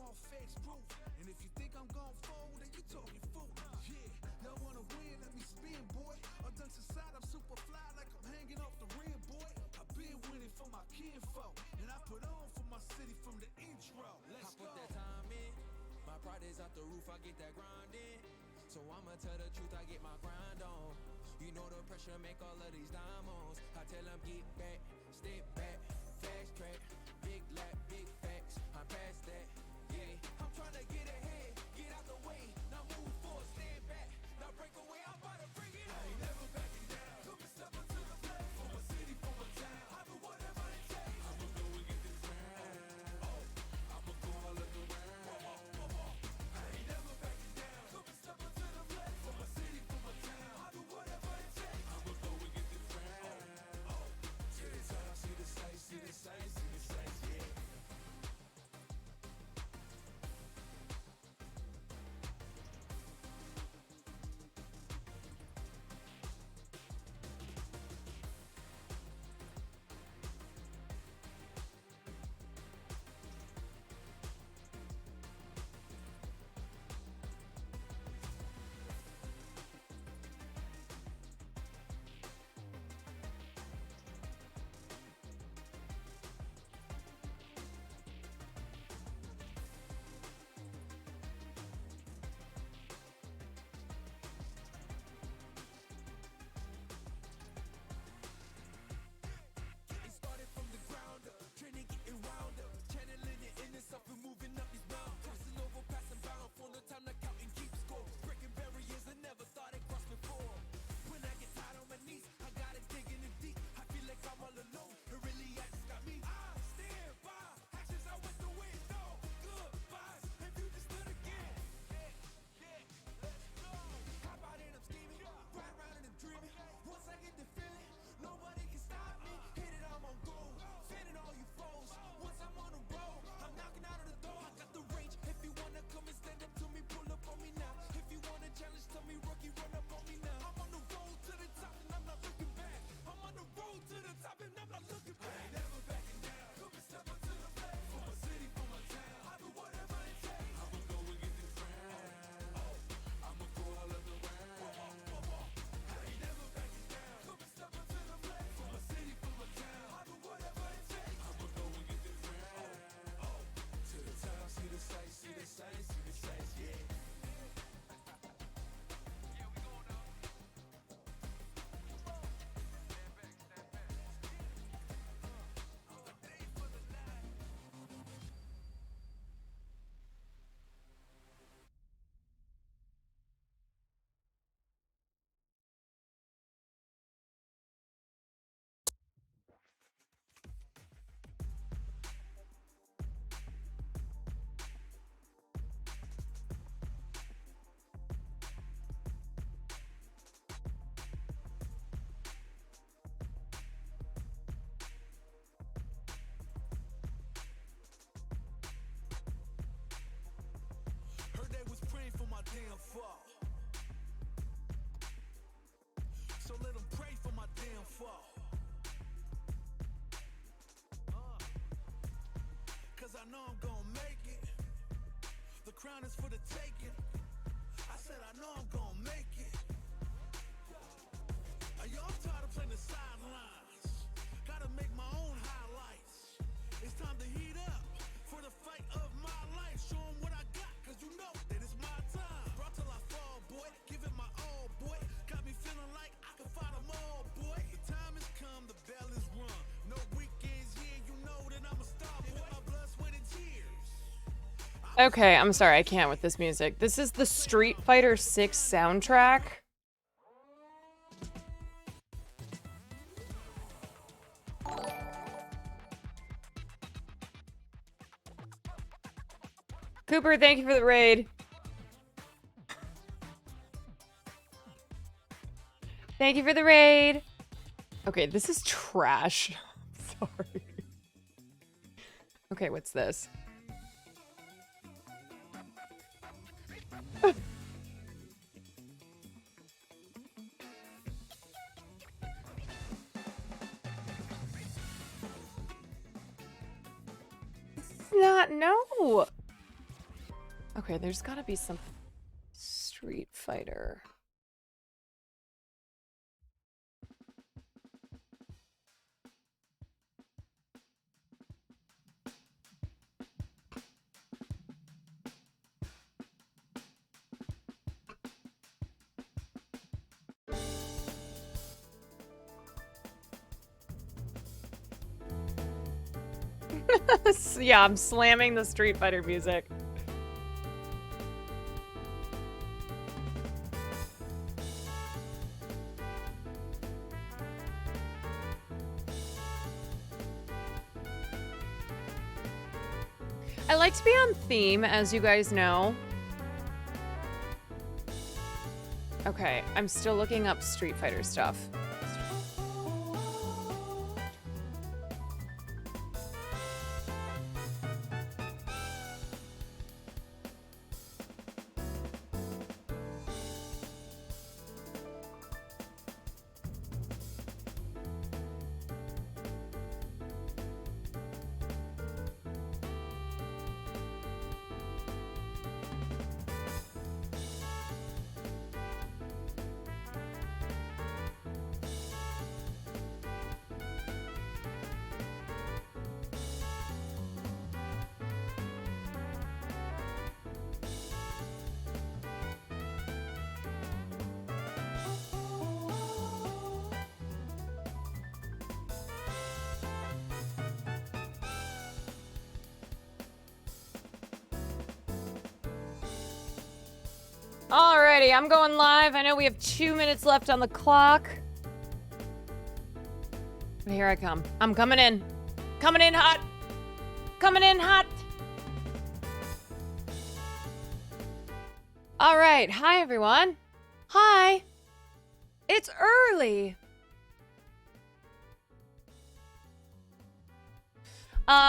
all fakes proof. And if you think I'm gon' fold, then you talking fool. Yeah, y'all wanna win, let me spin, boy. All dunks aside, I'm super fly like I'm hanging off the rim, boy. I've been winning for my kinfolk, and I put on for my city from the intro. Let's go. I put that time in, my pride is out the roof, I get that grind in. So I'ma tell the truth, I get my grind on. You know the pressure make all of these diamonds. I tell them get back, step back, fast track, big lap, big facts. I'm past that, yeah. I'm trying to get ahead, get out the way. Now move forward, stand back, now break away. I'm about to bring it. I ain't never backing down. Come and step up to the plate. For my city, for my town. I do whatever it takes. I'ma go and get this crown. Oh, I'ma go all of the round. I ain't never backing down. Come and step up to the plate. For my city, for my town. I do whatever it takes. I'ma go and get this crown. Oh, to the top, see the sights, see the sights, see the sights, yeah. It started from the ground up, training getting wound up, channeling it in itself and moving up these mountains, crossing over, passing bound, for no time to count and keep score, breaking barriers I never thought I'd cross before. When I get tired on my knees, I gotta dig in it deep. I feel like I'm all alone, it really I just got me. I stand by, actions out with the window, goodbyes, and you just stood again. Yeah, let's go. Hop out and I'm scheming, ride around and I'm dreaming. Once I get the feeling, nobody can stop me. Hit it, I'm on goal, fanning all you foes. Once I'm on a roll, I'm knocking out of the door. I got the range, if you wanna come and stand up to me, pull up on me now. If you wanna challenge, tell me rookie, run up on me now. I'm on the road to the top and I'm not looking back. I'm on the road to the top and I'm not looking back. I ain't never backing down. Come and step up to the plate. For my city, for my town. I do whatever it takes. I'ma go and get this crown. Oh, I'ma go all of the round. I ain't never backing down. Come and step up to the plate. For my city, for my town. I do whatever it takes. I'ma go and get this crown. Oh, to the top, see the sights, see the sights, see the sights, yeah. Heard they was praying for my damn fall. So let them pray for my damn fall. Cause I know I'm gonna make it. The crown is for the taking. I said I know I'm gonna make it. Yo, I'm tired of playing the sidelines. Gotta make my own highlights. It's time to heat up for the fight of my life. Show 'em what I got, cause you know that it's my time. Brought till I fall, boy. Give it my all, boy. Got me feeling like I can fight them all, boy. The time has come, the bell is rung. No weekends, yeah, you know that I'm a star, boy. My blood, sweat, and tears. Okay, I'm sorry, I can't with this music. This is the Street Fighter 6 soundtrack. Cooper, thank you for the raid. Thank you for the raid. Okay, this is trash. Sorry. Okay, what's this? Not no. Okay, there's gotta be some Street Fighter. Yeah, I'm slamming the Street Fighter music. I like to be on theme, as you guys know. Okay, I'm still looking up Street Fighter stuff. Alrighty, I'm going live. I know we have 2 minutes left on the clock. But here I come. I'm coming in. Coming in hot. Coming in hot. All right. Hi, everyone. Hi. It's early.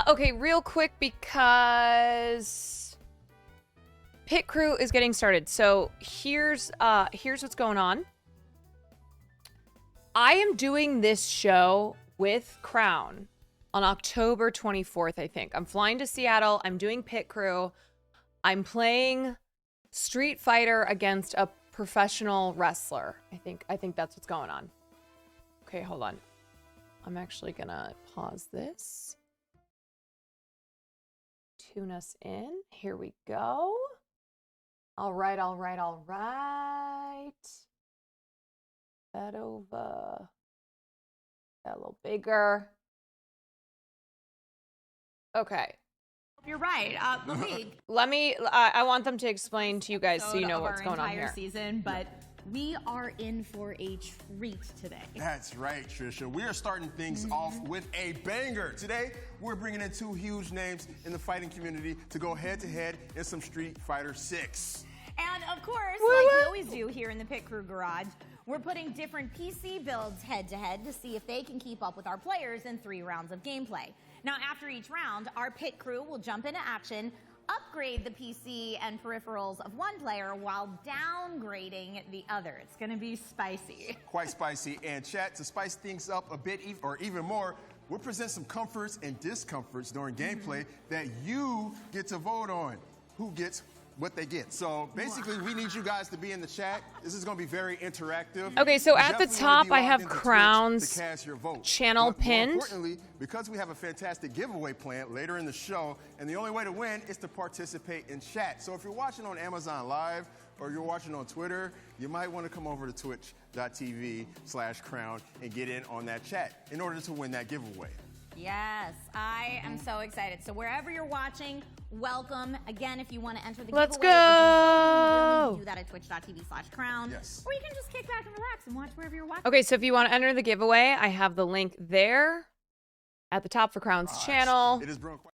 Okay, real quick because Pit Crew is getting started. So here's what's going on. I am doing this show with Crown on October 24th, I think. I'm flying to Seattle. I'm doing Pit Crew. I'm playing Street Fighter against a professional wrestler. I think that's what's going on. Okay, hold on. I'm actually gonna pause this. Tune us in. Here we go. All right. That over. That a little bigger. Okay. You're right. The league. Let me. I want them to explain to you guys so you know what's going on here. Season, but we are in for a treat today. That's right, Trisha. We are starting things off with a banger. Today, we're bringing in two huge names in the fighting community to go head-to-head in some Street Fighter 6. And of course, like we always do here in the Pit Crew Garage, we're putting different PC builds head-to-head to see if they can keep up with our players in 3 rounds of gameplay. Now, after each round, our Pit Crew will jump into action, upgrade the PC and peripherals of one player while downgrading the other. It's going to be spicy. Quite spicy. And chat, to spice things up a bit or even more, we'll present some comforts and discomforts during gameplay that you get to vote on. Who gets what they get. So basically, we need you guys to be in the chat. This is going to be very interactive. Okay, so at the top, I have into Crown's to cast your vote. channel But more pinned. importantly, because we have a fantastic giveaway planned later in the show, and the only way to win is to participate in chat. So if you're watching on Amazon Live or you're watching on Twitter, you might want to come over to twitch.tv/crown and get in on that chat in order to win that giveaway. Yes, I am so excited. So wherever you're watching, welcome. Again, if you want to enter the Let's giveaway, go. you can do that at twitch.tv/crown. Yes. Or you can just kick back and relax and watch wherever you're watching. Okay, so if you want to enter the giveaway, I have the link there at the top for Crown's channel. It is grown quite.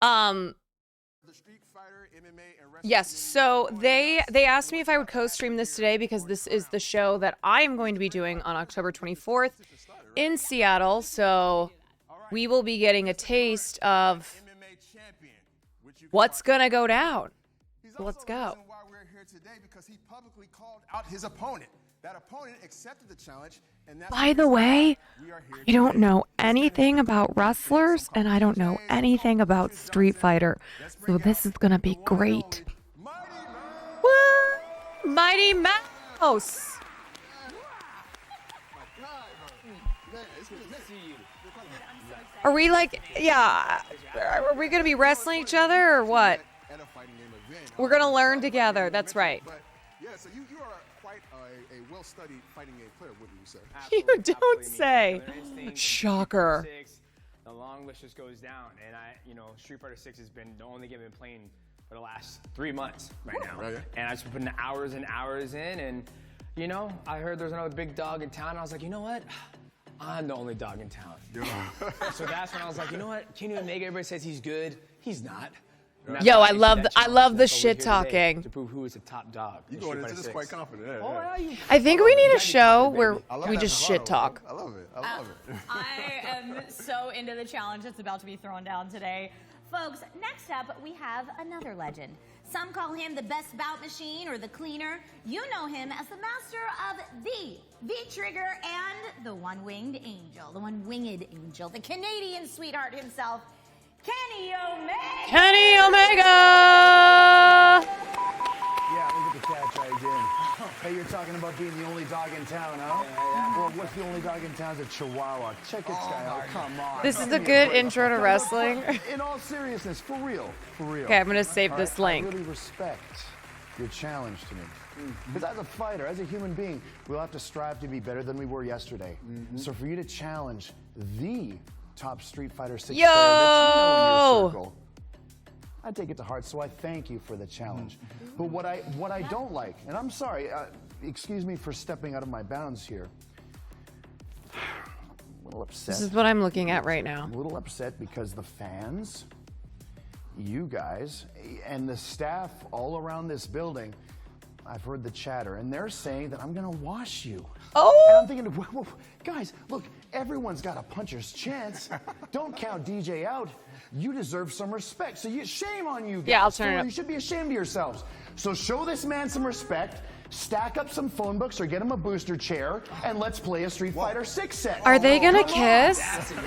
The Street Fighter, MMA, and wrestling Yes, so community they asked me if I would co-stream this today because this is the show that I am going to be doing on October 24th in Seattle. So we will be getting a taste of MMA champion, which you can what's watch. gonna go down. He's So let's also the go. reason why we're here today, because he publicly called out his opponent. That opponent accepted the challenge, and that's By the way, we are here I don't today. know anything about wrestlers and I don't know anything about Street Fighter. So this is gonna be great. Mighty Mighty Mouse. Are we like, yeah, are we going to be wrestling each other or what? We're going to learn together. That's right. But, yeah, so you are quite a well-studied fighting game player, wouldn't you say? You don't say. Shocker. The long list just goes down, and Street Fighter 6 has been the only game I've been playing for the last 3 months right now. Right. And I've just been putting hours and hours in, and I heard there's another big dog in town, and I was like, you know what? I'm the only dog in town. So that's when I was like, you know what? Kenny Omega, everybody says he's good. He's not. Yo, I love the shit talking. To prove who is the top dog. You're going into this quite confident. I think we need a show where we just shit talk. I love it. I love it. I am so into the challenge that's about to be thrown down today. Folks, next up, we have another legend. Some call him the best bout machine or the cleaner. You know him as the master of the V-Trigger and the one-winged angel, the Canadian sweetheart himself, Kenny Omega! Kenny Omega! Yeah, look at the catch I did. Hey, you're talking about being the only dog in town, huh? Yeah. Well, what's the only dog in town? It's a Chihuahua. Check its guy out. Come on. This is a good intro to wrestling. In all seriousness, for real. Okay, I'm going to save this link. I really respect your challenge to me. Because as a fighter, as a human being, we'll have to strive to be better than we were yesterday. So for you to challenge the top Street Fighter 6 player that you know in your circle, I take it to heart, so I thank you for the challenge. But what I don't like, and I'm sorry, excuse me for stepping out of my bounds here. I'm a little upset. This is what I'm looking at right now. I'm a little upset because the fans, you guys, and the staff all around this building, I've heard the chatter, and they're saying that I'm gonna wash you. Oh! And I'm thinking, whoa, guys, look, everyone's got a puncher's chance. Don't count DJ out. You deserve some respect. So shame on you guys. Yeah, I'll turn it up. You should be ashamed of yourselves. So show this man some respect, stack up some phone books or get him a booster chair, and let's play a Street Fighter 6 set. Are they gonna kiss?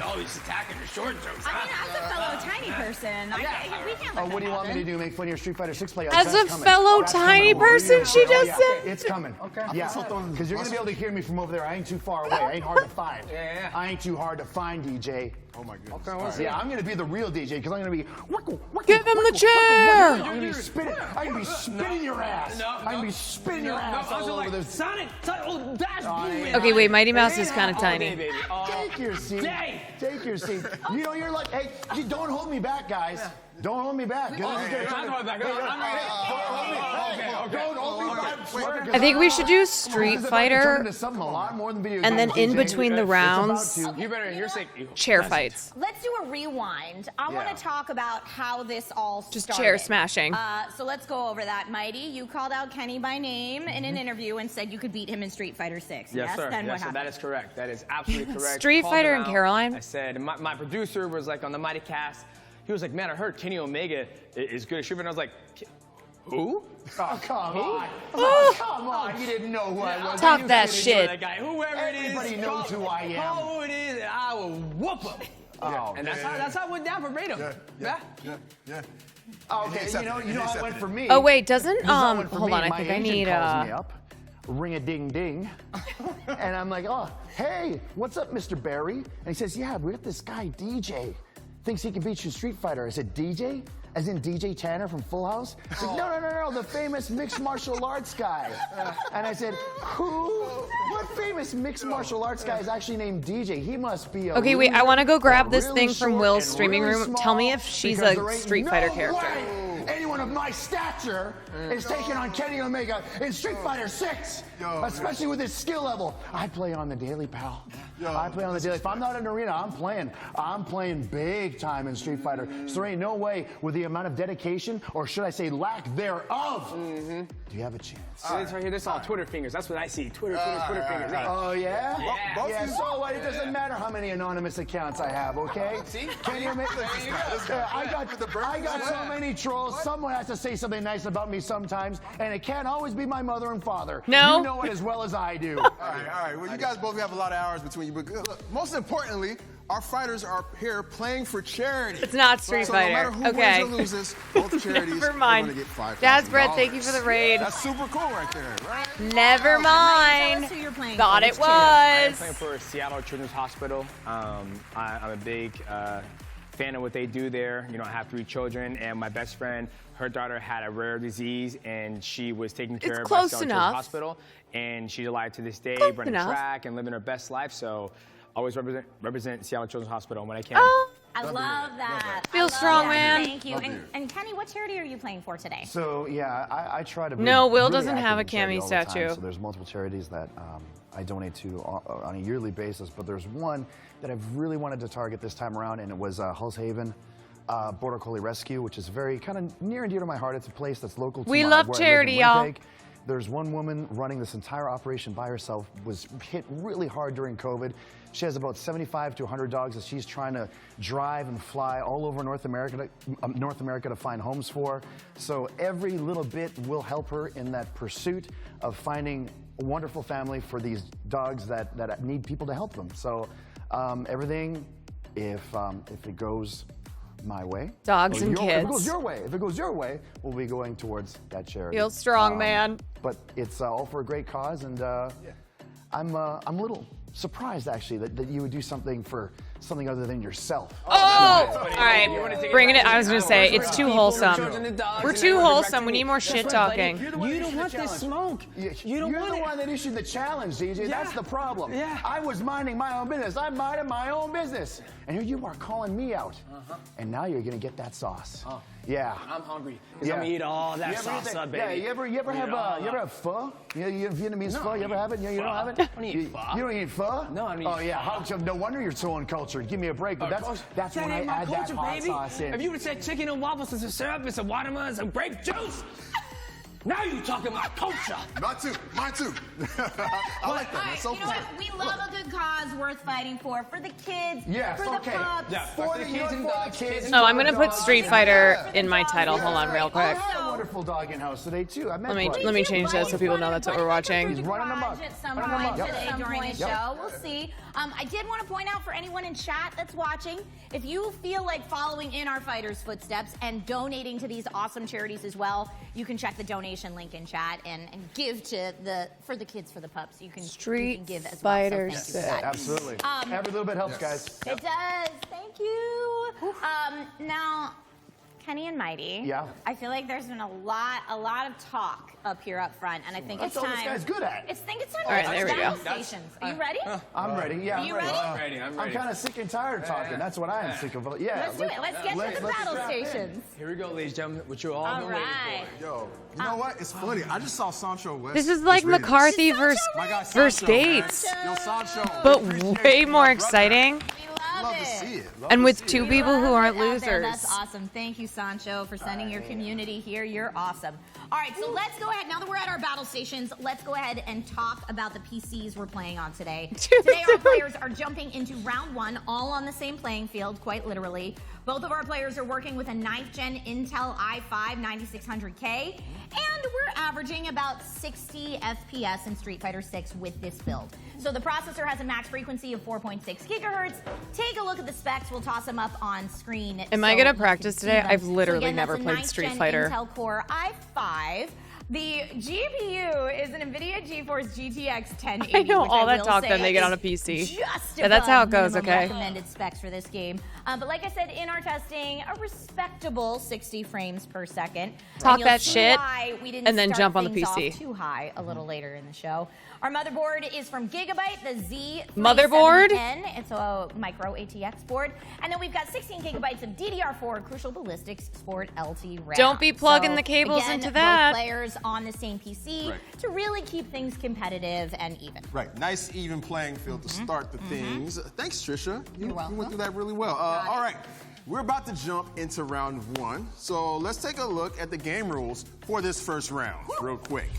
Always attacking the short jokes. I mean, as a fellow tiny person, we can't let What do you want me to do? Make fun of your Street Fighter 6 play? As a fellow tiny person, she just said. It's coming. Okay. Yeah, because you're going to be able to hear me from over there. I ain't too far away. I ain't hard to find. Yeah. I ain't too hard to find, DJ. Oh, my goodness. Okay, Yeah, I'm going to be the real DJ because I'm going to be. Give him the chair! I'm going to be spinning. I'm going to be spinning your ass. I'm going to be spinning your ass all over this. Sonic, Okay, wait, Mighty Mouse is kind of tiny. Take your seat. Take your seat. You're like, hey, don't hold me back, guys. Don't hold me back. Don't hold me back. I think we should do Street Fighter and then in between the rounds, chair fights. Let's do a rewind. I want to talk about how this all started. Just chair smashing. So let's go over that. Mighty, you called out Kenny by name in an interview and said you could beat him in Street Fighter 6. Yes, sir. Then what Yes, sir. happened? That is correct. That is absolutely correct. Street Called Fighter him and out. Caroline? I said, my producer was like on the Mighty Cast. He was like, man, I heard Kenny Omega is good at Street Fighter. And I was like, who? Oh, come on. Oh, come on. You didn't know who I was. Talk that shit. That guy, whoever it is. Everybody knows who I am. Call who it is, and I will whoop him. And that's how it went down for Radom. Yeah. Okay, you know how it went for me. Oh wait, doesn't Hold on, I think I need calls me up, ring a ding ding, and I'm like, oh, hey, what's up, Mr. Barry? And he says, yeah, we got this guy DJ, thinks he can beat you in Street Fighter. I said, DJ? As in DJ Tanner from Full House? He's like, no, the famous mixed martial arts guy. And I said, who? What famous mixed martial arts guy is actually named DJ? He must be a Okay, wait, I want to go grab this really thing from short Will's and streaming really room. small, Tell me if she's because a there ain't Street no Fighter character. way anyone of my stature is taking on Kenny Omega in Street Fighter 6. Especially with his skill level. I play on the daily, pal. I play on the daily. If I'm not in an arena, I'm playing big time in Street Fighter. So there ain't no way with the amount of dedication, or should I say lack thereof, do you have a chance? This right here, this is all Twitter fingers. That's what I see. Twitter fingers. Oh, yeah? Yeah. So what? It doesn't matter how many anonymous accounts I have, okay? See? Kenny Omega, I got so many trolls. Someone has to say something nice about me sometimes, and it can't always be my mother and father. No. You know it as well as I do. All right. Well, you guys both have a lot of hours between you, but look, most importantly, our fighters are here playing for charity. It's not Street Fighter. No matter who Okay. wins or loses, both charities Never are mind. going to get $5,000. Dad's Bread, thank you for the raid. That's super cool right there, right? Never mind. Tell us who you're playing Thought for. it I'm was. playing for Seattle Children's Hospital. I'm a big fan of what they do there. You know, I have 3 children, and my best friend, her daughter had a rare disease, and she was taken care of by close Seattle enough. Children's Hospital, and she's alive to this day, Close running enough. track and living her best life. So, always represent Seattle Children's Hospital when I can. Oh, I love that. Feel I love strong, that. man. Thank you. And Kenny, what charity are you playing for today? So yeah, I try to be No, Will really doesn't active have a in charity Cammy all the time. statue. So there's multiple charities that I donate to on a yearly basis, but there's one that I've really wanted to target this time around, and it was Hulls Haven Border Collie Rescue, which is very kind of near and dear to my heart. It's a place that's local to We my, love where I live in charity, y'all. Winnipeg. There's one woman running this entire operation by herself, was hit really hard during COVID. She has about 75 to 100 dogs that she's trying to drive and fly all over North America to find homes for. So every little bit will help her in that pursuit of finding a wonderful family for these dogs that need people to help them. So everything, if it goes my way, Dogs and If it kids. goes your way, we'll be going towards that charity. Feel strong, man. But it's all for a great cause, and I'm a little surprised actually that you would do something for something other than yourself. Oh, all right. Bringing it. I was going to say, it's too wholesome. We're too wholesome. We need more shit talking. You don't want this smoke. You don't You're want the it. one that issued the challenge, DJ. That's the problem. Yeah. I was minding my own business. I'm minding my own business. And here you are calling me out. And now you're going to get that sauce. Yeah. I'm hungry because I'm gonna eat all that sauce up, baby. Yeah, you ever have pho? You have Vietnamese pho? You ever have it? You don't have it? I don't eat pho. You don't eat pho? No, I don't eat Oh yeah, no wonder you're so uncultured. Give me a break. But that's when I ain't my add culture, that hot baby. sauce in. If you would have said chicken and waffles and some syrup and some watermelon and some grape juice, now you talking about culture. Mine too. I like that. All right, That's so you know fun. what? We love a good cause worth fighting for the kids, Yes, for the okay. pups. Yeah, For the kids and dogs. Oh, I'm going to put Street Fighter in my title. Hold on real I quick. had a wonderful dog in house today too. I met Let me change that so people know that's what we're watching. He's running amok. At some Running point amok. today Yep. during the Yep. show. We'll see. I did want to point out for anyone in chat that's watching, if you feel like following in our fighters' footsteps and donating to these awesome charities as well, you can check the donation link in chat and give to for the kids, for the pups. You can give as well. Fighter So thank you for Six. that. Absolutely. Every little bit helps, guys. It does. Thank you. Now, Kenny and Mighty. Yeah. I feel like there's been a lot of talk up here up front, and I think That's it's all time. this guy's good at. I think it's time All to right, get there we to go. battle stations. Are you ready? I'm ready. Yeah. Are you I'm ready? I'm I'm ready. kind of sick and tired of talking. That's what I am sick of. Yeah. Let's do it. Let's get to the battle strap in. stations. Here we go, ladies and gentlemen, what you all All been waiting right. Yo, you know what? It's funny. I just saw Sancho West. This is like just reading. McCarthy versus My guy versus Sancho, man. Gates, Yo, Sancho. but appreciate way you, more my brother. exciting. We love Love to it. see it. Love And to with see two it. people who aren't Out there. losers. That's awesome. Thank you, Sancho, for sending your community here. You're awesome. All right, so let's go ahead. Now that we're at our battle stations, let's go ahead and talk about the PCs we're playing on today. Today, our players are jumping into round one, all on the same playing field, quite literally. Both of our players are working with a 9th gen Intel i5 9600K, and we're averaging about 60 FPS in Street Fighter 6 with this build. So the processor has a max frequency of 4.6 gigahertz. Take a look at the specs. We'll toss them up on screen. Am I so gonna you can practice see today? them. I've literally So again, never that's a played 9th Street gen Fighter. Intel Core i5. The GPU is an NVIDIA GeForce GTX 1080. I know which all that will talk, say then they get is on a PC. Just Yeah, that's how it above goes, minimum okay? recommended specs for this game. But like I said, in our testing, a respectable 60 frames per second. Talk And you'll that see shit, why we didn't and then start jump on the things PC. off too high a little later in the show. Our motherboard is from Gigabyte, the Motherboard? Z3710. It's a micro ATX board. And then we've got 16 gigabytes of DDR4 Crucial Ballistics Sport LT RAM. Don't be plugging the cables again, into both that. players on the same PC Right. to really keep things competitive and even. Right, nice even playing field to start the things. Thanks, Trisha. You welcome. went through that really well. All right, we're about to jump into round one. So let's take a look at the game rules for this first round real quick.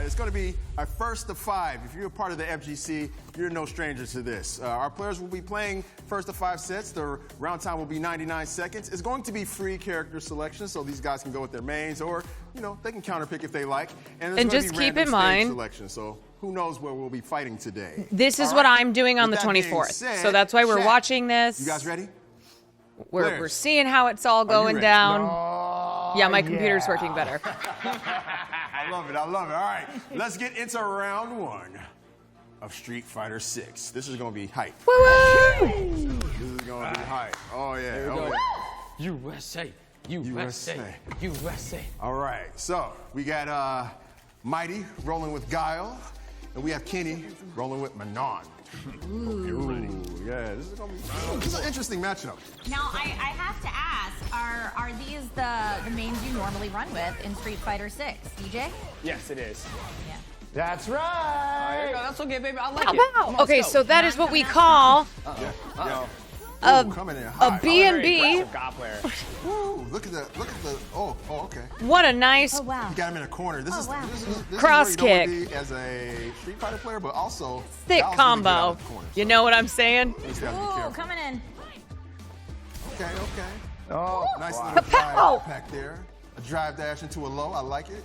It's going to be a first to 5. If you're a part of the FGC, you're no stranger to this. Our players will be playing first to 5 sets. The round time will be 99 seconds. It's going to be free character selection, so these guys can go with their mains or you know, they can counterpick if they like. And, And just keep in mind, selection, so who knows where we'll be fighting today. this is what I'm doing on the 24th. So that's why we're watching this. You guys ready? We're seeing how it's all going ready? down. Oh, Yeah, my computer's working better. I love it. I love it. All right, let's get into round 1 of Street Fighter 6. This is going to be hype. Woo-woo! This is going to be hype. Oh, yeah. Here we Oh, go. yeah. USA. USA. USA. All right, so we got Mighty rolling with Guile, and we have Kenny rolling with Manon. Ooh, yeah, this is an interesting matchup. Now, I have to ask, are these the mains you normally run with in Street Fighter 6, DJ? Yes, it is. Yeah. That's There you right. go. That's okay, baby. I like Wow. it. Come on, let's Okay, go. so that is what we call Yeah. a, Coming in a hot. Very B&B. aggressive God player. Ooh, look at the, oh, okay. What a nice Oh, wow. You got him in a corner. This Oh, is wow. this Cross is where you don't kick. wanna be as a Street Fighter player, but also thick Guile's really good out combo. of the corner, You so know what I'm saying? you just gotta be Ooh, careful. coming in. Okay. Oh, Nice wow. little Kapow! drive pack there. A drive dash into a low. I like it.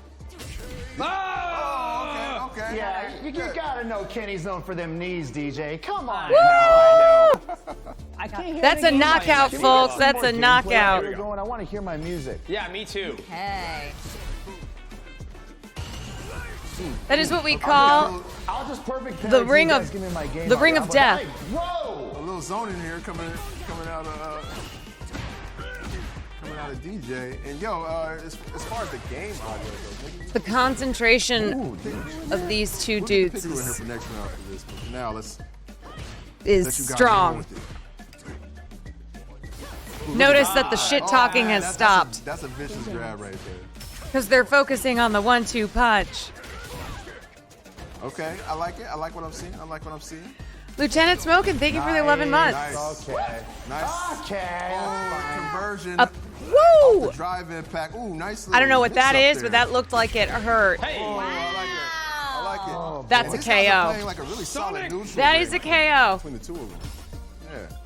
Oh! Okay. Yeah, you gotta know Kenny's known for them knees, DJ. Come on. I can't hear That's the a game knockout, playing. folks. That's a Gameplay knockout. while you're going. I want to hear my music. Yeah, me too. Hey. That is what we call I'll just perfect The ring guys of- give me my game the audio. ring of I'm death. like, whoa! A little zone in here coming out of DJ. And yo, as far as the game audio goes, the concentration of these two we'll dudes pick you in here is, for next round for this. But for now, let's is let you guys roll strong. with it. Notice that the shit talking has stopped That's a vicious grab right there. because they're focusing on the 1-2 punch. Okay, I like it. I like what I'm seeing. Lieutenant Smokin', thank you for the 11 months. Nice. Okay. Nice. Okay. Oh, conversion. Up. Woo! Drive impact. Ooh, nice. I don't know what little that mix is, up but there. that looked like it hurt. Hey! Oh, I like it. Oh, That's And a these guys are KO. playing like a really solid Sonic. neutral That game is a KO. between the two of them. Yeah.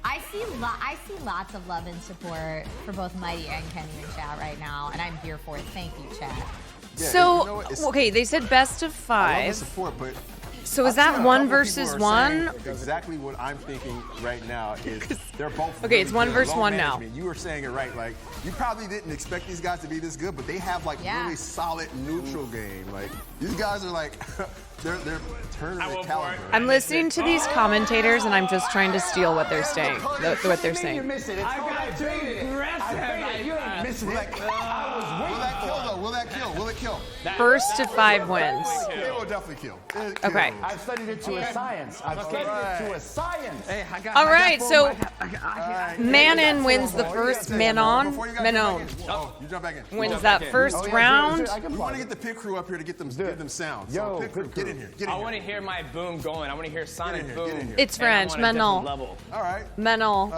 I see lots of love and support for both Mighty and Kenny in chat right now, and I'm here for it. Thank you, chat. Yeah, So, you know what? It's- okay, they said best of I love the 5. support, but So is I that feel like a 1 couple versus people are saying 1? Exactly what I'm thinking right now is they're both. Okay, it's really 1 good. versus Low 1 now. management. You were saying it right. Like you probably didn't expect these guys to be this good, but they have like Yeah. really solid neutral game. Like these guys are like they're turning I the will for caliber. it. I'm listening to these commentators and I'm just trying to steal what they're saying. What they're You saying. miss it. It's I called got I too baited it. aggressive. I baited it. You ain't missing it. I was Will waiting that for kill it. though? Will that kill? Will it kill? First to 5 wins. It will definitely kill. It Okay. kills. I've studied it to a science. I've studied it to a science. Hey, I got. All I got right, full- so I got- Manon wins the first. Manon Before you guys Manon jump back in. Oh, you jump back in. wins jump that back in. first Oh, yeah, round. I can We want to fight. get the pit crew up here to get them, it. give them sound. Yo, So pit crew, pit get crew. in here. Get in I here. want to hear my boom going. I want to hear Sonic Get in here, boom. get in here. It's And I French. want a different Manon. level. All right. Manon.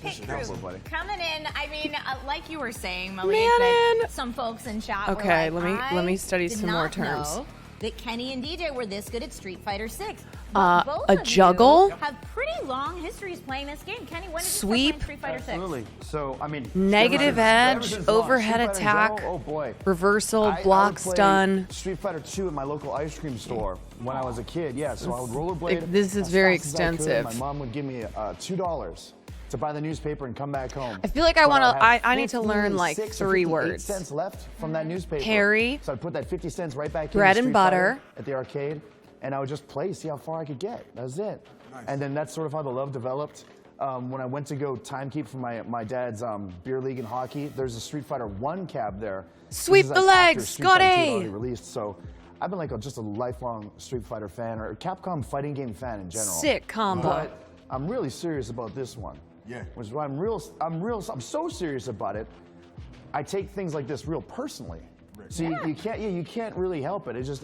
Pit that was crew one, buddy. coming in. I mean, like you were saying, Malik, Manon. that some folks in chat Okay, were like, let me study "I some did more not terms." know that Kenny and DJ were this good at Street Fighter 6. A Both of juggle? you have pretty long histories playing this game. Kenny, when did Sweep? you start playing Street Fighter 6? Absolutely. So, I mean, Negative ever edge, since launch, overhead Street Fighter in attack, general, oh boy. reversal, I block would play stun. Street Fighter 2 at my local ice cream store when I was a kid. Yeah, so I would rollerblade. This is as very fast as I could. extensive. My mom would give me $2 to buy the newspaper and come back home. I feel like I But wanna- I'd have I need to learn, like, 56 or 3 58 words. cents left from that newspaper. Harry, So I'd put that 50 cents right back bread in and Street Fighter butter. at the arcade, and I would just play, see how far I could get. That was it. And then that's sort of how the love developed. When I went to go timekeep for my dad's beer league and hockey, there's a Street Fighter 1 cab there. This Sweep is, the like, after legs, Street Fighter 2 had Scotty! already released, so I've been like just a lifelong Street Fighter fan or Capcom fighting game fan in general. Sick combo. But I'm really serious about this one. Yeah. Which is why I'm so serious about it. I take things like this real personally. So you can't really help it. It's just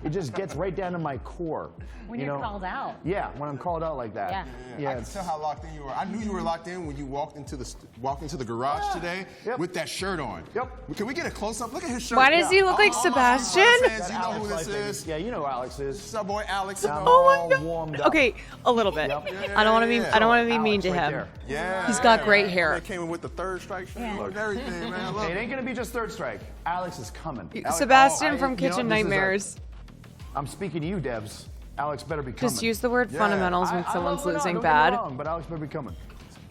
It just gets right down to my core. When you you're know? called out. Yeah, when I'm called out like that. Yeah. Yeah. I can tell how locked in you were. I knew you were locked in when you walked into the garage today Yep. with that shirt on. Yep. Can we get a close up? Look at his shirt. Why does he look like All my Sebastian? fans, you know who this is. Yeah, you know who Alex is. It's our boy Alex. I'm Oh my all God. warmed up. Okay, a little bit. Yep. I don't want to be. I don't want to be Alex mean to right him. there. Yeah. He's got great hair. They came in with the third strike shirt and everything, man. I love Hey, it it. ain't gonna be just third strike. Alex is coming. Alex, Sebastian oh, from you know, Kitchen this is Nightmares. I'm speaking to you, Devs. Alex better be coming. Just use the word Yeah. fundamentals when someone's don't losing get me bad. wrong, but Alex better be coming.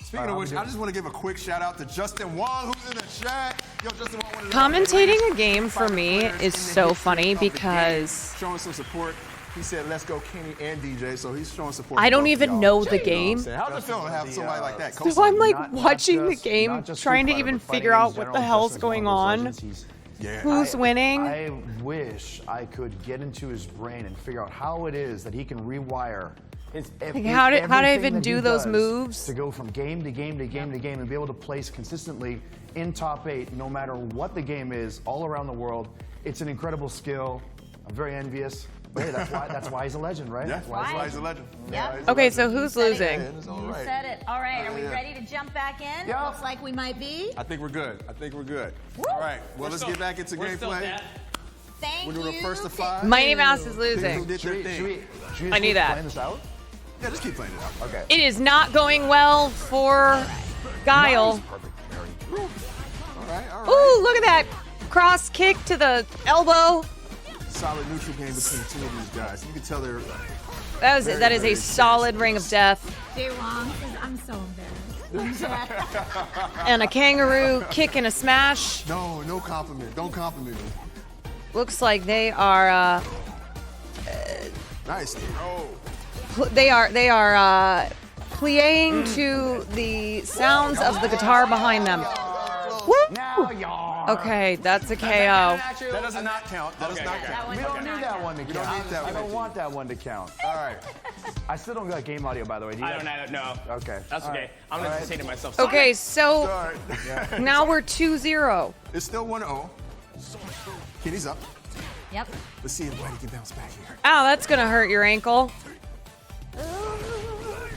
Speaking of which, I just want to give a quick shout out to Justin Wong, who's in the chat. Yo, Justin Wong, one of the Commentating a game for me players is in the so history funny of the because game, showing some support. He said, "Let's go, Kenny and DJ." So he's showing support. I for don't both of even y'all. know the You game. what I'm saying? How's it feel to have somebody like that? So I'm like Not watching the just- game, not just trying to Street Fighter, even but fighting figure in out what general, the hell's Justin's going one of on. those legends. Yeah. Who's winning? I wish I could get into his brain and figure out how it is that he can rewire. how to even everything that do he those does moves? to go from game to game to game to game and be able to place consistently in top 8 no matter what the game is all around the world. It's an incredible skill. I'm very envious. But hey, that's why he's a legend, right? Yeah, That's that's why why he's a legend. Yep. Yeah, he's a Okay, so legend. who's said it. losing? Yeah, it's all You right. said it. All right, are we Yeah. ready to jump back in? Yeah. Looks like we might be. I think we're good. All right. Well, let's get back into gameplay. Thank We're doing you. a first to 5. Mighty Mouse is Who losing. did their Should thing? we I knew keep that. playing this out? Yeah, just keep playing it out. Okay. It is not going well for Guile. All right. Ooh, look at that cross kick to the elbow. Solid neutral game between two of these guys. You can tell they're That is a very solid ring of death. Jay Wong says, I'm so embarrassed. And a kangaroo kick and a smash. no compliment. Don't compliment me. Looks like they are Nice throw. they are playing to the sounds of the guitar behind them. Woo! Now y'all. Okay, that's a KO. That does not count. That does not count. We don't need that one to count. don't need that I one. don't want that one to count. All right. I still don't got game audio, by the way. Do you I guys? don't know. Okay. That's All okay. right. I'm All gonna right. say to myself. Okay, so All right. now we're 2-0. It's still 1-0. Kenny's up. Yep. Let's see if Whitey can bounce back here. Ow, that's gonna hurt your ankle.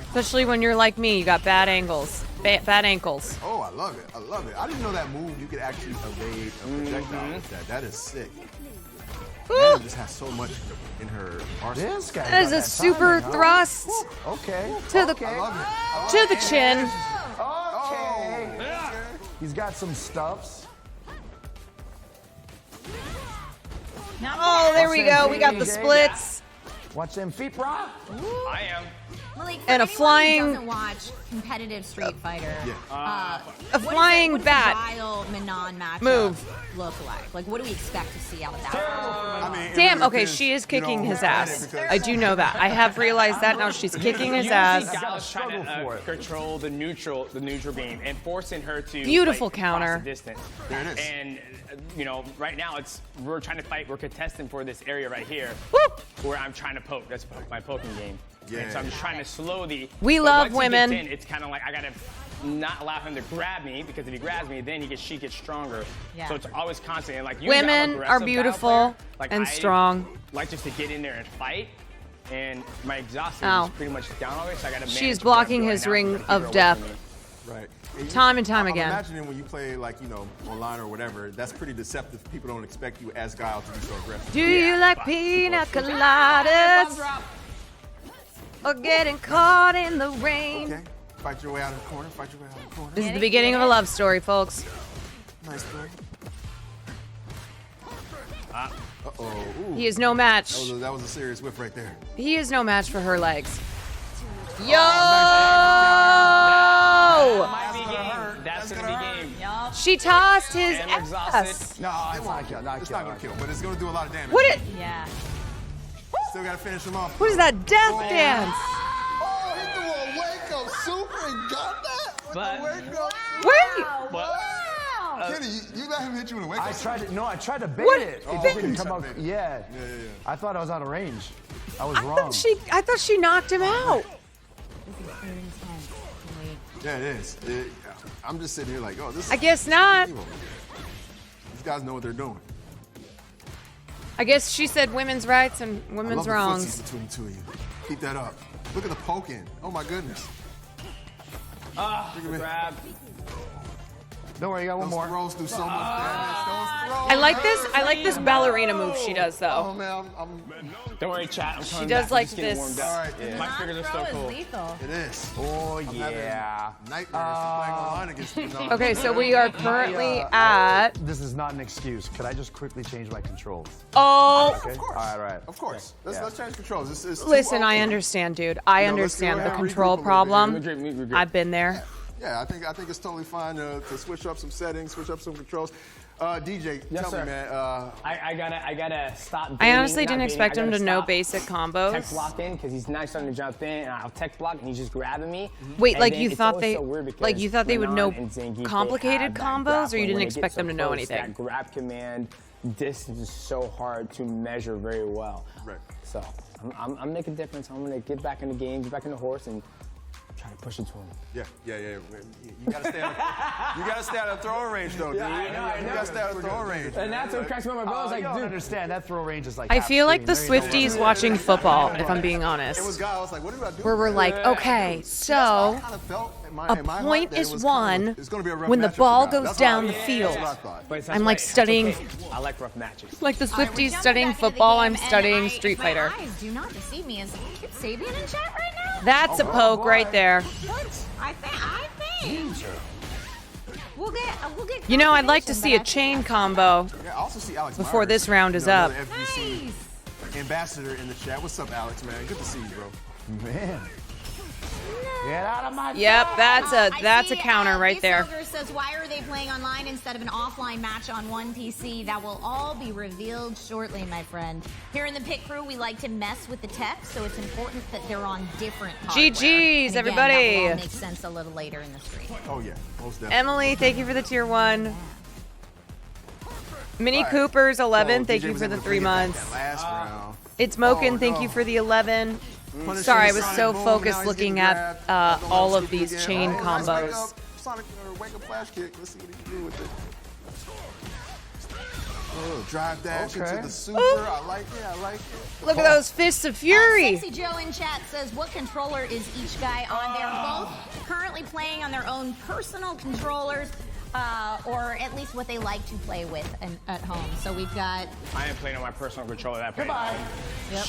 Especially when you're like me, you got bad angles. Bad ankles. Oh, I love it. I love it. I didn't know that move. You could actually evade a projectile with that. That is sick. Amanda just has so much in her arsenal. This guy. That is got a that super timing, huh? thrust Okay. to the okay. I love it. to the chin. Okay. He's got some stuffs. Oh, there we go. We got the splits. Watch them feet, bro. I am. Malik, for And a anyone who flying- doesn't watch competitive Street Fighter. A what flying what bat. does the Guile Manon matchup Move. look like? Like, what do we expect to see out of that? I mean, it Damn, really okay, depends, she is kicking you know, his who's playing it ass. because- I do know that. I have realized that now. She's kicking his You ass. see Gal's trying struggle to for it. control the neutral game and forcing her to Beautiful like, counter. cross the distance. There it is. And right now we're trying to fight. We're contesting for this area right here Whoop. where I'm trying to poke. That's my poking game. Yeah. And so I'm just trying to slow the. We but love once he gets women. in, it's kind of like I gotta not allow him to grab me because if he grabs me, then she gets stronger. Yeah. So it's always constant. And like usually I'm Women aggressive are style beautiful player. Like, and I strong. Like just to get in there and fight. And my exhaust Ow. is pretty much down already, so I gotta. She's manage blocking what I'm his doing ring now to keep her of away death. from me. Right. Time and time I'm again. imagining when you play like, online or whatever, that's pretty deceptive. People don't expect you as Guile to be so aggressive. Do you like pina coladas? Or getting caught in the rain? Okay. Fight your way out of the corner. Fight your way out of the corner. This is the beginning of a love story, folks. Nice throw. Uh-oh. Ooh. He is no match. That was a serious whiff right there. He is no match for her legs. Yo! Might be game. That's gonna be game. Yup. She tossed his And ass. exhausted. No, it's not kill. Not It's kill. not going to kill, but it's going to do a lot of damage. What it? Yeah. Still got to finish him off. What is that death dance? Oh, he threw a wake-up super and got that? With But- the wake-up Wait! But Kenny, you let him hit you with a wake-up I tried to. No, I tried to bait What? it. It Oh, just didn't you come tried out. to bait it. Yeah. Yeah. I thought I was out of range. I was I wrong. thought she knocked him out. This is very intense. Malik. Yeah, it is. I'm just sitting here like, oh, this is I guess not. evil. These guys know what they're doing. I guess she said women's rights and I women's love the wrongs. footsies between the two of you. Keep that up. Look at the poking. Oh my goodness. Grab. Don't worry, you got one Those more. throws do so much damage. Those throws. I like this. I like this ballerina move she does Oh though. man, I'm Don't worry, chat. I'm coming does back. like I'm just getting this. warmed up. All right, Yeah. my My fingers are Throw so is cool. lethal. It is. Oh, I'm yeah. having nightmares from playing online against you. know. Okay, so we are currently at. This is not an excuse. Could I just quickly change my controls? Oh, Okay? Of course. All right. Of course. Yeah. Let's change controls. This is too listen, I open. understand, dude. I You know, let's go understand ahead the and regroup control a little bit problem. here. Regroup. I've been there. Yeah, I think it's totally fine to switch up some settings, switch up some controls. DJ, Yes, tell sir. me, man. I gotta stop. I honestly baiting, didn't not expect baiting, him I to gotta know stop basic Tech combos. blocking because he's now starting to jump in, and I'll tech block, and he's just grabbing me. Wait, And like then you it's thought always they, so weird because like you thought they would know Manon and Zangief, they complicated have that combos, or grappling. you didn't When they expect get them to so know close, anything? That grab command distance is so hard to measure very well. Right. So I'm making a difference. I'm gonna get back in the game, get back in the horse, and try to push it to him. Yeah. You gotta stay out of throwing range, though, dude. I know. You gotta stay out of throwing range. And that's what cracks me up. My brother's You like, don't dude. understand. That throw range is like I half feel like the screen. There you go. Swifties watching football, if I'm being It was honest. God. I was like, what do I do? Where we're like, okay, so a point is won when the ball goes down the field. But it's I'm like that's studying, okay. I like rough matches. like the All right, we're Swifties jumping studying back into the football, game, I'm and studying Street my Fighter. eyes do not deceive me. Is Sabian in chat right now? That's a poke right there. What? I think. We'll get. You know, I'd like to confirmation, see a but I chain combo. Yeah, I also see Alex Before Myers, this round is another up. FGC Nice. ambassador in the chat. What's up, Alex, man? Good to see you, bro. Man. Get out of my Yep, that's I a see, counter right Ace there. Ogre says, why are they playing online instead of an offline match on one PC? That will all be revealed shortly, my friend. Here in the pit crew, we like to mess with the tech, so it's important that they're on different hardware. GGs, And again, everybody. That will all make sense a little later in the stream. Oh yeah, most definitely. Emily, thank you for the tier 1. Mini All right. Coopers 11, So thank DJ you was for able the to 3 bring it back months. that last round. It's Moken, Oh, thank no. you for the 11. Punisher Sorry, I with was Sonic so Boom, focused now he's looking getting at grabbed. Don't all let him of scoop these again. chain Nice wake combos. up. Sonic wake up flash kick. Let's see what he can do with it. Oh, drive dash Okay. into the super. I like it. I like it. Look at those fists of fury. Sexy Joe in chat says, what controller is each guy on? They're both currently playing on their own personal controllers, or at least what they like to play with at home. So we've got... I am playing on my personal controller. That Goodbye. Yep.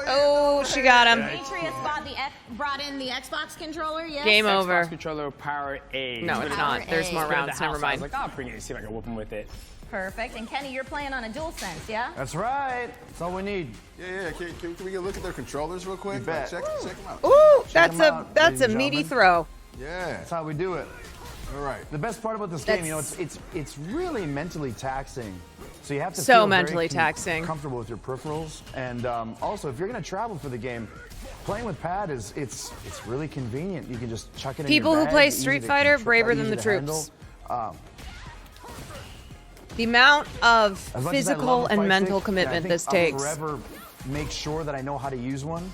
Oh, she got him. Demetrius brought in the Xbox controller, yes? Game over. Xbox controller power A. No, it's Power not. There's A. more Let's go to rounds. Never I was mind. like, I'll bring it and see if I can whoop him with it. Perfect. And Kenny, you're playing on a DualSense, yeah? That's right. That's all we need. Yeah. Can we get a look at their controllers real quick? You bet. Check them out. Ooh, Check 'em out, that's a ladies and meaty gentlemen. throw. Yeah. That's how we do it. All right. The best part about this game, That's- it's really mentally taxing. So you have to So feel mentally very taxing. comfortable with your peripherals, and also if you're going to travel for the game, playing with pad it's really convenient. You can just chuck it People in who your bag. play easy Street to Fighter, control, braver than easy the to handle. troops. The amount of As much as I physical love the and fight mental stick, commitment I think this I'll takes. forever make sure that I know how to use one.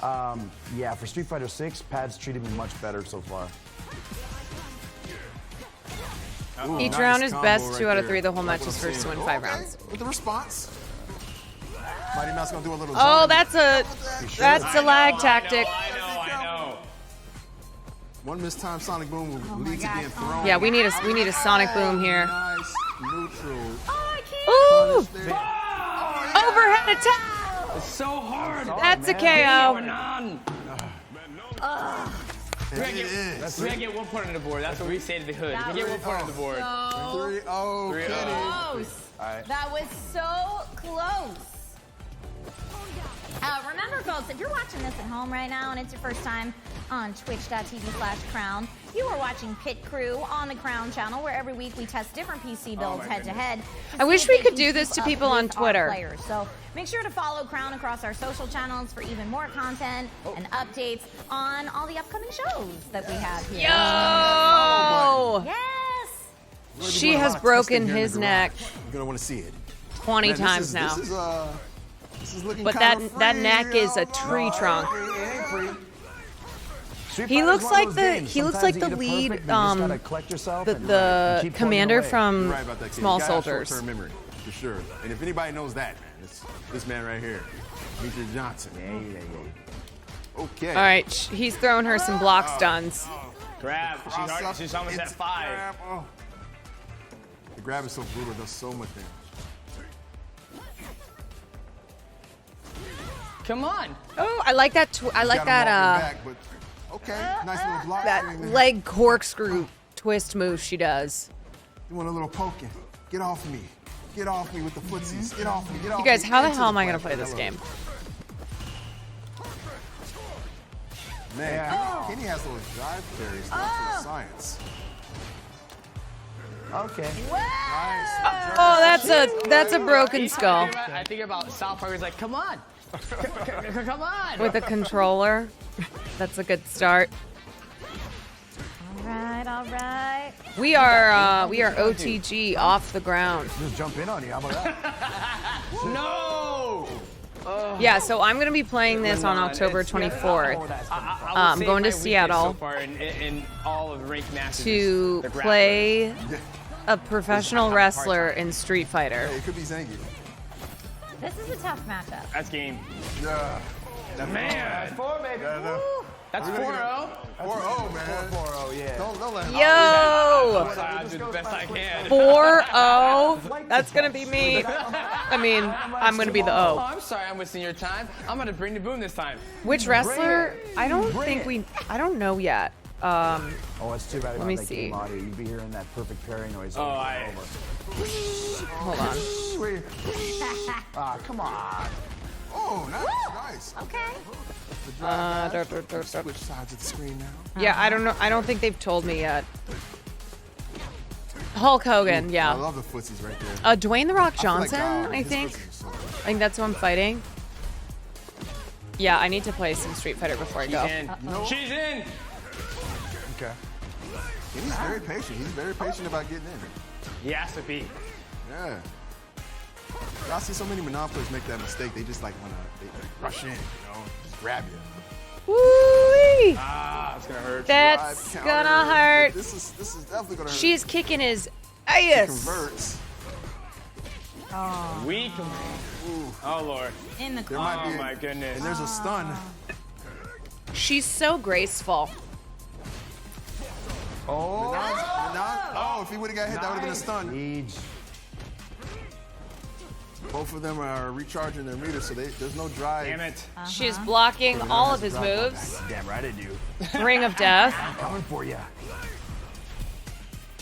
Yeah, for Street Fighter 6, pads treated me much better so far. Ooh, Each nice round is combo best. right 2 out of there. 3. The whole Like match what is I'm first to saying. win 5 Okay, rounds. with the response. Mighty Mouse gonna do a little. Oh, zoning. that's a lag tactic. I know. One mistime Sonic Boom will lead to God. being thrown. Yeah, we need a Sonic Boom here. Nice neutral. Oh, I can't. Ooh, There. overhead attack. It's so hard. That's a Going KO. on. And it is. We gotta get 1 point on the board. That's what we say to the hood. We get 1 point on the board. So 3-0, Kenny. close. That was so close. Remember, folks, if you're watching this at home right now and it's your first time on twitch.tv/Crown, you are watching Pit Crew on the Crown channel, where every week we test different PC builds head-to-head. I wish we could do this to people on Twitter. So make sure to follow Crown across our social channels for even more content and updates on all the upcoming shows that we have here. Yo! Yes! We're gonna be She doing a has lot of broken testing here in his the neck garage. You're gonna want to see it. 20 Man, times now. This is looking But kinda that free. neck is a Oh, tree no, trunk. It ain't free. Street He Fighter's looks one of like those the- games. he looks Sometimes like you the get it lead, perfect, you just gotta collect yourself and the keep plugging commander away. from You're right about that, kid. Small You gotta have Soldiers. short-term memory. for sure. And if anybody knows that, man, it's this man right here, Demetrius Johnson. Okay. All right, he's throwing her some block stuns. Grab. Cross up She's almost at into 5. grab. Oh. The grab is so brutal, it does so much damage. Come on. Oh, I like that. I like Got him walking that. back, but okay, nice little block. That swing there. leg corkscrew twist move she does. You want a little poking? Get off me. Get off me with the footsies. Get off me. Get off You guys, me. how the Into hell am I gonna platform. play this Hello. game? Man, Kenny has those drive carries. That's science. Okay. Oh, that's a broken skull I think about South Park. It's like, come on. Come on. with a controller. That's a good start. All right. We are OTG off the ground. Just jump in on you. How about that? No. Yeah, so I'm gonna be playing this on October 24th I'm going to Seattle so far in all of ranked matches to the grapplers. play a professional wrestler in Street Fighter. Hey, it could be Zangief. This is a tough matchup. That's game. Yeah. Man. 4, baby. That's 4-0. 4-0, man. 4-0, yeah. Don't let him. Yo! I'll do the best I can. 4-0. That's gonna be me. I mean, I'm gonna be the Oh, O. I'm sorry I'm wasting your time. I'm gonna bring the boom this time. Which wrestler? I don't know yet. Oh, it's too bad. Let me about that see. game audio. You'd be hearing that perfect parry noise. Oh, Hold on. Ah, come on. Oh, nice. Okay. Switch sides of the screen now. Yeah, I don't know. I don't think they've told me yet. Hulk Hogan, I yeah. love the footsies right there. Dwayne the Rock I feel like, Johnson, I his think. footsies are so good. I think that's who I'm fighting. Yeah, I need to play some Street Fighter before I go. She's in. Okay. And he's very patient. He's very patient about getting in. He has to be. Yeah. I see so many Monon players make that mistake. They just like they rush in, just grab you. Woo! Ah, it's gonna hurt. That's Drive, gonna counter. hurt. This is definitely gonna hurt. She's kicking his ass. Converts. Weak. Oh Lord. In the There corner. might be Oh my goodness. And there's a stun. She's so graceful. Oh, if he would have got hit, that would have been a stun. Siege. Both of them are recharging their meters, so there's no drive. Damn it. She's blocking all of his moves. Damn right I do. Ring of Death. Coming for you.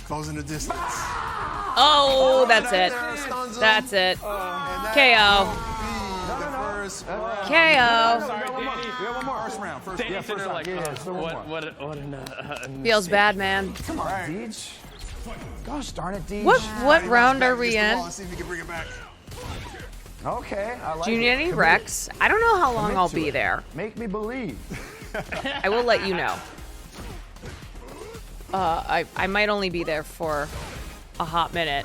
Closing the distance. Oh, that's it. Stuns him. That's it. And that KO. will be the first round. KO. Sorry, Danny. We have one more. First round. First Danny round. said they're like, Yeah, oh, what an Feels bad, man. Come on, Deej. Gosh darn it, Deej. What round are we in? Let's see if we can bring it back. Okay, I like Do you need it. any Rex? I don't know how long Commit I'll to be it. there. Make me believe. I will let you know. I might only be there for a hot minute.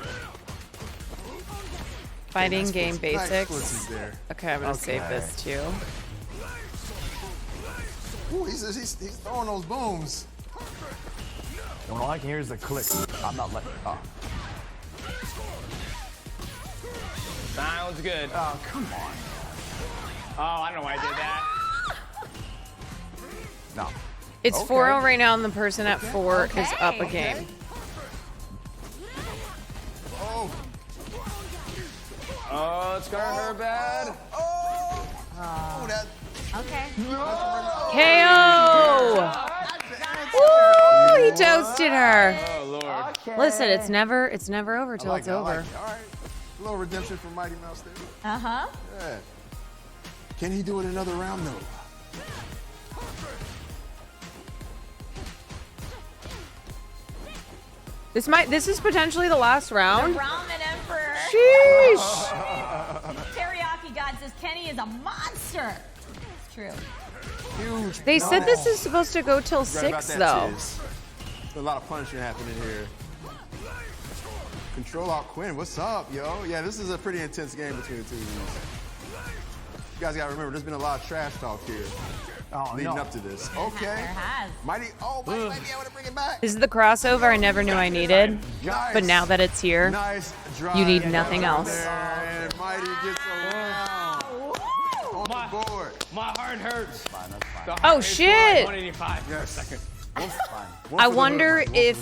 Fighting Nice game footsies. Nice basics. footsies there. Okay, I'm gonna save this too. Ooh, he's throwing those booms. And all I can hear is the click. I'm not letting. Oh, Sounds good. oh come on. Oh, I don't know why I did that. No. It's Okay. 4-0 right now, and the person at 4 is up a Okay. game. Oh, Oh, it's gonna hurt bad. oh, that. Okay. KO! Woo! He toasted her. Oh Lord. Listen, it's never over till like it's it, I over. like it. All right. A little redemption for Mighty Mouse there. Uh-huh. Yeah. Can he do it another round though? This is potentially the last round. Ramen Emperor. Sheesh. Teriyaki God says Kenny is a monster. It's true. Huge. They said this is supposed to go till Right about 6 that, though. Tiz. There's a lot of punishment happening here. Control Alt Quinn, what's up, yo? Yeah, this is a pretty intense game between the two of these. You guys gotta remember, there's been a lot of trash talk here Oh, leading no. up to this. Okay. There has. Mighty, I want to bring it back. This is the crossover I never knew I needed, Nice. but now that it's here, Nice drive. You need nothing else. And Mighty gets around on the board. My heart hurts. The heart Oh, is shit. 185 for a second. I wonder if.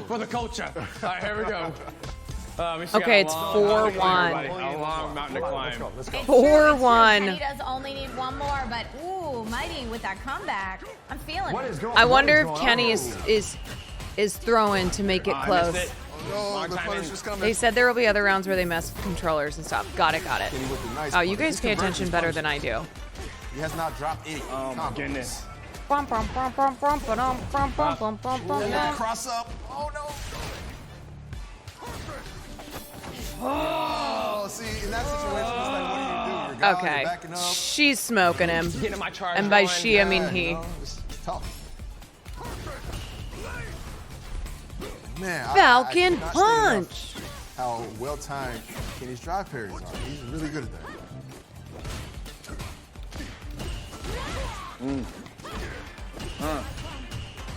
For the culture. All right, here we go. Okay, it's 4-1. A long mountain to climb. It's 4-1. Kenny does only need one more, but ooh, Mighty with that comeback. I'm feeling it. I wonder if Kenny is throwing to make it close. No, the Punisher's coming. They said there will be other rounds where they mess with controllers and stuff. Got it. Kenny with the nice Oh, you punish. guys pay attention better than I do. He has not dropped any. Oh, my goodness. And then cross up. Oh, no. Oh, see, in that situation, it's like, what do you do? You're gone, Okay. you're backing up. She's smoking him. Getting my charge And by going. she, I mean Yeah, he. you know, it's tough. Man, Falcon I cannot say punch. enough how well timed Kenny's drive parries are. He's really good at that.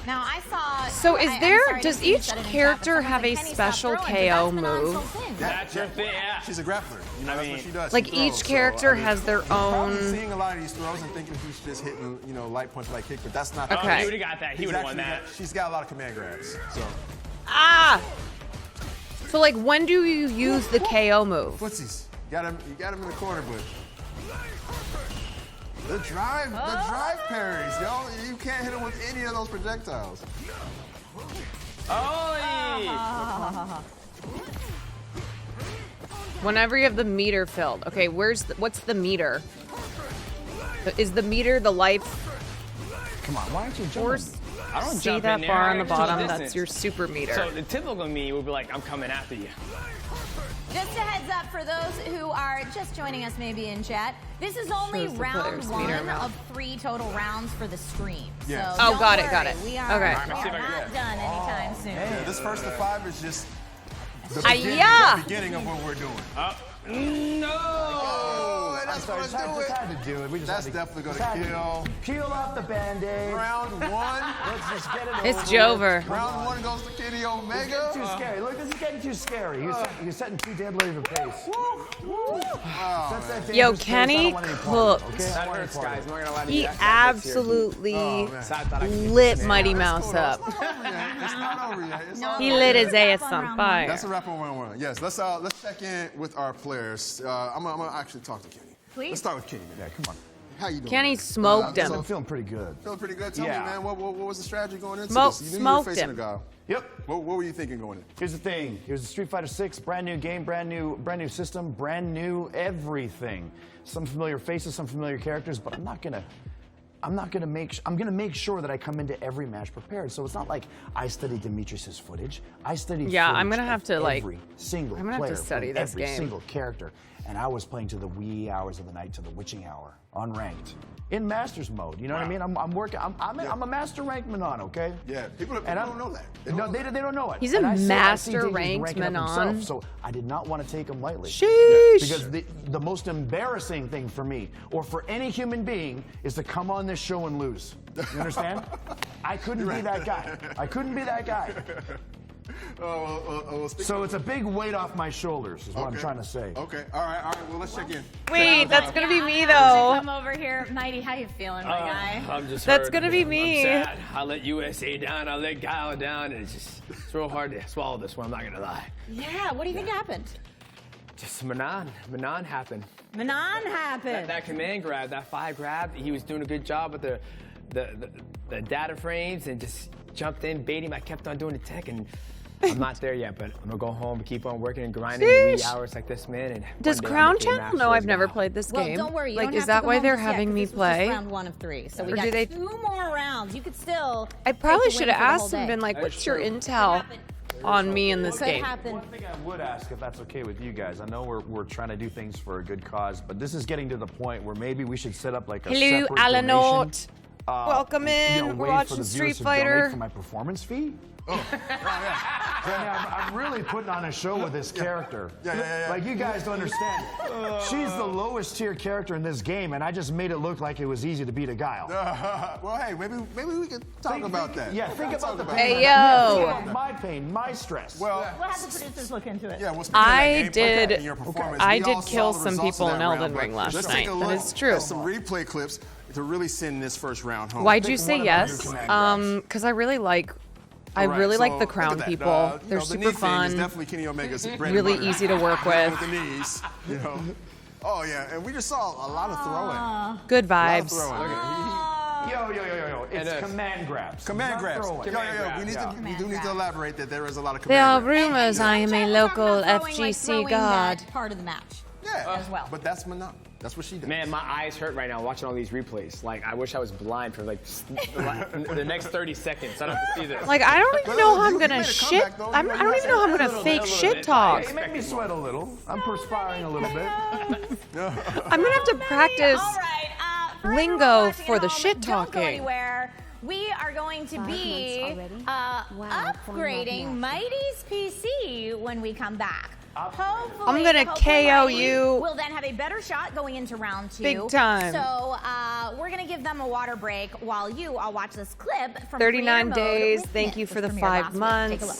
Now I saw. So is I'm there? sorry, Does I didn't each see you said it in chat, character but have a Kenny stopped special throwing, but KO that's the non-soul move? thing. That's your thing, yeah. She's a grappler. You know, that's what she does. Like She throws. each character So, has their probably own. seeing a lot of these throws and thinking he's just hitting, you know, light punch, light kick, but that's not. Okay. He would have got that. He would have won that. She's got a lot of command grabs. So Ah. So like, when do you use the KO move? footsies, you got him in the corner, but the drive parries, yo, you can't hit him with any of those projectiles. Oh, Whenever you have the meter filled. Okay, what's the meter? Is the meter the life Come on, why aren't you jumping? force? I don't See jump that in there. bar I on the control bottom? distance. That's your super meter. So the typical me would be like, I'm coming after you. Just a heads up for those who are just joining us maybe in chat. This is only Shows the round player's one meter amount. of 3 total rounds for the stream. Yes. So Oh, don't got it, worry. got it. We are, Okay. we are not done anytime soon. Yeah, this first to 5 is just the Hi-ya! beginning of what we're doing. No! Oh, and that's Sorry, gonna just do had it. to do it. We just That's had to, definitely just gonna had to kill. Peel off the Band-Aid. Round 1. Let's just get it over It's with. Jover. Round 1 goes to Kenny It's Omega. getting too scary. Look, this is getting too scary. You're setting too deadly of a pace. That's that Yo, dangerous pace. I don't Kenny want any part of it, cooked. okay? I That don't want any hurts, part of guys. it. I'm not gonna lie to you. He That hurts here. absolutely So I thought I could lit get Mighty this Mouse up. It's not over yet. It's not He over lit yet. his ass on on round fire. That's a wrap on round 1. Yes, let's check in with our players. I'm gonna actually talk to Kenny. Please. Let's start with Kenny. Yeah, come on. How you doing? Kenny man? smoked him. I'm feeling pretty good. Feeling pretty good. Tell Yeah. me, man, what was the strategy going into Smoke- this? You knew you were smoked facing him. a guy. Yep. What were you thinking going in? Here's the thing. Here's the Street Fighter 6, brand new game, brand new system, brand new everything. Some familiar faces, some familiar characters, but I'm gonna make sure that I come into every match prepared. So it's not like I studied Demetrius's footage. I studied Yeah, footage I'm gonna have of to, like- every single I'm gonna have to player study from this every game. single character. And I was playing to the wee hours of the night, to the witching hour, unranked, in Masters mode. You know what I mean? I'm working. I'm a Master rank Manon, okay? Yeah, people And don't know that. They No, don't know they don't know it. He's a And I see Master Dangerous ranked ranking up Manon. himself, so I did not want to take him lightly. Sheesh. Because the most embarrassing thing for me, or for any human being, is to come on this show and lose. You understand? I couldn't be that guy. I couldn't be that guy. So it's a big weight off my shoulders, is what I'm trying to say. Okay, all right. Well, let's check in. Wait, that's gonna be me I'm though. Come over here, Mighty. How you feeling, my guy? I'm just That's hurt. gonna be me. I'm sad. I let USA down. I let Guile down. And it's real hard to swallow this one. I'm not gonna lie. Yeah. What do you think happened? Just Manon happened. Manon happened. That command grab, that 5 grab, he was doing a good job with the data frames and just jumped in, bait him. I kept on doing the tech, and I'm not there yet, but I'm gonna go home and keep on working and grinding the wee Sheesh. hours like this, man. And Does one day I'll Crown make a Channel master know I've as never well. played this Well, game? don't worry. You Like, don't is have that to go why home they're just yet, having 'cause me this was just play? round 1 of 3, so we Or got do they- 2 more rounds. You could still. I probably take the should win have for the asked whole and day. been like, That's "What's your true. intel on me in this Could game?" happen. One thing I would ask, if that's okay with you guys, I know we're trying to do things for a good cause, but this is getting to the point where maybe we should set up like a Hello, separate Alan donation Nort. Welcome in. We're way watching for the Street viewers to donate Fighter. for my performance fee. I'm really putting on a show with this character. Yeah. Like, you guys don't understand. She's the lowest tier character in this game, and I just made it look like it was easy to beat a Guile. Well, hey, maybe we can talk about that. Yeah, think about the pain. Hey, Yeah, yo. think about my pain, my stress. Well, We'll have the producers look into it. yeah. Well, speaking of that I gameplay did. and your performance, I we did all saw kill the some results people of in that Elden round, Ring but last let's night. take a That look is true. at some replay clips to really send this first round home. Why'd you Pick say one of yes? your command grabs. Because I really like. I All right, really so like the look Crown at that. people. You They're know, the super knee thing is fun. definitely Kenny Omega's bread and Really butter. easy to work Dealing with. the knees, you know. Oh yeah, and we just saw a lot of throwing. Good A lot of vibes. throwing. Yo. It's And, command grabs. Command Not grabs. throwing. We do need to elaborate that there is a lot of There are command grabs. rumors I am a We're talking local about throwing, like, FGC throwing god. that part of the match. Yeah, as well. But that's Manon. That's what she does. Man, my eyes hurt right now watching all these replays. Like, I wish I was blind for like the next 30 seconds. I don't have to see this. Like, I don't even know how I'm You gonna made a shit. comeback, though. I don't even know how I'm gonna little fake bit, a little shit bit. talk. You make me sweat a little. I'm perspiring a little bit. I'm gonna have to practice All right. For lingo everyone watching for at the home, shit don't go talking. anywhere. We are going to be upgrading Mighty's PC when we come back. I'm gonna hopefully KO Mighty you. will then have a better shot going into round 2. Big time. So we're gonna give them a water break while I'll watch this clip from 39 Creator Mode days. with Thank Myth. you for This the premiered 5 last week. months. Take a look.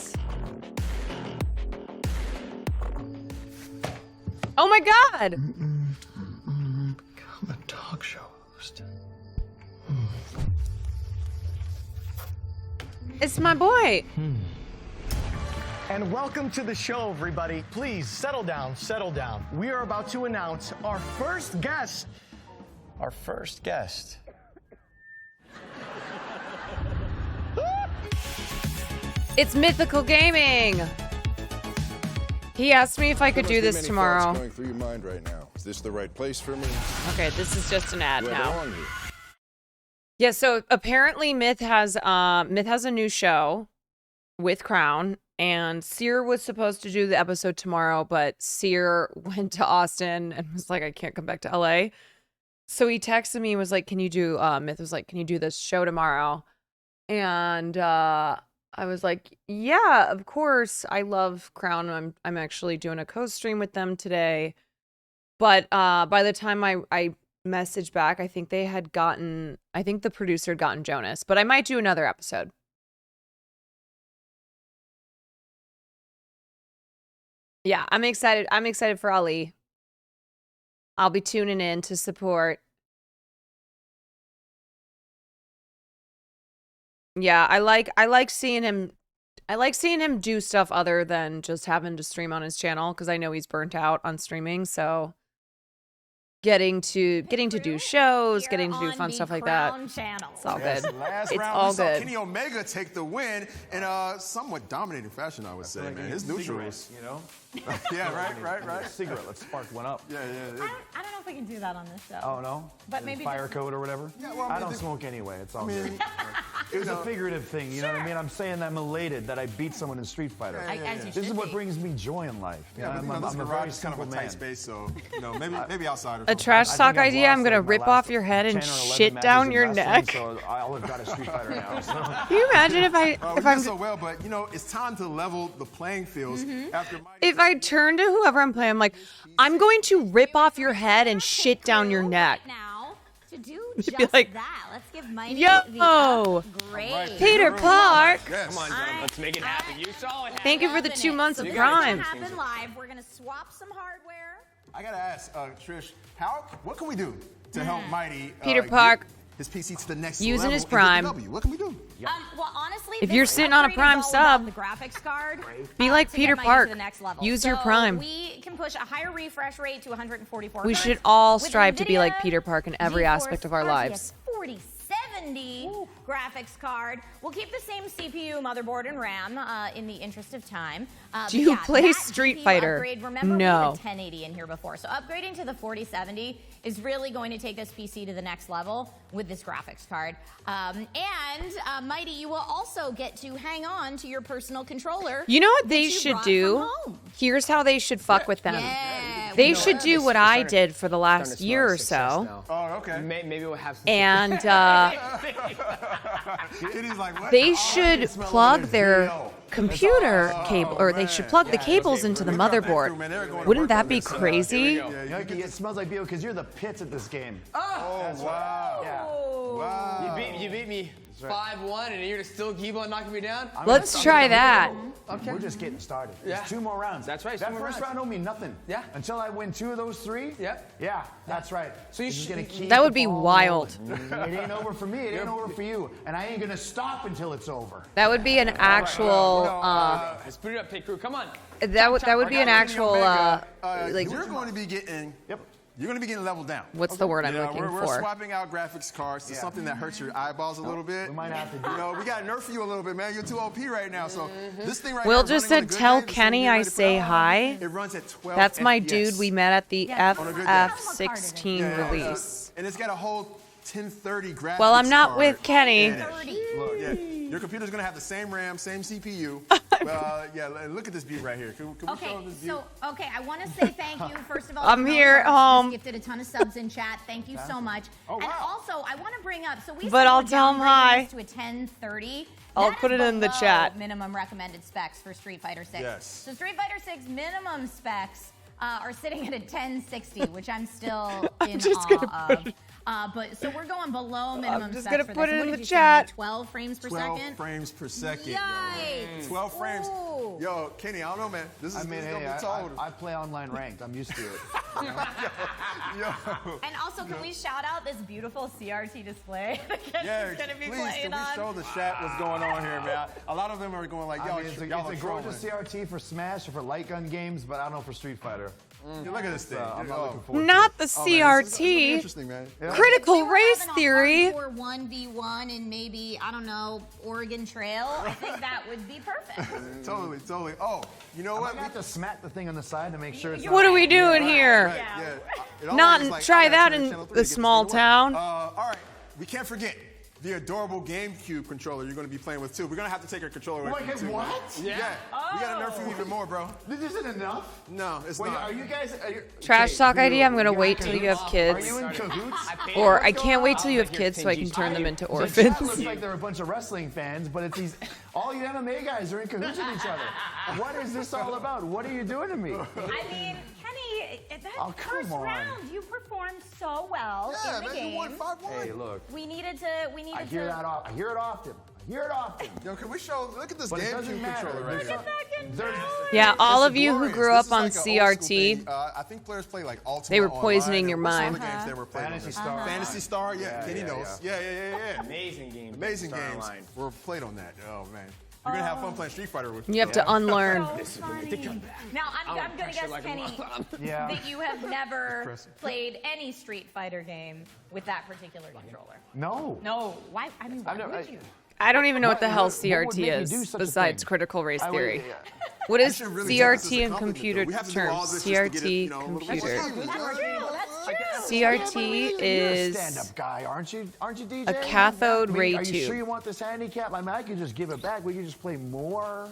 Oh my god! I'm a talk show host. It's my boy. And welcome to the show, everybody. Please settle down, settle down. We are about to announce our first guest. Our first guest. It's Mythical Gaming. He asked me if I could do this tomorrow. Going through your mind right now. Is this the right place for me? Okay, this is just an ad Do I now. belong here? Yeah, so apparently Myth has a new show with Crown, and Seer was supposed to do the episode tomorrow, but Seer went to Austin and was like, I can't come back to LA. So he texted me and was like, can you do Myth was like, can you do this show tomorrow? And I was like, yeah, of course. I love Crown. I'm actually doing a co-stream with them today. But by the time I messaged back, I think the producer had gotten Jonas, but I might do another episode. Yeah, I'm excited. I'm excited for Ali. I'll be tuning in to support. Yeah, I like seeing him. I like seeing him do stuff other than just having to stream on his channel, because I know he's burnt out on streaming. So getting to do shows, Here getting to do on fun the stuff like that. Crown Channel. It's all Yes, good. last It's round, all we saw good. Kenny Omega take the win in a somewhat dominating fashion, I would say, man. His neutrals. You know? Yeah, right. Cigarette, let's spark one up. Yeah. I don't know if we can do that on this show. Oh, no? But maybe Fire just- code or whatever? Yeah, well, I I mean, don't the- smoke anyway. It's all I mean, good. It was a figurative thing, you know what I mean? I'm saying I'm elated that I beat someone in Street Fighter. As you This should is what be. brings me joy in life. yeah, but, I'm this a very garage is kind of simple a tight man. space, so maybe outside. Or A something. trash I think talk I've idea. I'm lost, gonna like, my rip last off your head and 10 or 11 shit matches down in your wrestling, neck. So all I've got is Street Fighter now. So. Can you imagine if we I'm did so well, but it's time to level the playing fields after Mighty. if I turn to whoever I'm playing, I'm like, I'm going to rip off your head and shit down your neck. Right now to do be just like, that. Let's give Mighty yo, the upgrade. Peter Park. Yes. Come on, John, let's make it happen. You saw it happen. Thank you for the 2 months of So Prime. This will happen live. We're gonna swap some hardware. I gotta ask Trish, what can we do to help Mighty Peter get Park his PC to the next using level his and get the Prime. W? What can we do? Well, honestly, If this you're sitting on a upgrade Prime is all about sub, the graphics card, be like to Peter get Mighty Park. to the next level. Use your So Prime. We can push a higher refresh rate to 144. We hertz. should all With strive to be like NVIDIA Peter Park in every GeForce aspect of our RTX lives. 4070 graphics card. We'll keep the same CPU, motherboard, and RAM in the interest of time. Do but you yeah, play that Street GPU Fighter? Upgrade, remember, we No. had 1080 in here before. So upgrading to the 4070 is really going to take this PC to the next level with this graphics card. Mighty, you will also get to hang on to your personal controller. You know what that they you should brought do? from home. Here's how they should fuck with them. Yeah. They should do what I did for the last year or so. Oh, okay. Maybe we'll have some. And Kitty's like, what? they should plug their computer cable, or they should plug the cables into the motherboard. Wouldn't that be crazy? It smells like BO because you're the pits at this game. Oh, wow. Yeah. Wow. You beat me 5-1, and you're gonna still keep on knocking me down? Let's try that. Okay. We're just getting started. Yeah. There's 2 more rounds. That's right, That 2 more first rounds. round don't mean nothing. Yeah. Until I win 2 of those 3. Yep. Yeah, that's right. So you This is should- gonna keep That would the be ball wild. rolling. It ain't over for me. It ain't over for you. And I ain't gonna stop until it's over. That would be an actual. Let's put it up, Pit Crew. Come on. That would be an actual. Like, You're going to be getting. Yep. You're going to be getting leveled down. what's the word I'm Yeah, looking we're for? swapping out graphics cards to something that hurts your eyeballs a little bit. We might have to do You know, we got to nerf you a little bit, man. You're too OP right now. So this thing right Will now is just running on said, a good "Tell day. This Kenny thing I ready to say put out. hi." It runs at 12 That's my FPS. dude we met at the Yeah. On a good day. FF16 Yeah, release. and it's got a whole 1030 graphics Well, I'm not card. with Kenny. Yeah, your computer's gonna have the same RAM, same CPU. Yeah, look at this view right here. Can we Okay, show this view? so I want to say thank you first of all. I'm to here Mel at home. Just gifted a ton of subs in chat. Thank you so much. And also, I want to bring up. So we. But I'll tell him hi. To a 1030. I'll That put is it in the below chat. Minimum recommended specs for Street Fighter 6. Yes. So Street Fighter 6 minimum specs are sitting at a 1060, which I'm still in awe of. But so we're going below minimum just specs gonna for put this. it What in did the you say, chat. 12 frames per 12 second. frames per second. Yikes. 12 frames. Ooh. Yo, Kenny, I don't know, man. This is I mean, this is hey, gonna be told. I play online ranked. I'm used to it. Yo. And also, can we shout out this beautiful CRT display that Yeah, Kenny's going to be please, playing can we on? show the chat what's going on here, man? A lot of them are going like, yo, I mean, it's y'all a are gorgeous trolling. CRT for Smash or for light gun games, but I don't know for Street Fighter. Yeah, look at this thing. I'm not Oh. looking forward Not the Oh, man, this is gonna be CRT. interesting, man. Critical We were race having a theory. hardcore 1v1 in maybe, I don't know, Oregon Trail. I think that would be perfect. Totally. Oh, you know to. what? I'm gonna have to smack the thing on the side to make sure it's What are we doing here? Right, yeah. It always Not is like, try I gotta that turn in channel 3 the to get this small thing to work. town. All right, we can't forget the adorable GameCube controller you're going to be playing with too. We're going to have to take our controller away Wait, from you too. what? Yeah. We got to nerf you even more, bro. This isn't enough. No, it's Wait, not. are you guys? Trash talk ID. I'm gonna wait till you have Are kids, you in cahoots? or I can't wait till you have kids so I can turn them into That orphans. looks like they're a bunch of wrestling fans, but it's these all you MMA guys are in cahoots with each other. What is this all about? What are you doing to me? I mean, Kenny, that Oh, come first on. round, you performed so well Yeah, in the man, game. you won 5-1. Hey, look, We needed to. I hear that. I hear it often. Yo, can we show? Look at this But it doesn't GameCube matter. controller right here. There's- Yeah, all It's of you who glorious. grew This up is on like an old school CRT, thing. I think players play like Ultimate They were Online. poisoning There your were some mind. other games they were playing on Fantasy this. Star. Fantasy Star, yeah, Kenny knows. Yeah. Amazing game. Amazing Star games Online. were played on that. Oh man, you're gonna have fun playing Street Fighter with. you have to unlearn. So funny. Now I'm gonna guess, Kenny, Yeah. that you have never played any Street Fighter game with that particular controller. No. No, why? I mean, why would you? I don't even know what the hell What would make CRT you do is such a besides thing? critical race I would- theory. yeah. What is should really take this as CRT a in compliment, computer though. We have to do all terms? this just to get it, CRT you know, a little bit- computer. That's true. That's true. CRT You're a is stand-up guy, aren't you? Aren't you, DJ? a cathode I mean, ray Are you tube. sure you want this handicap? I mean, I could just give it back. We could just play more.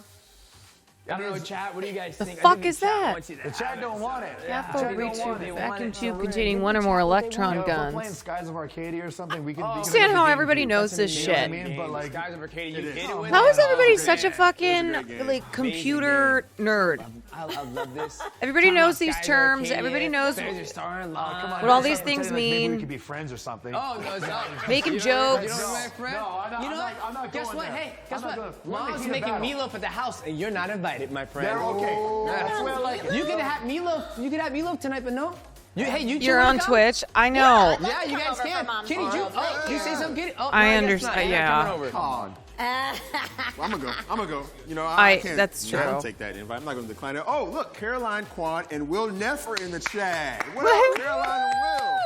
I don't know, chat. What do you guys think? I fuck think the is chat that? wants you to The chat have don't it, want so- it. Cathode Chat ray don't want tube, it. vacuum tube We're containing gonna one or more electron if we're playing guns. Skies of Arcadia or something, we can. we can Understand how everybody GameCube. knows this You know what I shit. mean? But like, Skies of Arcadia, you hit it with How is it. everybody Oh, such a man. fucking great game. like computer nerd? I love this. Everybody Talking knows about these Skies of terms. Arcadia, Everybody knows There's your star in come on, what all I'm these telling you, things like, maybe we mean. could be friends or something. Oh, no, it's not. Making You jokes. don't know my friend? No, I'm not- You know I'm what? not- I'm not Guess going what? there. Hey, guess I'm not what? going- Mom's We're making battle. meatloaf at the house, and you're not invited, my friend. They're okay. Yeah. That's where like You could have meatloaf. You could have meatloaf tonight, but no. Hey, you two You're wanna on come? Twitch. I know. Yeah, you Come guess over for can. Mom's Kenny, birthday. oh, you say something, Kenny? Oh, I no, guess understand, not. You're yeah. not coming over. Come on. I'm gonna go. You know, I- I can't. that's I don't true. take that invite. I'm not gonna decline it. Oh, look, Caroline Quan and Will Neff are in the chat. What Woohoo. up, Caroline and Will?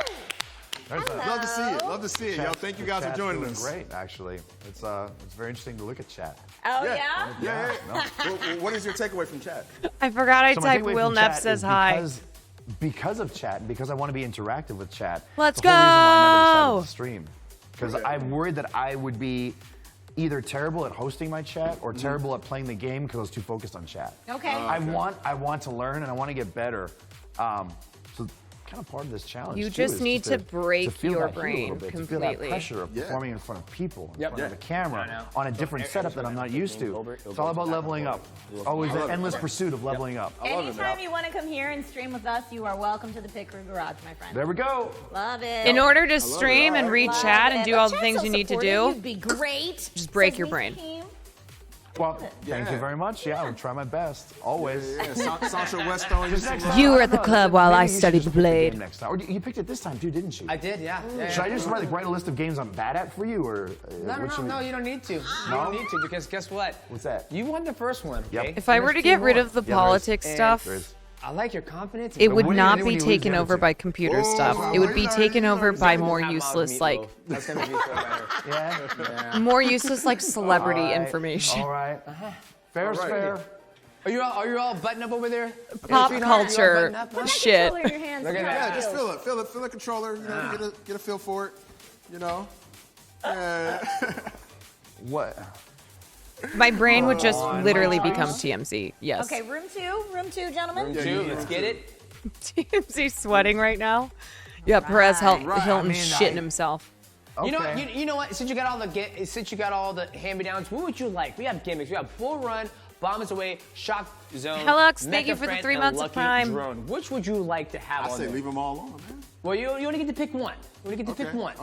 There's a- Love to see it. Love to see it. Yo, Chat- thank you the guys for chat's joining doing us. Great, actually. It's very interesting to look at chat. Oh yeah. Yeah. No. Well, what is your takeaway from chat? I forgot I So my typed takeaway Will from Neff chat says is hi. Because of chat, and because I want to be interactive with chat. Let's the whole reason why I never go. decided to stream. Because I'm worried that I would be either terrible at hosting my chat or terrible at playing the game because I was too focused on chat. Okay. I want to learn and I want to get better. So kind of part of this challenge. You too, just is need to break feel your that heat a brain little bit, to feel that completely. pressure of performing in front of people, in Yep. front of a camera, on a different setup that I'm not used to. It's all Over. about leveling up. It's always an endless pursuit of leveling up. Anytime you want to come here and stream with us, you are welcome to the Pit Crew Garage, my friend. There we go. Love it. In order to stream and read Love chat and it. do But all the chat's things so you need to supportive. do, You'd be great. just break Says your Lisa brain. Team. Well, thank you very much. Yeah, I'll try my best. Always. Yeah, Sasha Weston. Just next time. You were at the club while I Maybe you should studied just the pick a game blade. Next time. Or you picked it this time too, didn't you? I did, yeah. Should I just write a list of games I'm bad at for you, or No, you don't need to. You No? don't need to because guess what? What's that? You won the first one, Yep. okay? If I And were there's to get two rid more. of the Yeah, there is. politics stuff, There is. I like your confidence. it but would what do you not do when be you lose taken the other over two? by computer stuff. wow, It would be wow, taken wow, over wow, by wow. more Have useless, Meatloaf. like That's gonna be so better. Yeah. more useless, like celebrity All right. information. All right. Fair's All right. fair. Are you all buttoned up over there? Pop Sweetheart, you all culture buttoned up, huh? shit. Controller in your hands. Look at Come on, that. Yeah, just you. feel the controller. You know, get a feel for it. You know. Yeah. What? My brain would just literally become TMZ. Yes. Okay, room two, gentlemen. Two, let's get it. TMZ sweating right now. Yeah, Perez Hilton I mean, shitting himself. Okay. You know what? Since you got all the hand-me-downs, what would you like? We have gimmicks. We have Bull Run, Bombs Away, Shock Zone. Helux, thank you Mecha for the Friend, 3 and months of Lucky Prime. Drone. Which would you like to have I on say there? leave them all on, man. Well, you only get to pick one. You only get to pick Okay. one.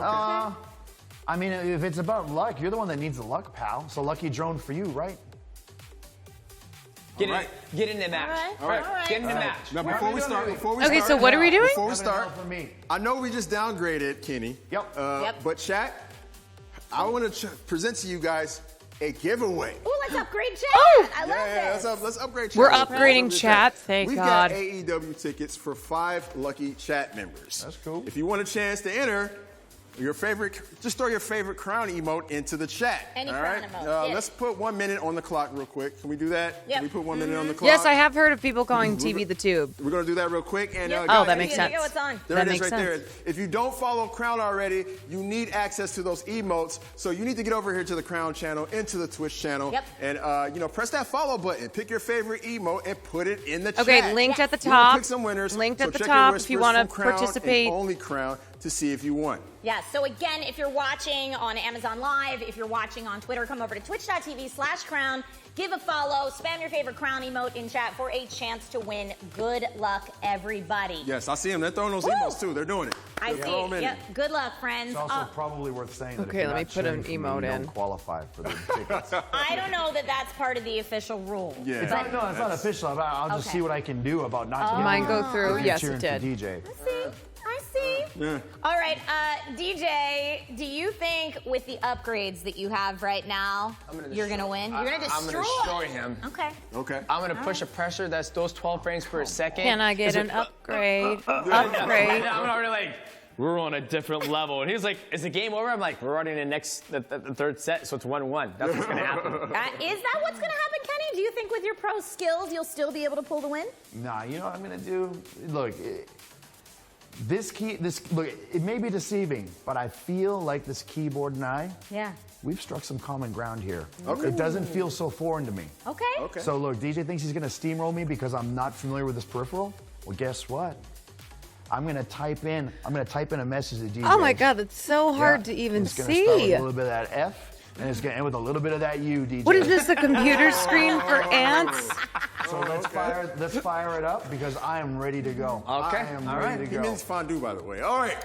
I mean, if it's about luck, you're the one that needs the luck, pal. So lucky drone for you, right? Get All right. Get in the match. All right. Get in the match. Now before we start, Okay, so what are we doing? Before we Heaven start, help for me. I know we just downgraded Kenny. Yep. Yep. But chat, I want to present to you guys a giveaway. Ooh, let's upgrade chat. Oh! I love this. Let's upgrade chat. We're Let's upgrading upgrade chat, thank We've God. got AEW tickets for 5 lucky chat members. That's cool. If you want a chance to enter, just throw your favorite crown emote into the chat. Any all crown right? emote, yeah. Let's put 1 minute on the clock real quick. Can we do that? Yep. Can we put 1 minute on the clock? Yes, I have heard of people calling TV the tube. We're going to do that real quick. And Yep. Oh, guys, that makes Here sense. you go, it's on. There That it is makes right there. sense. If you don't follow Crown already, you need access to those emotes. So you need to get over here to the Crown channel, into the Twitch channel, Yep. and press that follow button. Pick your favorite emote and put it in the Okay, chat. linked at the We're gonna top. pick some winners. Linked so at the check top your if you whispers want to from Crown participate. And only Crown to see if you won. Yeah, so again, if you're watching on Amazon Live, if you're watching on Twitter, come over to twitch.tv/crown, give a follow, spam your favorite crown emote in chat for a chance to win. Good luck, everybody. Yes, I see them. They're throwing those Woo! emotes too. They're doing it. I They're see. throwing 'em in. Yep. Good luck, friends. It's also probably worth saying that Okay, if you're let me not put an cheering for me, emote you in. don't qualify for the tickets. I don't know that that's part of the official rule. Yeah. It's not, no, it's not official. I'll just Okay. see what I can do about not getting Mine it go through? if you're Yes, it cheering for did. DJ. I see. Yeah. All right, DJ, do you think with the upgrades that you have right now, you're going to win? You're going to I'm destroy. gonna destroy him. Okay. Okay. I'm gonna push a pressure that's those 12 frames per second. Can I get an upgrade? I'm Upgrade. already like, we're on a different level. And he's like, is the game over? I'm like, we're running the third set, so it's 1-1. That's what's gonna happen. Is that what's going to happen, Kenny? Do you think with your pro skills, you'll still be able to pull the win? Nah, you know what I'm gonna do? Look, it may be deceiving, but I feel like this keyboard and I, Yeah. we've struck some common ground here. Okay. It doesn't feel so foreign to me. Okay. Okay. So look, DJ thinks he's gonna steamroll me because I'm not familiar with this peripheral. Well, guess what? I'm gonna type in a message to DJ. Oh my God, that's so hard to even It's gonna start with see. a little bit of that F, and it's gonna end with a little bit of that U, DJ. What is this, a computer screen for ants? So let's fire it up because I am ready to go. Okay, I am all ready right. to He go. means fondue, by the way. All right.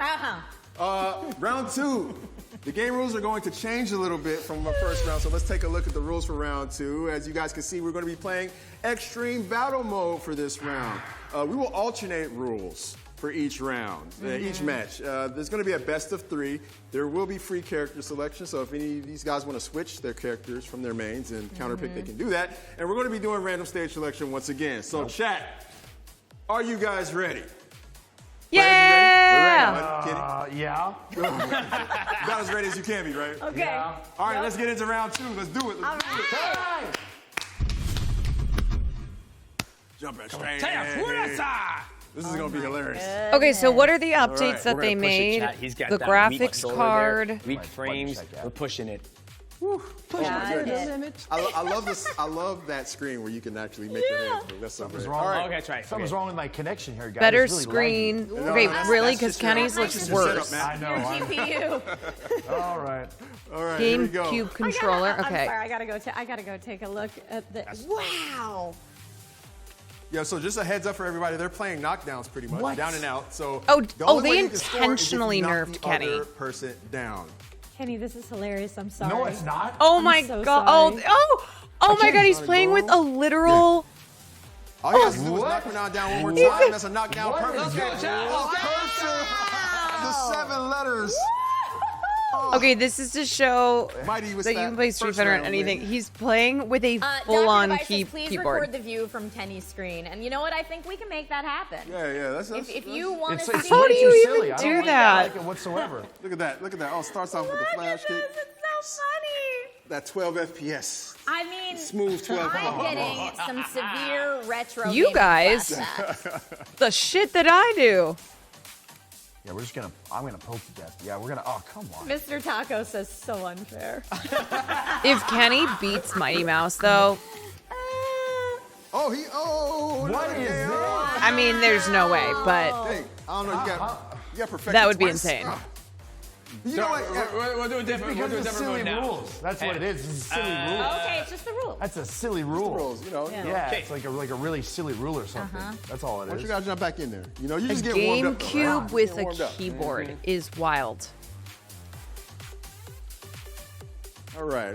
Round 2. The game rules are going to change a little bit from our first round, so let's take a look at the rules for round 2. As you guys can see, we're going to be playing Extreme Battle Mode for this round. We will alternate rules for each round, each match. There's going to be a best of 3. There will be free character selection, so if any of these guys want to switch their characters from their mains and counterpick, they can do that. And we're going to be doing random stage selection once again. So chat, are you guys ready? Yeah! Yeah. About as ready as you can be, right? Okay. Yeah. All right, let's get into round 2. Let's do it. All right. Jumping straight in. This is going to be hilarious. Okay, so what are the updates right, that We're they gonna push it, made? chat. He's got The that graphics weak card. Weak frames. check out. We're pushing it. I love this. I love that screen where you can actually make your hands move. That's so great. wrong. All right. Okay, that's right. Something's wrong with my connection here, guys. Better It's really screen. laggy. Okay, that's- really? that's Because just your- Kenny's looks that's your worse. setup, I know. Your I'm- GPU. All right. All right. Here we go. GameCube controller. I'm Okay. sorry, I gotta go take a look at this. Wow. Yeah, so just a heads up for everybody, they're playing knockdowns pretty much, What? down and out. So Oh, the oh, only they way you can score is if you intentionally knock nerfed the Kenny. other person down. Kenny, this is hilarious. I'm sorry. No, it's not. Oh my so god. sorry. Oh my god, he's playing with a literal. All you guys do is knock me down one more time. That's a knockdown. Perfect. Let's go, Chad. Let's go. The 7 letters. Okay, this is to show Mighty was that you can play Street first Fighter on round anything. win. He's playing with a Dr. full-on Devices, please keyboard. record the view from Kenny's screen. And you know what? I think we can make that happen. Yeah. That's If you want to It's see How do way you too even silly. I do don't like that? like it whatsoever. Look at that. Oh, it starts off with the flash kick. It's so funny. That 12 FPS. I mean, Smooth 12. I'm getting some severe retro. You gaming guys. flashbacks. The shit that I do. Yeah, I'm gonna poke to death. Yeah, we're gonna. Oh, come on. Mr. Taco says so unfair. If Kenny beats Mighty Mouse, though, Oh, What is this? I mean, there's no way. But Hey, I don't know. You got perfection. That would be twice. insane. You know what? Yeah. We'll do a different. We'll Because do a of different silly one now. rules. That's what it is. It's a silly rule. Okay, it's just the rule. That's a silly rule. Rules, you know. Yeah, Okay. it's like a really silly rule or something. That's all it Why don't is. you guys jump back in there? You know, you a just get warmed up. though, GameCube right? with Get a warmed up. keyboard is wild. All right.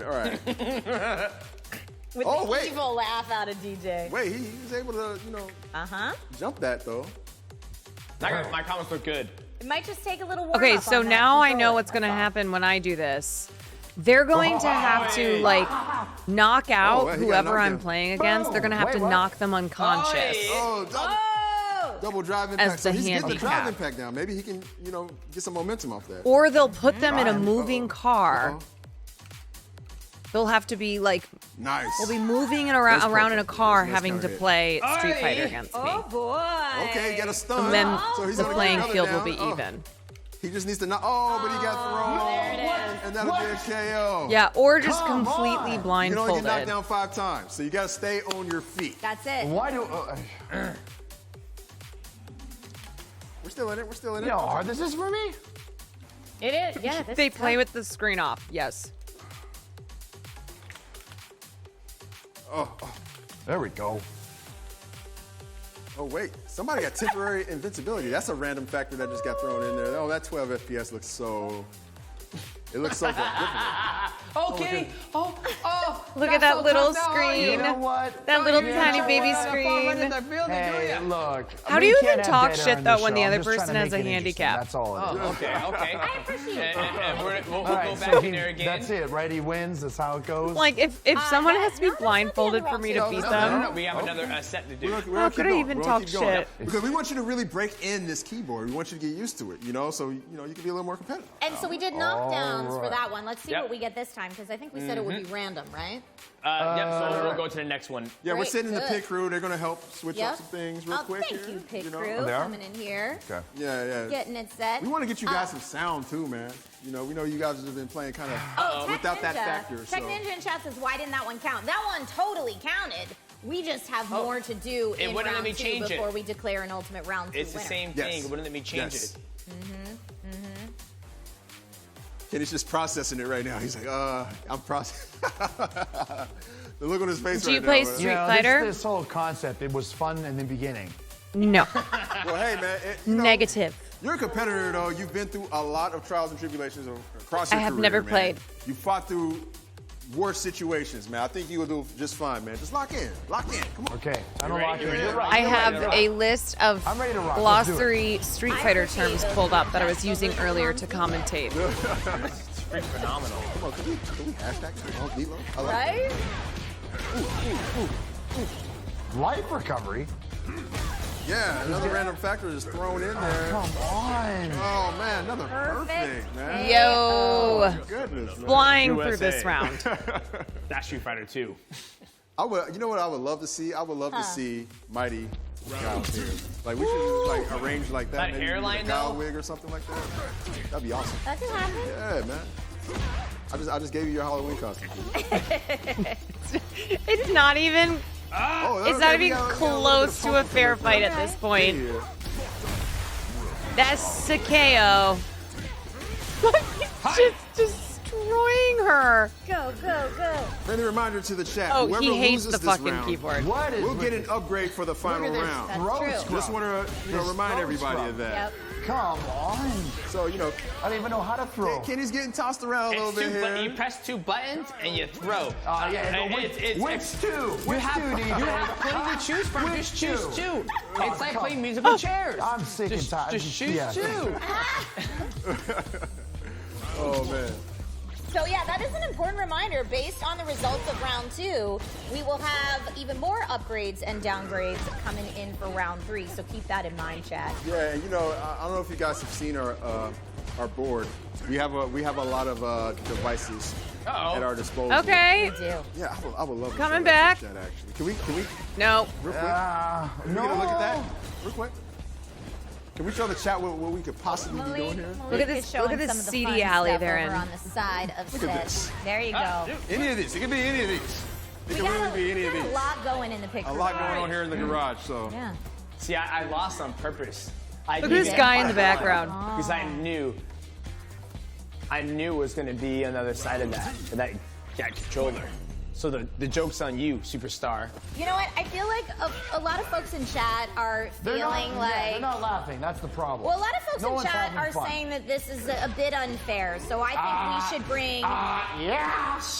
With Oh, the wait. evil laugh out of DJ. Wait, he was able to, jump that though. My comments look good. It might just take a little warm Okay, up so on that now I know controller, what's going to that's all. happen when I do this. They're going to have to, like, knock out wait, he got whoever knocked I'm down. playing against. They're going to have Wait, to what? knock them unconscious. Oh! Double drive impact. As the so he's getting the drive handicap. impact now. Maybe he can, get some momentum off that. Or they'll put them in a moving car. Uh-oh. They'll have to be, like, Nice. we'll be moving around in a perfect. car Nice having to counter hit. play Street Fighter against me. Oh, boy. Okay, got a stun. And then so he's the gonna get playing another field down. will be Oh, even. He just needs to knock. Oh, but he got thrown. There it is. And that'll be a KO. Yeah, or just Come completely on. You can only get blindfolded. knocked down 5 times, so you got to stay on your feet. That's it. Why do? We're still in it. You know how hard this is for me? It is. Yeah. This They is play tough. with the screen off, yes. There we go. Oh, wait. Somebody got temporary invincibility. That's a random factor that just got thrown in there. Oh, that 12 FPS looks so... It looks so different. Okay. Look at that little screen. You know what? That little tiny baby screen. Hey, look. How do you even talk shit, though, when the other person has a handicap? That's all it is. Okay. I appreciate it. And we'll All right, go so back in there again. that's it, right? He wins. That's how it goes. Like, if someone has to be no, that's not the blindfolded other for me to option. beat No, them, we have another set to do. We're how gonna could keep I going. even We're gonna talk keep going. shit? Because we want you to really break in this keyboard. We want you to get used to it, so you can be a little more competitive. And so we did knockdowns for right. that one. Let's see Yep. what we get this time, because I think we said it would be random, right? Yep, so we'll go to the next one. Yeah, we're Great, sitting in the good. pit crew. They're going to help switch Yep. up some things real Oh, quick thank here. you, Pit you know? Crew, they are? coming in here, Okay. Yeah. getting it set. We want to get you guys some sound too, man. We know you guys have been playing kind of without that factor. Tech So. Ninja in chat says, why didn't that one count? That one totally counted. We just have more to do in wouldn't let round me 2 change it. before we declare an ultimate round 2 It's the winner. same Yes. thing. It wouldn't let me change Yes. it. Kenny's just processing it right now. He's like, I'm processing. The look on his face Do right you play now. man. Street Fighter? This whole concept, it was fun in the beginning. No. Well, hey, man. Negative. You're a competitor, though. You've been through a lot of trials and tribulations across your I have career, never man. played. You fought through worse situations, man. I think you will do just fine, man. Just lock in. Lock in. Come on. Okay, time to ready? lock You in. ready? You're right. I You're have right. a list of I'm ready to rock. Let's do it. glossary Street Fighter terms pulled up that I was using earlier to commentate. It's pretty phenomenal. Come on, can we hashtag Nilo? I like Right? Life recovery. Yeah, another random factor is thrown in there. Come on. Oh, man, another Perfect. perfect, man. Yo, Goodness, man. flying through USA. this round. That's Street Fighter 2. You know what I would love to see? I would love to see Mighty Guile here. Like, we should just, arrange like that. That Maybe hairline, a Guile though? wig or something like that. That'd be awesome. That could happen. Yeah, man. I just gave you your Halloween costume. It's not even. Oh, It's not even close to a fair fight at this point. That's Sakeo. He's just destroying her. Go, go, go. Friendly reminder to the chat. Oh, whoever he hates loses the this fucking round, keyboard. What is we'll get an upgrade for the final round. That's true. Just want to remind everybody of that. Yep. Come on. So, I don't even know how to throw. Kenny's getting tossed around a little bit here. You press 2 buttons and you throw. Which two? You have plenty to choose from. Just choose 2. It's like playing musical chairs. I'm sick and tired. Just choose 2. Oh, man. So yeah, that is an important reminder. Based on the results of round 2, we will have even more upgrades and downgrades coming in for round 3. So keep that in mind, chat. Yeah, and I don't know if you guys have seen our board. We have a lot of devices at our disposal. Okay. We do. Yeah, I would love to Coming show that back. to the chat, actually. Can we No. real quick? Can we get a look at that real quick? Can we show the chat what we could possibly be doing here? Look at this. Look at this seedy alley they're in. On the side of Look at set. this. There you go. Any of these. It could be any of these. It could really be any of we these. got a lot going in the picture. A lot going on here in the garage, so. Yeah. See, I lost on purpose. Look at this guy in the background. Because I knew it was going to be another side of that controller. So the joke's on you, superstar. You know what? I feel like a lot of folks in chat are feeling like... they're not laughing. That's the problem. Well, a lot of folks No in one's chat having are fun. saying that this is a bit unfair. So I think we should bring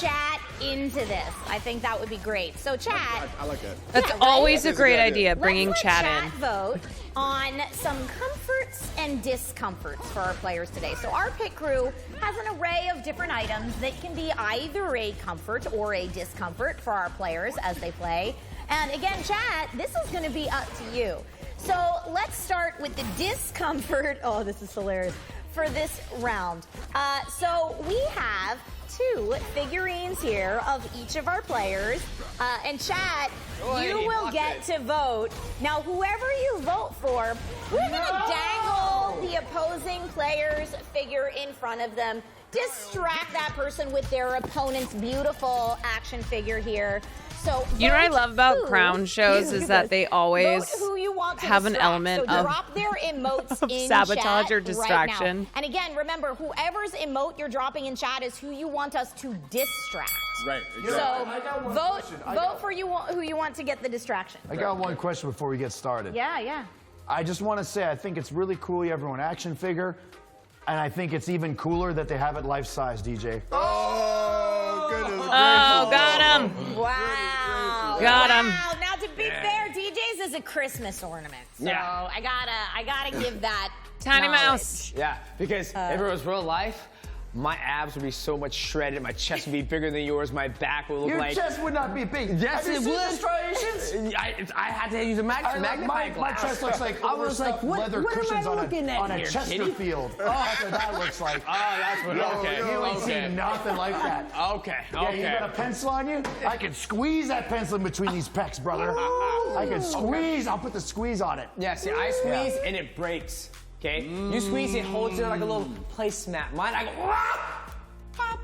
chat into this. I think that would be great. So chat... I like that. That's Yeah, right? always a That's a great good idea. idea, bringing Let's let chat in. vote on some comforts and discomforts for our players today. So our pit crew has an array of different items that can be either a comfort or a discomfort for our players as they play. And again, chat, this is going to be up to you. So let's start with the discomfort. Oh, this is hilarious. For this round. So we have 2 figurines here of each of our players. And chat, you will get to vote. Now, whoever you vote for, we're going to dangle the opposing player's figure in front of them. Distract that person with their opponent's beautiful action figure here. So You know what I love about who- crown shows is that they always vote who you want to have an distract. element so of- drop their emotes of in sabotage chat or right distraction. now. And again, remember, whoever's emote you're dropping in chat is who you want us to distract. Right, So exactly. vote for who you want to get the distraction. I got one question before we get started. Yeah. I just want to say I think it's really cool you have your own action figure, and I think it's even cooler that they have it life-size, DJ. Oh, goodness. Oh, got him. Wow. Got him. Wow. Now, to be fair, DJ's is a Christmas ornament. So Yeah. I gotta give that Tiny knowledge. mouse. Yeah, because if it was real life, my abs would be so much shredded, my chest would be bigger than yours, my back would look Your like... chest would not be big. Yes, have you it seen would. the striations? I had to use a magnifying My glass. chest looks like I was like, overstuffed what leather am cushions I on looking at a here, Chesterfield. That's what that looks like. Oh, that's what. Okay. You ain't seen nothing like that. Okay. Yeah, you got a pencil on you? I can squeeze that pencil in between these pecs, brother. I can squeeze. I'll put the squeeze on it. Yeah, see, I squeeze and it breaks. Okay? You squeeze, it holds it like a little placemat. Mine, I go, pop.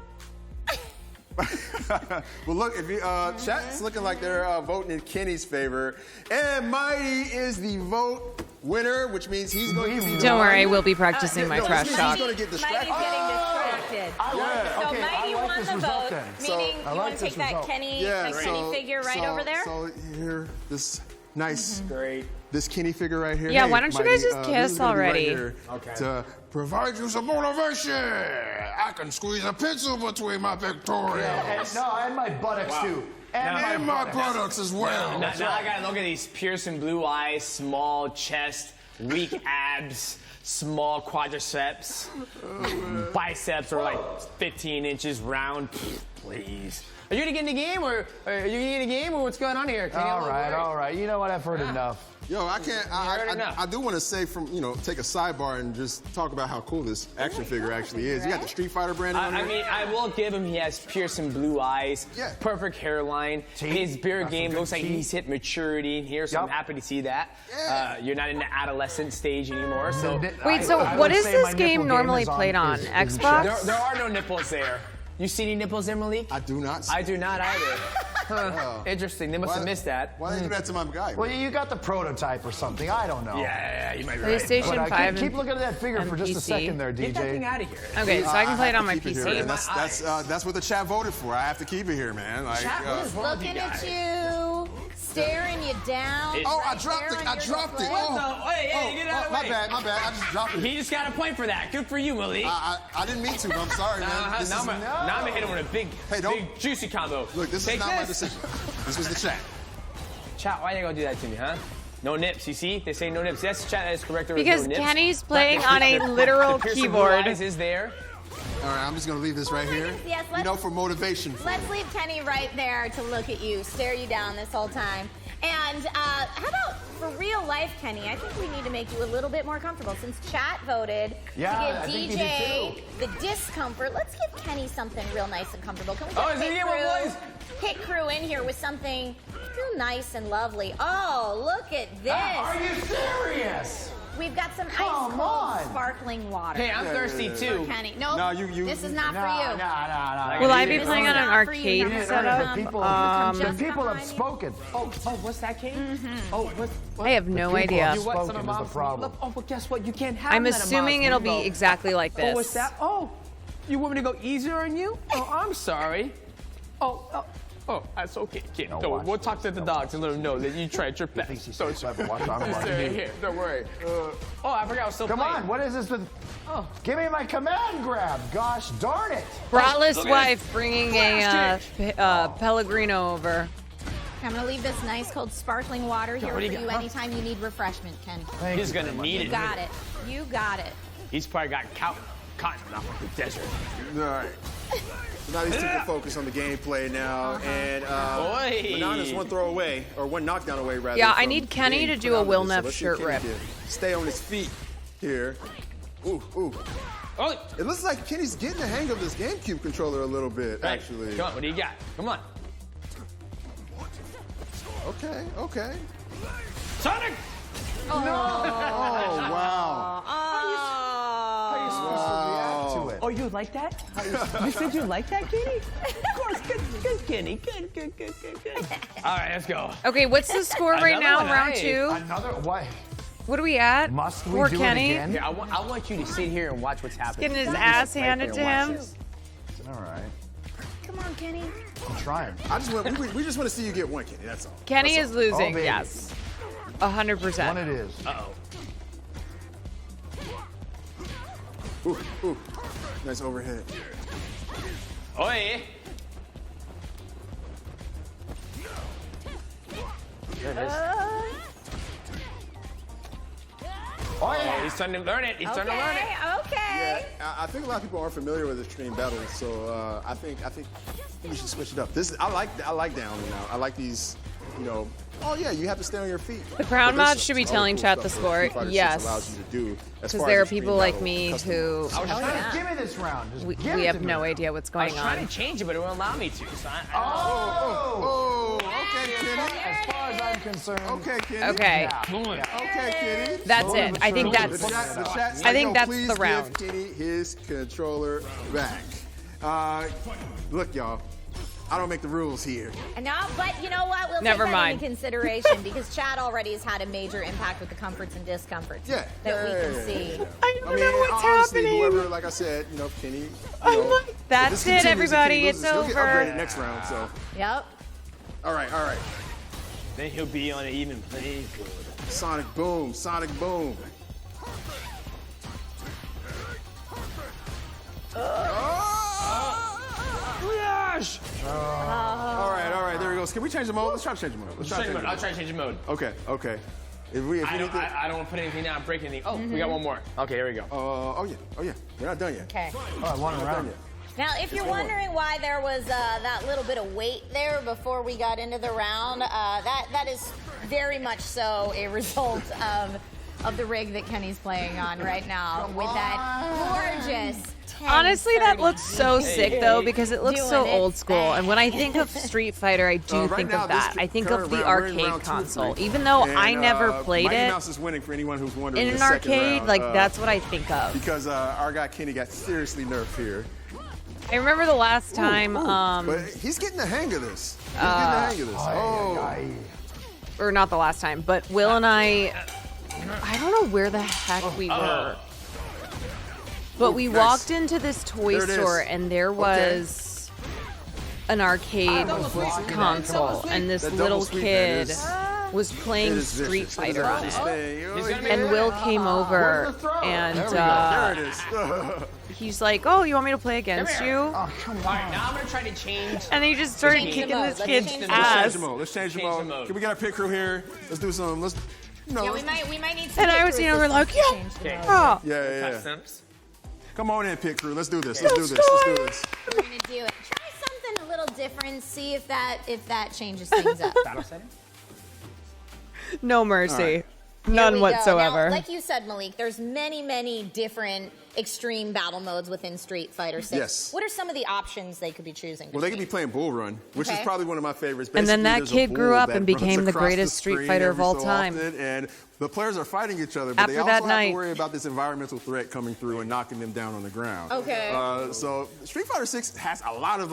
Well, look, if you chat's looking like they're voting in Kenny's favor, and Mighty is the vote winner, which means he's going to be. Don't worry, we'll be practicing my no, trash he's talk. going to get distracted. Mighty's getting distracted. Yeah. So Okay, Mighty I like won this the result vote, then. meaning I you like want to this take that result. Kenny, Yeah, the Kenny figure right over there? So here, this nice, Great. this Kenny figure right here. Yeah, Hey, why don't you Mighty, guys just this kiss is gonna be right already? here to provide you some motivation. I can squeeze a pencil between my pectorals. And my buttocks too. And my buttocks as well. Now I gotta look at these piercing blue eyes, small chest, weak abs, small quadriceps, biceps are like 15 inches round. Please. Are you gonna get in the game, or what's going on here? Can you All right. You know what? I've heard enough. Yo, I can't. heard enough. I do want to say take a sidebar and just talk about how cool this action figure actually is. You got the Street Fighter brand on I here. mean, I will give him. He has piercing blue eyes, Yeah. perfect hairline. His beard Got some game good looks like teeth. he's hit maturity here, so I'm Yup. happy to see that. Yeah. You're not in the adolescent stage anymore, so Wait, so I what would is say this my game nipple normally is played on? is in Xbox? check. there are no nipples there. You see any nipples there, Malik? I do not. I do not either. Huh. Interesting. They must have missed that. Why did you do that to my guy? Well, you got the prototype or something. I don't know. Yeah, you might be right. PlayStation But 5 keep looking at that figure and for just a PC. second there, Get that thing DJ. out of here. Okay, so I can play it have on my to keep it PC. here, man. That's what the chat voted for. I have to keep it here, man. Like, Chat, what is wrong with you Looking guys? at you, staring you down. oh, I right dropped there it. on I your dropped it. display. Oh, Hey, get out of the my way. bad. My bad. I just dropped it. He just got a point for that. Good for you, Malik. I didn't mean to. But I'm sorry, man. Now This I'm is- gonna hit him with a big, Hey, don't- big juicy combo. Look, this Take is not my decision. This was the chat. Chat, why are you gonna do that to me, huh? No nips, you see? They say no nips. That's chat, that is correct. There was Because no nips. Kenny's But playing the- on a the- literal the piercing blue keyboard. eyes is there. All right, I'm just gonna leave this right here. Yes, you know, for motivation. Let's leave Kenny right there to look at you, stare you down this whole time. And how about for real life, Kenny? I think we need to make you a little bit more comfortable since chat voted Yeah, I to think give you DJ the discomfort. Let's give Kenny something real nice and comfortable. Can we Oh, get is it the game of boys? Pit Crew in here with something real nice and lovely? Oh, look at this. Are you serious? We've got some ice Come cold on. sparkling water. Hey, I'm thirsty for too. Kenny. Nope. No, you- This is not No, for you. no. Will I be This is playing on an not for you. arcade You're gonna setup? come- People, come the just people have behind me. spoken. Oh, what's that, Kate? Oh, what? I have no people idea. have You what? Some spoken of is the mom's problem. Look, oh, well, guess what? You can't have I'm that at assuming mom's it'll be remote. exactly like this. Oh, what's that? Oh, you want me to go easier on you? Oh, I'm sorry. Oh, that's okay, kid. No, Don't, watch we'll this. talk to the dogs and let them know that you tried your best. Thinks he's So 6'7". Watch out, I'm Just watching you. here, don't worry. Oh, I forgot I was still Come playing. on, what is this with? Oh. Give me my command grab. Gosh darn it. Bratless Look at wife bringing a Pellegrino over. I'm gonna leave this nice cold sparkling water here what for do you you got, huh? anytime you need refreshment, Kenny. Thank He's you gonna very much. need You it. got it. You got it. He's probably got cotton off the desert. All right. So now he's taking focus on the gameplay now, and Oi. Banana's one throw away, or one knockdown away, rather. Yeah, I from need Kenny being to put do a out of Will this. So Neff let's see shirt if Kenny rip. can stay on his feet here. Ooh. Oh, It looks like Kenny's getting the hang of this GameCube controller a little bit, right. actually. Come on, what do you got? Come on. Okay. Sonic! Oh, wow. How are you supposed to react to it? Oh, you like that? You said you like that, Kenny? Of course, good, Kenny. Good. All right, let's go. Okay, what's the score right Another now? one, Round hey. 2? Another what? What are we at? Must we For do Kenny? it again? Here, I want you to sit here and watch what's happening. Getting his Just ass right handed there to and him. watch this. All right. Come on, Kenny. I'm trying. We just want to see you get one, Kenny, that's all. Kenny That's is all. losing, Oh, baby. yes. One 100%. it is. Ooh. Nice overhead. Oi! There it is. Oh, yeah. He's starting to learn it. He's starting to learn it. Okay. Yeah, I think a lot of people aren't familiar with extreme battles, so I think we should switch it up. I like down now. I like these, Oh yeah, you have to stay on your feet. The Crown But there's Mod should be all telling cool chat stuff the that score. Street Fighter 6 Yes. allows you to do as Because far there as are extreme people like battle me custom who I was trying to Give me this round. Just we give it have to no me. idea what's I going was trying on. to change it, but it won't allow me to. So Oh, okay, Kenny. As far as I'm concerned. Okay, Kenny. Okay, Okay, Kenny. that's it. I think The that's chat I think that's please the round. Give Kenny his controller back. Look, y'all. I don't make the rules here. No, but you know what? We'll Never take that mind. into consideration because Chad already has had a major impact with the comforts and discomforts Yeah. that we can see. I don't know what's honestly, happening. whoever, like I said, Kenny. That's if this it, continues, everybody. Kenny It's loses, He'll get upgraded over. next round. So, Yep. all right. then he'll be on an even playing field. Sonic boom. Gosh! All right. There we go. Can we change the mode? Let's try to change the mode. I'll try to change the mode. Okay. If we I need to. don't want to put anything down, break anything. Oh, we got one more. Okay, here we go. Oh yeah. We're not done yet. Okay. Oh, I won a round. Now, if you're wondering why there was that little bit of wait there before we got into the round, that is very much so a result of the rig that Kenny's playing on right now with that gorgeous. 10, Honestly, that 30. looks so sick though because it looks so Doing its old school. thing. And when I think of Street Fighter, I do Right think now, of that. this I think of current the round, we're in arcade round 2 or 3. console. Even though I And, never played Mighty it Mouse is winning for anyone who's wondering. in the an second arcade, round, like that's what I think of. Because our guy Kenny got seriously nerfed here. I remember the last time. But he's getting the hang of this. He's getting the hang of this. Or not the last time, but Will and I don't know where the heck we were. But we nice. walked into this toy store and there was an arcade console, and this little kid was playing Street Fighter on it. And Will came over and he's like, "Oh, you want me to play against you?" Oh, come on. All right, now I'm gonna try to change. And he just started kicking this kid's ass. Let's change the mode. Can we get our pit crew here? Let's do some. Yeah, we might need some. And I was, we're like, yeah. Come on in, pit crew. Let's do this. Let's do this. We're gonna do it. Try something a little different. See if that changes things up. Battle setting? No mercy. Right. None whatsoever. Now, like you said, Malik, there's many different extreme battle modes within Street Fighter 6. Yes. What are some of the options they could be choosing? Well, they could be playing Bull Run, which is probably one of my favorites. And then Basically, that kid grew up and became the greatest Street screen Fighter of every all so time. often, and the players are fighting each other, but they After also that have night. to worry about this environmental threat coming through and knocking them down on the ground. Okay. So Street Fighter 6 has a lot of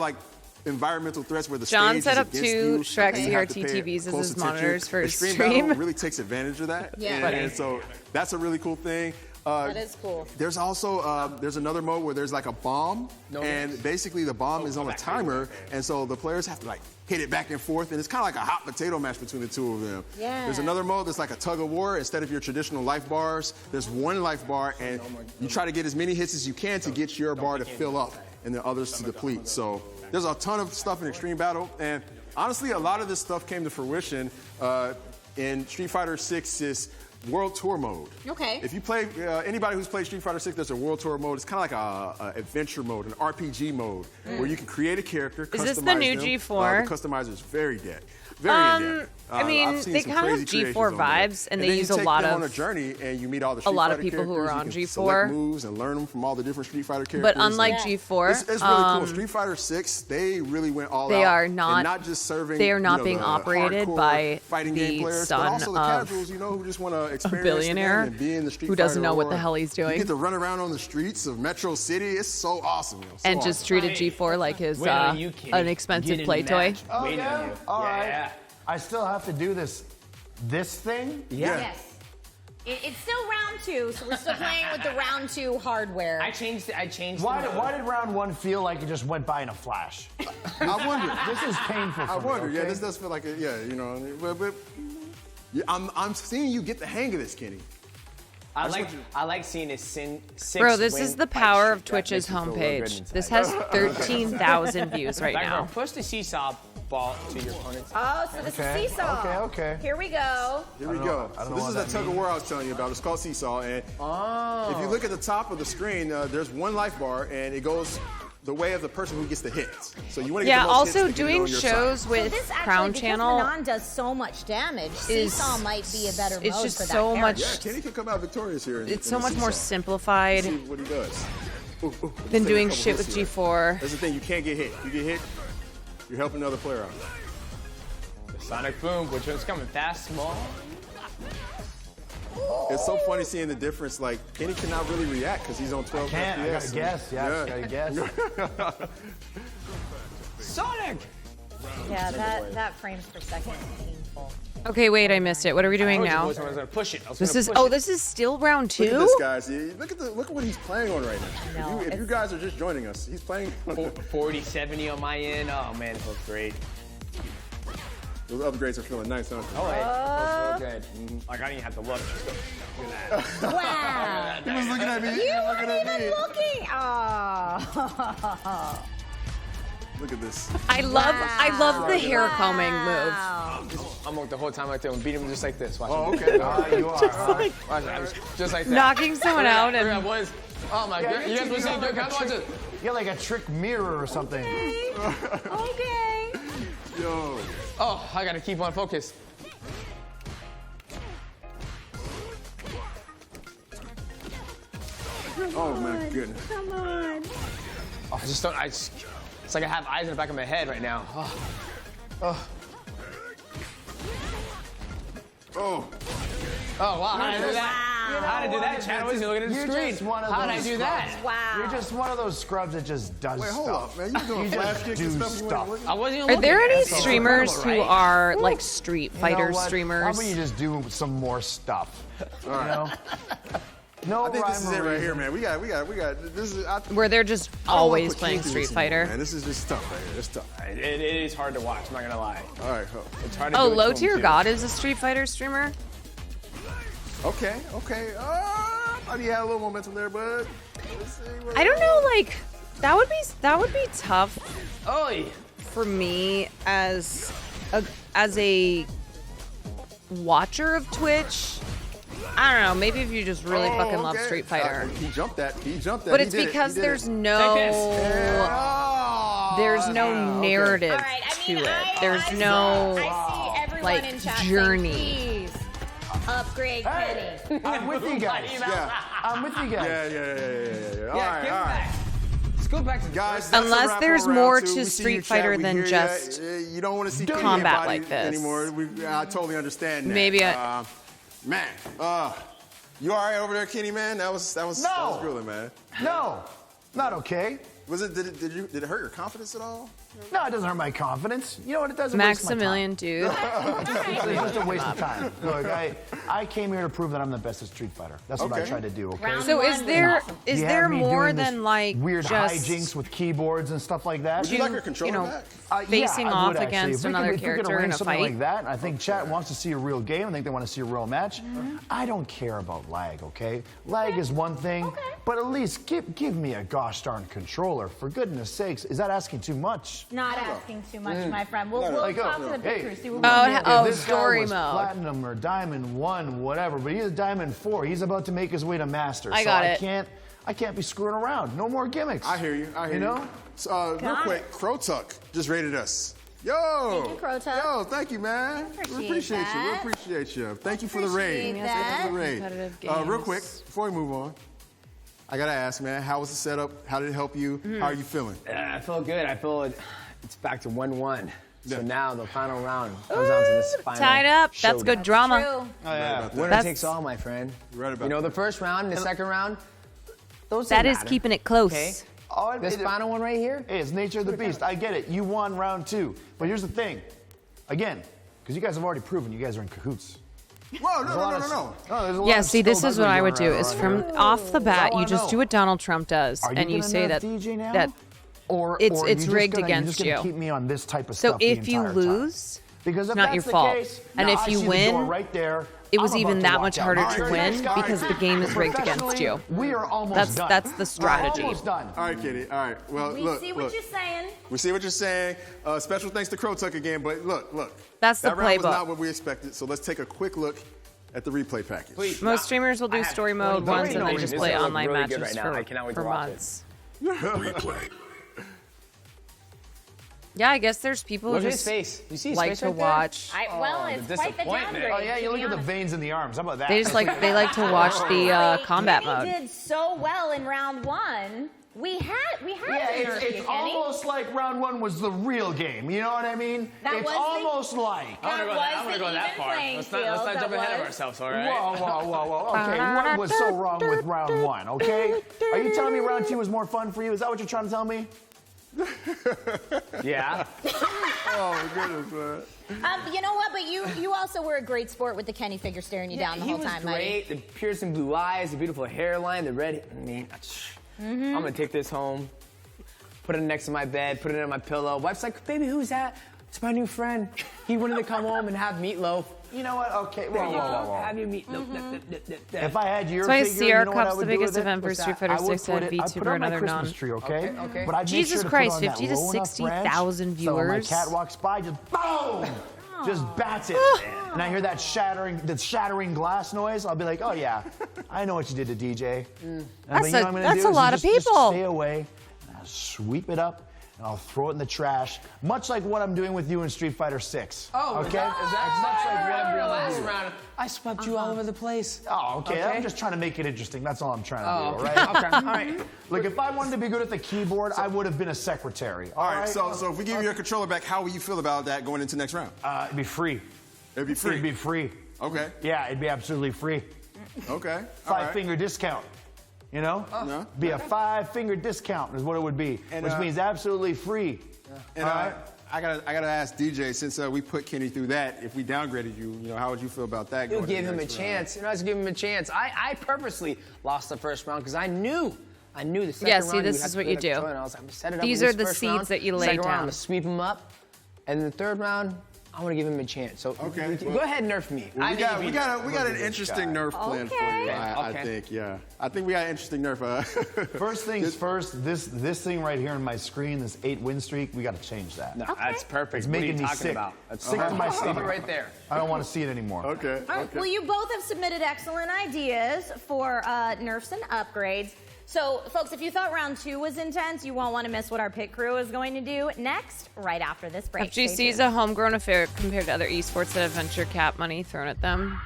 environmental threats where the John stage set is up against two you, Shrek and you have to CRT pay TVs as close his attention. monitors for his Extreme stream. Battle really takes advantage of that. Yeah. And so that's a really cool thing. That is cool. There's also there's another mode where there's like a bomb, and basically the bomb is on a timer, and so the players have to hit it back and forth, and it's kind of like a hot potato match between the two of them. Yeah. There's another mode that's like a tug of war. Instead of your traditional life bars, there's one life bar, and you try to get as many hits as you can to get your bar to fill up and the others to deplete. So there's a ton of stuff in Extreme Battle, and honestly, a lot of this stuff came to fruition in Street Fighter 6's World Tour mode. Okay. If you play, anybody who's played Street Fighter 6, there's a World Tour mode. It's kind of like a adventure mode, an RPG mode, where you can create a character, customize Is this the new them. G4? The customizer is very dead. Very in-depth. I mean, I've seen they some kind of have crazy G4 creations on there. vibes, and they then use you a take lot them of on a journey, and you meet all the Street lot of Fighter people who are characters. on You can G4. select moves and learn them from all the different Street Fighter characters. But unlike G4, it's really cool. Street Fighter 6, they really went all out. They are and not. not just serving. They are not the being operated hardcore by fighting game the players, son but also the of casuals, who just want to experience billionaire the game and be in the Street who doesn't Fighter know what lore. the hell he's doing. You get to run around on the streets of Metro City. It's so awesome. And just treated G4 like his Wait on you, Kenny. an expensive Get in play the toy. match. Wait on you. All right. Yeah. I still have to do this thing? Yeah. Yes. It's still round 2, so we're still playing with the round 2 hardware. I changed Why did round 1 feel like it just went by in a flash? I wonder. This is painful for I me, wonder. Yeah, okay? this does feel like but I'm seeing you get the hang of this, Kenny. I like seeing a six. Bro, this is the power of Twitch's homepage. This has 13,000 views right now. Push the seesaw ball to your opponent's. Oh, so this is Seesaw. Okay. Here we go. Here we go. I don't So know this what is that the tug of war I was telling you about. It's called Seesaw, and if you look at the top of the screen, there's one life bar, and it goes the way of the person who gets the hits. So you want to get Yeah, the most hits also to get it doing on your shows side. with This actually, Crown because Channel Manon does so much damage, Seesaw might be a better it's mode just for that so much- character. Yeah, Kenny can come out victorious here. It's so much more simplified See what he does. than Take a doing couple shit hits with here. G4. That's the thing. You can't get hit. You get hit, you're helping another player out. Sonic boom. Which one's coming? Fast, small. It's so funny seeing the difference. Like Kenny cannot really react because he's on 12 Can't. I FPS. gotta guess. Yeah, I gotta guess. Sonic. Yeah, that frames per second is painful. Okay, wait, I missed it. What are we doing now? I was gonna push it. This is still round Look at 2? this, guys. Look at what he's playing on right now. No, if you guys are just joining us, he's playing. 40-70 on my end. Oh man, it looks great. Those upgrades are feeling nice, aren't they? Oh wait, looks real good. Like I didn't even have to look. Wow. He was looking at me. You weren't even looking. Oh. Look at this. I love the hair combing move. I'm like the whole time like that and beat him just like this. Watch Oh, him. okay. You are. All right. Watch him. Just like that. Knocking someone out I and was. Oh my god. You guys want to see good? Come watch it. You got like a trick mirror or something. Okay. Yo. Oh, I gotta keep on focus. Oh my goodness. Come on. Oh, I just don't. It's like I have eyes in the back of my head right now. Oh. Oh. Oh wow! Look at that. How did I do that, Chad? I wasn't looking at the You're screen. just one of How did I those do that? scrubs. Wow. You're just one of those scrubs that just does Wait, hold stuff. up, man. You doing You flash just kicks do and stuff? You stuff. wasn't I wasn't even Are looking there at any it. So streamers it's who incredible, are like Street You know Fighter what? How streamers? about you just do some more stuff? You know? No I think this is it rhyme or right here, reason. man. We got. This is. Where they're just I don't wanna always put playing Keith in Street this Fighter. anymore, man, this is just tough right here. It's tough. It is hard to watch. I'm not gonna lie. All right. It's hard to Oh, do it Low to 'em, Tier too. God is a Street Fighter streamer. Okay. I had a little momentum there, bud. Let's see what- I don't know, like that would be tough Oi. for me as a watcher of Twitch. I don't know. Maybe if you just really fucking love okay. Street Fighter. He jumped that. But He it's did it. because He did there's it. no Oh, there's no narrative All right, I mean, to it. I There's see- no I see everyone like, in chat journey. saying, please upgrade Hey, Kenny. I'm with you guys. Yeah. I'm with you guys. Yeah. All Yeah, right, give all it right. back. Let's go back to Guys, that's a Unless wrap there's on round more two. to We see Street you, chat. Fighter We than hear ya. just You don't want to see combat anybody like this. anymore. I totally understand that. Maybe man, you all right over there, Kenny? Man, that was grueling, man. No, not okay. Was it? Did it hurt your confidence at all? No, it doesn't hurt my confidence. You know what? It doesn't waste my time. Maximilian, dude. It's just a waste of time. Look, I came here to prove that I'm the best at Street Fighter. That's what I Okay. tried to do, okay? Round So one is was there awesome. is You there have me more doing this than like weird just hijinks with keyboards and stuff like that? Would you like your controller you know, back? facing I off would, actually. against If we another could, if we character could in arrange a something fight? like that, I think chat wants to see a real game. I think they want to see a real match. Mm-hmm. I don't care about lag, okay? Lag is one thing, but at least give me a gosh darn controller. For goodness sakes, is that asking too much? Not asking too much, my friend. We'll Like, talk to the hey, pictures, see what Oh, we can do. If this guy story was mode. platinum or diamond 1, whatever, but he's a diamond 4. He's about to make his way to master. I so got I it. can't be screwing around. No more gimmicks. I hear you. You know? So, real Got quick, it. Crotuck just rated us. Yo. Thank you, Crotuck. Yo, thank you, man. We appreciate you. We that. appreciate you. Thank you for the raid. Appreciate Thank you for the raid. Competitive Real games. quick, before we move on, I gotta ask, man, how was the setup? How did it help you? How are you feeling? I feel good. I feel it's back to 1-1. So Yeah. now the final round comes down to this final Tied up. That's showdown. good drama. True. Winner That's- takes all, my friend. You're right about You know, that. the first round and the second round, those That don't is matter. keeping it close. Okay. Oh, This final one right here, Hey, it's nature of the beast. I get it. You won round 2. But here's the thing. Again, because you guys have already proven you guys are in cahoots. Whoa, There's a no. lot of Yeah, see, this is what I would do. Is from off the bat, wanna you just know. do what Donald Trump does, Are you and you gonna say nerf that DJ now? that or it's or you just rigged gonna, against you're just gonna you. keep me on this type of So stuff the if you entire time? lose, because if not that's your the fault. case, And now if I you see the win, door right there. it was I'm even about that walk much out. harder All to right, win thanks, guys. because the game is rigged against Professionally, you. We are almost done. That's the strategy. We're almost done. All right, Kitty. All right. Well, We look. see look. what you're saying. We see what you're saying. Special thanks to Crotuck again. But look. That's the that round was playbook. not what we expected. So let's take a quick look at the replay package. Please. Most streamers will do story mode once and then just This play is gonna look online really good matches right now. I cannot wait for to watch it. months. Replay. Yeah, I guess there's people Look who at his just face. You see his like face to right there? watch. Well, it's the quite the disappointment. downgrade. Oh yeah, you to look be at the honest. veins in the arms. How about that? They just like to watch the combat Kenny mode. did so well in round 1. We had Yeah, to nerf you, it's Kenny. almost like round 1 was the real game. You know what I mean? That It's was the- almost like. That was the even playing Let's field. not that jump ahead of was. ourselves, all right? Whoa. Okay, what was so wrong with round 1, okay? Are you telling me round 2 was more fun for you? Is that what you're trying to tell me? Yeah. Oh, goodness, man. You know what? But you also were a great sport with the Kenny figure staring you down the he whole was time, Mighty. great. The piercing blue eyes, the beautiful hairline, the red. Man, I'm gonna take this home, put it next to my bed, put it on my pillow. Wife's like, baby, who's that? It's my new friend. He wanted to come home and have meatloaf. You know what? Okay, whoa. Have your meatloaf. If I had your That's why figure, Sierra you know what I Cup's would the do biggest with it? event for What's Street that? Fighter I would 6 at put it- I'd put it VTuber on and my other Christmas non. tree, okay? Okay. But I'd make Jesus sure to Christ, put it on that 50 to low enough 60,000 branch, So when my viewers. cat walks by, just boom, just bats it, and I hear that shattering glass noise. I'll be like, oh yeah, I know what you did to DJ. And I'll be, That's you know a- what I'm gonna that's do a is lot of just people. stay away, and I'll sweep it up. And I'll throw it in the trash, much like what I'm doing with you in Street Fighter 6. Oh, okay? is that It's much like what I'm doing last with you. round? I swept you all over the place. Oh, okay. Okay. I'm just trying to make it interesting. That's all I'm trying to do, all okay. right? Okay. All right. Look, if I wanted to be good at the keyboard, I would have been a secretary. All right, so if we give you your controller back, how will you feel about that going into next round? It'd be free. It'd be free. It'd be free. Okay. Yeah, it'd be absolutely free. Okay. All right. 5-finger discount. You know? No. Be a 5-finger discount is what it would be, And, which means absolutely free. And I gotta ask DJ, since we put Kenny through that, if we downgraded you, how would you feel about that? You going to give the him a next round? chance. I was giving him a chance. I purposely lost the first round because I knew the second Yeah, round. see, this you would is have what to you put do. a control, and I was like, I'm gonna set it up These with are this the first seeds round. that you lay Second round, I'm down. gonna sweep him up, and in the third round, I want to give him a chance. So Okay. go ahead and nerf me. Well, we got an interesting nerf plan for you. I Okay. think, yeah. I think we got an interesting nerf. First things first, this thing right here on my screen, this 8-win streak, we got to change that. No, that's perfect. It's What are making you me talking sick. about? That's Sick to my Leave it stomach. right there. I don't want to see it anymore. Okay. All right, well, you both have submitted excellent ideas for nerfs and upgrades. So, folks, if you thought round 2 was intense, you won't want to miss what our pit crew is going to do next, right after this break. Stay FGC is tuned. a homegrown affair compared to other esports that have venture cap money thrown at them.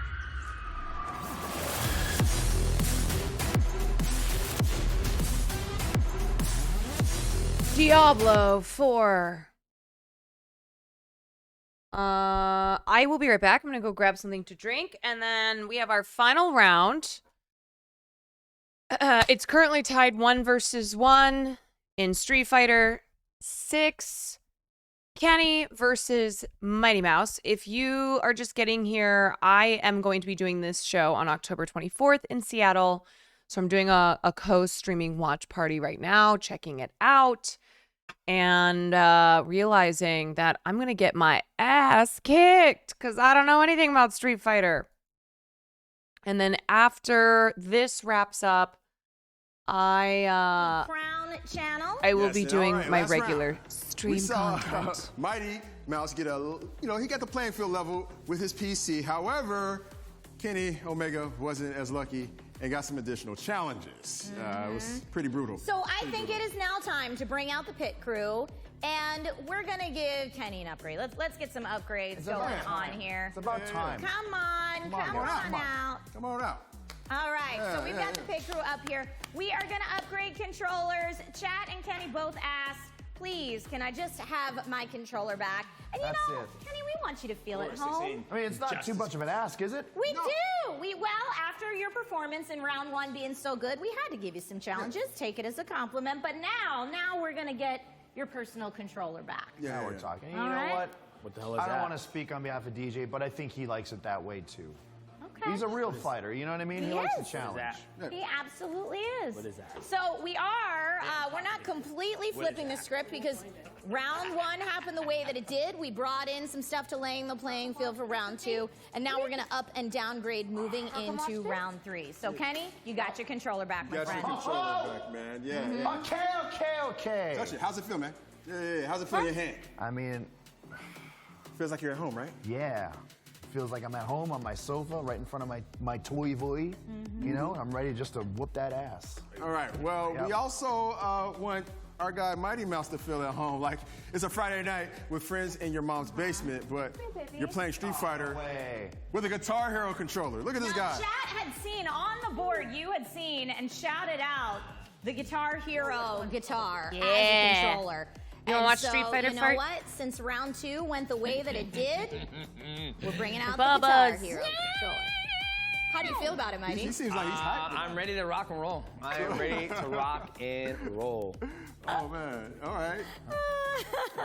Diablo 4. I will be right back. I'm gonna go grab something to drink, and then we have our final round. It's currently tied 1 versus 1 in Street Fighter 6. Kenny versus Mighty Mouse. If you are just getting here, I am going to be doing this show on October 24th in Seattle. So I'm doing a co-streaming watch party right now, checking it out, and realizing that I'm going to get my ass kicked because I don't know anything about Street Fighter. And then after this wraps up, Crown channel. I will Yes, be and doing all right, my last regular round. stream We saw content. Mighty Mouse get he got the playing field level with his PC. However, Kenny Omega wasn't as lucky and got some additional challenges. It was pretty brutal. So I think it is now time to bring out the pit crew, and we're gonna give Kenny an upgrade. Let's get some upgrades going on here. It's about time. Come on out. Come on out. All right, so we've got the pit crew up here. We are gonna upgrade controllers. Chat and Kenny both asked, please, can I just have my controller back? And That's you know, it. Kenny, we want you to feel at home. I mean, it's not too much of an ask, is it? We do. Well, after your performance in round 1 being so good, we had to give you some challenges. Take it as a compliment. But now we're gonna get your personal controller back. Now we're talking. You All know right. what? What the hell is I don't that? want to speak on behalf of DJ, but I think he likes it that way too. Okay. He's a real fighter, you know what I mean? He likes the is. challenge. He absolutely is. What is that? So we are, we're not completely flipping the script because round 1 happened the way that it did. We brought in some stuff to laying the playing field for round 2, and now we're going to up and downgrade moving into round 3. So Kenny, you got your controller back, my Got your friend. controller back, man. Yeah. Okay. Touch it. How's it feel, man? Yeah. How's it feel in your hand? I mean, Feels like you're at home, right? yeah. Feels like I'm at home on my sofa right in front of my toy boy. You know, I'm ready just to whoop that ass. All right. Well, we also want our guy Mighty Mouse to feel at home. Like it's a Friday night with friends in your mom's basement, but you're playing Street Fighter Way. with a Guitar Hero controller. Look at this Now, guy. chat had seen on the board, you had seen and shouted out the Guitar Hero guitar as a Yeah. controller. You wanna And watch Street Fighter you know fight? what? Since round 2 went the way that it did, we're bringing out the Bubbas. Guitar Hero controller. How do you feel about it, Mighty? He seems like he's hyped. I'm ready to rock and roll. I am ready to rock and roll. Oh man. All right.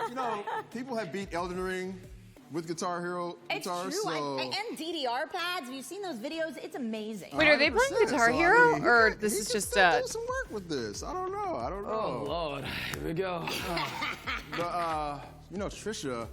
You know, people have beat Elden Ring with Guitar Hero It's guitars. true. So And DDR pads. Have you seen those videos? It's amazing. Wait, are they playing 100%. Guitar So, I Hero, mean, he or could- this he is could just still do some work with this? I don't know. Oh Lord, here we go. But you know, Trisha,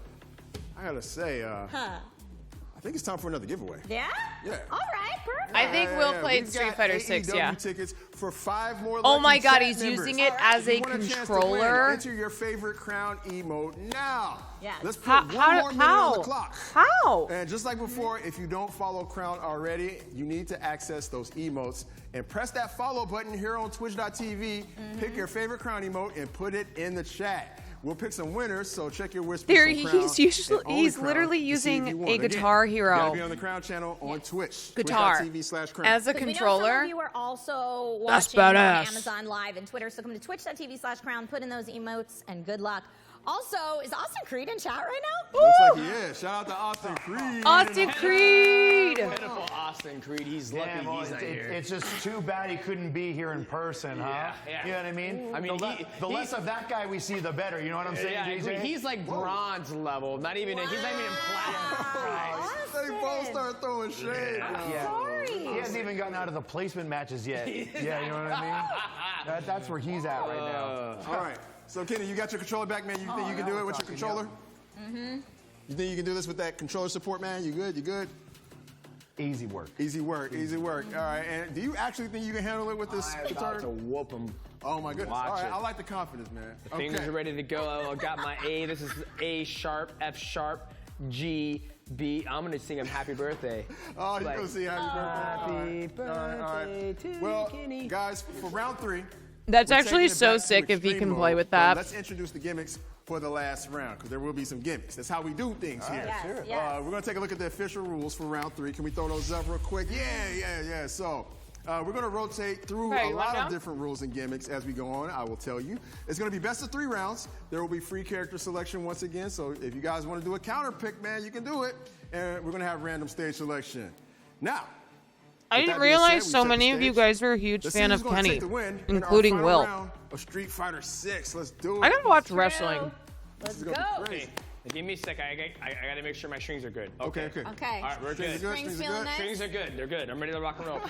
I gotta say, I think it's time for another giveaway. Yeah? Yeah. All right, perfect. I think Will Yeah, played we've Street got Fighter 6, AEW yeah. tickets for 5 more Oh lucky my God, chat he's members. using it as You a want chance to win. controller? Enter your favorite crown emote now. Yes. Let's put How? one more minute on the How? clock. How? And just like before, if you don't follow Crown already, you need to access those emotes and press that follow button here on twitch.tv. Pick your favorite Crown emote and put it in the chat. We'll pick some winners, so check your whispers. There, from Crown he's and only he's Crown literally to see if using you won. a Again, Guitar you Hero gotta be on the Crown channel on Twitch. guitar Twitch.tv/Crown. as a 'Cause we know some controller. of you are also That's watching on badass. Amazon Live and Twitter, so come to twitch.tv/crown, put in those emotes, and good luck. Also, is Austin Creed in chat right now? Looks like he is. Shout out to Austin Creed. Austin Creed. Pitiful Austin Creed. He's lucky Yeah, well, he's not here. it's just too bad he couldn't be here in person, huh? Yeah. You know what I mean? I mean, the less of that guy we see, the better. You know what I'm saying, yeah, JJ? he's like bronze level. He's not even in platinum. Right. They both start throwing shade. Sorry. He hasn't even gotten out of the placement matches yet. Yeah, you know what I mean? That's where he's at right now. All right. So, Kenny, you got your controller back, man. You think you can do it with your controller? Mm-hmm. You think you can do this with that controller support, man? You good? You good? Easy work. Easy work. Easy work. All right. And do you actually think you can handle it with this I'm guitar? about to whoop him. Oh, my goodness. Watch All right. it. I like the confidence, man. The fingers are ready to go. I got my A. This is A sharp, F sharp, G, B. I'm going to sing him happy birthday. Oh, you're going to sing happy birthday. Happy birthday to Well, Kenny. guys, for round 3. That's we're actually taking it so back to sick if he extreme can play mode, with but that. Let's introduce the gimmicks for the last round, because there will be some gimmicks. That's how we do things here. Yes. We're going to take a look at the official rules for round 3. Can we throw those up real quick? Yeah. So we're going to rotate through Okay, a you lot want of down? different rules and gimmicks as we go on. I will tell you. It's going to be best of 3 rounds. There will be free character selection once again. So if you guys want to do a counter pick, man, you can do it. And we're going to have random stage selection. Now, I with didn't that being realize said, so we set many the of you stage. guys are a huge Let's see fan who's of gonna Kenny, take the win in our including final Will. round of Street Fighter 6. Let's do it. I gotta watch wrestling. This is Let's gonna go. be crazy. Give me a sec. I got to make sure my strings are good. Okay. Okay. All right, we're Strings good. are good. Strings Strings are feeling good. nice? Strings are good. They're good. I'm ready to rock and roll.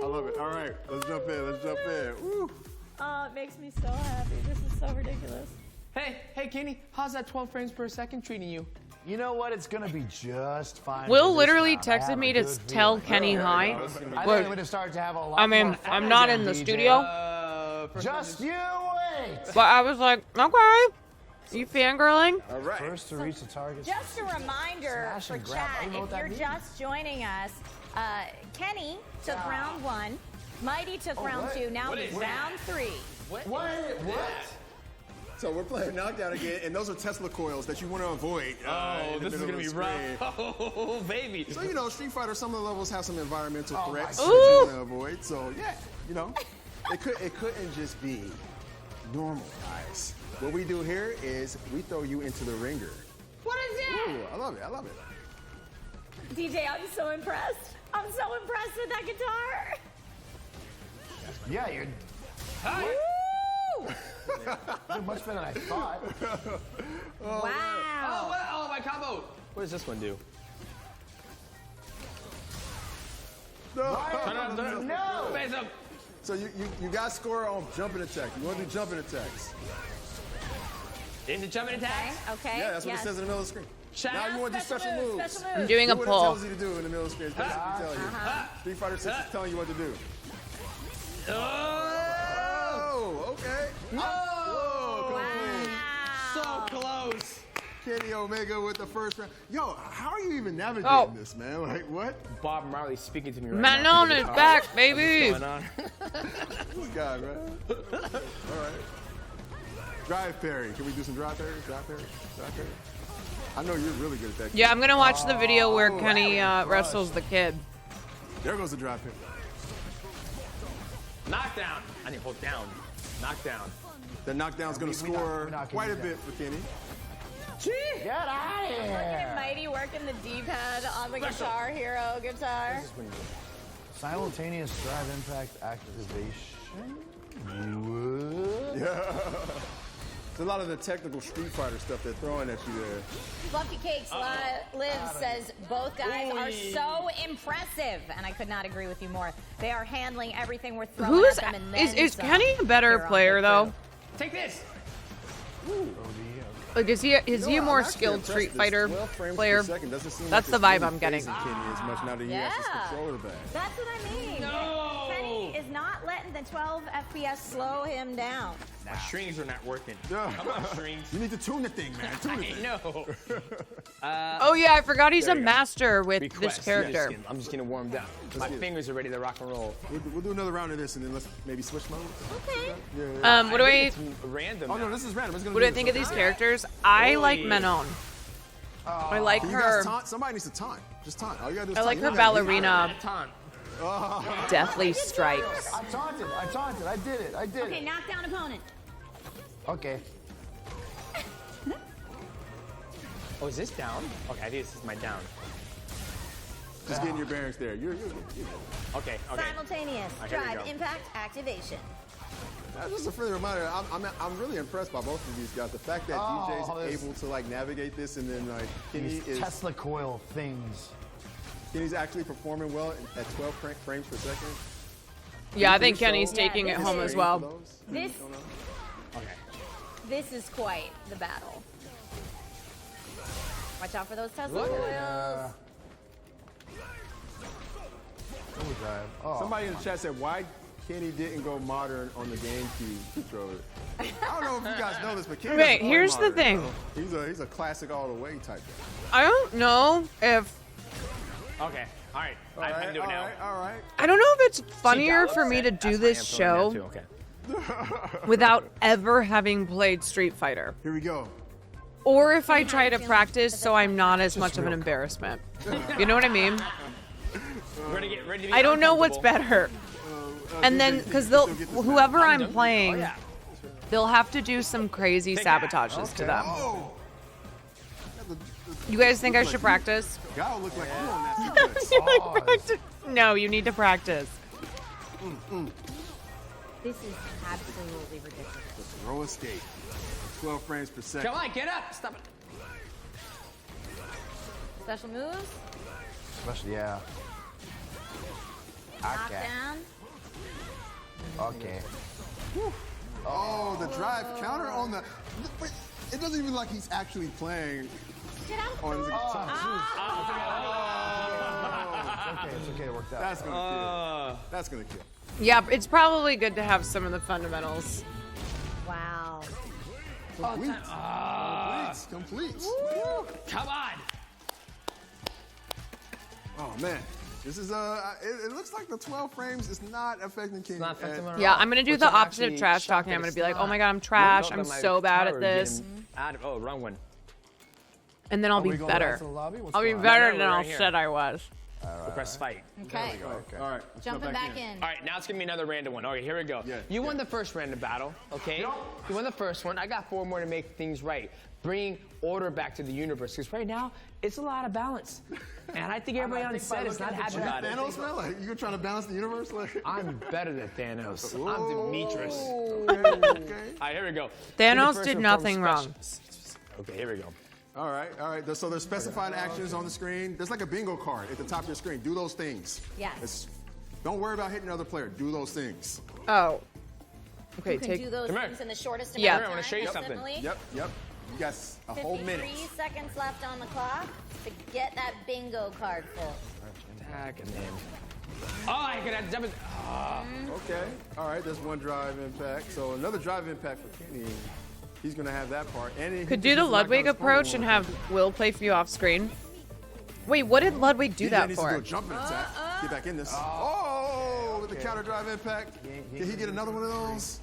I love it. All right, let's jump in. Woo. Oh, it makes me so happy. This is so ridiculous. Hey, Kenny, how's that 12 frames per second treating you? You know what? It's going to be just fine. Will for this literally round. I texted have me a to good tell feeling. Kenny hi. I think I'm But going to start to have a lot I mean, more fun I'm not again, in the DJ. studio, Just you wait. but I was like, okay. You fangirling? All right. First to reach the target. Just a reminder Smash for and grab. I chat, don't know what if that you're means. just joining us, Kenny took round 1, Mighty took round what? 2, now What it's is round 3. What? So we're playing knockdown again, and those are Tesla coils that you want to avoid. Oh, in the this is middle going to of be the rough. screen. Oh, baby. So, you know, Street Fighter, some of the levels have some environmental Oh, my threats God. that you want to avoid. So, yeah, you know, it couldn't just be normal, guys. What we do here is we throw you into the ringer. What is it? Ooh, I love it. DJ, I'm so impressed. I'm so impressed with that guitar. Yeah, you're doing much better than I thought. Wow. Oh, my combo. What does this one do? No. Face up. So you guys score on jumping attack. You want to do jumping attacks? Into jumping attacks. Okay. Yeah, that's what yes. it says in the middle of the screen. Shout Now out you want to do special moves. Special I'm moves. doing a Do what it pull. tells you to do in the middle of the screen. It's basically telling you. Street Fighter 6 is telling you what to do. Oh, okay. Oh, Wow. so close. Kenny Omega with the first round. Yo, how are you even navigating Oh. this, man? Like, what? Bob Marley speaking to me right Manon now. is back, baby. What's going on? This guy, man. All right. Drive parry. Can we do some drive parry? Drive parry? Drive parry? I know you're really good at that. Yeah, I'm gonna watch the video where Oh, Kenny that was wrestles the kid. There goes the drive parry. Knockdown. I need to hold down. Knockdown. The knockdown's going to we not- score we're not gonna quite a do bit for Kenny. Get out of Look here. at Mighty working the D-pad on the Guitar Hero guitar. Simultaneous drive impact activation. There's a lot of the technical Street Fighter stuff they're throwing at you there. Fluffy Cakes Live says both guys are so impressive, and I could not agree with you more. They are handling everything we're throwing Who's at them, and then is some. Kenny a better Here on player Big though? Crew. Take this. Like is he a I'm more actually skilled impressed. Street This Fighter 12 frames per player? second doesn't seem That's like the it's vibe really I'm getting. phasing Kenny as much now that he has his Yeah. controller back. That's what I mean. No. Kenny is not letting the 12 FPS slow him down. My strings are not working. Yeah. Come on, strings. You need to tune the thing, man. Tune the thing. No. Oh yeah, I forgot he's a There you go. master with Request. this character. I'm just gonna warm down. My get it. fingers are ready to rock and roll. We'll do another round of this and then let's maybe switch modes. Okay. What do I It's random. Oh, no, now. this is random. It's gonna what be do I think of this. these characters? I Oh, like yeah. Manon. I like Can you her guys taunt? Somebody needs to taunt. Just taunt. All you gotta do is I like taunt. her You gotta leave it. ballerina Taunt. deathly strikes. I taunted. I did it. Okay, knock down opponent. Okay. Oh, is this down? Okay, I think this is my down. Just getting your bearings there. You're Okay. Simultaneous All right, here we drive go. impact activation. That's just a friendly reminder. I'm really impressed by both of these guys. The fact that DJ's able to like navigate this, and then like Kenny These Tesla coil things. Kenny's actually performing well at 12 frames per second. Yeah, I think Kenny's taking this it home is- as well. This Okay. this is quite the battle. Watch out for those Tesla coils. Overdrive. Oh. Somebody in the chat said, why Kenny didn't go modern on the GameCube controller? I don't know if you guys know this, but Kenny Okay, doesn't play here's the modern, thing. bro. He's a classic all the way type guy. I don't know if Okay. All right. I can do it now. All right. I don't know if it's See, funnier Gal for me to upset? do That's why I'm this feeling that show too. Okay. without ever having played Street Fighter, Here we go. or if I try to practice so I'm not as much of an embarrassment. You know what I mean? Ready to get I don't know what's uncomfortable. better. And then, because whoever I'm playing, Oh, yeah. they'll have to do some crazy Take that. sabotages to them. Oh! You guys think I should practice? God look like you on that sequence. You like practice? No, you need to practice. This is absolutely ridiculous. Throw escape. 12 frames per second. Come on, get up. Stop it. Special moves, Especially, yeah. Okay. knockdown. Okay. Oh, the drive counter on the. Wait, it doesn't even look like he's actually playing Get out. on the guitar. It's okay. It worked out. That's gonna kill. That's gonna kill. Yeah, it's probably good to have some of the fundamentals. Wow. Complete. Complete. Come on. Oh man, this is it looks like the 12 frames is not affecting Kenny. Not affecting him at Yeah, all. I'm gonna do Which the I'm opposite actually of trash shocked talking. that I'm gonna it's be like, oh my not. god, I'm trash. Nope, I'm that my so bad power at this. didn't add- Oh, wrong one. And then I'll be we going back better. to the lobby? What's I'll be going on? better No, than we're I right here. said I was. We'll press fight. Okay. All right, let's Jumping jump back in. All right, now it's gonna be another random one. Okay, here we go. Yeah, You won the first random battle, okay? You won the first one. I got 4 more to make things right. Bringing order back to the universe. Because right now, it's a lot of balance. And I think everybody on set is not happy about it. Thanos, man, like you're trying to balance the universe, like. I'm better than Thanos. I'm Demetrius. Okay. All right, here we go. Thanos Do the first did one nothing from wrong. Okay, here we go. All right. So there's specified actions on the screen. There's like a bingo card at the top of your screen. Do those things. Yes. Don't worry about hitting another player. Do those things. Oh. Okay, You can take. do those Come here. things in the shortest Yeah. amount of I wanna time. show you most something. definitely. Yep. You got a whole 53 minute. seconds left on the clock to get that bingo card full. Attack and then. Oh, I could have jump it. Okay. All right. There's one drive impact. So another drive impact for Kenny. He's gonna have that part. And he Could just do the used to knock Ludwig down his approach phone and one. have Will play for you off screen. Wait, what did Ludwig do DJ that needs to do for? a jumping attack. Get back in this. Oh, with the counter drive impact. Can he get another one of those?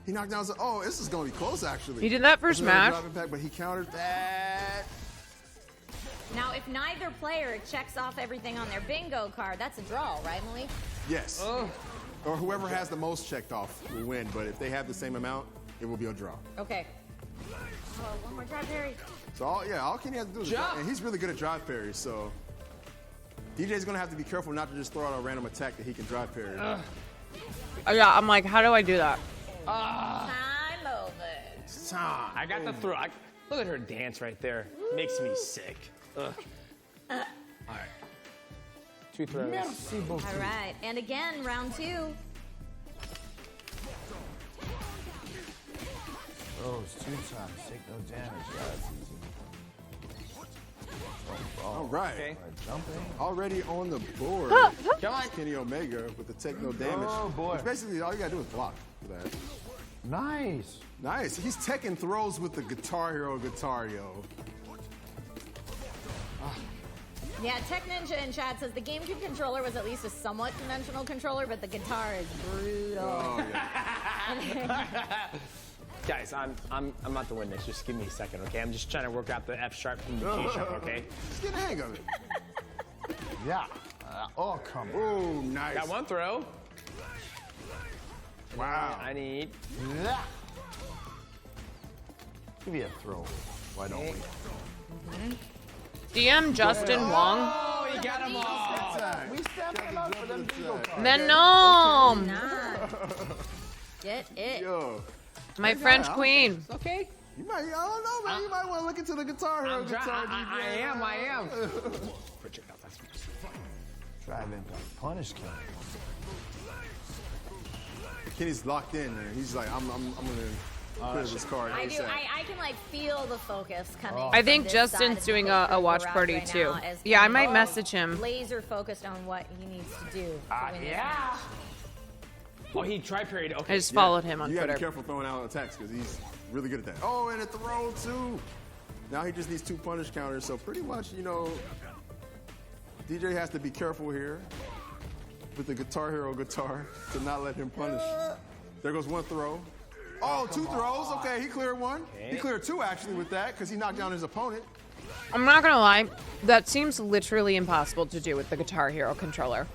He knocked down. Oh, this is gonna be close actually. He did that for That's another Smash. drive impact, but he countered that. Now, if neither player checks off everything on their bingo card, that's a draw, right, Malik? Yes. Or whoever has the most checked off will win. But if they have the same amount, it will be a draw. Okay. Oh, one more drive, Harry. So all Kenny has to do is Jump. drive, and he's really good at drive parries. So DJ's gonna have to be careful not to just throw out a random attack that he can drive parry. Oh, yeah, I'm like, how do I do that? Time over. I got the throw. Look at her dance right there. Makes me sick. Ugh. All right. 2 throws. All right, and again, round 2. Those 2 times. Take no damage. Yeah, that's easy. All right. Okay. Jumping. Already on the board. Come on. Kenny Omega with the take no damage. Oh, boy. Which basically all you gotta do is block for that. Nice. Nice. He's taking throws with the Guitar Hero Guitario. Yeah, Tech Ninja in chat says the GameCube controller was at least a somewhat conventional controller, but the guitar is brutal. Oh yeah. Guys, I'm about to win this. Just give me a second, okay? I'm just trying to work out the F sharp from the G sharp, okay? Just get the hang of it. Yeah. Oh, come on. Oh, nice. Got 1 throw. Wow. I need. Yeah. Give me a throw. Why don't we? DM Justin Wong. Oh, he got them all. We stamped them out for them bingo cards. Venom. Nah. Get it. Yo. My French queen. Okay. You might, I don't know, man. You might want to look into the Guitar Hero guitar. I am. Drive-in punish kill. Kenny's locked in, man. He's like, I'm gonna clear this card. I do. I can like feel the focus coming. I from think this Justin's side of the doing pit a crew watch garage party right too. now as Yeah, I Kenny might message him. laser focused on what he needs to do. to win this Yeah. match. Oh, he tri-parried. Okay. I just followed him on You gotta be Twitter. careful throwing out attacks because he's really good at that. Oh, and a throw too. Now he just needs 2 punish counters. So pretty much, you know, DJ has to be careful here with the Guitar Hero guitar to not let him punish. There goes 1 throw. Oh, 2 throws. Okay, he cleared 1. He cleared 2 actually with that because he knocked down his opponent. I'm not gonna lie, that seems literally impossible to do with the Guitar Hero controller.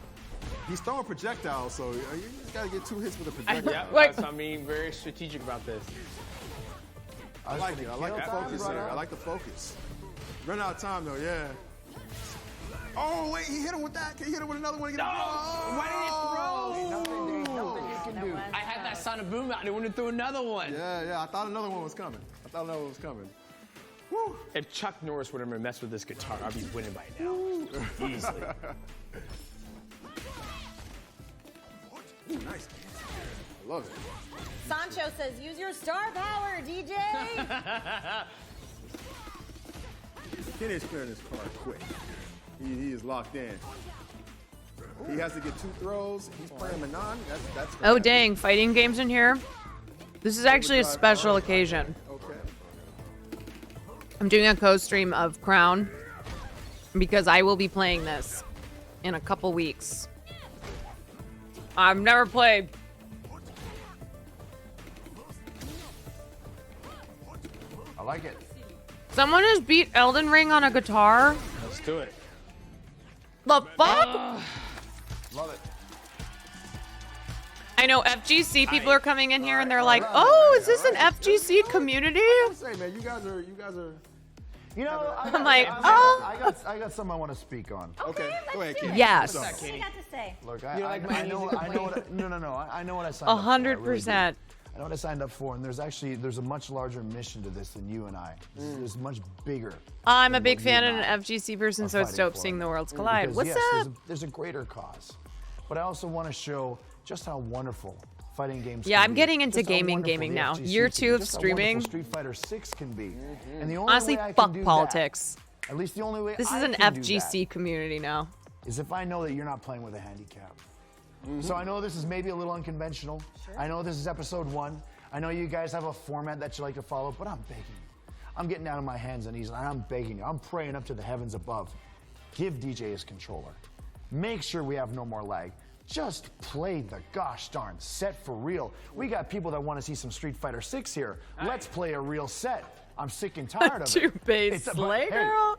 He's throwing projectiles, so you just gotta get 2 hits with a projectile. Yeah, Like- that's, I mean, very strategic about this. I like it. I like the focus here. I like the focus. Run out of time though, yeah. Oh wait, he hit him with that. Can he hit him with another one? Why did it throw? Nothing you can do. I had that Sonic Boom out. They wanted to throw another one. Yeah, I thought another one was coming. Woo. If Chuck Norris would have messed with this guitar, I'd be winning by now. Easily. Ooh, nice. I love it. Sancho says, "Use your star power, DJ." Kenny's clearing this card quick. He is locked in. He has to get 2 throws. He's playing Manon. That's Oh dang, fighting games in here? This is actually a special occasion. Okay. I'm doing a co-stream of Crown because I will be playing this in a couple weeks. I've never played. I like it. Someone has beat Elden Ring on a guitar? Let's do it. The fuck? Love it. I know FGC people are coming in here and they're like, oh, is this an FGC community? Say, man, you guys are. You know, I'm like, oh. I got something I want to speak on. Okay, go ahead, Kenny. Yes. What do you got to say? Look, You know, like my I know music what. No. I know what I signed up for. I really do. 100%. I know what I signed up for, and there's a much larger mission to this than you and I. This is much bigger. I'm a than big what you fan and and an I FGC person, are so it's fighting dope for. seeing the worlds collide. Because, What's yes, up? There's a greater cause, but I also want to show just how wonderful fighting games. Yeah, can I'm be. getting into Just how gaming wonderful the now. FGC Year can 2 be. of Just how streaming. wonderful Street Fighter 6 can be, and the only Honestly, way I can fuck do politics. That, at least the only way This I is an can do FGC community now. that is if I know that you're not playing with a handicap. So I know this is maybe a little unconventional. I know this is episode 1. I know you guys have a format that you like to follow, but I'm begging you. I'm getting down on my hands and knees, and I'm begging you. I'm praying up to the heavens above. Give DJ his controller. Make sure we have no more lag. Just play the gosh darn set for real. We got people that want to see some Street Fighter 6 here. Let's play a real set. I'm sick and tired of it. Two-base It's a- slay, hey, girl.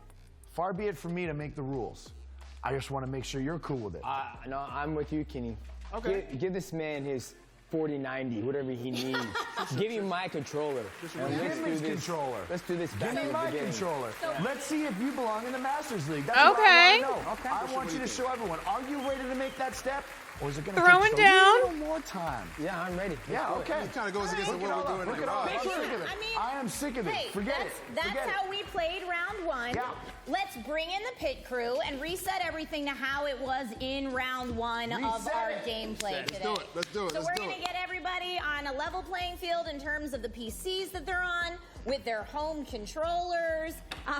Far be it from me to make the rules. I just want to make sure you're cool with it. No, I'm with you, Kenny. Okay. Give this man his 4090, whatever he needs. Give him my controller. And Give me his controller. Let's do this back Give me at the my beginning. controller. Let's see if you belong in the Masters League. That's what Okay. I want to know. I want you to show everyone. Are you ready to make that step? Or is it going to Throwing take just a down. little more time? Yeah, I'm ready. Yeah, okay. It kind of goes against what we're doing in Look the it all garage. up. I'm sick of it. I mean, I am sick of it. Hey, Forget it. that's Forget how it. we played round 1. Yeah. Let's bring in the pit crew and reset everything to how it was in round 1 of Reset our it. gameplay today. do it. Let's do it. So Let's we're do going it. to get everybody on a level playing field in terms of the PCs that they're on with their home controllers.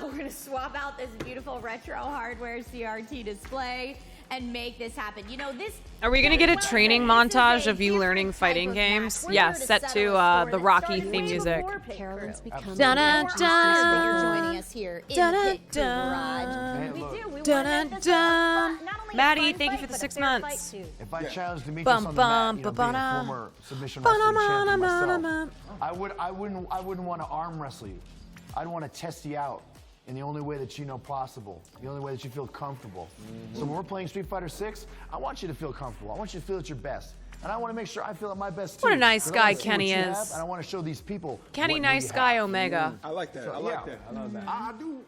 We're going to swap out this beautiful retro hardware CRT display and make this happen. You know, this... Are we gonna get a training Well, this is montage a of you different learning type fighting of games? match. We're Yeah, here set settle to a score the that Rocky started theme way music. before Pit Carolyn's Crew. becoming Dun, We're dun, honored that you're dun. joining us here in Dun, the dun, Pit Crew Garage. Hey, We look. do. We Dun, want to make this dun, not only a Maddie, fun thank you fight, for the but a 6 fair months. fight, too. If I challenge Demetrius Bum, on the mat, bum, you know, being ba-ba-da. a former submission wrestling champion myself, Ba-da-ma-ma-ma-ma. I wouldn't want to arm wrestle you. I'd want to test you out in the only way that you know possible, the only way that you feel comfortable. So when we're playing Street Fighter 6, I want you to feel comfortable. I want you to feel at your best. And I want to make sure I feel at my best, too. What a nice 'Cause I guy wanna see what Kenny you is. have, and I want to show these people Kenny, what nice you guy, have. Omega. I like that. I like that. I love that.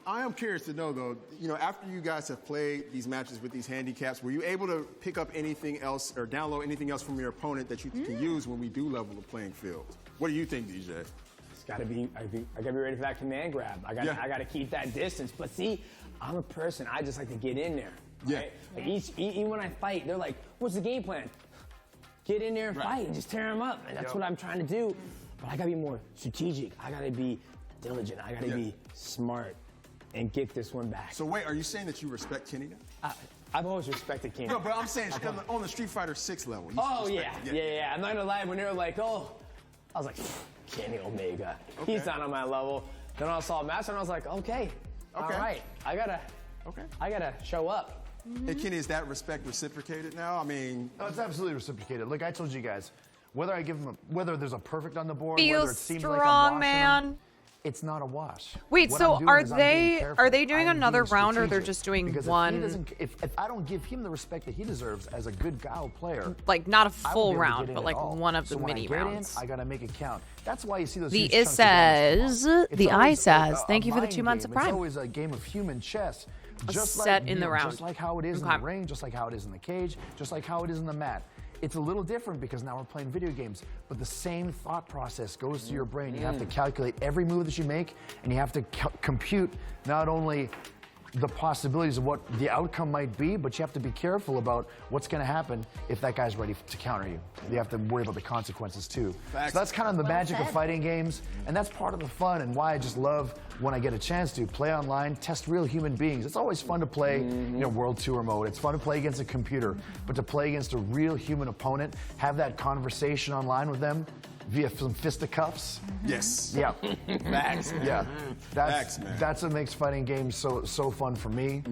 I am curious to know, though, you know, after you guys have played these matches with these handicaps, were you able to pick up anything else or download anything else from your opponent that you can use when we do level the playing field? What do you think, DJ? It's gotta be, I gotta be ready for that command grab. I gotta keep that distance. But see, I'm a person, I just like to get in there. Right? Like even when I fight, they're like, what's the game plan? Get in there and fight and just tear them up. And that's what I'm trying to do. But I gotta be more strategic. I gotta be diligent. I gotta be smart and get this one back. So wait, are you saying that you respect Kenny now? I've always respected Kenny. No, but I'm saying on the Street Fighter 6 level. Yeah. I'm not gonna lie, when they were like, oh, I was like, Kenny Omega. He's not on my level. Then I saw Master and I was like, okay. All right. I gotta show up. Hey, Kenny, is that respect reciprocated now? I mean, No, it's absolutely reciprocated. Look, I told you guys, whether I give him whether there's a perfect on the board, Feel whether it seems like I'm strong, washing man. him, it's not a wash. Wait, What so I'm doing are is I'm being careful. they doing I'm another being round, or they're strategic. just doing because one? If I don't give him the respect that he deserves as a good Gao player, Like not a I won't full be able to round, get in but at like all. one of the So when mini I get rounds. In, I gotta make it count. That's why you see those The huge chunks of dice come Isaz, out. the It's always Isaz. a Thank you for the mind 2 months of game. Prime. It's always a game of human chess. Just set like, in the you know, round. Just like how it is in Okay. the ring, just like how it is in the cage, just like how it is in the mat. It's a little different because now we're playing video games, but the same thought process goes to your brain. You have to calculate every move that you make, and you have to compute not only the possibilities of what the outcome might be, but you have to be careful about what's going to happen if that guy's ready to counter you. You have to worry about the consequences too. So that's kind of the magic of fighting games, and that's part of the fun and why I just love when I get a chance to play online, test real human beings. It's always fun to play, World Tour mode. It's fun to play against a computer, but to play against a real human opponent, have that conversation online with them via some fisticuffs. yes. Yeah. Facts. Yeah, Facts, man. that's what makes fighting games so fun for me,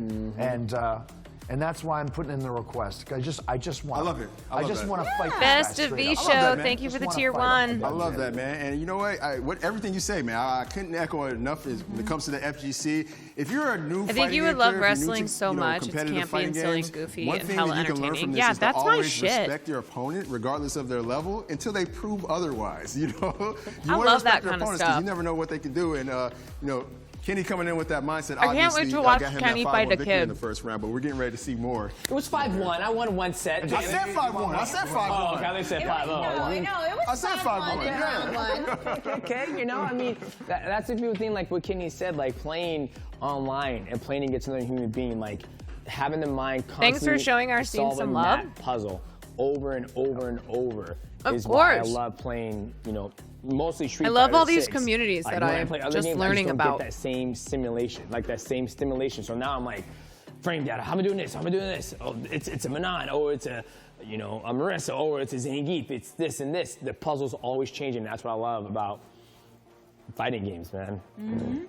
and that's why I'm putting in the request. I just want. I love it. I I love just that. want to fight. this Best guy of straight V up. show. that, man. Thank you for Just the wanna tier fight him. one. I love that, man. And you know what? Everything you say, man, I couldn't echo it enough when it comes to the FGC. If you're a new I think fighting you game would love player, if you're new wrestling to, so much. It's competitive campy fighting and silly games, and goofy one and thing hella that you can learn entertaining. from this Yeah, is that's to my always shit. respect your opponent, regardless of their level, until they prove otherwise. You know, you I wanna love that respect your kind of opponents 'cause stuff. You never know what they can do, and Kenny coming in with that mindset. I can't wait obviously, to watch got him Kenny that fight 5-1 a victory in kid. the first round, but we're getting ready to see more. It was 5-1. I won one set. I said 5-1. I said 5-1. Oh, okay, they said 5-0. No, it was I said 5-1. Yeah. Okay, I mean, that's the beautiful thing, like what Kenny said, like playing online and playing against another human being, like having the mind constantly Thanks for showing our team some solving love. that puzzle over and over and over. Of is why I course. love playing, mostly Street I love Fighter all these 6. communities Like, that when I'm play other just games, learning I just don't about. get that same stimulation, like that same stimulation. So now I'm like, frame data, how am I doing this? How am I doing this? Oh, it's a Manon, or it's a Marissa, or it's a Zangief, it's this and this. The puzzle's always changing. That's what I love about fighting games, man.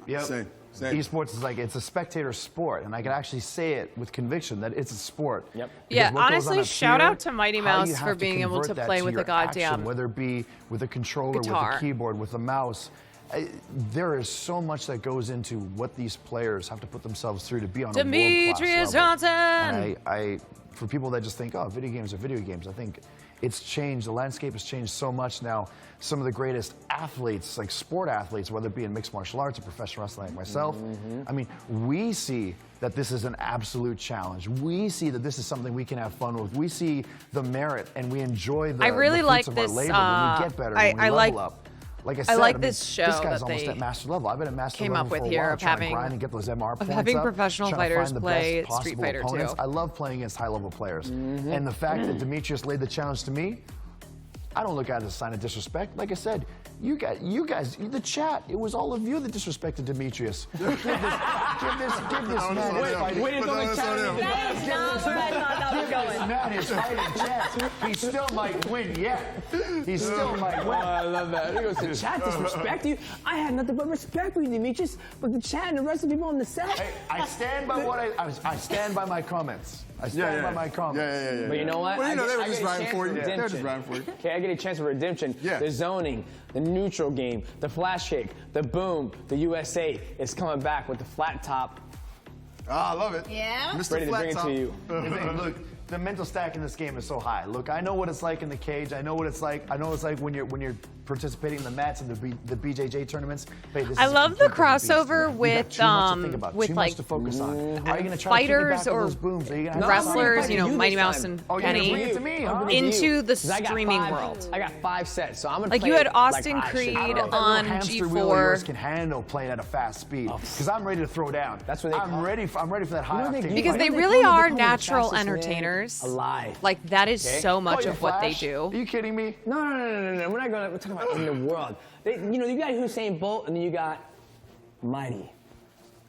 Yep. Same. Esports is like, it's a spectator sport, and I can actually say it with conviction that it's a sport. Yep. Because Yeah, what goes on honestly, up shout here, out to Mighty how you Mouse have for to being able to convert that play with your a goddamn action, whether it be with a controller, guitar. with a keyboard, with a mouse. There is so much that goes into what these players have to put themselves through to be on a Demetrius world-class level. Johnson. And for people that just think, oh, video games are video games, I think it's changed. The landscape has changed so much now. Some of the greatest athletes, like sport athletes, whether it be in mixed martial arts or professional wrestling like myself, I mean, we see that this is an absolute challenge. We see that this is something we can have fun with. We see the merit and we enjoy the, I really the fruits like of this, our labor when we get better, when we I level like- up. Like I said, like mean, this show this guy's that almost they at master level. I've been at master came level up with for a here while, of trying having- to grind and get those MR points having up, professional trying to fighters find the play best Street possible Fighter opponents. 2. I love playing against high-level players. And the fact that Demetrius laid the challenge to me, I don't look at it as a sign of disrespect. Like I said, you guys, the chat, it was all of you that disrespected Demetrius. give this man his fighting. Wait until the chat. That is not where I thought that was This going. man is fighting chance. He still might win yet. He still might win. I love that. He goes, the chat disrespect you. I had nothing but respect for you, Demetrius, but the chat and the rest of the people on the set. I stand by what I stand by my comments. I stand by my comments. Yeah. But you know what? Well, they were I just get a riding chance for you. of They're just redemption. riding for you. Okay, I get a chance of redemption. Yeah. The zoning, the neutral game, the flash kick, the boom, the USA is coming back with the flat top. Ah, I love it. Yeah? Mr. Ready to Flat bring it Top. to you. Hey, look, the mental stack in this game is so high. Look, I know what it's like in the cage. I know what it's like. I know it's like when you're participating in the mats and the BJJ tournaments. Hey, this I is love a the completely different beast. crossover You with got too much to think about, with too like much to focus on. How are you gonna try fighters to keep me back or with those booms? Are you gonna wrestlers, you know, you Mighty this Mouse time. and Oh, you're gonna Kenny, bring it to me, huh? into the 'Cause I got streaming 5 world. I got 5 sets, so I'm gonna Like play you had it Austin like I should. Creed I don't know if that on little hamster wheel of yours G4. can handle playing at a fast speed. Because I'm ready to throw down. That's what they I'm call it. ready for that high octane. Because Why they do they really call me- are they call me the natural fastest man entertainers. alive. Like that is Okay. so much Oh, you of what they Flash? do. Are you kidding me? No. We're not gonna. We're talking about in the world. You got Usain Bolt, and then you got Mighty,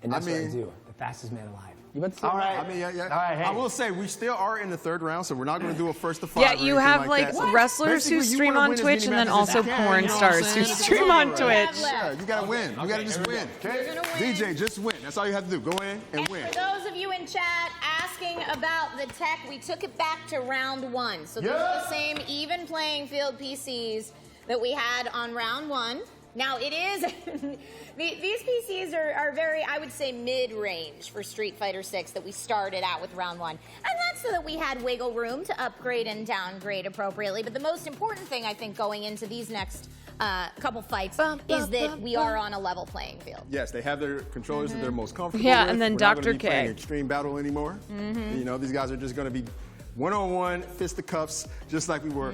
and that's what I mean- do. The fastest man alive. You about to say All right. I mean, yeah. All right, hey. I will say, we still are in the 3rd round, so we're not going to do a first to 5. Yeah, or you anything have like that. So wrestlers who basically, you stream wanna on win as Twitch many and then matches as also you can, porn you know what I'm stars who saying? stream on Twitch. Yeah, you got to win. You got to just win. You're gonna win. DJ, just win. That's all you have to do. Go in and And win. for those of you in chat asking about the tech, we took it back to round 1. So these are the same even playing field PCs that we had on round 1. Now it is, these PCs are very, I would say, mid-range for Street Fighter 6 that we started out with round 1. And that's so that we had wiggle room to upgrade and downgrade appropriately. But the most important thing, I think, going into these next couple fights is that we are on a level playing field. Yes, they have their controllers that they're most comfortable Yeah, with. and then We're not gonna Dr. be playing K. Extreme Battle anymore. You know, these guys are just going to be one-on-one, fisticuffs, just like we were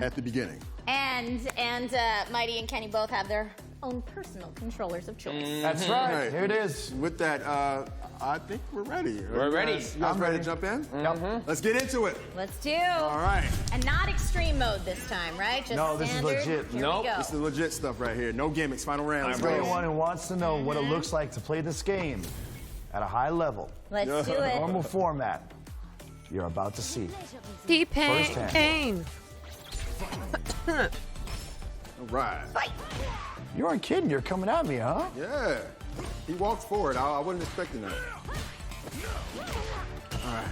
at the beginning. And Mighty and Kenny both have their own personal controllers of choice. That's right. Here it is. With that, I think we're ready. We're ready. You guys ready to jump in? Let's get into it. Let's do. All right. And not extreme mode this time, right? Just No, this is standard. legit. Here Nope. we go. This is legit stuff right here. No gimmicks. Final round. Let's For go. anyone who wants to know what it looks like to play this game at a high level, Let's do it. normal format, you're about to see. T-Pain. All right. You weren't kidding. You're coming at me, huh? Yeah. He walked forward. I wasn't expecting that. All right.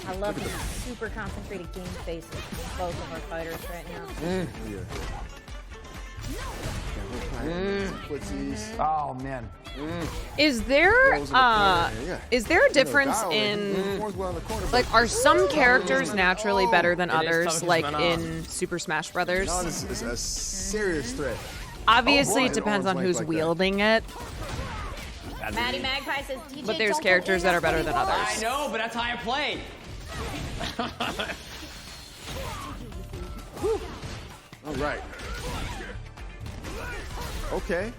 I love the super concentrated game faces of both of our fighters right now. Footsies. Oh, man. Is there Those in the corner, yeah. is there a difference Dial in performs well in the corner, like are some characters naturally better than It is others tough to like spin off. in Super Smash Brothers? No, this is a serious threat. Obviously boy. it depends on Arms who's length like that. wielding it, Maddie Magpie says, TJ, but there's don't characters complain, that are better that's than what he others. I know, but that's how I play. All right. Okay.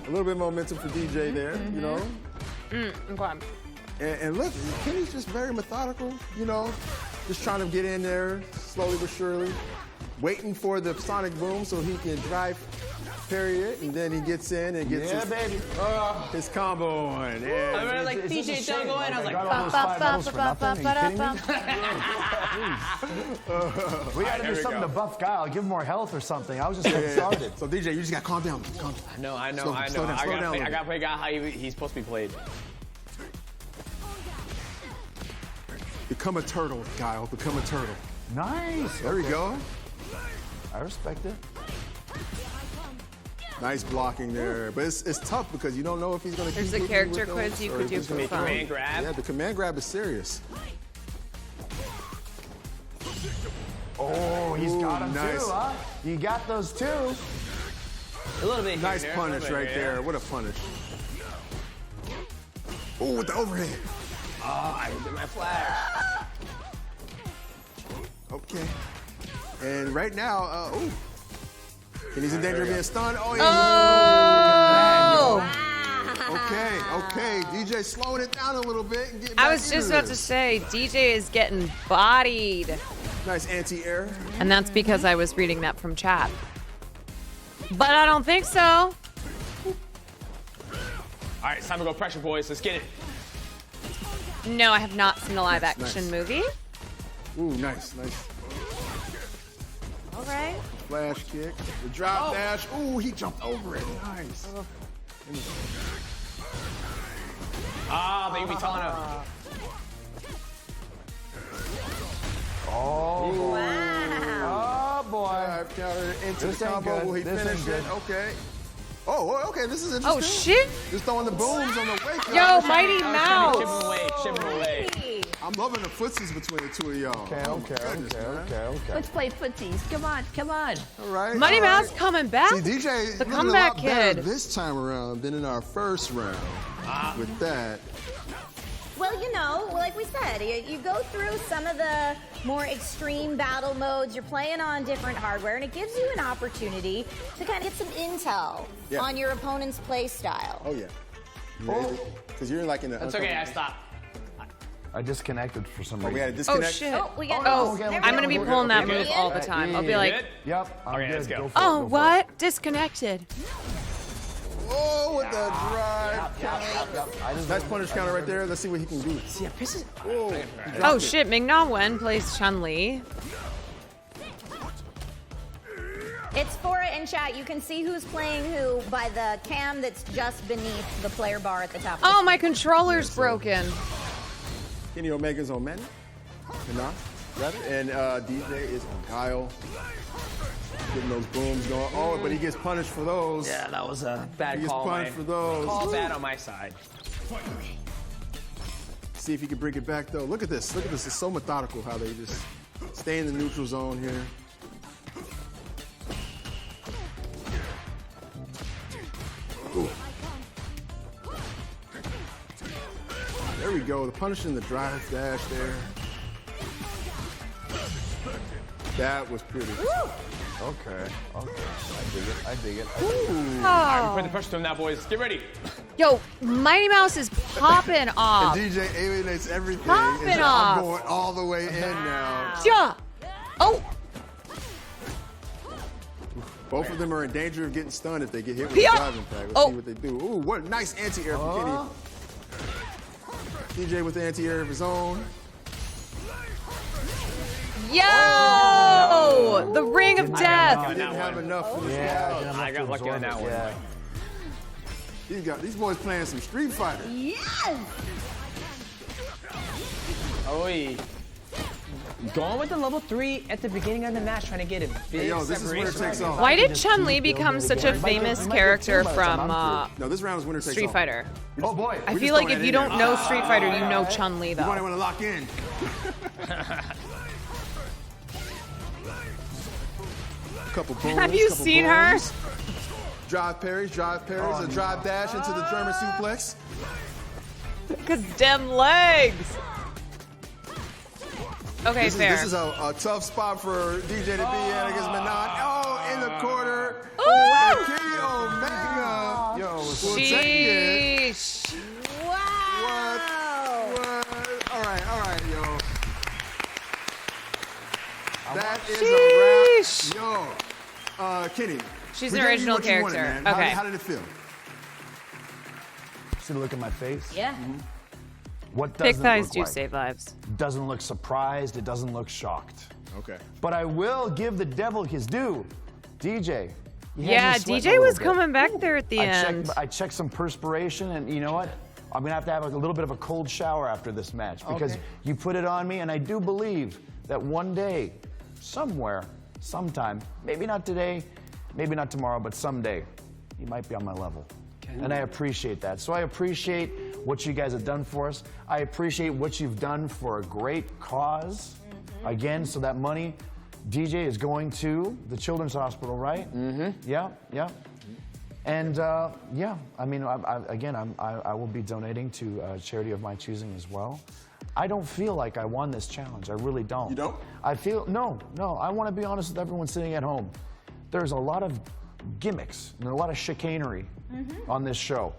A little bit of momentum for DJ there, you know. Okay. And look, Kenny's just very methodical, you know, just trying to get in there slowly but surely, waiting for the sonic boom so he can drive parry it, and then he gets in and gets his combo on. I Yeah. remember like It's just a DJ shame. don't go in. I was like, got all those 5 medals for nothing. Are you kidding me? We got to do something to buff Guile. Give him more health or something. I was just getting started. So DJ, you just got to calm down. Calm down. I know. Slow down, slow down a I little gotta play guy how he's supposed to be played. Become a turtle, Guile. Become a turtle. Nice. There we go. I respect it. Nice blocking there. But it's tough because you don't know if he's going to keep There's a hitting character with quiz those you or could if do it's for gonna be fun. Command grab. Yeah, the command grab is serious. Oh, he's got him nice. too, huh? You got those too. A little bit. Nice here, punish a little bit right here. there. What a punish. Oh, with the overhead. Oh, I did my flash. Okay. And right now, and he's in danger of being stunned. Oh, okay. DJ slowing it down a little bit and getting back I was just into about to this. say DJ is getting bodied. Nice anti-air. And that's because I was reading that from chat. But I don't think so. All right, it's time to go pressure, boys. Let's get it. No, I have not seen a live action movie. Ooh, nice. All right. Flash kick. The drop dash. Ooh, he jumped over it. Nice. Ah, baby Tana. Oh, boy. Wow. Oh, boy. Five counter into This the ain't combo. good. Will he This finish ain't it? good. Okay. Oh, okay. This is interesting. Oh shit. Just throwing the booms on the wake. Yo, Mighty Mouse. Chip him away. I I'm loving the footsies between the two of y'all. Okay, Oh, my goodness, man. Let's play footsies. Come on, come on. All right. Money all right. Mouse coming back. See, DJ the looking comeback a lot better kid. this time around than in our first round. With that. Well, you know, like we said, you go through some of the more extreme battle modes. You're playing on different hardware, and it gives you an opportunity to kind of get some intel on your opponent's play style. Oh, yeah. Because you're like in the. That's okay, I stopped. I disconnected for some Oh, reason. we had a Oh disconnect. shit. Oh, we got. okay, I'm gonna be pulling that We're move good? all the time. I'll be like, Yep, I'm Okay, good. let's go. For it, oh, go for it. what? Disconnected. Oh, with the drive. Nice punish counter right there. Let's see what he can do. Yeah, pisses. Oh shit, Ming-Na Wen plays Chun-Li. It's for it in chat. You can see who's playing who by the cam that's just beneath the player bar at the top. Oh, my controller's broken. Kenny Omega's on Manny. Rather. And DJ is on Kyle. Getting those booms going. Oh, but he gets punished for those. Yeah, that was a bad He gets call. punished for those. Call bad on my side. See if he can bring it back, though. Look at this. Look at this. It's so methodical how they just stay in the neutral zone here. Ooh. There we go. The punish and the drive dash there. That was pretty. Okay. I dig it. I'm putting the pressure to him now, boys. Get ready. Yo, Mighty Mouse is popping off. And DJ alienates everything. Popping and off. I'm going all the way in now. Yeah. Oh, Both of them are in danger of getting stunned if they get hit with Yeah. the drive impact. Let's see what they do. Ooh, what a nice anti-air from Kenny. DJ with the anti-air of his own. yo! The Ring of Death. He didn't have enough for this guy. I got lucky on that one. Yeah. These boys playing some Street Fighter. Yes! Oi. Going with the level 3 at the beginning of the match, trying to get a big Hey, yo, this is winner separation. takes all. Why did Chun-Li become such a famous character from No, this round is winner takes all. Street Fighter? Oh boy. I just feel like throwing if it you in don't there. know Street Fighter, you know Chun-Li You might though. want to lock in. A couple booms, Have you couple seen booms. Drive parries, a drive dash into the German suplex. Cause dem legs. Okay, This fair. is a tough spot for DJ to be in against Manon. Oh, in the corner. Ooh. Kenny Omega. Yo, will take it. Sheesh. Wow! What? All right, yo. That is Sheesh. a wrap. Yo, Kenny. She's we an gave you original what you wanted, character. man. Okay. How did it feel? See the look at my face? Yeah. What Big doesn't thighs look do like? save lives. Doesn't look surprised. It doesn't look shocked. Okay. But I will give the devil his due. DJ. you had Yeah, me sweating a DJ little was bit. coming back there at the end. I checked some perspiration, and you know what? I'm gonna have to have a little bit of a cold shower after this match because you put it on me, and I do believe that one day, somewhere, sometime, maybe not today, maybe not tomorrow, but someday, you might be on my level. And I appreciate that. So I appreciate what you guys have done for us. I appreciate what you've done for a great cause. Again, so that money, DJ, is going to the Children's Hospital, right? Mm-hmm. Yeah. And yeah, I mean, I will be donating to a charity of my choosing as well. I don't feel like I won this challenge. I really don't. You don't? I feel, no. I want to be honest with everyone sitting at home. There's a lot of gimmicks and a lot of chicanery on this show.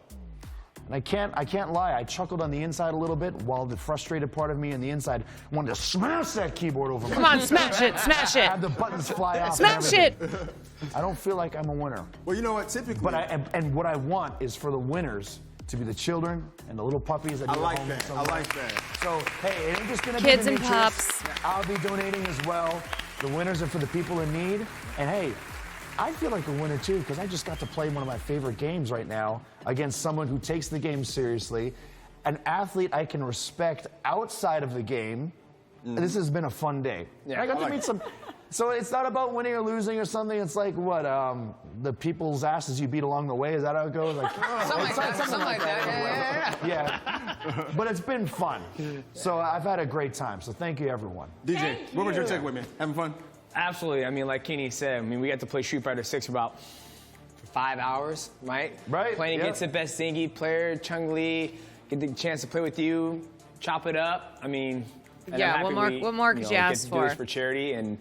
And I can't lie, I chuckled on the inside a little bit while the frustrated part of me on the inside wanted to smash that keyboard over Come my on, smash it, smash it. have the buttons fly off. Smash and it. everything. I don't feel like I'm a winner. Well, you know what? Typically, But and what I want is for the winners to be the children and the little puppies that I need a like home that. somewhere. I like that. So, hey, it ain't just gonna Kids be and Demetrius. pups. I'll be donating as well. The winners are for the people in need. And hey, I feel like a winner too because I just got to play one of my favorite games right now against someone who takes the game seriously, an athlete I can respect outside of the game. This has been a fun day. Yeah, I got I to like meet it. some. So it's not about winning or losing or something. It's like what the people's asses you beat along the way. Is that how it goes? Like Something like that. yeah. But it's been fun. So I've had a great time. So thank you, everyone. DJ, what was your takeaway, man? Having fun? Absolutely. I mean, like Kenny said, I mean, we got to play Street Fighter 6 for about 5 hours, right? Right. Playing against the best Zingy player, Chung Lee, get the chance to play with you, chop it up. I mean, and Yeah, I'm happy what more could you get ask to for? do this for charity and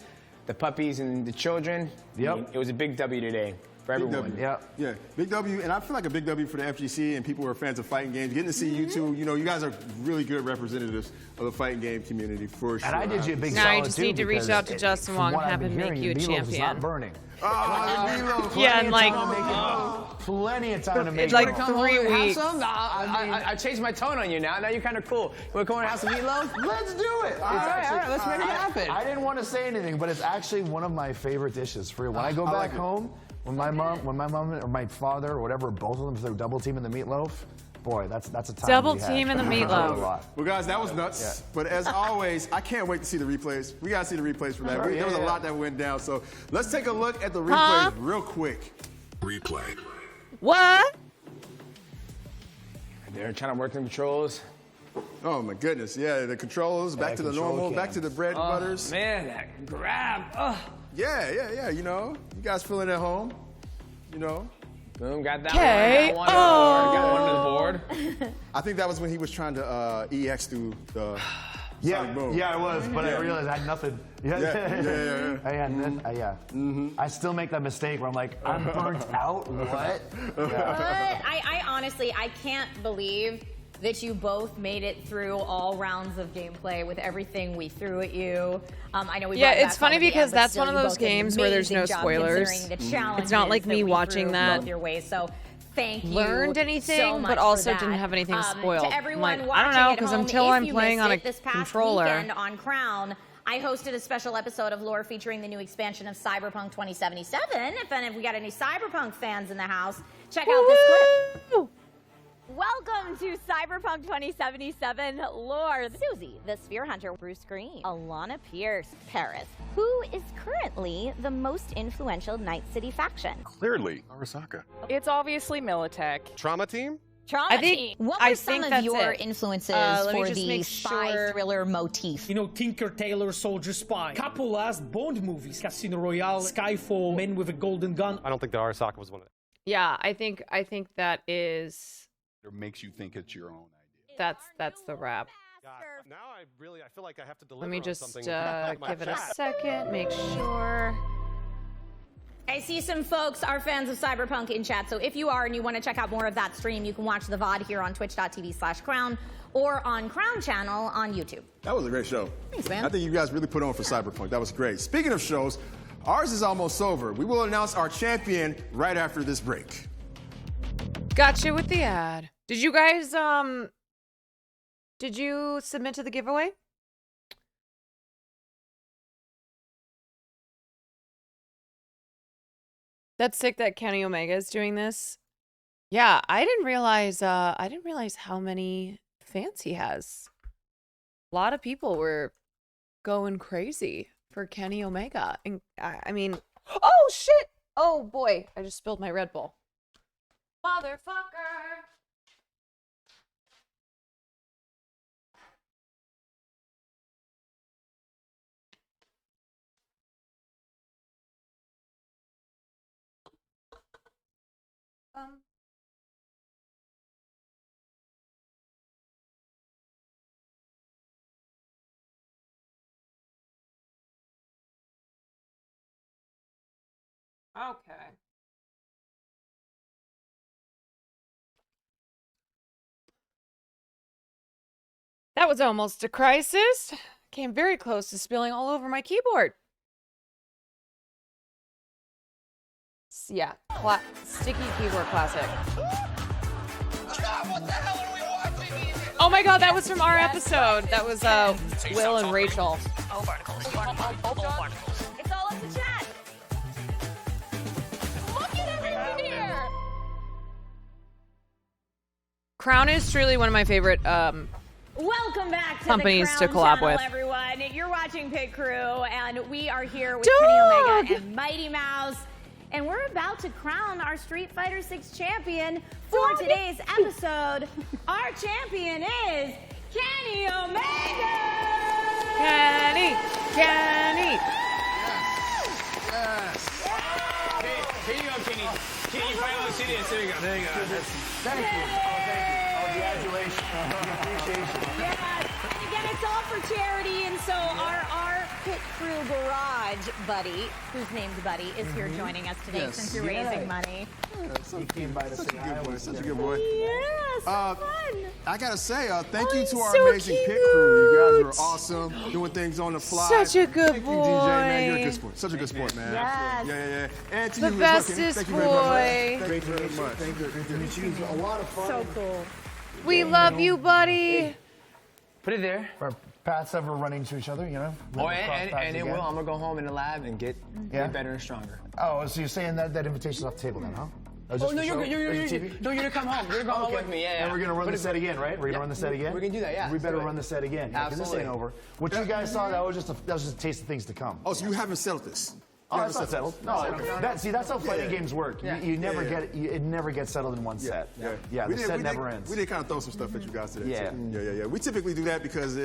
the puppies and the children. Yep. I mean, it was a big W today for Big everyone. W. Yeah. Yeah, big W, and I feel like a big W for the FGC and people who are fans of fighting games. Getting to see you two, you know, you guys are really good representatives of the fighting game community for sure. And I did you a big Now solid you just too, need to reach because out to Justin from Wong what and I've have been him make hearing, you a Milos is not champion. burning. Oh, Yeah, and like Plenty of time to make like it. Come 3 over and have weeks. some? I changed my tone on you now. Now you're kind of cool. You want to come over and have some meatloaf? Let's do it. All right, let's make it happen. I didn't want to say anything, but it's actually one of my favorite dishes. For real. When I go back home, when my mom or my father or whatever, both of them, if they're double teaming the meatloaf, boy, that's a time. Double we had. team in the I enjoyed it a meatloaf. lot. Well, guys, that was nuts. But as always, I can't wait to see the replays. We got to see the replays for that. There was a lot that went down. So let's take a look at the replays real quick. Replay. What? They're trying to work the controls. Oh, my goodness. Yeah, the controls, back to the control normal, cam. back to the bread and butters. Man, that grab. Yeah. You know, you guys feeling at home. You know. Boom, got that Okay. one. Got one to the board. I think that was when he was trying to EX through the Sonic Boom. Yeah, I was, but I realized I had nothing. Yeah. I had I still make that mistake where I'm like, I'm burnt out. What? But I honestly, I can't believe that you both made it through all rounds of gameplay with everything we threw at you. I know we Yeah, brought it it's back funny home at the because end, but that's still, one of you those both did an games where there's no amazing job spoilers. considering the challenges It's not like me that we watching threw that both your way. So thank you. learned anything, so much but also for didn't that. have anything spoiled. To everyone Like, watching I don't know, at because home, until if I'm you playing missed on a it, this past controller. weekend on Crown, I hosted a special episode of Lore featuring the new expansion of Cyberpunk 2077. If we got any Cyberpunk fans in the house, check out this clip. Woo! Welcome to Cyberpunk 2077 Lore. Susie, the Sphere Hunter, Bruce Green, Alana Pierce, Paris, who is currently the most influential Night City faction. Clearly, Arasaka. It's obviously Militech. Trauma team? Trauma I think- Team. What I were some think of that's your it. influences Let me for just the make spy sure. thriller motif? You know, Tinker Tailor Soldier Spy. Couple last Bond movies. Casino Royale, Skyfall, Men with a Golden Gun. I don't think the Arasaka was one of them. Yeah, I think that is It makes you think it's your own idea. that's the wrap. Now I feel like I have to deliver Let me on just something. give it a second, make sure. I see some folks are fans of Cyberpunk in chat, so if you are and you want to check out more of that stream, you can watch the VOD here on twitch.tv/Crown or on Crown Channel on YouTube. That was a great show. Thanks, man. I think you guys really put on for Cyberpunk. That was great. Speaking of shows, ours is almost over. We will announce our champion right after this break. Gotcha with the ad. Did you guys did you submit to the giveaway? That's sick that Kenny Omega is doing this. Yeah, I didn't realize how many fans he has. A lot of people were going crazy for Kenny Omega. And I mean, oh shit. Oh boy, I just spilled my Red Bull. Motherfucker. Okay. That was almost a crisis. Came very close to spilling all over my keyboard. Yeah, sticky keyboard classic. Oh my god, that was from our episode. That was Will and Rachel. It's all up to chat. Look at everything here. Crown is truly one of my favorite Welcome back to companies the to Crown collab Channel, with. everyone. You're watching Pit Crew, and we are here with Kenny Omega and Mighty Mouse. And we're about to crown our Street Fighter 6 champion for today's episode. Our champion is Kenny Omega! Kenny! Yes. Here you go, Kenny. Kenny, you finally see this. There you go. There you go. Thank you. Oh, thank you. Oh, the adulation. The appreciation. Yes. And again, it's all for charity, and so our Pit Crew Garage buddy, who's named Buddy, is here joining us today since you're raising money. He came by to say hi. Such a good boy. Yes, fun. I gotta say, thank you to he's our so amazing pit crew. You guys cute. are awesome, doing things on the fly. Such a good Thank you, DJ, man. You're a boy. good sport. Such a good sport, man. Yes. Yeah. And to The you as well, Kenny. bestest Thank you very much. boy. Thank you very much. Thank you. Great to meet you. A lot of fun. So cool. We love you, buddy. Put it there. Our paths ever running to each other, you know? Oh, Never cross and paths it again. will. I'm gonna go home in the lab and get better and stronger. Oh, so you're saying that invitation's off the table then, huh? Just Oh for no, show? you're Is it TV? no, you're gonna come home. You're gonna go home with me. Yeah. And we're gonna run the set again, right? We're gonna Yeah, run the set again. we're gonna do that, yeah. We better Let's do it. run the set again. Yeah, 'cause this Absolutely. ain't over. What you guys saw, that was just a taste of things to come. Oh, so you haven't settled this? Oh, that's not settled. No, that's how fighting Yeah. games work. You never get it never gets settled in one set. Yeah, the set never ends. We did kind of throw some stuff at you guys today. Yeah. too. Yeah. We typically do that because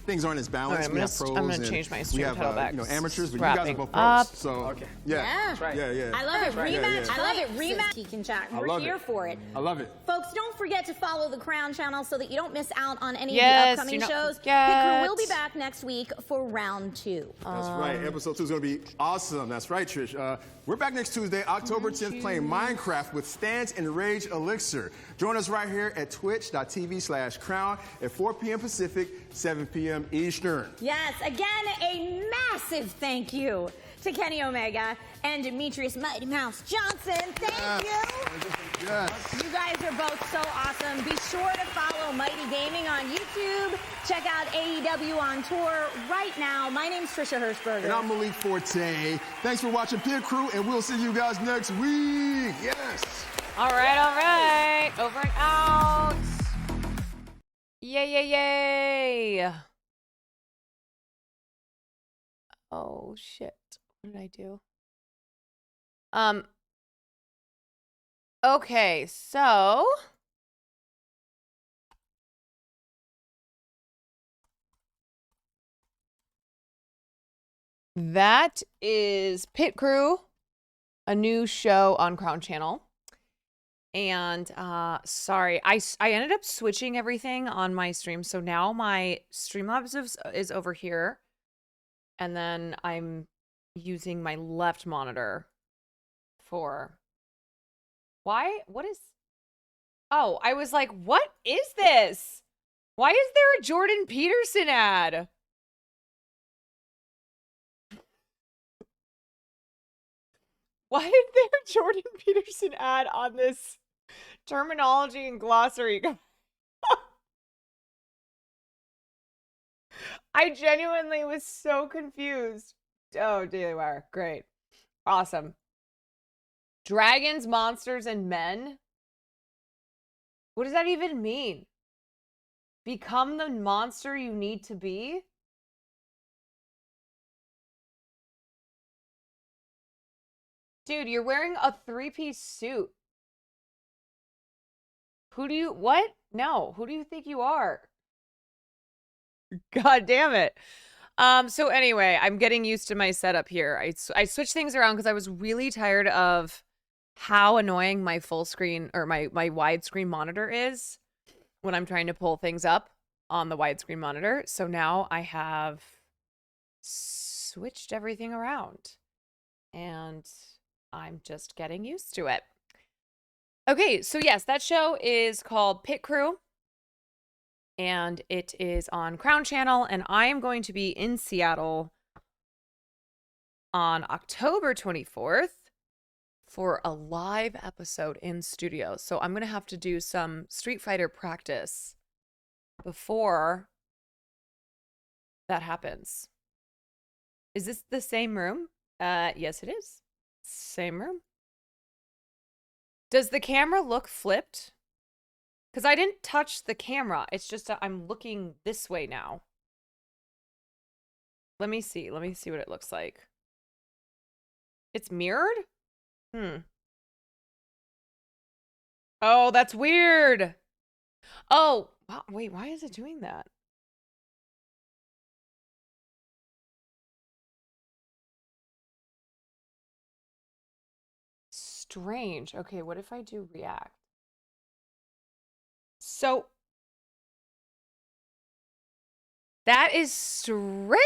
things aren't as balanced. All right, we have pros. I'm gonna and change my we stream have title back. amateurs, but you Wrapping guys are both up. pros. So Okay. yeah. Right. Yeah. I love it. Rematch. Yeah. I love it. Rematch. Geek and chat. I We're love here it. for it. I love it. Folks, don't forget to follow the Crown channel so that you don't miss out on any Yes, of the do upcoming not shows. forget. Pit Crew will be back next week for round 2. That's right. Episode 2 is going to be awesome. That's right, Trish. We're back next Tuesday, October 10th, playing Minecraft with Stance and Rage Elixir. Join us right here at twitch.tv/crown at 4 p.m. Pacific, 7 p.m. Eastern. Yes, again, a massive thank you to Kenny Omega and Demetrius Mighty Mouse Johnson. Thank you. Yes. You guys are both so awesome. Be sure to follow Mighty Gaming on YouTube. Check out AEW on tour right now. My name's Trisha Hirschberger. And I'm Malik Forte. Thanks for watching Pit Crew, and we'll see you guys next week. Yes. All right. Over and out. Yay. Oh, shit. What did I do? Okay, so that is Pit Crew, a new show on Crown Channel. And sorry, I ended up switching everything on my stream. So now my Streamlabs is over here. And then I'm using my left monitor for... Why? What is... Oh, I was like, what is this? Why is there a Jordan Peterson ad? Why is there a Jordan Peterson ad on this terminology and glossary? I genuinely was so confused. Oh, Daily Wire. Great. Awesome. Dragons, monsters, and men? What does that even mean? Become the monster you need to be? Dude, you're wearing a 3-piece suit. What? No, who do you think you are? God damn it. So anyway, I'm getting used to my setup here. I switched things around because I was really tired of how annoying my full screen or my widescreen monitor is when I'm trying to pull things up on the widescreen monitor. So now I have switched everything around and I'm just getting used to it. Okay, so yes, that show is called Pit Crew. And it is on Crown Channel, and I am going to be in Seattle on October 24th for a live episode in studio. So I'm going to have to do some Street Fighter practice before that happens. Is this the same room? Yes, it is. Same room. Does the camera look flipped? Because I didn't touch the camera. It's just I'm looking this way now. Let me see. Let me see what it looks like. It's mirrored? Oh, that's weird. Oh, wait, why is it doing that? Strange. Okay, what if I do react? So that is strange.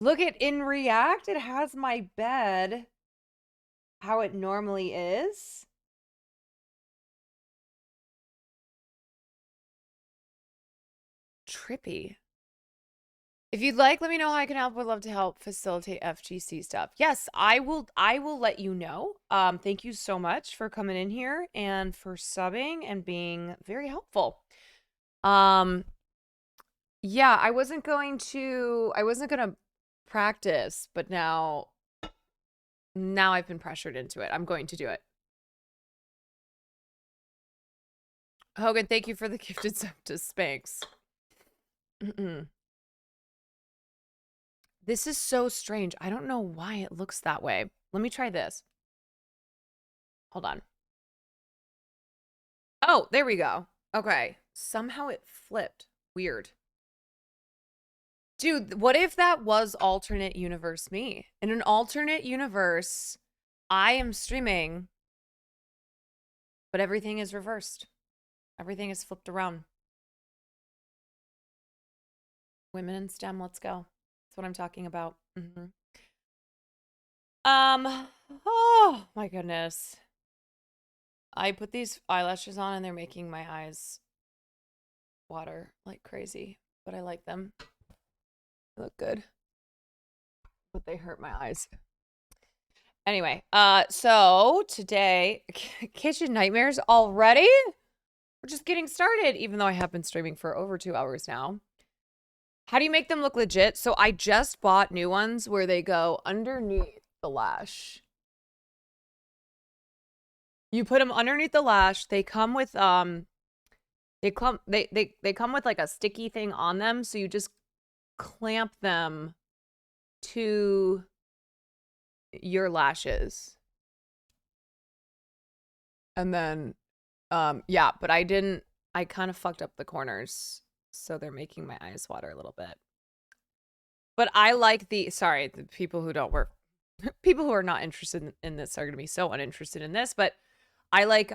Look at in react, it has my bed how it normally is. Trippy. If you'd like, let me know how I can help. Would love to help facilitate FGC stuff. Yes, I will let you know. Thank you so much for coming in here and for subbing and being very helpful. Yeah, I wasn't gonna practice, but now I've been pressured into it. I'm going to do it. Hogan, thank you for the gifted sub to Spanx. This is so strange. I don't know why it looks that way. Let me try this. Hold on. Oh, there we go. Okay. Somehow it flipped. Weird. Dude, what if that was alternate universe me? In an alternate universe, I am streaming, but everything is reversed. Everything is flipped around. Women in STEM, let's go. That's what I'm talking about. Oh my goodness. I put these eyelashes on and they're making my eyes water like crazy, but I like them. They look good, but they hurt my eyes. Anyway, so today, Kitchen Nightmares already? We're just getting started, even though I have been streaming for over 2 hours now. How do you make them look legit? So I just bought new ones where they go underneath the lash. You put them underneath the lash. They come with they come with like a sticky thing on them, so you just clamp them to your lashes. And then yeah, but I kind of fucked up the corners, so they're making my eyes water a little bit. But I like the people who don't work, people who are not interested in this are going to be so uninterested in this, but I like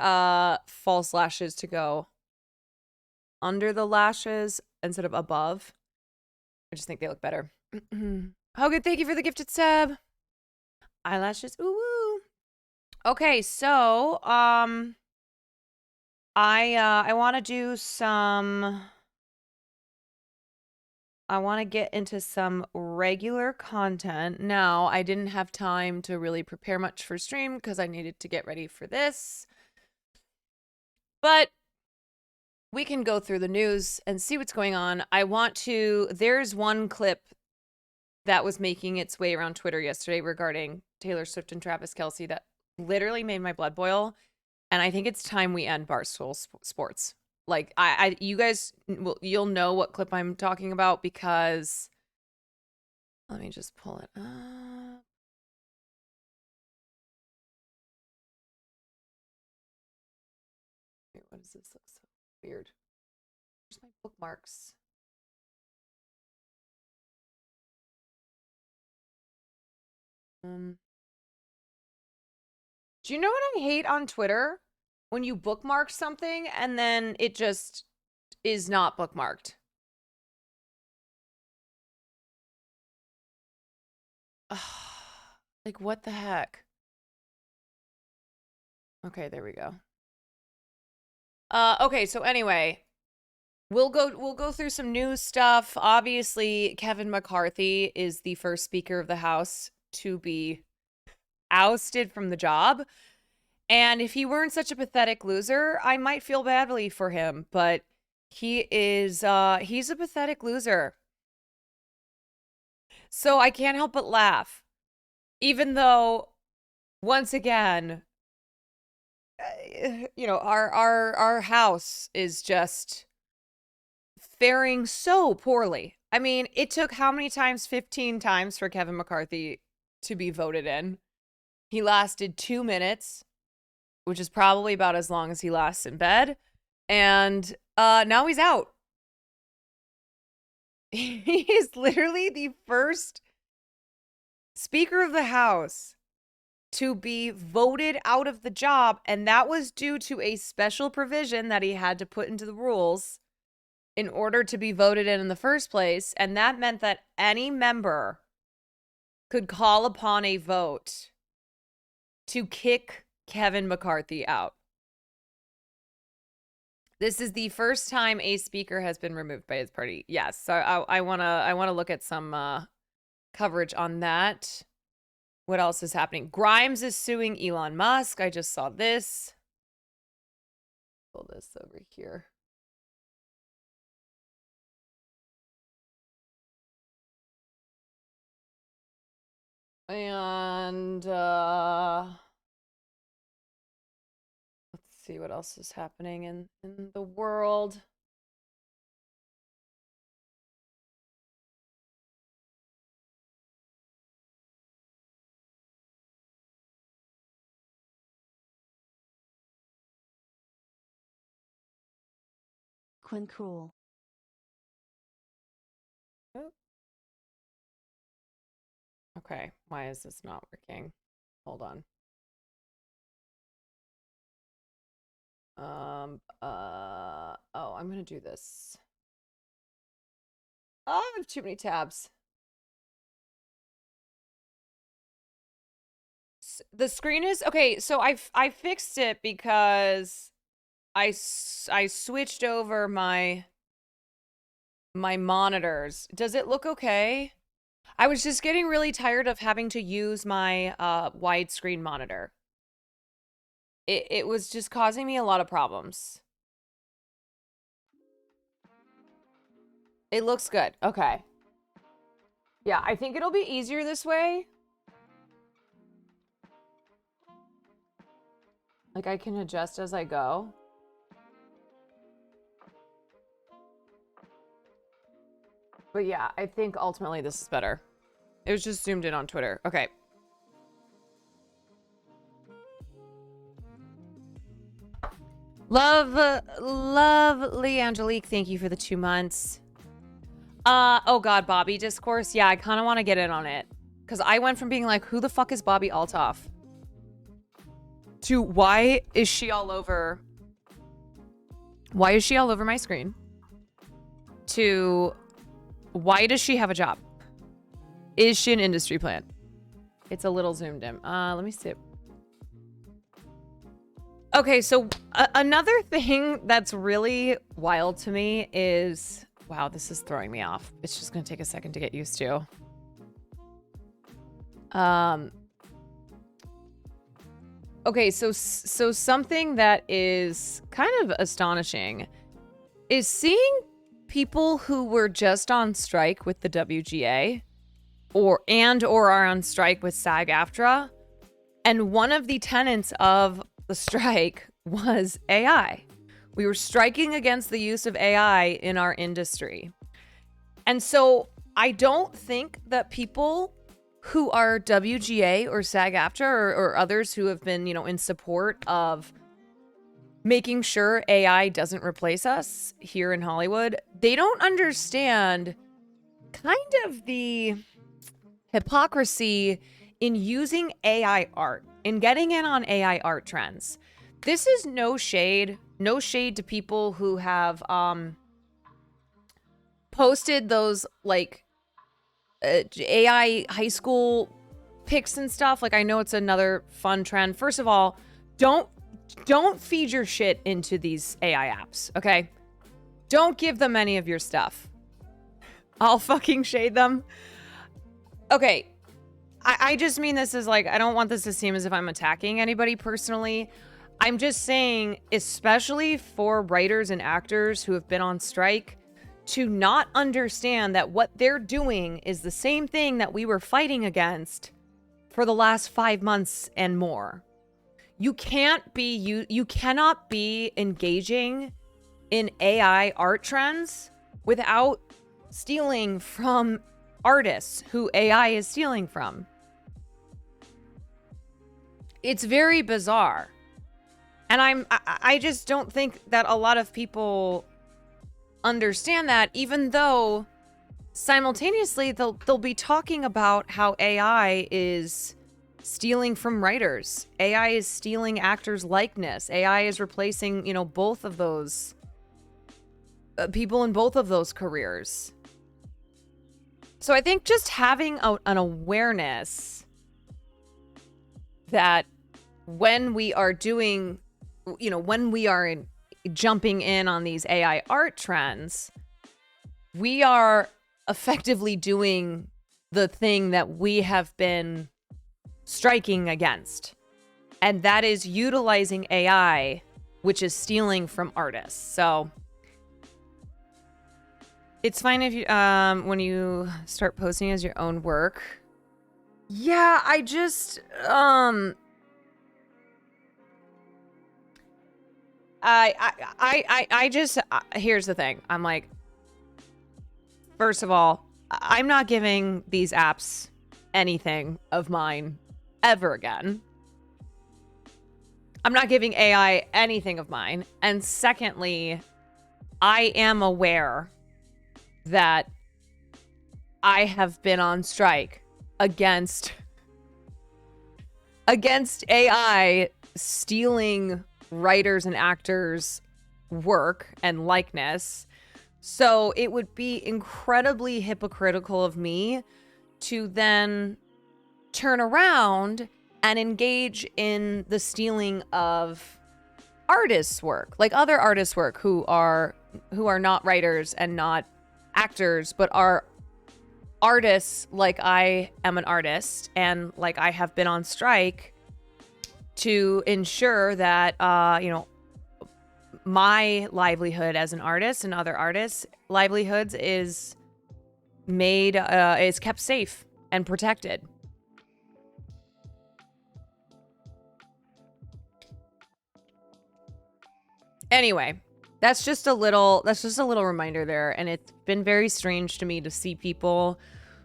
false lashes to go under the lashes instead of above. I just think they look better. Hogan, thank you for the gifted sub. Eyelashes, ooh. Okay, so I want to do some. I want to get into some regular content. Now, I didn't have time to really prepare much for stream because I needed to get ready for this. But we can go through the news and see what's going on. There's one clip that was making its way around Twitter yesterday regarding Taylor Swift and Travis Kelce that literally made my blood boil. And I think it's time we end Barstool Sports. Like, you guys, you'll know what clip I'm talking about because, let me just pull it up. Wait, what does this look so weird? Where's my bookmarks? Do you know what I hate on Twitter? When you bookmark something and then it just is not bookmarked. Like, what the heck? Okay, there we go. Okay, so anyway, we'll go through some news stuff. Obviously, Kevin McCarthy is the first Speaker of the House to be ousted from the job. And if he weren't such a pathetic loser, I might feel badly for him, but he is he's a pathetic loser. So I can't help but laugh. Even though, once again, you know, our house is just faring so poorly. I mean, it took how many times? 15 times for Kevin McCarthy to be voted in. He lasted 2 minutes, which is probably about as long as he lasts in bed. And now he's out. He is literally the first Speaker of the House to be voted out of the job. And that was due to a special provision that he had to put into the rules in order to be voted in the first place. And that meant that any member could call upon a vote to kick Kevin McCarthy out. This is the first time a speaker has been removed by his party. Yes, so I wanna look at some coverage on that. What else is happening? Grimes is suing Elon Musk. I just saw this. Pull this over here. And let's see what else is happening in the world. Quinn Cool. Oh. Okay, why is this not working? Hold on. Oh, I'm gonna do this. Oh, I have too many tabs. The screen is okay. So I fixed it because I switched over my monitors. Does it look okay? I was just getting really tired of having to use my widescreen monitor. It was just causing me a lot of problems. It looks good. Okay. Yeah, I think it'll be easier this way. Like, I can adjust as I go. But yeah, I think ultimately this is better. It was just zoomed in on Twitter. Okay. Lovely Angelique, thank you for the 2 months. Oh god, Bobby discourse. Yeah, I kind of want to get in on it. Because I went from being like, who the fuck is Bobby Altoff? To why is she all over... Why is she all over my screen? To why does she have a job? Is she an industry plant? It's a little zoomed in. Let me see. Okay, so another thing that's really wild to me is... Wow, this is throwing me off. It's just going to take a second to get used to. Okay, so something that is kind of astonishing is seeing people who were just on strike with the WGA or are on strike with SAG-AFTRA, and one of the tenets of the strike was AI. We were striking against the use of AI in our industry. And so I don't think that people who are WGA or SAG-AFTRA or others who have been, in support of making sure AI doesn't replace us here in Hollywood, they don't understand kind of the hypocrisy in using AI art, in getting in on AI art trends. This is no shade to people who have posted those AI high school pics and stuff. Like, I know it's another fun trend. First of all, don't feed your shit into these AI apps, okay? Don't give them any of your stuff. I'll fucking shade them. Okay, I just mean this as I don't want this to seem as if I'm attacking anybody personally. I'm just saying, especially for writers and actors who have been on strike, to not understand that what they're doing is the same thing that we were fighting against for the last 5 months and more. You cannot be engaging in AI art trends without stealing from artists who AI is stealing from. It's very bizarre. And I just don't think that a lot of people understand that, even though simultaneously they'll be talking about how AI is stealing from writers. AI is stealing actors' likeness. AI is replacing, both of those people in both of those careers. So I think just having an awareness that when we are doing, when we are jumping in on these AI art trends, we are effectively doing the thing that we have been striking against. And that is utilizing AI, which is stealing from artists. So it's fine if you, when you start posting as your own work. Yeah, I just, here's the thing. I'm like, first of all, I'm not giving these apps anything of mine ever again. I'm not giving AI anything of mine. And secondly, I am aware that I have been on strike against AI stealing writers and actors' work and likeness. So it would be incredibly hypocritical of me to then turn around and engage in the stealing of artists' work, like other artists' work who are not writers and not actors, but are artists like I am an artist and like I have been on strike to ensure that, my livelihood as an artist and other artists' livelihoods is kept safe and protected. Anyway, that's just a little reminder there, and it's been very strange to me to see people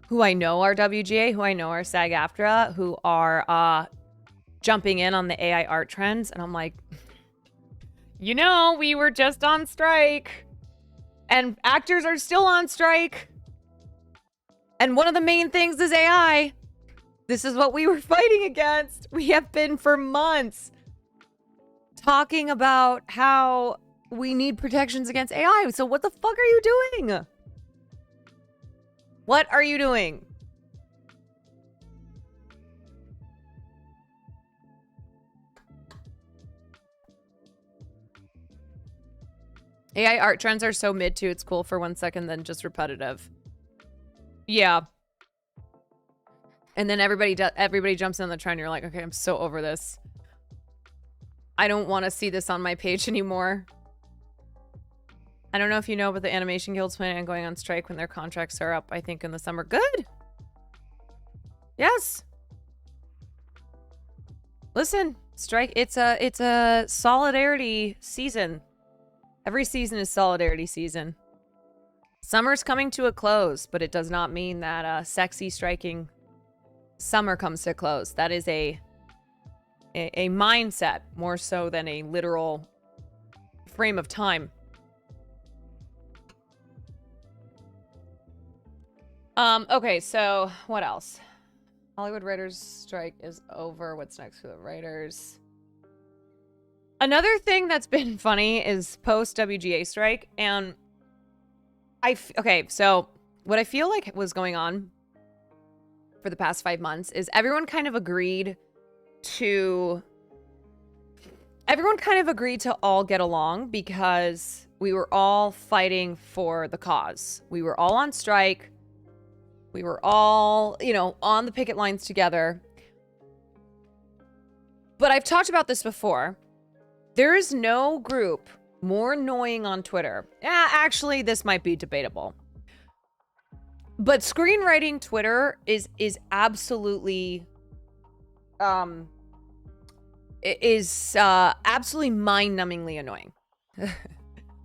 who I know are WGA, who I know are SAG-AFTRA, who are jumping in on the AI art trends, and I'm like, we were just on strike, and actors are still on strike, and one of the main things is AI. This is what we were fighting against. We have been for months talking about how we need protections against AI. So what the fuck are you doing? What are you doing? AI art trends are so mid too. It's cool for 1 second, then just repetitive. Yeah. And then everybody jumps in on the trend. You're like, okay, I'm so over this. I don't want to see this on my page anymore. I don't know if you know, but the Animation Guild's planning on going on strike when their contracts are up, I think, in the summer. Good. Yes. Listen, strike. It's a solidarity season. Every season is solidarity season. Summer's coming to a close, but it does not mean that sexy striking summer comes to a close. That is a mindset more so than a literal frame of time. Okay, so what else? Hollywood writers strike is over. What's next for the writers? Another thing that's been funny is post WGA strike, and okay, so what I feel like was going on for the past 5 months is everyone kind of agreed to all get along because we were all fighting for the cause. We were all on strike. We were all, on the picket lines together. But I've talked about this before. There is no group more annoying on Twitter. Actually, this might be debatable. But screenwriting Twitter is absolutely is absolutely mind-numbingly annoying.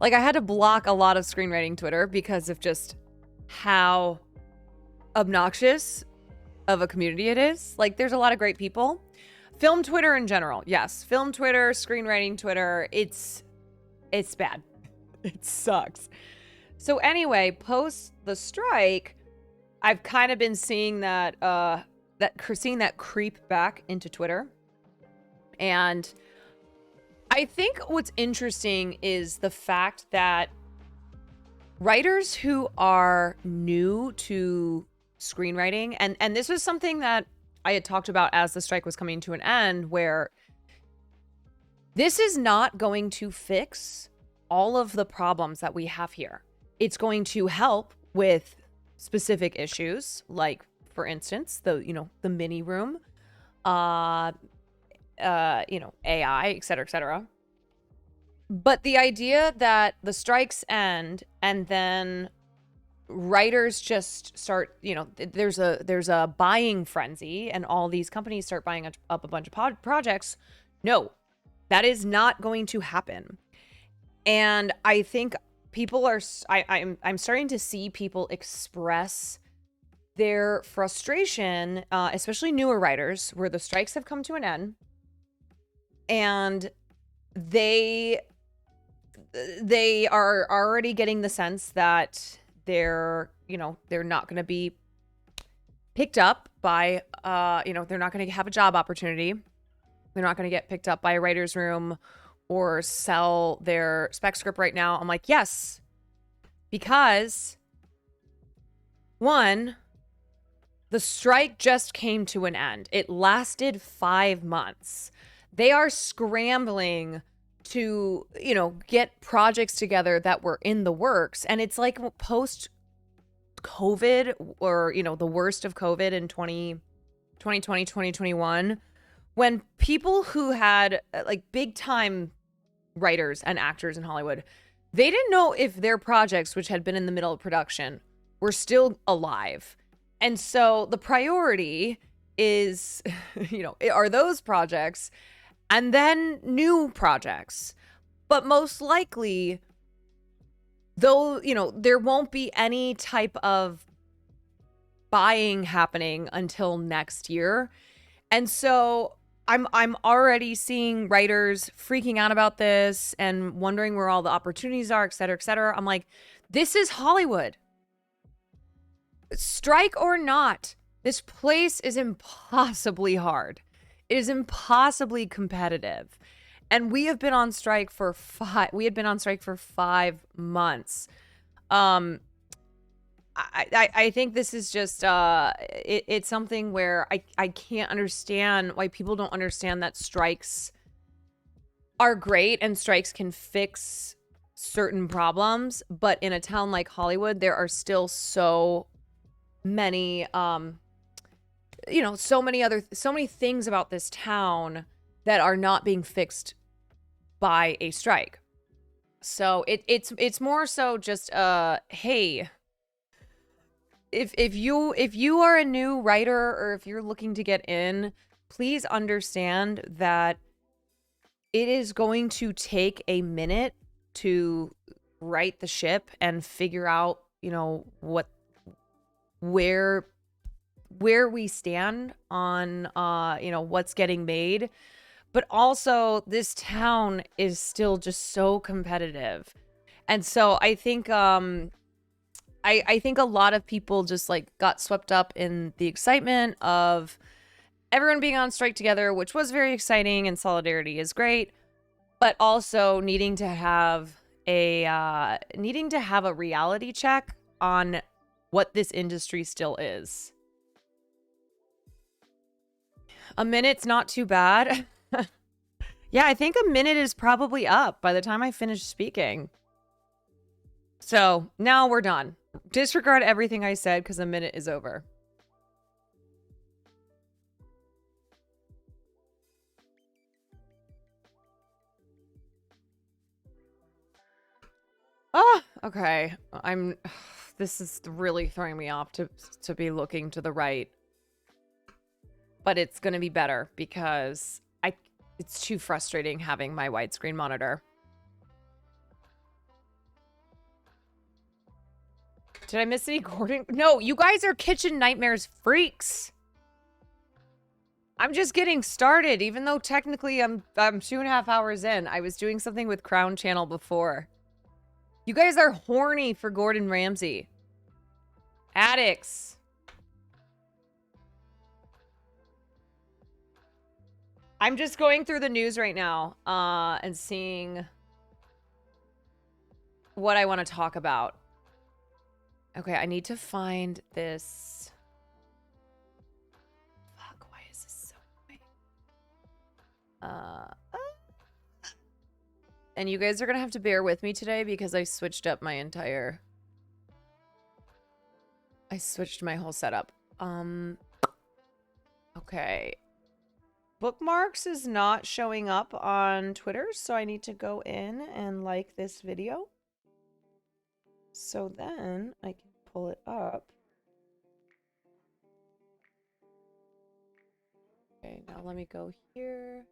Like, I had to block a lot of screenwriting Twitter because of just how obnoxious of a community it is. Like, there's a lot of great people. Film Twitter in general, yes. Film Twitter, screenwriting Twitter, it's bad. It sucks. So anyway, post the strike, I've kind of been seeing that seeing that creep back into Twitter. And I think what's interesting is the fact that writers who are new to screenwriting, and this was something that I had talked about as the strike was coming to an end, where this is not going to fix all of the problems that we have here. It's going to help with specific issues, like, for instance, the mini room, AI, et cetera, et cetera. But the idea that the strikes end and then writers just start, there's a buying frenzy and all these companies start buying up a bunch of projects. No, that is not going to happen. And I think people are, I'm starting to see people express their frustration, especially newer writers, where the strikes have come to an end, and they are already getting the sense that they're not going to be picked up by, they're not going to have a job opportunity. They're not going to get picked up by a writer's room or sell their spec script right now. I'm like, yes, because one, the strike just came to an end. It lasted 5 months. They are scrambling to, get projects together that were in the works. And it's like post-COVID, or, the worst of COVID in 2020, 2021, when people who had like big time writers and actors in Hollywood, they didn't know if their projects, which had been in the middle of production, were still alive. And so the priority is, are those projects and then new projects. But most likely, though, there won't be any type of buying happening until next year. And so I'm already seeing writers freaking out about this and wondering where all the opportunities are, et cetera, et cetera. I'm like, this is Hollywood. Strike or not, this place is impossibly hard. It is impossibly competitive. And we have been on strike for 5 months. I think this is just it's something where I can't understand why people don't understand that strikes are great and strikes can fix certain problems, but in a town like Hollywood, there are still so many so many things about this town that are not being fixed by a strike. So it's more so just hey, if you are a new writer or if you're looking to get in, please understand that it is going to take a minute to right the ship and figure out, where we stand on what's getting made. But also, this town is still just so competitive. And so I think I think a lot of people just like got swept up in the excitement of everyone being on strike together, which was very exciting, and solidarity is great, but also needing to have a reality check on what this industry still is. A minute's not too bad. Yeah, I think a minute is probably up by the time I finish speaking. So now we're done. Disregard everything I said because a minute is over. Oh, okay. This is really throwing me off to be looking to the right. But it's going to be better because It's too frustrating having my widescreen monitor. Did I miss any Gordon? No, you guys are Kitchen Nightmares freaks. I'm just getting started, even though technically I'm 2.5 hours in. I was doing something with Crown Channel before. You guys are horny for Gordon Ramsay. Addicts. I'm just going through the news right now and seeing what I want to talk about. Okay, I need to find this. Fuck, why is this so annoying? And you guys are gonna have to bear with me today because I switched up my entire... I switched my whole setup. Okay. Bookmarks is not showing up on Twitter, so I need to go in and like this video. So then I can pull it up. Okay, now let me go here.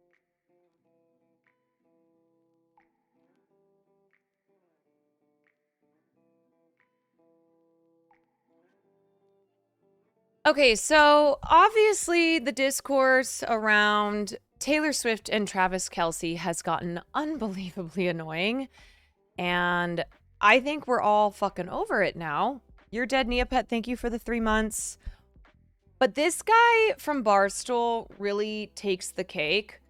Okay, so obviously the discourse around Taylor Swift and Travis Kelce has gotten unbelievably annoying. And I think we're all fucking over it now. You're dead, Neopet. Thank you for the 3 months. But this guy from Barstool really takes the cake.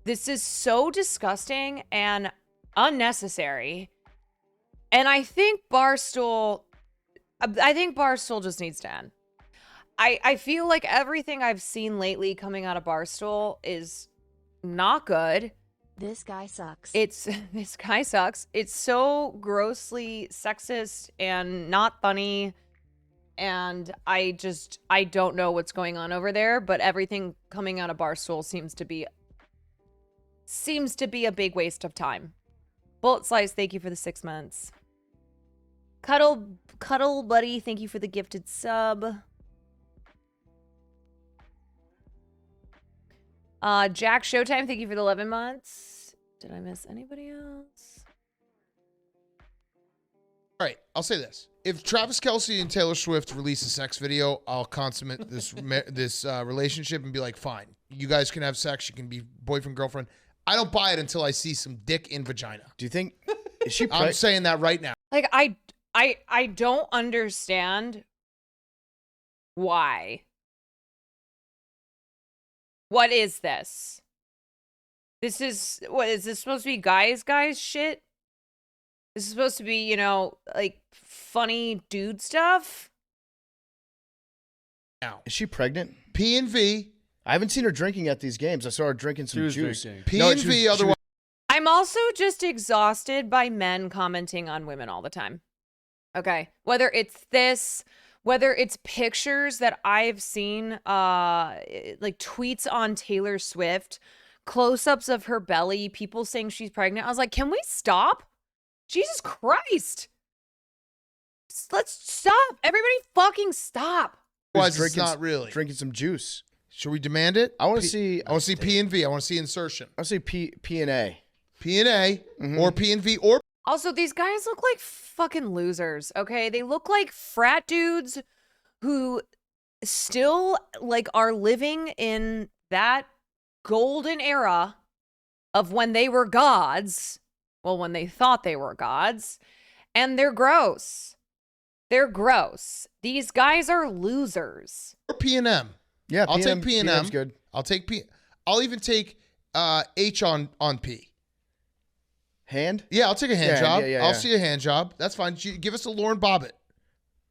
This is so disgusting and unnecessary. And I think Barstool just needs to end. I feel like everything I've seen lately coming out of Barstool is not good. This guy sucks. This guy sucks. It's so grossly sexist and not funny. And I don't know what's going on over there, but everything coming out of Barstool seems to be a big waste of time. Bullet Slice, thank you for the 6 months. Cuddle Buddy, thank you for the gifted sub. Jack Showtime, thank you for the 11 months. Did I miss anybody else? All right, I'll say this. If Travis Kelce and Taylor Swift release a sex video, I'll consummate this relationship and be like, fine. You guys can have sex. You can be boyfriend, girlfriend. I don't buy it until I see some dick in vagina. Do you think... Is she I'm saying that right now. Like, I don't understand why. What is this? This is, what, is this supposed to be guys shit? This is supposed to be, you know, like, funny dude stuff? Now, is she pregnant? P&V. I haven't seen her drinking at these games. I saw her drinking some juice. P&V, otherwise... I'm also just exhausted by men commenting on women all the time. Okay? Whether it's this... Whether it's pictures that I've seen, like tweets on Taylor Swift, close-ups of her belly, people saying she's pregnant. I was like, can we stop? Jesus Christ. Let's stop. Everybody fucking stop. Otherwise, it's not really. Drinking some juice. Should we demand it? I want to see... I want to see P&V. I want to see insertion. I want to see P&A. P&A or P&V or... Also, these guys look like fucking losers, okay? They look like frat dudes who still, like, are living in that golden era of when they were gods. Well, when they thought they were gods. And they're gross. They're gross. These guys are losers. Or P&M. Yeah, I'll take P&M. P&M's good. I'll take P. I'll even take H on P. Hand? Yeah, I'll take a hand job. Yeah, I'll see a hand job. That's fine. Give us a Lauren Bobbitt.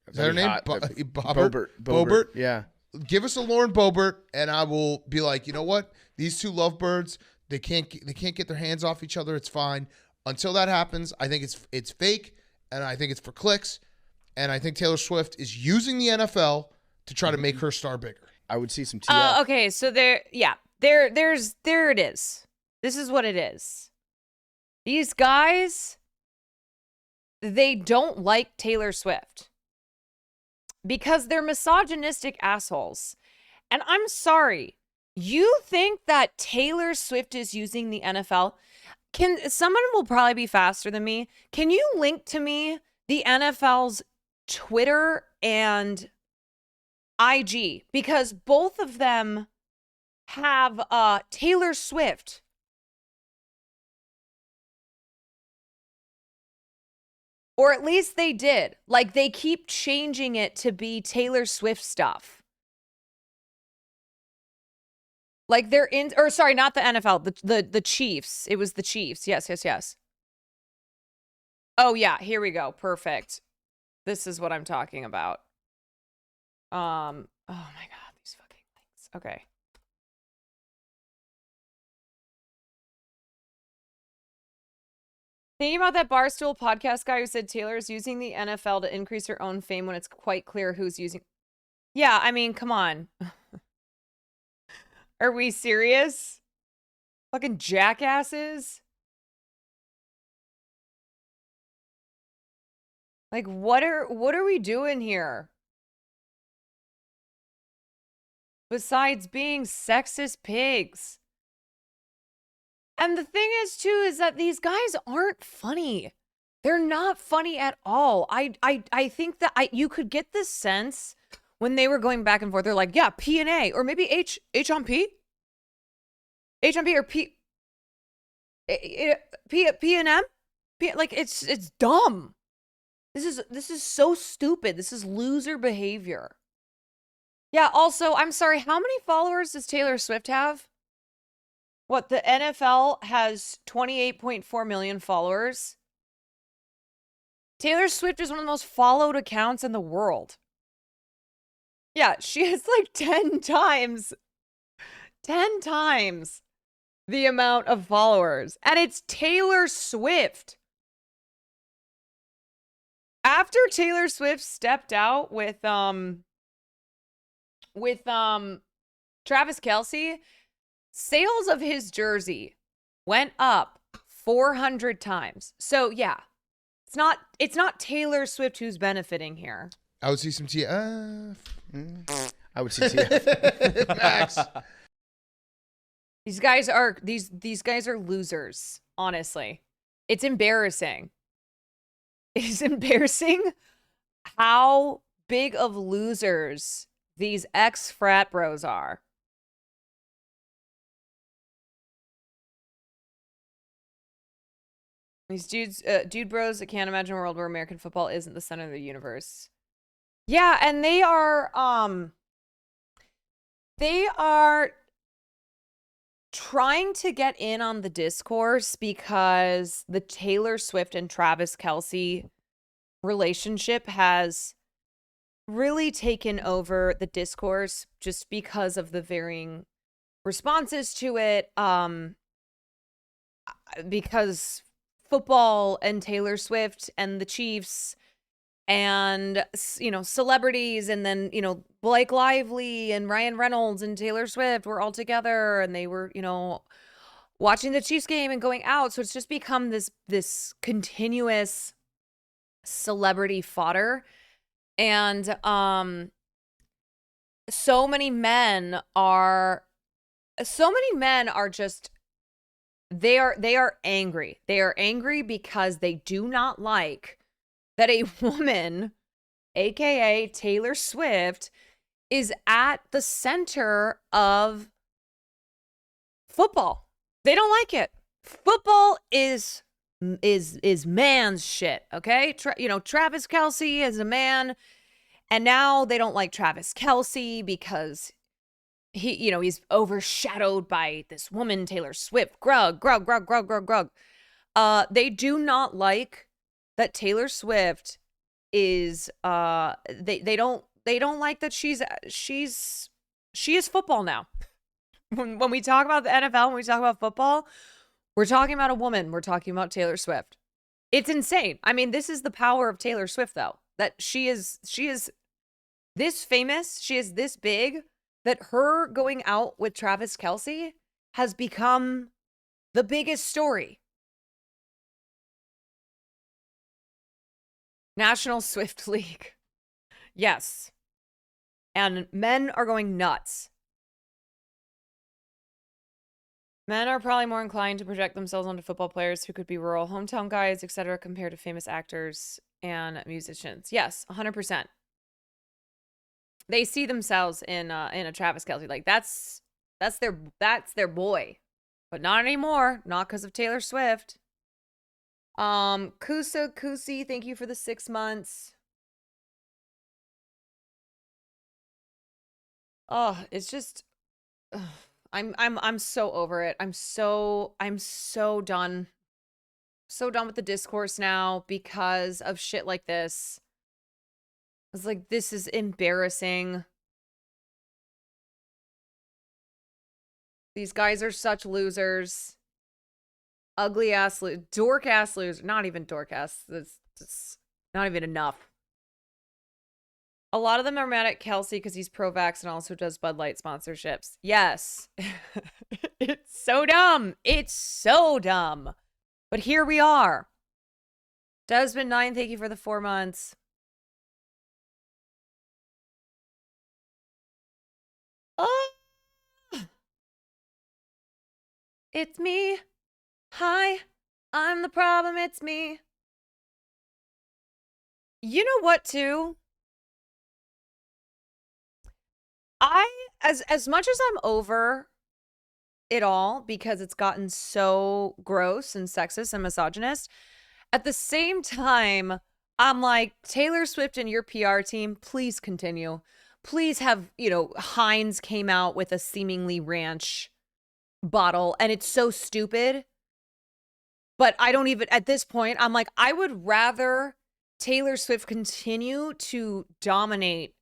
Is that her name? Boebert. Yeah. Give us a Lauren Boebert, and I will be like, you know what? These two lovebirds, they can't get their hands off each other. It's fine. Until that happens, I think it's fake, and I think it's for clicks, and I think Taylor Swift is using the NFL to try to make her star bigger. I would see some TF. Okay, so there it is. This is what it is. These guys, they don't like Taylor Swift because they're misogynistic assholes. And I'm sorry, You think that Taylor Swift is using the NFL? Someone will probably be faster than me. Can you link to me the NFL's Twitter and IG? Because both of them have Taylor Swift. Or at least they did. Like, they keep changing it to be Taylor Swift stuff. Like, they're in, or sorry, not the NFL, the Chiefs. It was the Chiefs. Yes. Oh, yeah, here we go. Perfect. This is what I'm talking about. Oh my God, these fucking links. Okay. Thinking about that Barstool podcast guy who said Taylor is using the NFL to increase her own fame when it's quite clear who's using. Yeah, I mean, come on. Are we serious? Fucking jackasses? Like, what are we doing here? Besides being sexist pigs. And the thing is, too, is that these guys aren't funny. They're not funny at all. I think that you could get this sense when they were going back and forth. They're like, yeah, P and A, or maybe H on P? H on P or P and M? Like, it's dumb. This is so stupid. This is loser behavior. Yeah, also, I'm sorry, how many followers does Taylor Swift have? What, the NFL has 28.4 million followers? Taylor Swift is one of the most followed accounts in the world. Yeah, she has like 10 times the amount of followers. And it's Taylor Swift. After Taylor Swift stepped out with Travis Kelce, sales of his jersey went up 400 times. So yeah, it's not Taylor Swift who's benefiting here. I would see some TF. I would see TF. Max. These guys are losers, honestly. It's embarrassing. It's embarrassing how big of losers these ex-frat bros are. These dude bros that can't imagine a world where American football isn't the center of the universe. Yeah, and they are trying to get in on the discourse because the Taylor Swift and Travis Kelce relationship has really taken over the discourse just because of the varying responses to it. Because football and Taylor Swift and the Chiefs and, you know, celebrities, and then, you know, Blake Lively and Ryan Reynolds and Taylor Swift were all together, and they were, you know, watching the Chiefs game and going out. So it's just become this continuous celebrity fodder. And so many men are just, they are angry. They are angry because they do not like that a woman, aka Taylor Swift, is at the center of football. They don't like it. Football is man's shit, okay? Travis Kelce is a man, and now they don't like Travis Kelce because he's overshadowed by this woman, Taylor Swift. Grug. They do not like that Taylor Swift is they don't like that she is football now. When we talk about the NFL, when we talk about football, we're talking about a woman. We're talking about Taylor Swift. It's insane. I mean, this is the power of Taylor Swift, though, that she is this famous, she is this big, that her going out with Travis Kelce has become the biggest story. National Swift League. Yes. And men are going nuts. Men are probably more inclined to project themselves onto football players who could be rural hometown guys, etc., compared to famous actors and musicians. Yes, 100%. They see themselves in a Travis Kelce. Like that's their boy. But not anymore. Not because of Taylor Swift. Kusi, thank you for the 6 months. Oh, it's just I'm so over it. I'm so done. So done with the discourse now because of shit like this. It's like, this is embarrassing. These guys are such losers. Ugly ass, dork ass loser. Not even dork ass. That's not even enough. A lot of them are mad at Kelce because he's pro-vax and also does Bud Light sponsorships. Yes. It's so dumb. It's so dumb. But here we are. Desmond9, thank you for the 4 months. Oh! It's me. Hi. I'm the problem. It's me. You know what, too? As much as I'm over it all because it's gotten so gross and sexist and misogynist, at the same time, I'm like, Taylor Swift and your PR team, please continue. Please have, Heinz came out with a seemingly ranch bottle and it's so stupid. But I don't even, at this point, I'm like, I would rather Taylor Swift continue to dominate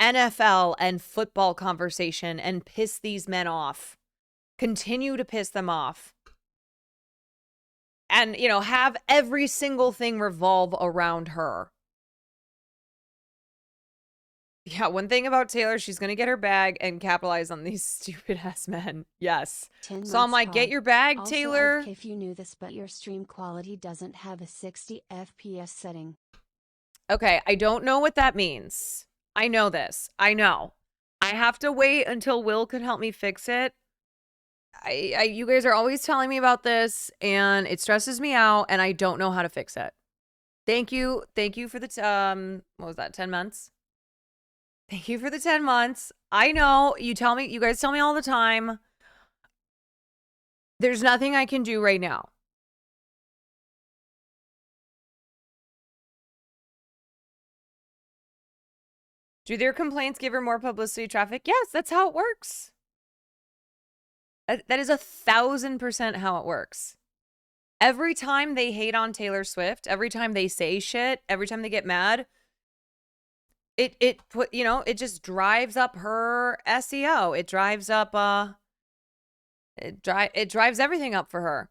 NFL and football conversation and piss these men off. Continue to piss them off. And, have every single thing revolve around her. Yeah, one thing about Taylor, she's going to get her bag and capitalize on these stupid ass men. Yes. So I'm like, get your bag, also, Taylor. If you knew this, but your stream quality doesn't have a 60 FPS setting. Okay, I don't know what that means. I know this. I know. I have to wait until Will can help me fix it. You guys are always telling me about this, and it stresses me out, and I don't know how to fix it. Thank you for the what was that? 10 months. Thank you for the 10 months. I know you guys tell me all the time. There's nothing I can do right now. Do their complaints give her more publicity, traffic? Yes, that's how it works. That is 1,000% how it works. Every time they hate on Taylor Swift, every time they say shit, every time they get mad, it just drives up her SEO. It drives up it drives everything up for her.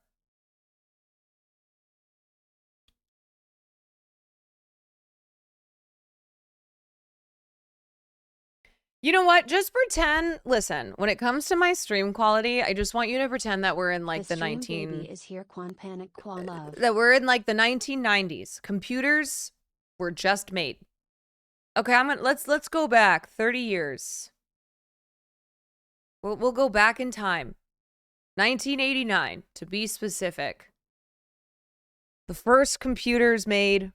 You know what? Just pretend. Listen, when it comes to my stream quality, I just want you to pretend that we're in like the 19 is here, Quan Panic, Quan Love. That we're in like the 1990s. Computers were just made. Okay, let's go back 30 years. We'll go back in time. 1989 to be specific. The first computers made.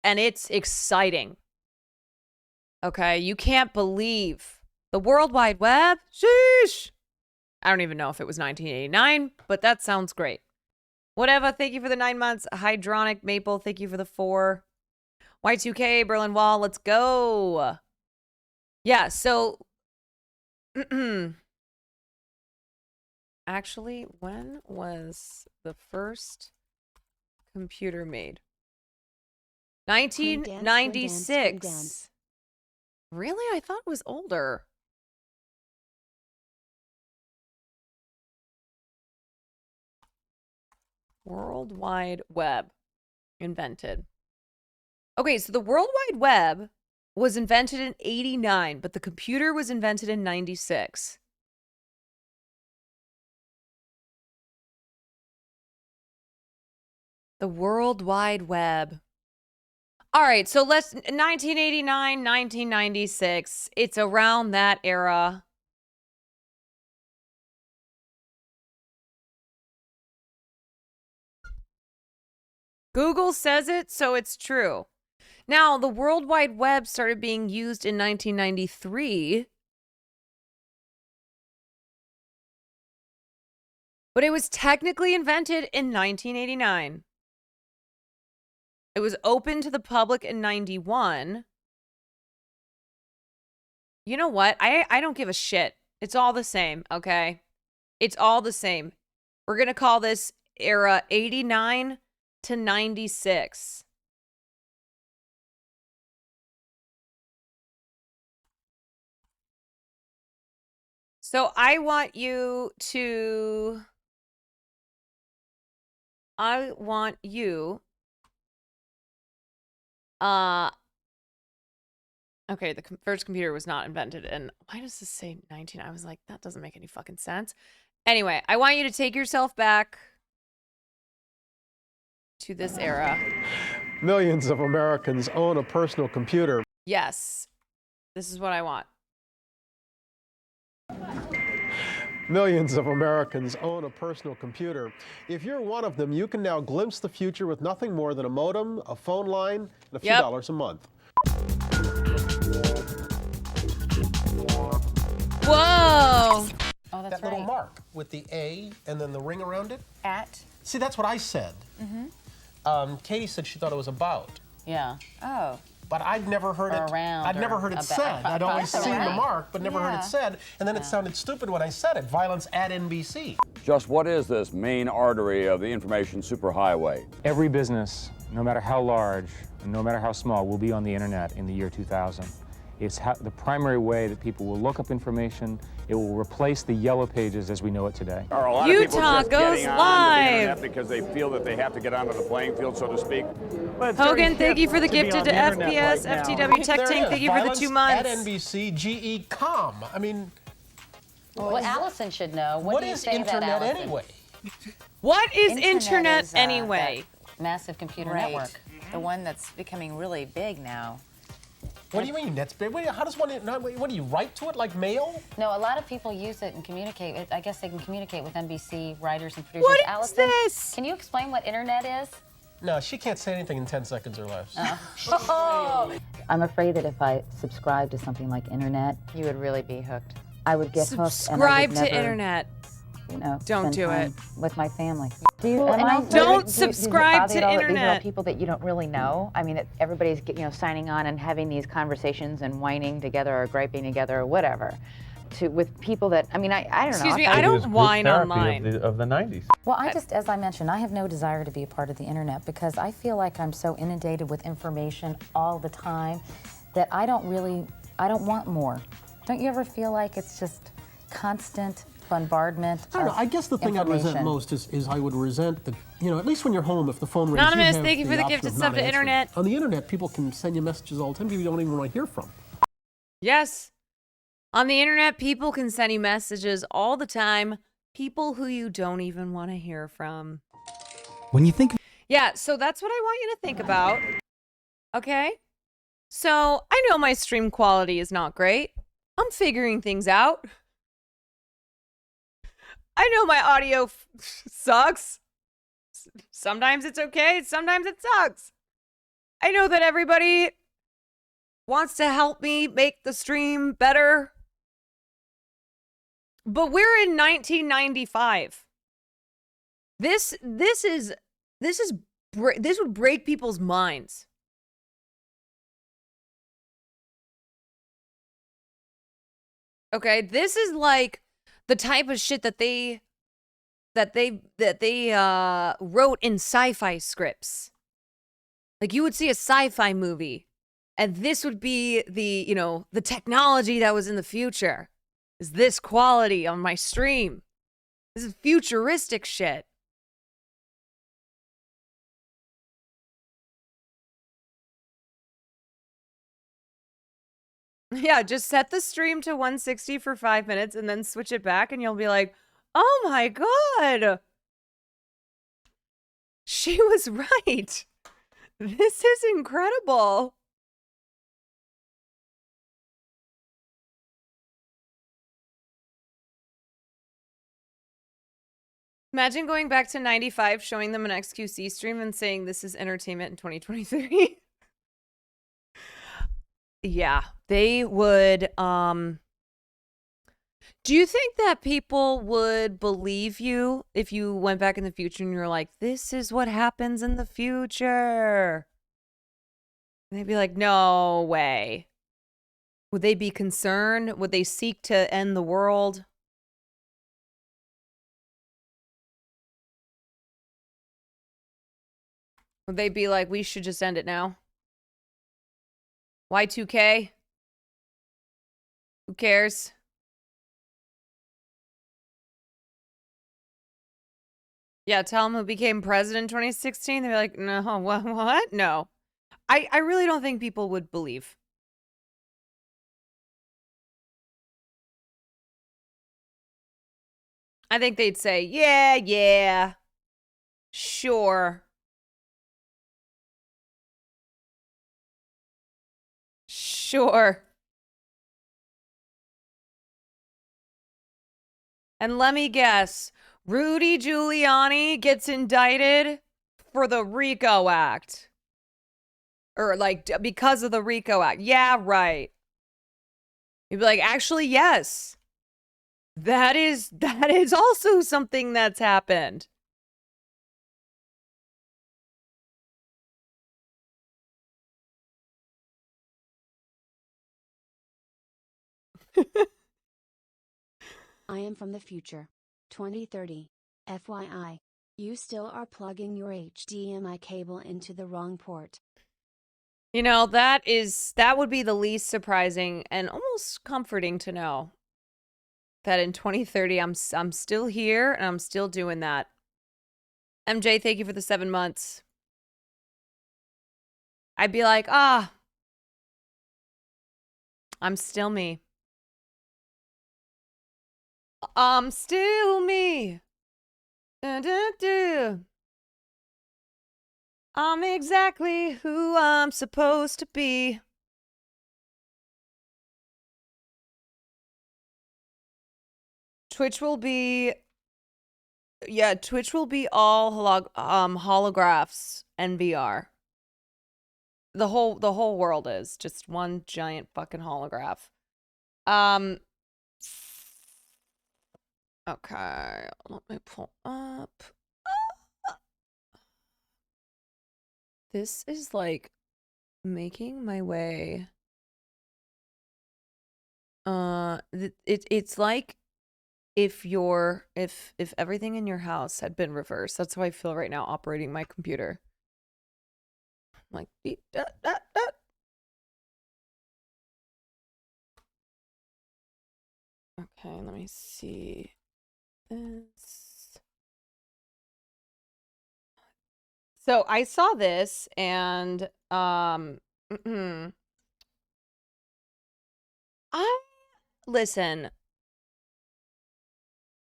And it's exciting. Okay, you can't believe the World Wide Web. Sheesh. I don't even know if it was 1989, but that sounds great. Whatever, thank you for the 9 months. Hydronic Maple, thank you for the 4. Y2K, Berlin Wall, let's go. Yeah, so... Actually, when was the first computer made? 1996. Really? I thought it was older. World Wide Web invented. Okay, so the World Wide Web was invented in 89, but the computer was invented in 96. The World Wide Web. All right, so 1989, 1996. It's around that era. Google says it, so it's true. Now, the World Wide Web started being used in 1993, but it was technically invented in 1989. It was open to the public in 91. You know what? I don't give a shit. It's all the same, okay? It's all the same. We're going to call this era 89 to 96. So I want you okay, the first computer was not invented in, why does this say 19? I was like, that doesn't make any fucking sense. Anyway, I want you to take yourself back to this era. Millions of Americans own a personal computer. Yes. This is what I want. Millions of Americans own a personal computer. If you're one of them, you can now glimpse the future with nothing more than a modem, a phone line, and a few dollars a month. Whoa! Oh, that's that little mark with the A and then the ring around it. At? See, that's what I said. Katie said she thought it was about. Yeah. Oh. But I'd never heard it. Around. I'd never heard it said. I'd always seen the mark, but never heard it said. And then it sounded stupid when I said it. Violence at NBC. Just what is this main artery of the information superhighway? Every business, no matter how large, and no matter how small, will be on the internet in the year 2000. It's the primary way that people will look up information. It will replace the yellow pages as we know it today. Are a lot of people just getting onto the internet because they feel that they have to get onto the playing field, so to speak? Hogan, thank you for the gifted to FPS. FTW Tech Tank, thank you for the 2 months. At NBC, GE Com. I mean, well, Allison should know. What do you is say to that, internet Allison? anyway? What is internet is, anyway? that massive computer Right. network. The one that's becoming really big now. What do you mean that's big? Wait, how does one? What do you write to it like mail? No, a lot of people use it and communicate. I guess they can communicate with NBC writers and producers. What is Allison, this? Can you explain what internet is? No, she can't say anything in 10 seconds or less. I'm afraid that if I subscribed to something like internet, You would really be hooked. I would get hooked and I Subscribe would to never, internet. You know, Don't spend do it. time with my family. Don't subscribe to These are all internet. people that you don't really know. I mean, everybody's signing on and having these conversations and whining together or griping together or whatever. With people that I don't know. Excuse me, I don't whine online. Of the 90s. Well, as I mentioned, I have no desire to be a part of the internet because I feel like I'm so inundated with information all the time that I don't want more. Don't you ever feel like it's just constant bombardment? I don't know. I guess the thing I'd resent most is I would resent the, at least when you're home, if the phone rings. Anonymous, you have thank you for the option gifted of sub not to answering. internet. On the internet, people can send you messages all the time people you don't even want to hear from. Yes. On the internet, people can send you messages all the time. People who you don't even want to hear from. When you think... Yeah, so that's what I want you to think about. Okay? So, I know my stream quality is not great. I'm figuring things out. I know my audio sucks. Sometimes it's okay, sometimes it sucks. I know that everybody wants to help me make the stream better. But we're in 1995. This would break people's minds. Okay, this is like the type of shit that they wrote in sci-fi scripts. Like you would see a sci-fi movie, and this would be the technology that was in the future. Is this quality on my stream? This is futuristic shit. Yeah, just set the stream to 160 for 5 minutes and then switch it back and you'll be like, oh my God. She was right. This is incredible. Imagine going back to 95, showing them an XQC stream and saying this is entertainment in 2023. Yeah, they would. Do you think that people would believe you if you went back in the future and you're like, this is what happens in the future? And they'd be like, no way. Would they be concerned? Would they seek to end the world? Would they be like, we should just end it now? Y2K? Who cares? Yeah, tell them who became president in 2016. They'd be like, no, what? No. I really don't think people would believe. I think they'd say, yeah, sure. Sure. And let me guess, Rudy Giuliani gets indicted for the RICO Act. Or like because of the RICO Act. Yeah, right. You'd be like, actually, yes. That is also something that's happened. I am from the future. 2030. FYI. You still are plugging your HDMI cable into the wrong port. You know, that would be the least surprising and almost comforting to know that in 2030 I'm still here and I'm still doing that. MJ, thank you for the 7 months. I'd be like, I'm still me. I'm still me. I'm exactly who I'm supposed to be. Twitch will be all holographs and VR. The whole world is just one giant fucking holograph. Okay, let me pull up. This is like making my way. It's like if everything in your house had been reversed. That's how I feel right now operating my computer. I'm like beep, da, da, da. Okay, let me see this. So I saw this and listen.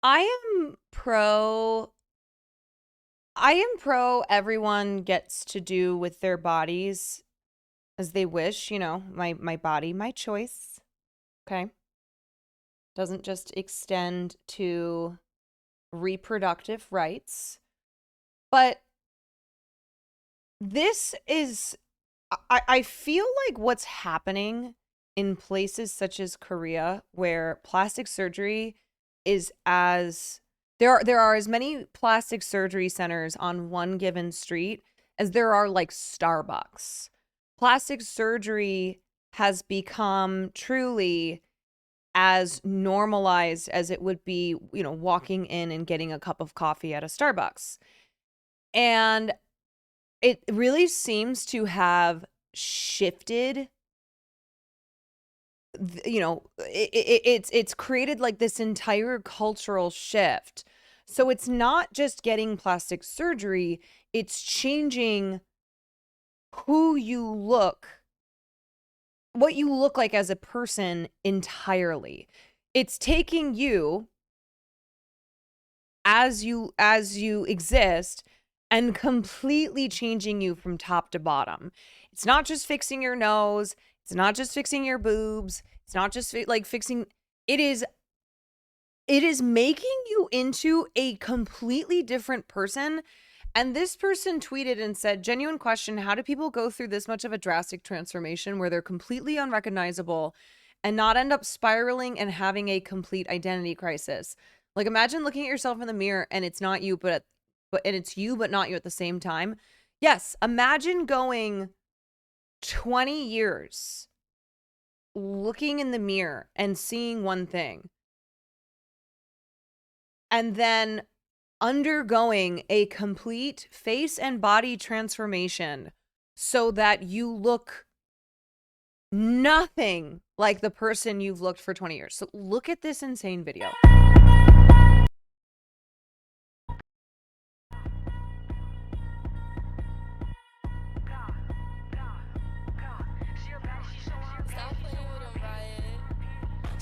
I am pro everyone gets to do with their bodies as they wish, you know, my body, my choice. Okay? Doesn't just extend to reproductive rights. But this is I feel like what's happening in places such as Korea where plastic surgery is there are as many plastic surgery centers on one given street as there are like Starbucks. Plastic surgery has become truly as normalized as it would be, you know, walking in and getting a cup of coffee at a Starbucks. And it really seems to have shifted, you know, it's created like this entire cultural shift. So it's not just getting plastic surgery, it's changing what you look like as a person entirely. It's taking you as you exist and completely changing you from top to bottom. It's not just fixing your nose. It's not just fixing your boobs. It's not just like fixing. It is It is making you into a completely different person. And this person tweeted and said, genuine question, how do people go through this much of a drastic transformation where they're completely unrecognizable and not end up spiraling and having a complete identity crisis? Like, imagine looking at yourself in the mirror and it's not you, and it's you, but not you at the same time. Yes, imagine going 20 years looking in the mirror and seeing one thing, and then undergoing a complete face and body transformation so that you look nothing like the person you've looked for 20 years. So look at this insane video.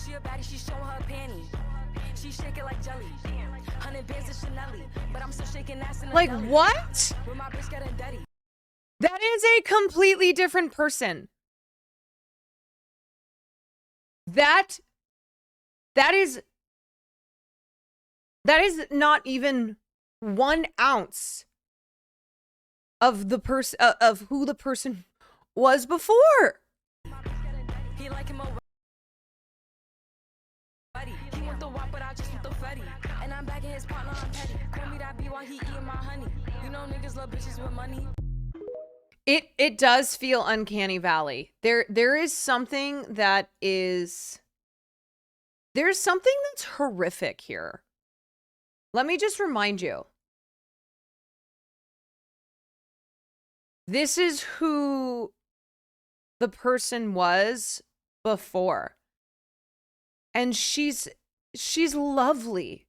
She a baddie, she showing her panties. She shake it like jelly. 100 bands of Chanel, but I'm still shaking ass in the Like, belly. what? With my bitch getting dirty. That is a completely different person. That is not even 1 ounce of the person of who the person was before. He like him already. He want the wop, but I just want the fatty. And I'm back in his partner, I'm petty. Call me that B while he eating my honey. You know niggas love bitches with money. It does feel uncanny valley. There is something that is there's something that's horrific here. Let me just remind you. This is who the person was before. And she's lovely.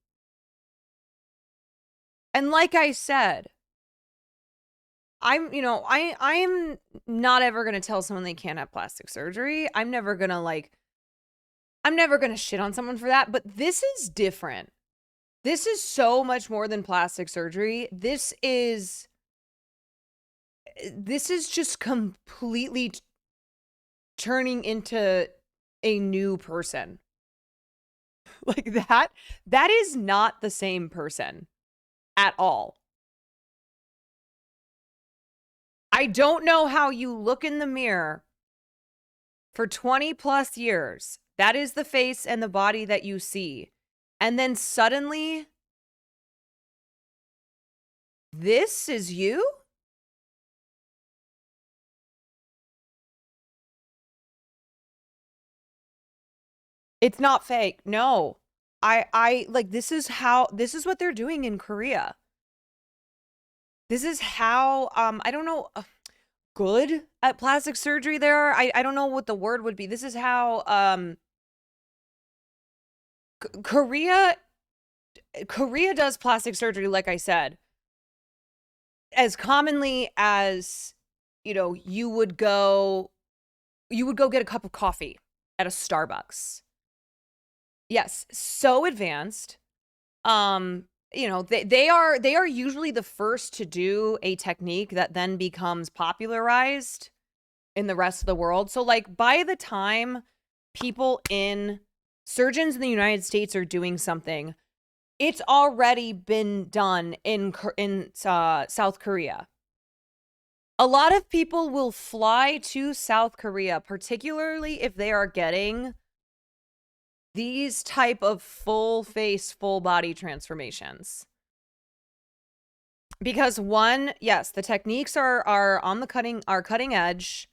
And like I said, I'm not ever going to tell someone they can't have plastic surgery. I'm never going to shit on someone for that, but this is different. This is so much more than plastic surgery. This is just completely turning into a new person. Like that is not the same person at all. I don't know how you look in the mirror for 20 plus years. That is the face and the body that you see. And then suddenly, this is you? It's not fake. No. I like, this is what they're doing in Korea. This is how, I don't know, good at plastic surgery there. I don't know what the word would be. This is how, Korea does plastic surgery, like I said, as commonly as, you would go get a cup of coffee at a Starbucks. Yes, so advanced. They are usually the first to do a technique that then becomes popularized in the rest of the world. So like by the time surgeons in the United States are doing something, it's already been done in South Korea. A lot of people will fly to South Korea, particularly if they are getting these type of full face, full body transformations. Because one, yes, the techniques are on the cutting edge.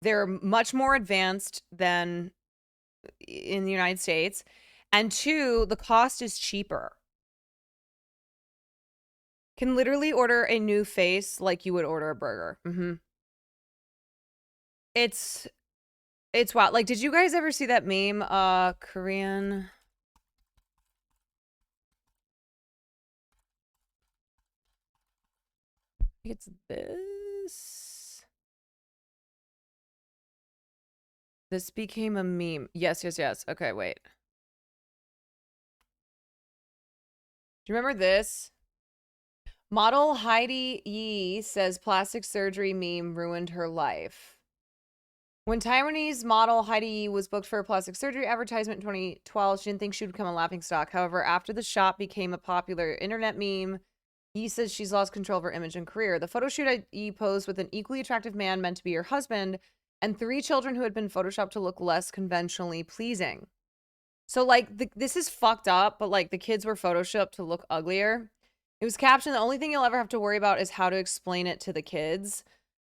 They're much more advanced than in the United States. And two, the cost is cheaper. Can literally order a new face like you would order a burger. It's wild. Like, did you guys ever see that meme? Korean. It's this. This became a meme. Yes. Okay, wait. Do you remember this? Model Heidi Yee says plastic surgery meme ruined her life. When Taiwanese model Heidi was booked for a plastic surgery advertisement in 2012, she didn't think she would become a laughingstock. However, after the shot became a popular internet meme, Yi says she's lost control of her image and career. The photo shoot Yi posed with an equally attractive man meant to be her husband and 3 children who had been photoshopped to look less conventionally pleasing. So, like, this is fucked up, but, like, the kids were photoshopped to look uglier. It was captioned, the only thing you'll ever have to worry about is how to explain it to the kids.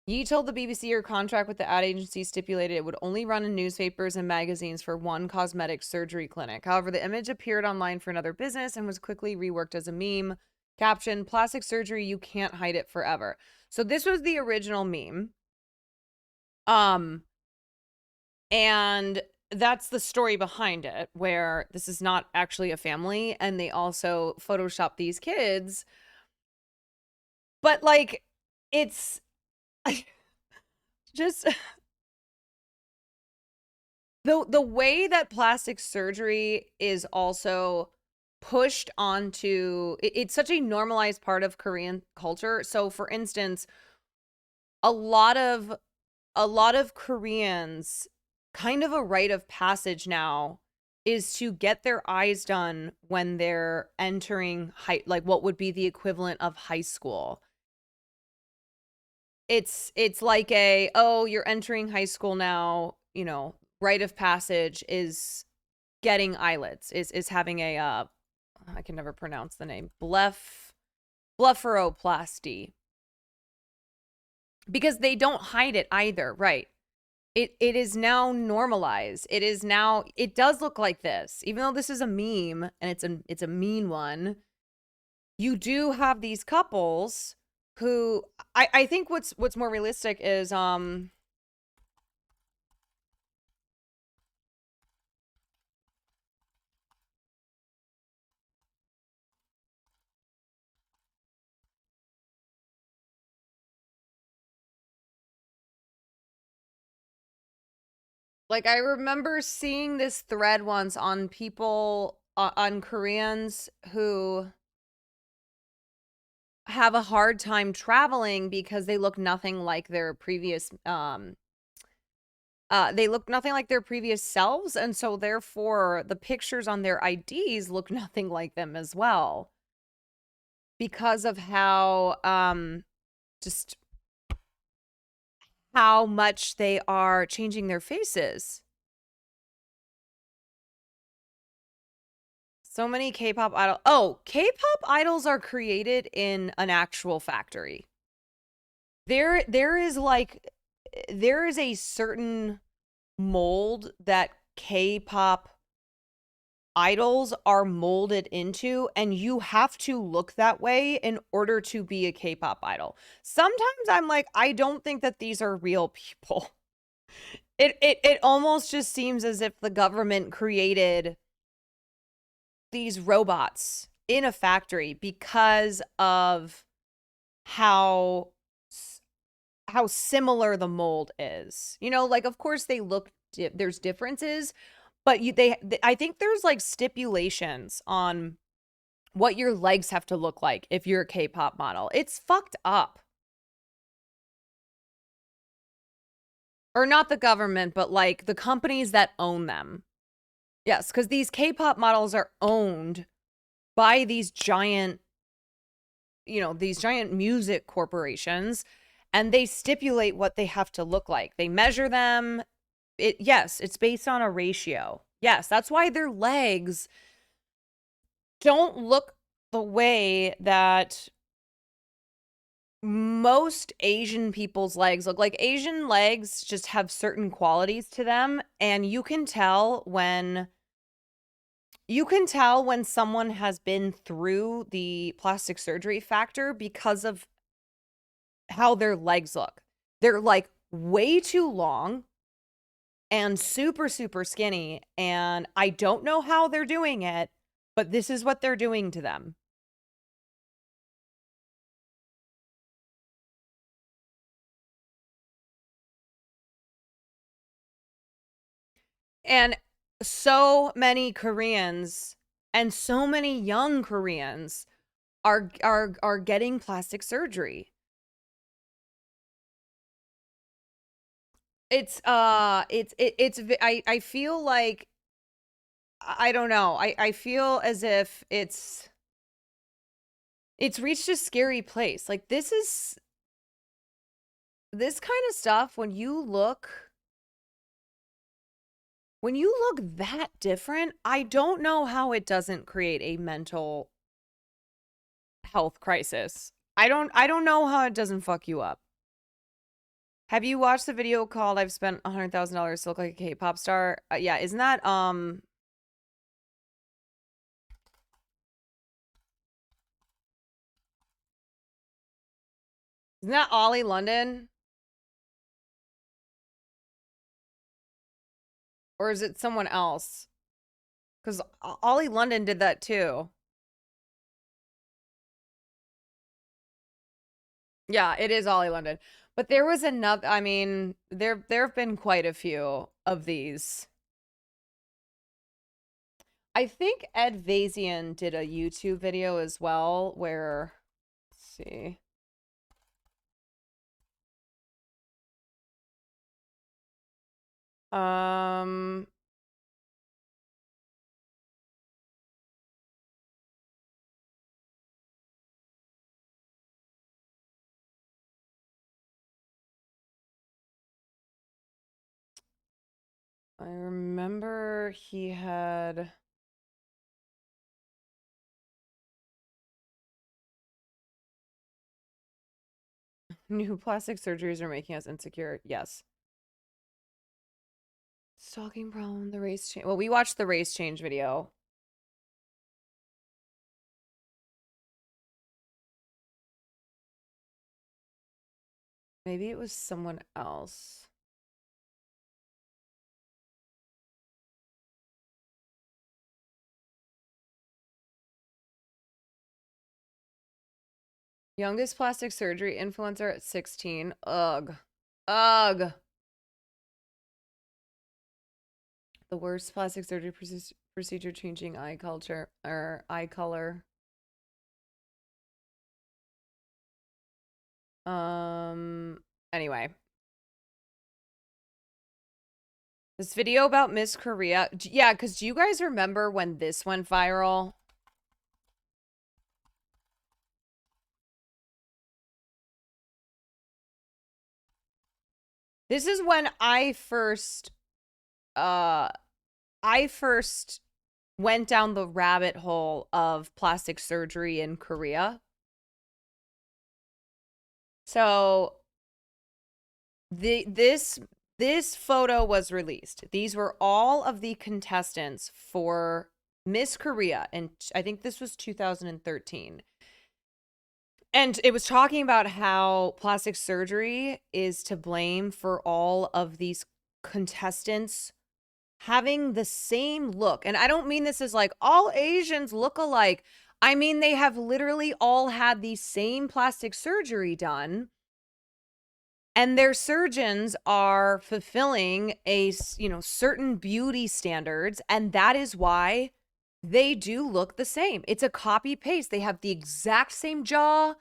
Yi told the BBC her contract with the ad agency stipulated it would only run in newspapers and magazines for one cosmetic surgery clinic. However, the image appeared online for another business and was quickly reworked as a meme. Caption, plastic surgery, you can't hide it forever. So this was the original meme. And that's the story behind it, where this is not actually a family, and they also Photoshop these kids. But, like, it's just the way that plastic surgery is also pushed onto it's such a normalized part of Korean culture. So, for instance, a lot of Koreans, kind of a rite of passage now, is to get their eyes done when they're entering like what would be the equivalent of high school. It's like you're entering high school now, you know, rite of passage is getting eyelids, is having a I can never pronounce the name, blepharoplasty. Because they don't hide it either, right? It is now normalized. It does look like this. Even though this is a meme and it's a mean one, you do have these couples who I think what's more realistic is like, I remember seeing this thread once on people, on Koreans who have a hard time traveling because they look nothing like their previous, selves. And so therefore the pictures on their IDs look nothing like them as well. Because of how, just how much they are changing their faces. So many K-pop idols. Oh, K-pop idols are created in an actual factory. There is a certain mold that K-pop idols are molded into, and you have to look that way in order to be a K-pop idol. Sometimes I'm like, I don't think that these are real people. It almost just seems as if the government created these robots in a factory because of how similar the mold is. You know, like, of course they look there's differences, but I think there's like stipulations on what your legs have to look like if you're a K-pop model. It's fucked up. Or not the government, but like the companies that own them. Yes, because these K-pop models are owned by these giant, these giant music corporations, and they stipulate what they have to look like. They measure them. Yes, it's based on a ratio. Yes, that's why their legs don't look the way that most Asian people's legs look. Like, Asian legs just have certain qualities to them, and you can tell when someone has been through the plastic surgery factor because of how their legs look. They're like way too long and super, super skinny. And I don't know how they're doing it, but this is what they're doing to them. And so many Koreans and so many young Koreans are getting plastic surgery. I feel like, I don't know. I feel as if it's reached a scary place. Like, this kind of stuff, when you look that different, I don't know how it doesn't create a mental health crisis. I don't know how it doesn't fuck you up. Have you watched the video called "I've spent $100,000 to look like a K-pop star"? Yeah, isn't that Ollie London? Or is it someone else? Because Ollie London did that too. Yeah, it is Ollie London. But there was another, I mean, there have been quite a few of these. I think Ed Vazian did a YouTube video as well where, let's see. I remember he had new plastic surgeries are making us insecure. Yes. Stalking problem, the race change. Well, we watched the race change video. Maybe it was someone else. Youngest plastic surgery influencer at 16. Ugh. Ugh. The worst plastic surgery procedure changing eye culture or eye color. Anyway. This video about Miss Korea. Yeah, because do you guys remember when this went viral? This is when I first went down the rabbit hole of plastic surgery in Korea. So this photo was released. These were all of the contestants for Miss Korea, and I think this was 2013. And it was talking about how plastic surgery is to blame for all of these contestants having the same look. And I don't mean this as like all Asians look alike. I mean, they have literally all had the same plastic surgery done. And their surgeons are fulfilling a, certain beauty standards. And that is why they do look the same. It's a copy paste. They have the exact same jaw,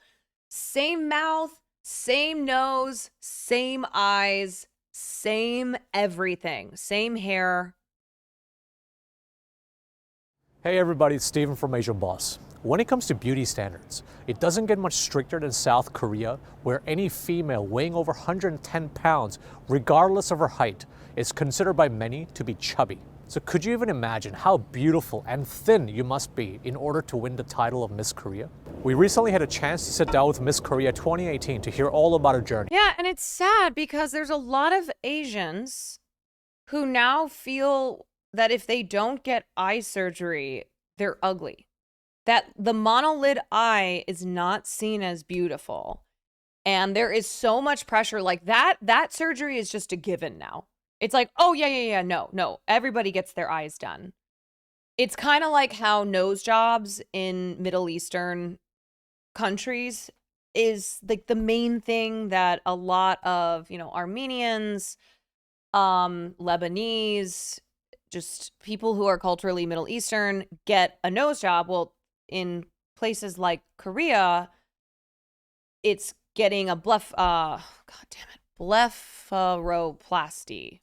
same mouth, same nose, same eyes, same everything, same hair. Hey everybody, it's Steven from Asian Boss. When it comes to beauty standards, it doesn't get much stricter than South Korea, where any female weighing over 110 pounds, regardless of her height, is considered by many to be chubby. So could you even imagine how beautiful and thin you must be in order to win the title of Miss Korea? We recently had a chance to sit down with Miss Korea 2018 to hear all about her journey. Yeah, and it's sad because there's a lot of Asians who now feel that if they don't get eye surgery, they're ugly. That the monolid eye is not seen as beautiful. And there is so much pressure like that. That surgery is just a given now. It's like, oh, yeah. No. Everybody gets their eyes done. It's kind of like how nose jobs in Middle Eastern countries is like the main thing that a lot of, Armenians, Lebanese, just people who are culturally Middle Eastern get a nose job. Well, in places like Korea, it's getting a blepharoplasty.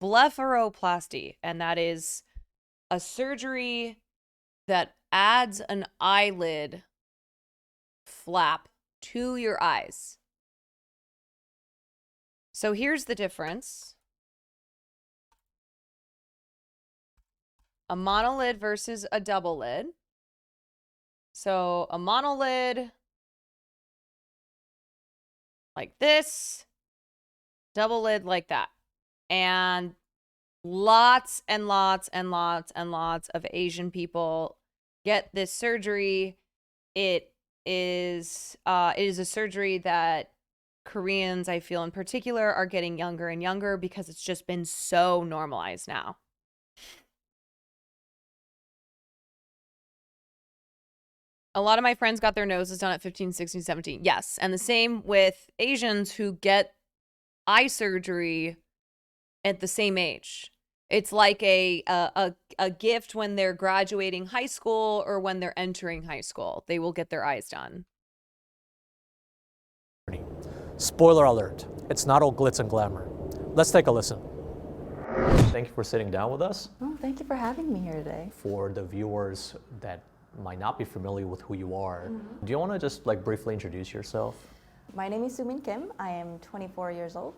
Blepharoplasty, and that is a surgery that adds an eyelid flap to your eyes. So here's the difference. A monolid versus a double lid. So a monolid like this, double lid like that. And lots and lots and lots and lots of Asian people get this surgery. It is a surgery that Koreans, I feel in particular, are getting younger and younger because it's just been so normalized now. A lot of my friends got their noses done at 15, 16, 17. Yes. And the same with Asians who get eye surgery at the same age. It's like a gift when they're graduating high school or when they're entering high school. They will get their eyes done. Spoiler alert, it's not all glitz and glamour. Let's take a listen. Thank you for sitting down with us. Oh, thank you for having me here today. For the viewers that might not be familiar with who you are, do you want to just briefly introduce yourself? My name is Soomin Kim. I am 24 years old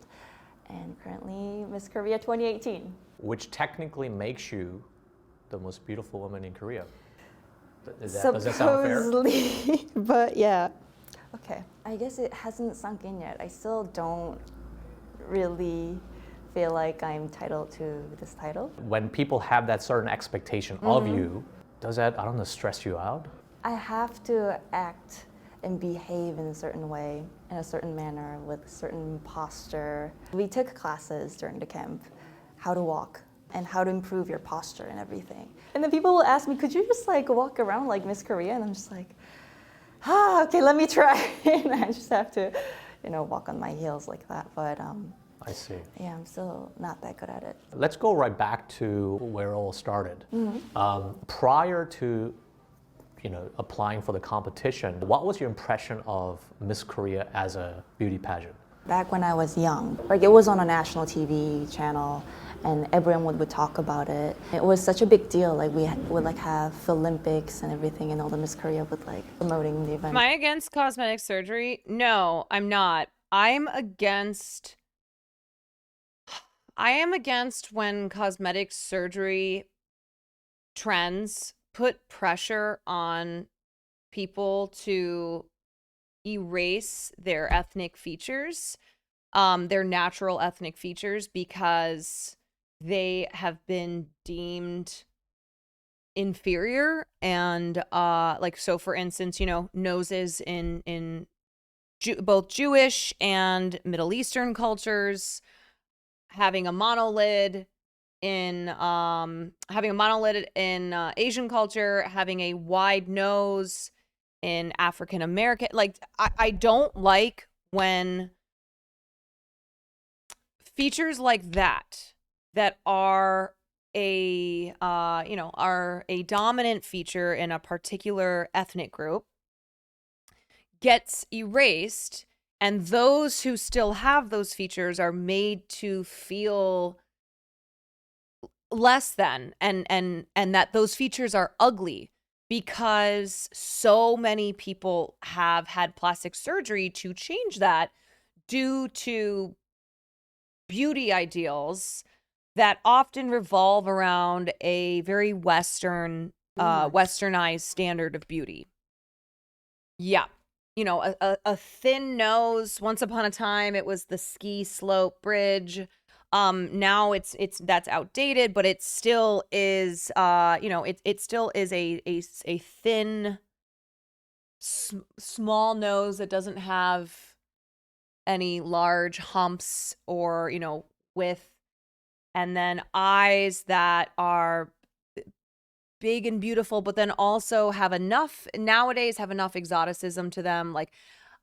and currently Miss Korea 2018. Which technically makes you the most beautiful woman in Korea. Does that sound fair? Supposedly, but yeah. Okay, I guess it hasn't sunk in yet. I still don't really feel like I'm entitled to this title. When people have that certain expectation of you, does that, I don't know, stress you out? I have to act and behave in a certain way, in a certain manner, with a certain posture. We took classes during the camp, how to walk and how to improve your posture and everything. And then people will ask me, could you just walk around like Miss Korea? And I'm just like, okay, let me try. And I just have to, walk on my heels like that. But I see. yeah, I'm still not that good at it. Let's go right back to where it all started. Prior to, applying for the competition, what was your impression of Miss Korea as a beauty pageant? Back when I was young, it was on a national TV channel, and everyone would talk about it. It was such a big deal. We would have Olympics and everything, and all the Miss Korea would promoting the event. Am I against cosmetic surgery? No, I'm not. I am against when cosmetic surgery trends put pressure on people to erase their ethnic features, their natural ethnic features, because they have been deemed inferior. And so for instance, noses in both Jewish and Middle Eastern cultures, having a monolid in Asian culture, having a wide nose in African American. I don't like when features like that are a dominant feature in a particular ethnic group gets erased, and those who still have those features are made to feel less than, and that those features are ugly because so many people have had plastic surgery to change that due to beauty ideals that often revolve around a very westernized standard of beauty. Yeah. A thin nose. Once upon a time, it was the ski slope bridge. Now that's outdated, but it still is, it still is a thin, small nose that doesn't have any large humps or, width. And then eyes that are big and beautiful, but then also nowadays have enough exoticism to them,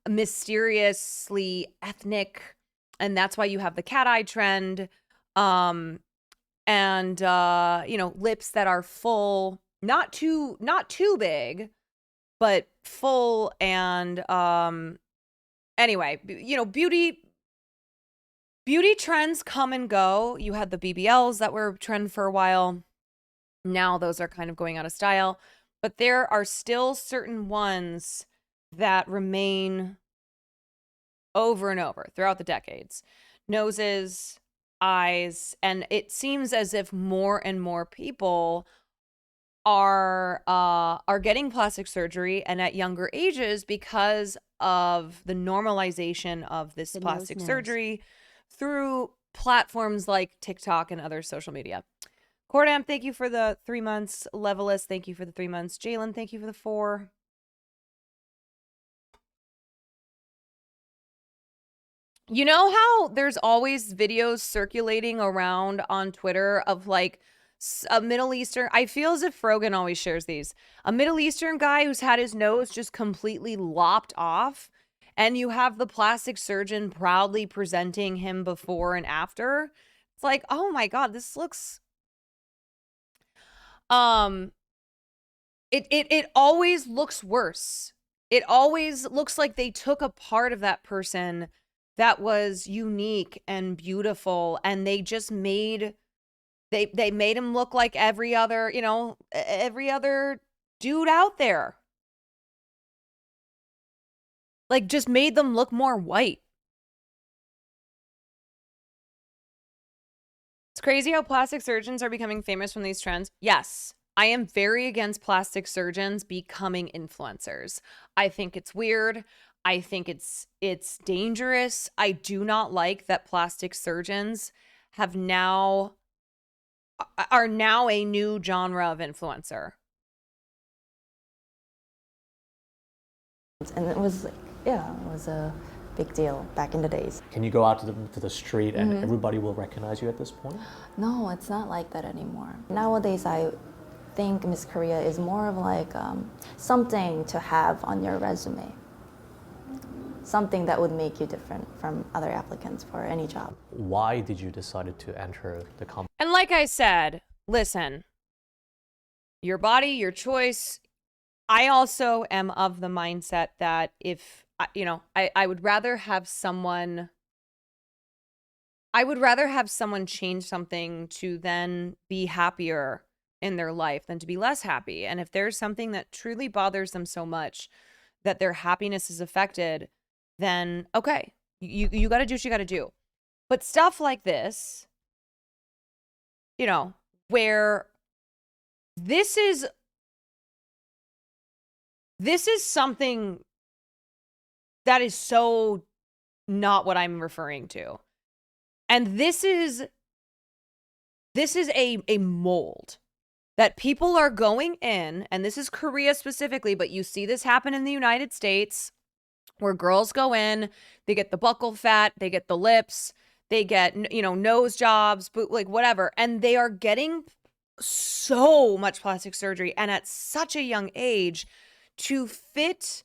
mysteriously ethnic. And that's why you have the cat eye trend. And lips that are full, not too big, but full and Anyway, you know, beauty trends come and go. You had the BBLs that were trend for a while. Now those are kind of going out of style, but there are still certain ones that remain over and over throughout the decades. Noses, eyes, and it seems as if more and more people are getting plastic surgery, and at younger ages, because of the normalization of this plastic surgery through platforms like TikTok and other social media. Cordam, thank you for the 3 months. Levelist, thank you for the 3 months. Jalen, thank you for the 4. You know how there's always videos circulating around on Twitter of like a Middle Eastern, I feel as if Frogan always shares these, a Middle Eastern guy who's had his nose just completely lopped off, and you have the plastic surgeon proudly presenting him before and after. It's like, oh my God, this looks, it always looks worse. It always looks like they took a part of that person that was unique and beautiful, and they just made, they made him look like every other, you know, every other dude out there. Like, just made them look more white. It's crazy how plastic surgeons are becoming famous from these trends. Yes, I am very against plastic surgeons becoming influencers. I think it's weird. I think it's dangerous. I do not like that plastic surgeons are now a new genre of influencer. And it was, yeah, it was a big deal back in the days. Can you go out to the street and everybody will recognize you at this point? No, it's not like that anymore. Nowadays, I think Miss Korea is more of like something to have on your resume. Something that would make you different from other applicants for any job. Why did you decide to enter the competition? And like I said, listen, your body, your choice. I also am of the mindset that if, you know, I would rather have someone, change something to then be happier in their life than to be less happy. And if there's something that truly bothers them so much that their happiness is affected, then okay, you got to do what you got to do. But stuff like this, you know, where this is something that is so not what I'm referring to. And this is a mold that people are going in, and this is Korea specifically, but you see this happen in the United States, where girls go in, they get the buccal fat, they get the lips, they get, you know, nose jobs, but like whatever. And they are getting so much plastic surgery, and at such a young age, to fit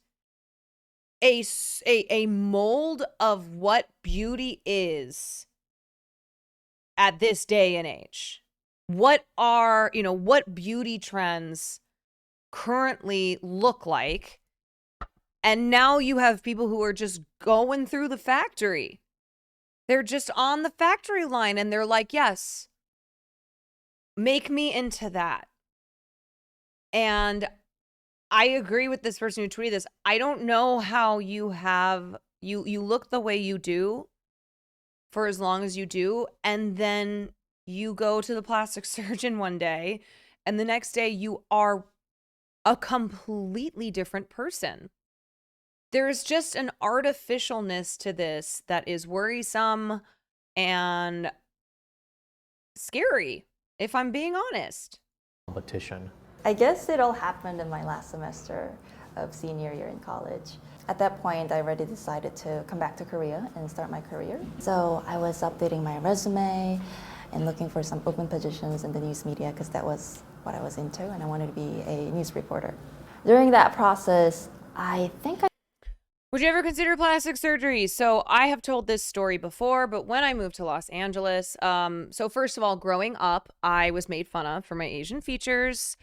a mold of what beauty is at this day and age. What are, you know, what beauty trends currently look like? And now you have people who are just going through the factory. They're just on the factory line, and they're like, yes, make me into that. And I agree with this person who tweeted this. I don't know how you have, you look the way you do for as long as you do, and then you go to the plastic surgeon one day, and the next day you are a completely different person. There's just an artificialness to this that is worrisome and scary, if I'm being honest. Competition. I guess it all happened in my last semester of senior year in college. At that point, I already decided to come back to Korea and start my career. So I was updating my resume and looking for some open positions in the news media, because that was what I was into, and I wanted to be a news reporter. During that process, Would you ever consider plastic surgery? So I have told this story before, but when I moved to Los Angeles, so first of all, growing up, I was made fun of for my Asian features.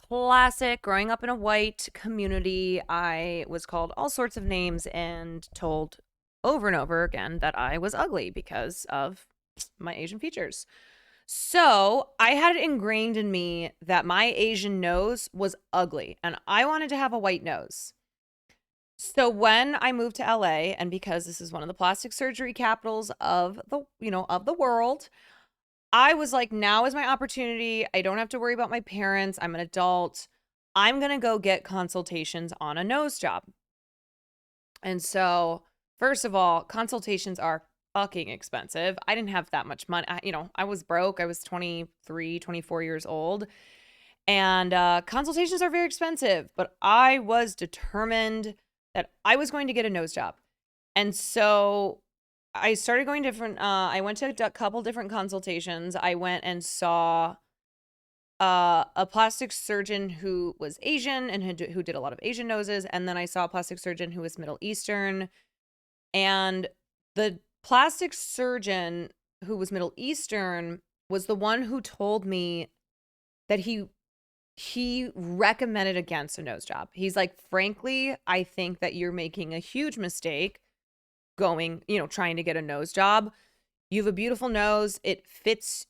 Classic. Growing up in a white community, I was called all sorts of names and told over and over again that I was ugly because of my Asian features. So I had it ingrained in me that my Asian nose was ugly and I wanted to have a white nose. So when I moved to LA, and because this is one of the plastic surgery capitals of the world, I was like, now is my opportunity. I don't have to worry about my parents. I'm an adult. I'm going to go get consultations on a nose job. And so, first of all, consultations are fucking expensive. I didn't have that much money. I was broke. I was 23, 24 years old. And consultations are very expensive, but I was determined that I was going to get a nose job. And so I started going I went to a couple different consultations. I went and saw a plastic surgeon who was Asian and who did a lot of Asian noses. And then I saw a plastic surgeon who was Middle Eastern. And the plastic surgeon who was Middle Eastern was the one who told me that he recommended against a nose job. He's like, frankly, I think that you're making a huge mistake trying to get a nose job. You have a beautiful nose. It fits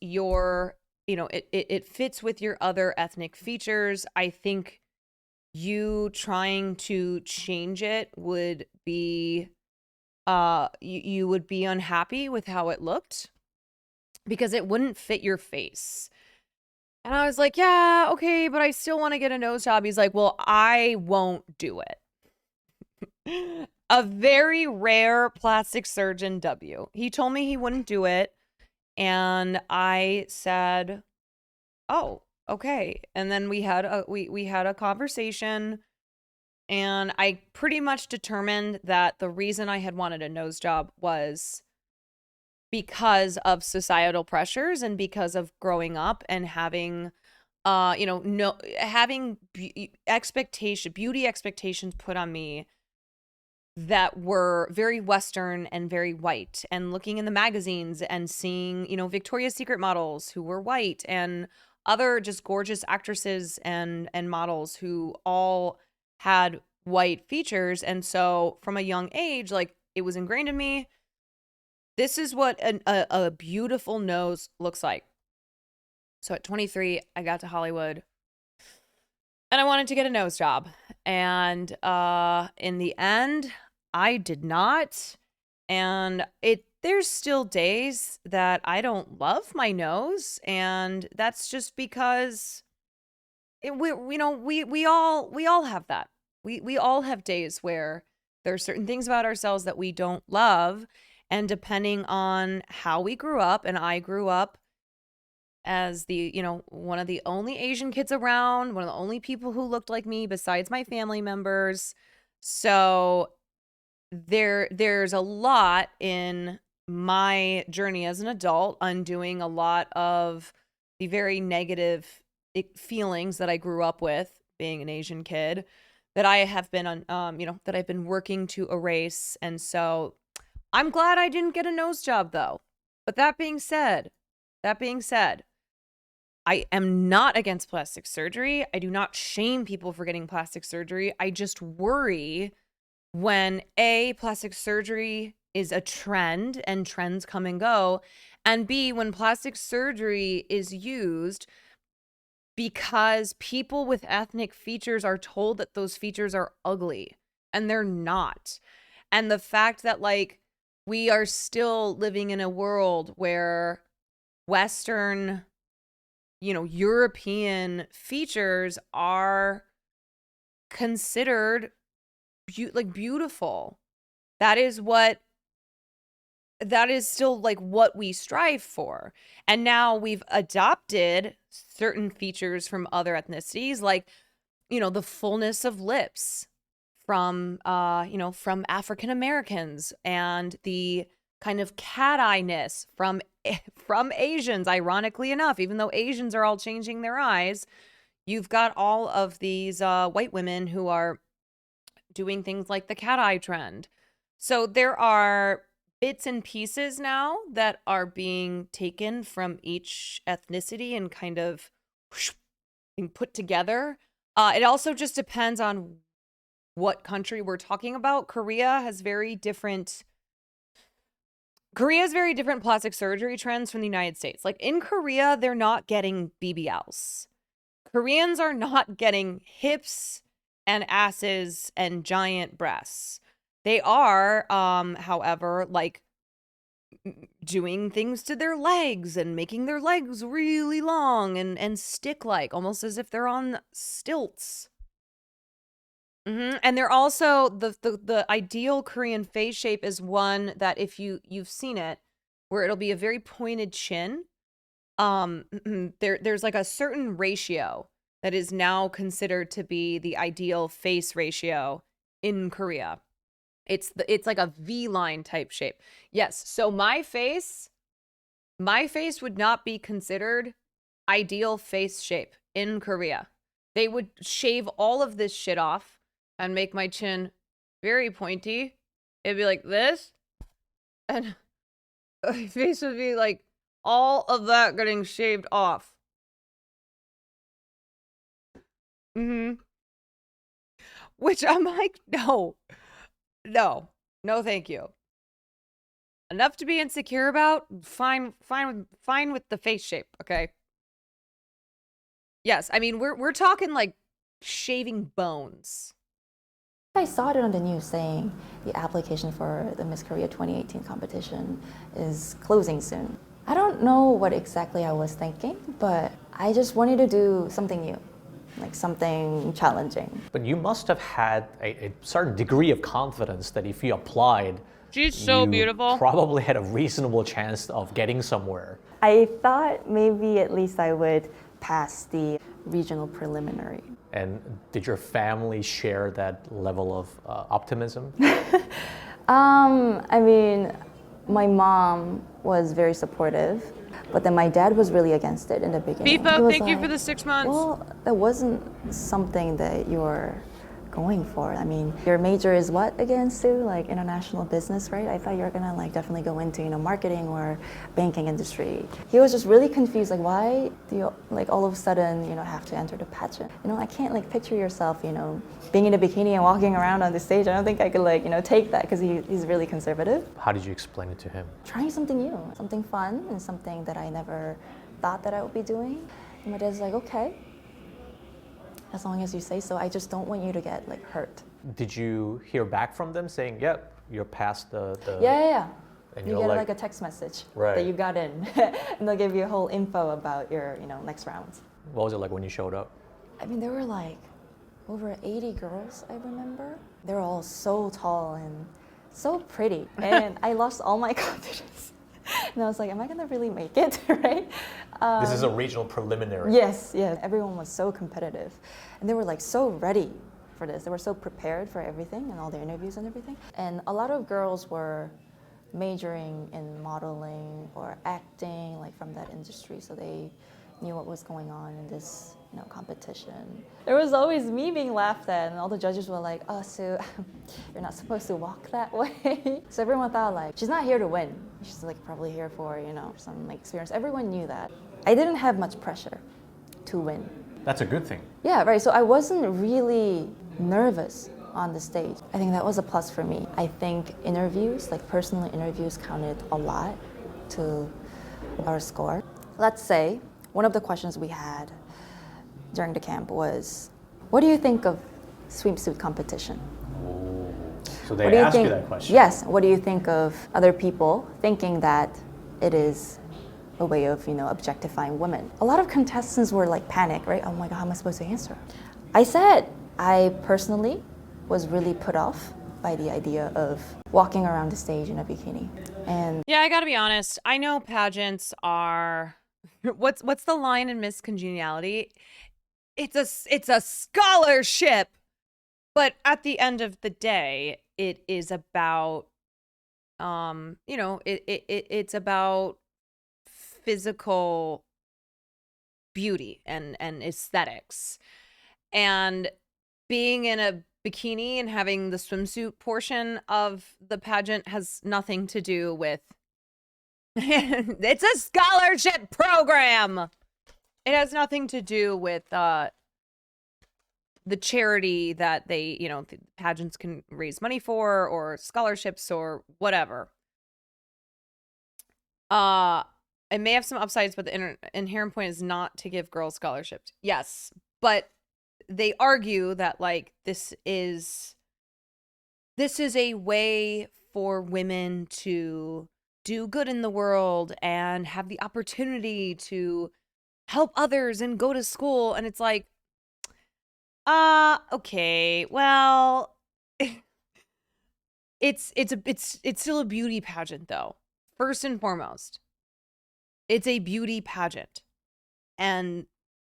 it fits with your other ethnic features. I think you trying to change it would be, you would be unhappy with how it looked because it wouldn't fit your face. And I was like, yeah, okay, but I still want to get a nose job. He's like, well, I won't do it. A very rare plastic surgeon W. He told me he wouldn't do it. And I said, oh, okay. And then we had a conversation. And I pretty much determined that the reason I had wanted a nose job was because of societal pressures and because of growing up and having having beauty expectations put on me that were very Western and very white, and looking in the magazines and seeing, Victoria's Secret models who were white and other just gorgeous actresses and models who all had white features. And so from a young age, like, it was ingrained in me. This is what a beautiful nose looks like. So at 23, I got to Hollywood and I wanted to get a nose job. And in the end, I did not. And there's still days that I don't love my nose. And that's just because we all have that. We all have days where there are certain things about ourselves that we don't love. And depending on how we grew up, and I grew up as one of the only Asian kids around, one of the only people who looked like me besides my family members. So there's a lot in my journey as an adult, undoing a lot of the very negative feelings that I grew up with being an Asian kid that I have been that I've been working to erase. And so I'm glad I didn't get a nose job though. But that being said, I am not against plastic surgery. I do not shame people for getting plastic surgery. I just worry when plastic surgery is a trend and trends come and go, and B, when plastic surgery is used because people with ethnic features are told that those features are ugly and they're not. And the fact that, like, we are still living in a world where Western, European features are considered beautiful. That is still like what we strive for. And now we've adopted certain features from other ethnicities, like, the fullness of lips from African Americans, and the kind of cat eye-ness from Asians. Ironically enough, even though Asians are all changing their eyes, you've got all of these white women who are doing things like the cat eye trend. So there are bits and pieces now that are being taken from each ethnicity and kind of being put together. It also just depends on what country we're talking about. Korea has very different Korea has very different plastic surgery trends from the United States. Like in Korea, they're not getting BBLs. Koreans are not getting hips and asses and giant breasts. They are, however, like doing things to their legs and making their legs really long and stick-like, almost as if they're on stilts. And they're also the ideal Korean face shape is one that if you've seen it, where it'll be a very pointed chin. There's like a certain ratio that is now considered to be the ideal face ratio in Korea. It's like a V-line type shape. Yes, so my face would not be considered ideal face shape in Korea. They would shave all of this shit off and make my chin very pointy. It'd be like this. And my face would be like all of that getting shaved off. Which I'm like, no, thank you. Enough to be insecure about. Fine with the face shape. Okay. Yes, I mean we're talking like shaving bones. I saw it on the news saying the application for the Miss Korea 2018 competition is closing soon. I don't know what exactly I was thinking, but I just wanted to do something new, like something challenging. But you must have had a certain degree of confidence that if you applied, she's so you beautiful, probably had a reasonable chance of getting somewhere. I thought maybe at least I would pass the regional preliminary. And did your family share that level of optimism? I mean, my mom was very supportive, but then my dad was really against it in the beginning. Beepo, thank you for the 6 months. Well, that wasn't something that you're going for. I mean, your major is what again, Sue? Like international business, right? I thought you were gonna like definitely go into, marketing or banking industry. He was just really confused, like why do you like all of a sudden, have to enter the pageant? I can't like picture yourself, being in a bikini and walking around on the stage. I don't think I could like, take that because he's really conservative. How did you explain it to him? Trying something new, something fun and something that I never thought that I would be doing. And my dad's like, okay. As long as you say so, I just don't want you to get like hurt. Did you hear back from them saying, yep, you're past the... Yeah. And you get like a text message that you got in. And they'll give you a whole info about your, next rounds. What was it like when you showed up? I mean, there were like over 80 girls, I remember. They were all so tall and so pretty. And I lost all my confidence. And I was like, am I gonna really make it, right? This is a regional preliminary. Yes. Everyone was so competitive. And they were like so ready for this. They were so prepared for everything and all the interviews and everything. And a lot of girls were majoring in modeling or acting, like from that industry. So they knew what was going on in this, competition. There was always me being laughed at, and all the judges were like, oh, Sue, you're not supposed to walk that way. So everyone thought like, she's not here to win. She's like probably here for, some like experience. Everyone knew that. I didn't have much pressure to win. That's a good thing. Yeah, right. So I wasn't really nervous on the stage. I think that was a plus for me. I think interviews, like personal interviews, counted a lot to our score. Let's say one of the questions we had during the camp was, what do you think of swimsuit competition? So they asked you that question? Yes. What do you think of other people thinking that it is a way of, objectifying women? A lot of contestants were like panic, right? Oh my God, how am I supposed to answer? I said, I personally was really put off by the idea of walking around the stage in a bikini. And yeah, I gotta be honest. I know pageants are, what's the line in Miss Congeniality? It's a scholarship, but at the end of the day, it is about, it's about physical beauty and aesthetics. And being in a bikini and having the swimsuit portion of the pageant has nothing to do with it's a scholarship program. It has nothing to do with the charity that they, the pageants can raise money for, or scholarships or whatever. It may have some upsides, but the inherent point is not to give girls scholarships. Yes, but they argue that like this is a way for women to do good in the world and have the opportunity to help others and go to school. And it's like, okay, well, it's still a beauty pageant though. First and foremost, it's a beauty pageant, and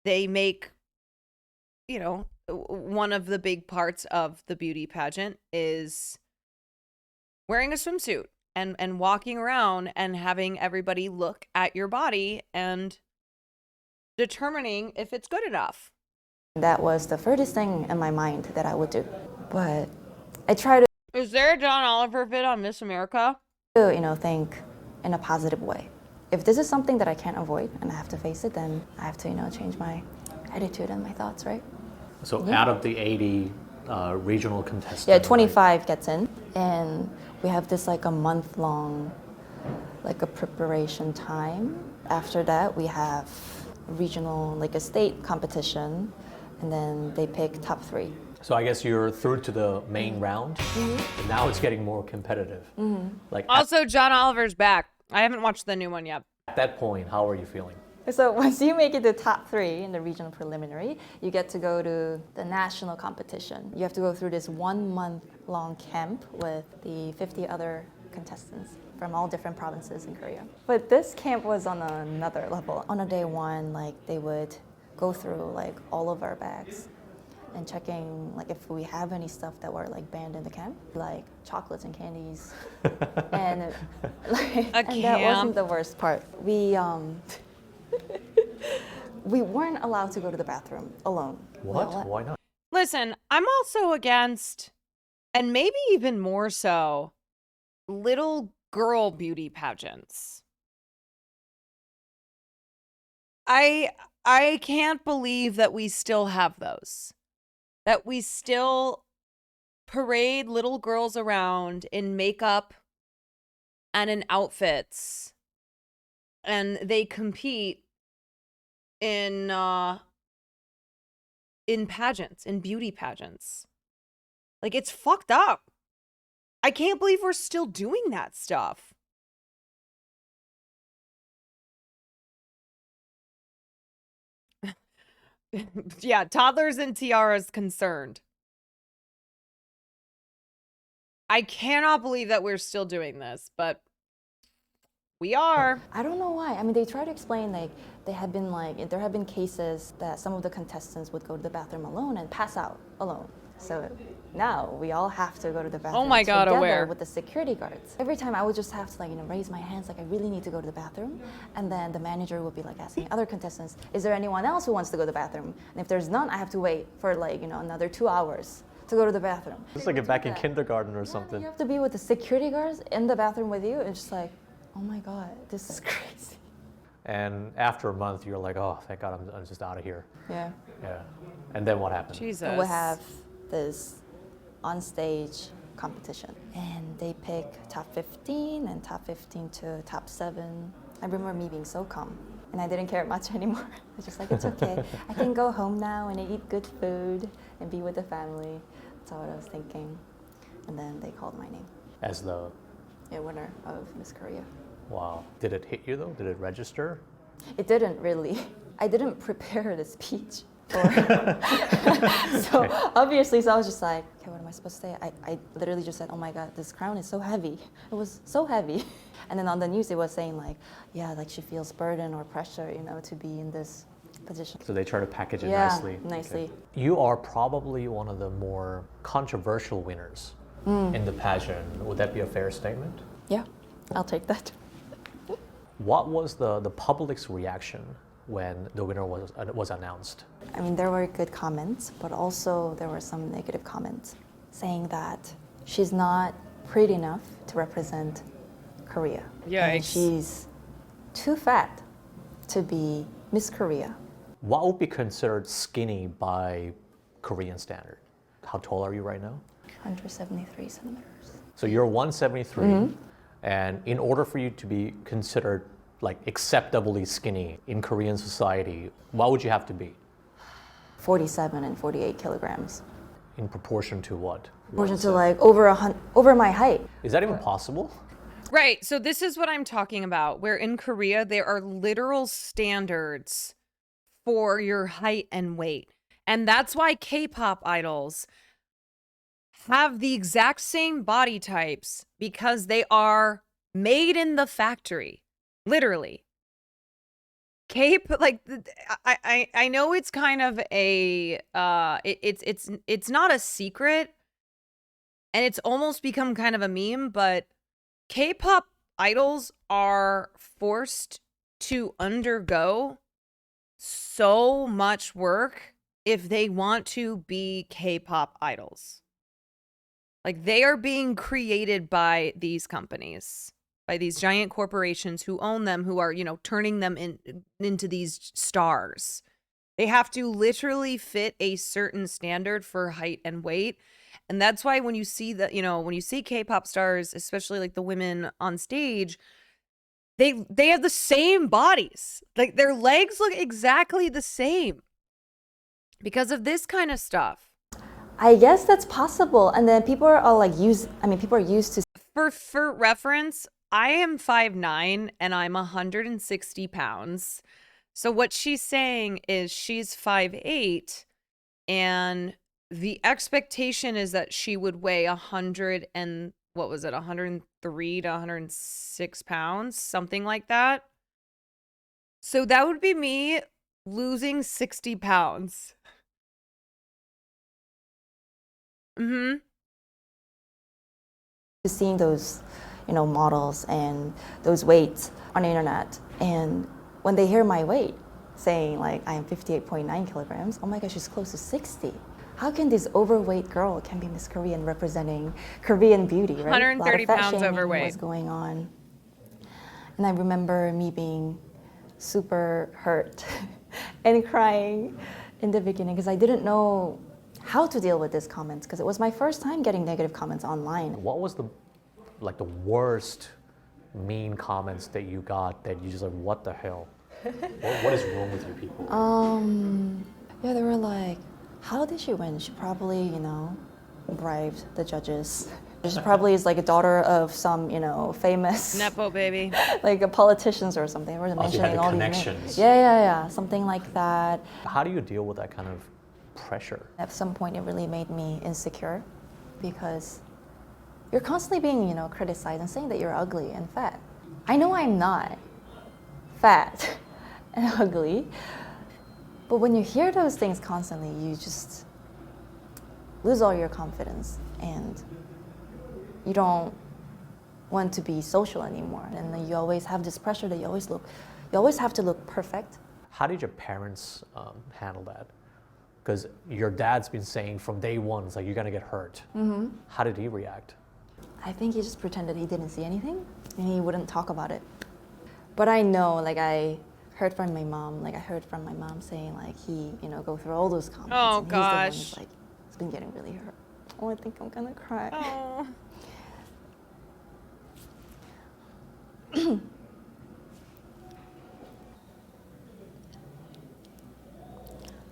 they make, you know, one of the big parts of the beauty pageant is wearing a swimsuit and walking around and having everybody look at your body and determining if it's good enough. That was the furthest thing in my mind that I would do. But I try to, Is there a John Oliver vid on Miss America? you know, think in a positive way. If this is something that I can't avoid and I have to face it, then I have to, you know, change my attitude and my thoughts, right? So Yeah. out of the 80 regional contestants, Yeah, 25 gets in, and we have this like a month-long, like a preparation time. After that, we have regional, like a state competition, and then they pick top 3. So I guess you're through to the main round, and now it's getting more competitive. Like Also, John Oliver's back. I haven't watched the new one yet. at that point, how are you feeling? So once you make it to top 3 in the regional preliminary, you get to go to the national competition. You have to go through this 1-month-long camp with the 50 other contestants from all different provinces in Korea. But this camp was on another level. On a day 1, like they would go through like all of our bags and checking like if we have any stuff that were like banned in the camp, like chocolates and candies. And like, and that wasn't the worst part. We weren't allowed to go to the bathroom alone. What? Why not? Listen, I'm also against, and maybe even more so, little girl beauty pageants. I can't believe that we still have those. That we still parade little girls around in makeup and in outfits, and they compete in pageants, in beauty pageants. Like, it's fucked up. I can't believe we're still doing that stuff. Yeah, toddlers and tiaras concerned. I cannot believe that we're still doing this, but we are. I don't know why. I mean, they try to explain like there have been cases that some of the contestants would go to the bathroom alone and pass out alone. So now we all have to go to the bathroom my God, together aware. with the security guards. Every time I would just have to like, you know, raise my hands like I really need to go to the bathroom, and then the manager would be like asking other contestants, is there anyone else who wants to go to the bathroom? And if there's none, I have to wait for like, you know, another 2 hours to go to the bathroom. It's like back in kindergarten or something. You have to be with the security guards in the bathroom with you. It's just like, oh my God, this is crazy. And after a month, you're like, oh, thank God, I'm just out of here. Yeah. Yeah. And then what happened? Jesus. We'll have this on-stage competition, and they pick top 15 and top 15 to top 7. I remember me being so calm, and I didn't care much anymore. I was just like, it's okay. I can go home now and eat good food and be with the family. That's what I was thinking. And then they called my name. As the Winner of Miss Korea. Wow. Did it hit you though? Did it register? It didn't really. I didn't prepare the speech. So obviously, so I was just like, okay, what am I supposed to say? I literally just said, oh my God, this crown is so heavy. It was so heavy. And then on the news, it was saying like, yeah, like she feels burden or pressure, you know, to be in this position. So they try to package it nicely. Okay. You are probably one of the more controversial winners in the pageant. Would that be a fair statement? Yeah, I'll take that. What was the public's reaction when the winner was announced? I mean, there were good comments, but also there were some negative comments saying that she's not pretty enough to represent Korea. Yikes. And she's too fat to be Miss Korea. What would be considered skinny by Korean standard? How tall are you right now? 173 centimeters. So you're 173. And in order for you to be considered like acceptably skinny in Korean society, what would you have to be? 47 and 48 kilograms. In proportion to what? Proportion to like over my height. Is that even possible? Right. So this is what I'm talking about, where in Korea, there are literal standards for your height and weight. And that's why K-pop idols have the exact same body types, because they are made in the factory, literally. I know it's kind of a it's not a secret, and it's almost become kind of a meme, but K-pop idols are forced to undergo so much work if they want to be K-pop idols. Like, they are being created by these companies, by these giant corporations who own them, who are, turning them into these stars. They have to literally fit a certain standard for height and weight. And that's why when you see when you see K-pop stars, especially like the women on stage, they have the same bodies. Like, their legs look exactly the same because of this kind of stuff. I guess that's possible. And then people are like people are used to. For reference, I am 5'9" and I'm 160 pounds. So what she's saying is she's 5'8", and the expectation is that she would weigh 103 to 106 pounds, something like that. So that would be me losing 60 pounds. Mm-hmm. Seeing those, models and those weights on the internet, and when they hear my weight, saying like I am 58.9 kilograms, oh my gosh, she's close to 60. How can this overweight girl can be Miss Korean representing Korean beauty, right? 130 pounds overweight. Was going on, and I remember me being super hurt and crying in the beginning because I didn't know how to deal with these comments, because it was my first time getting negative comments online. What was the worst mean comments that you got that you just like, what the hell? What is wrong with you people? Yeah, they were like, how did she win? She probably, bribed the judges. She probably is like a daughter of some, famous Nepo baby, like a politicians or something. We're mentioning all connections. These names. Yeah, something like that. How do you deal with that kind of pressure? At some point, it really made me insecure, because you're constantly being, criticized and saying that you're ugly and fat. I know I'm not fat and ugly, but when you hear those things constantly, you just lose all your confidence, and you don't want to be social anymore. And then you always have this pressure that you always have to look perfect. How did your parents handle that? Because your dad's been saying from day one, it's like, you're gonna get hurt. Mm-hmm. How did he react? I think he just pretended he didn't see anything, and he wouldn't talk about it. But I know, I heard from my mom, saying, he, go through all those comments. Oh, and gosh. He's the one who's it's been getting really hurt. Oh, I think I'm gonna cry. Oh.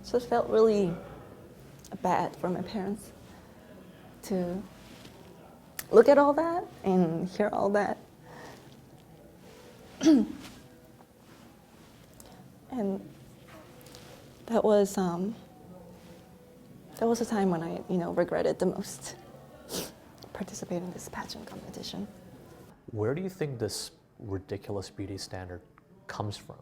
So it felt really bad for my parents to look at all that and hear all that. And that was a time when I, regretted the most participating in this pageant competition. Where do you think this ridiculous beauty standard comes from?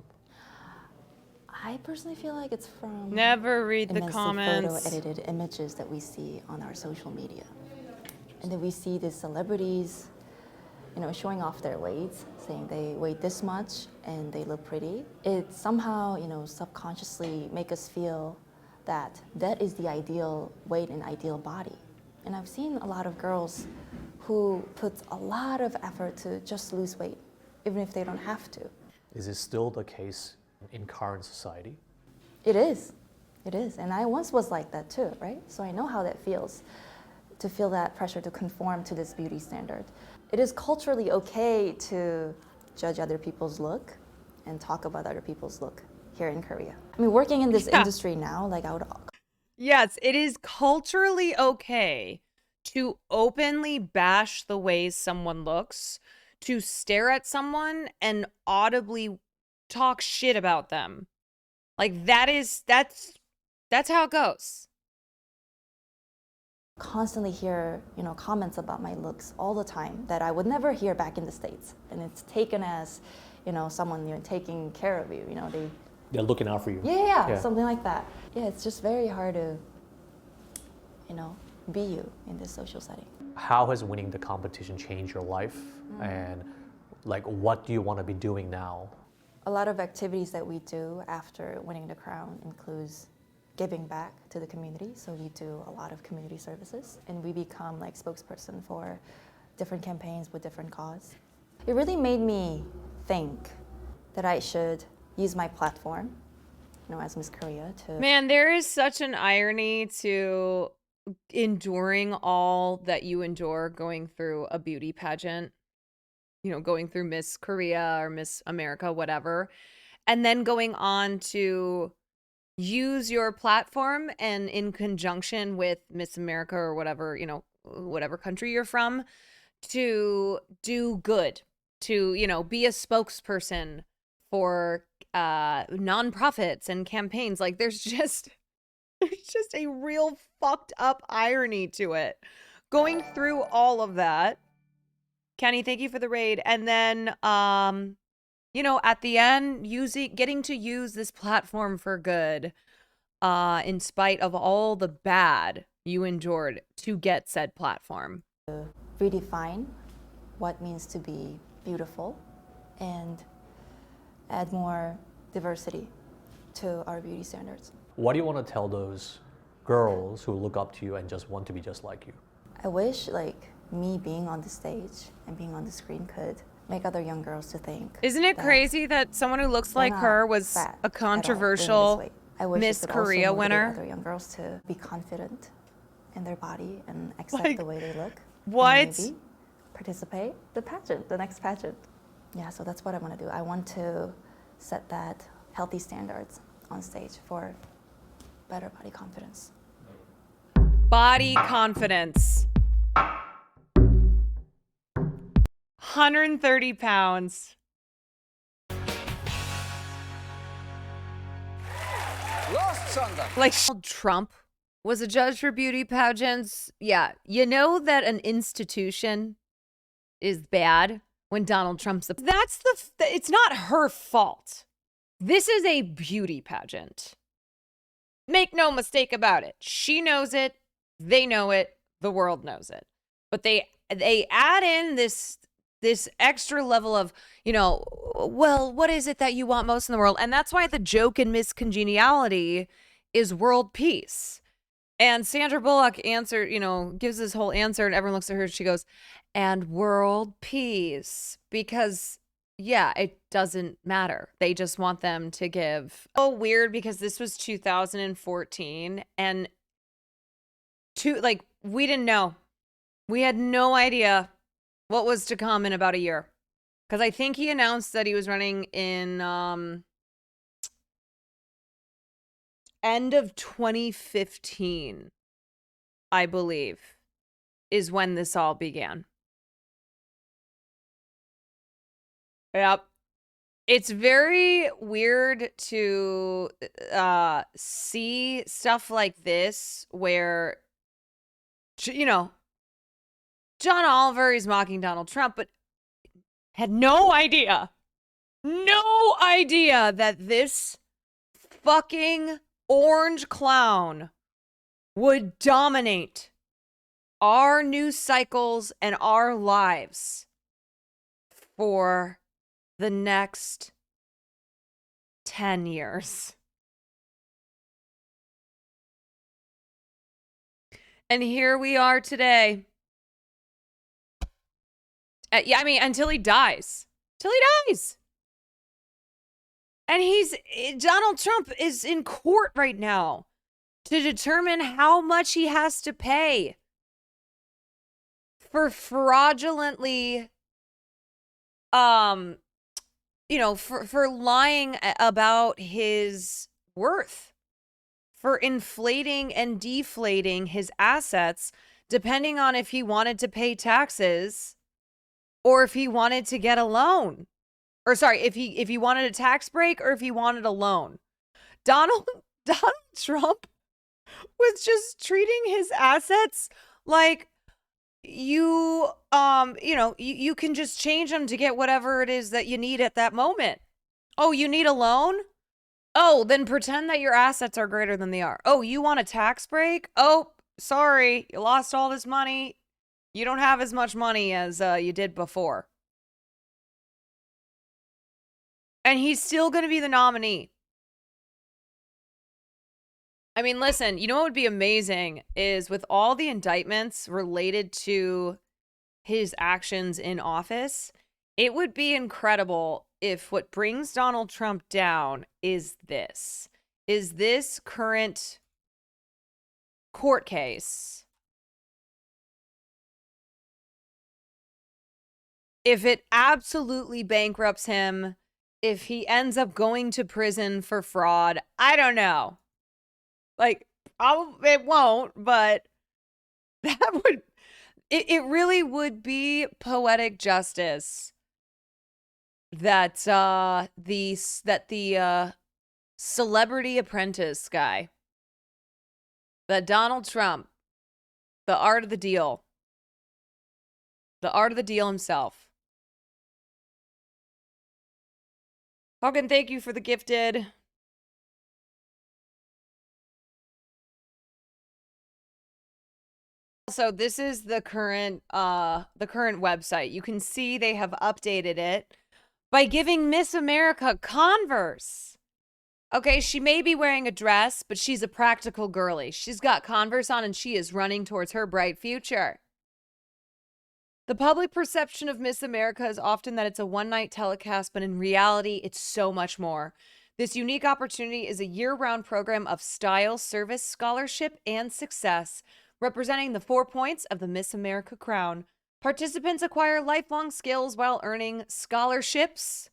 I personally feel like it's from Never read the immense comments. photo-edited images that we see on our social media. And then we see these celebrities, showing off their weights, saying they weigh this much and they look pretty. It somehow, subconsciously make us feel that that is the ideal weight and ideal body. And I've seen a lot of girls who put a lot of effort to just lose weight, even if they don't have to. Is this still the case in current society? It is. And I once was like that too, right? So I know how that feels, to feel that pressure to conform to this beauty standard. It is culturally okay to judge other people's look and talk about other people's look here in Korea. I mean, working in this industry now, like I would. Yes, it is culturally okay to openly bash the ways someone looks, to stare at someone and audibly talk shit about them. Like that's how it goes. Constantly hear, comments about my looks all the time that I would never hear back in the States. And it's taken as, someone, taking care of you, They're looking out for you. Yeah, something like that. Yeah, it's just very hard to, be you in this social setting. How has winning the competition changed your life? And like, what do you want to be doing now? A lot of activities that we do after winning the crown includes giving back to the community. So we do a lot of community services, and we become like spokesperson for different campaigns with different cause. It really made me think that I should use my platform, as Miss Korea to... Man, there is such an irony to enduring all that you endure going through a beauty pageant, going through Miss Korea or Miss America, whatever, and then going on to use your platform and in conjunction with Miss America or whatever, whatever country you're from, to do good, to, be a spokesperson for nonprofits and campaigns. Like there's just a real fucked up irony to it. Going through all of that. Kenny, thank you for the raid. And then at the end, getting to use this platform for good, in spite of all the bad you endured to get said platform. Redefine what means to be beautiful and add more diversity to our beauty standards. What do you want to tell those girls who look up to you and just want to be just like you? I wish me being on the stage and being on the screen could make other young girls to think. Isn't it crazy that someone who looks like her was a controversial Miss Korea winner? Other young girls to be confident in their body and accept the way they look. What? And maybe participate the next pageant. Yeah, so that's what I want to do. I want to set that healthy standards on stage for better body confidence. Body confidence. 130 pounds. Like Trump was a judge for beauty pageants. Yeah, you know that an institution is bad when Donald Trump's it's not her fault. This is a beauty pageant. Make no mistake about it. She knows it. They know it. The world knows it. But they add in this extra level of, well, what is it that you want most in the world? And that's why the joke in Miss Congeniality is world peace. And Sandra Bullock gives this whole answer, and everyone looks at her and she goes, and world peace. Because, yeah, it doesn't matter. They just want them to give. Oh, weird, because this was 2014, and we didn't know. We had no idea what was to come in about a year. Because I think he announced that he was running in end of 2015, I believe, is when this all began. Yep. It's very weird to see stuff like this where, John Oliver is mocking Donald Trump, but had no idea that this fucking orange clown would dominate our news cycles and our lives for the next 10 years. And here we are today. Until he dies. Till he dies. And Donald Trump is in court right now to determine how much he has to pay for fraudulently, for lying about his worth, for inflating and deflating his assets, depending on if he wanted to pay taxes or if he wanted to get a loan. Or sorry, if he wanted a tax break or if he wanted a loan. Donald Trump was just treating his assets like you can just change them to get whatever it is that you need at that moment. Oh, you need a loan? Oh, then pretend that your assets are greater than they are. Oh, you want a tax break? Oh, sorry, you lost all this money. You don't have as much money as you did before. And he's still going to be the nominee. I mean, listen, you know what would be amazing is with all the indictments related to his actions in office, it would be incredible if what brings Donald Trump down is this current court case. If it absolutely bankrupts him, if he ends up going to prison for fraud, I don't know. Like, it won't, but that would, it really would be poetic justice that the Celebrity Apprentice guy, that Donald Trump, the art of the deal himself. Hogan, thank you for the gifted. So this is the current website. You can see they have updated it by giving Miss America Converse. Okay, she may be wearing a dress, but she's a practical girly. She's got Converse on and she is running towards her bright future. The public perception of Miss America is often that it's a one-night telecast, but in reality, it's so much more. This unique opportunity is a year-round program of style, service, scholarship, and success, representing the 4 points of the Miss America crown. Participants acquire lifelong skills while earning scholarships,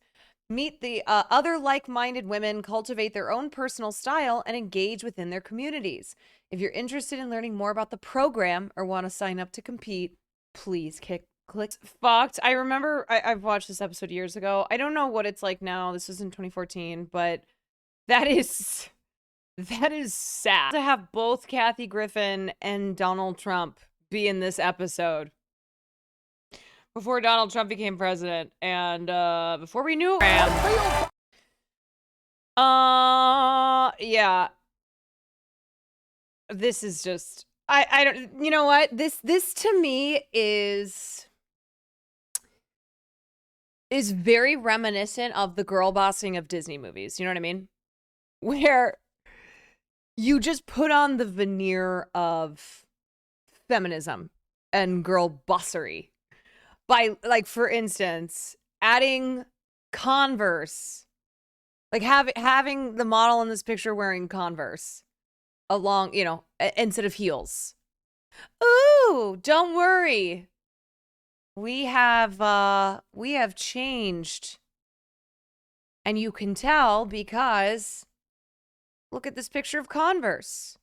meet the other like-minded women, cultivate their own personal style, and engage within their communities. If you're interested in learning more about the program or want to sign up to compete, please click. Fucked. I remember I've watched this episode years ago. I don't know what it's like now. This was in 2014, but that is sad to have both Kathy Griffin and Donald Trump be in this episode before Donald Trump became president and before we knew him. Yeah. This is just I don't, you know what? This to me is very reminiscent of the girl bossing of Disney movies. You know what I mean? Where you just put on the veneer of feminism and girl bossery by, like, for instance, adding Converse, like having the model in this picture wearing Converse along, instead of heels. Ooh, don't worry. We have changed. And you can tell because look at this picture of Converse.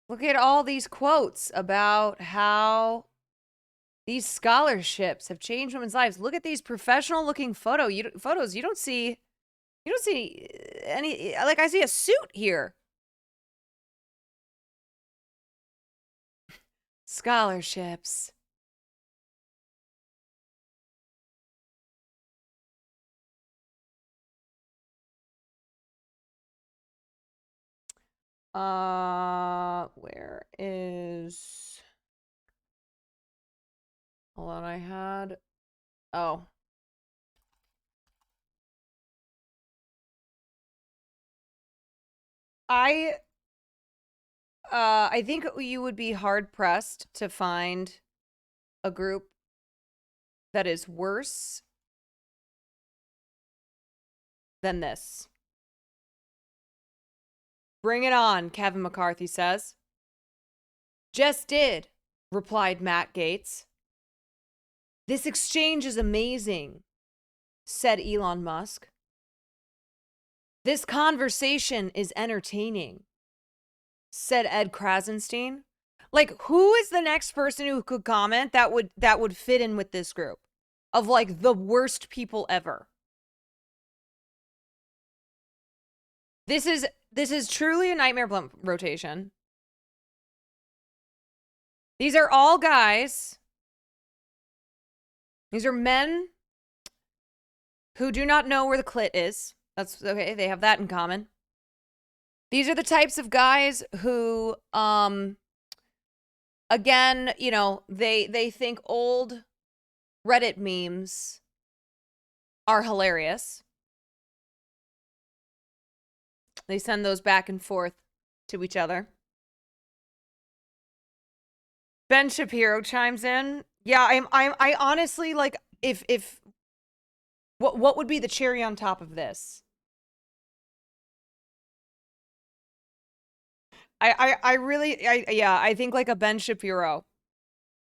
Look at all these quotes about how these scholarships have changed women's lives. Look at these professional looking photos. You don't see any, like, I see a suit here. Scholarships. Where is, hold on, I had, oh. I think you would be hard pressed to find a group that is worse than this. Bring it on, Kevin McCarthy says. Just did, replied Matt Gaetz. This exchange is amazing, said Elon Musk. This conversation is entertaining, said Ed Krasenstein. Like, who is the next person who could comment that would fit in with this group of like the worst people ever? This is truly a nightmare blunt rotation. These are all guys. These are men who do not know where the clit is. That's okay. They have that in common. These are the types of guys who, again, you know, they think old Reddit memes are hilarious. They send those back and forth to each other. Ben Shapiro chimes in. Yeah, I honestly, like, if what would be the cherry on top of this? I think like a Ben Shapiro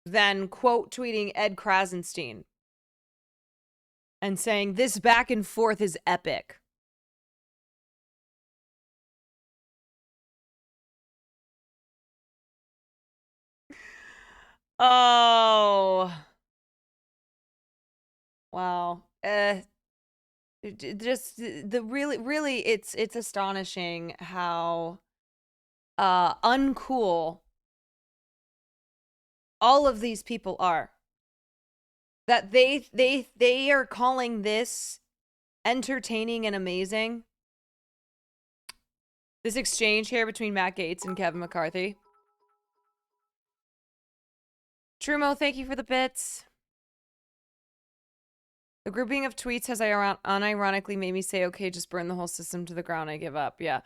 then quote tweeting Ed Krasenstein and saying this back and forth is epic. Oh. Wow. Just the really it's astonishing how uncool all of these people are. That they are calling this entertaining and amazing. This exchange here between Matt Gaetz and Kevin McCarthy. Trumo, thank you for the bits. The grouping of tweets has unironically made me say, okay, just burn the whole system to the ground. I give up. Yeah.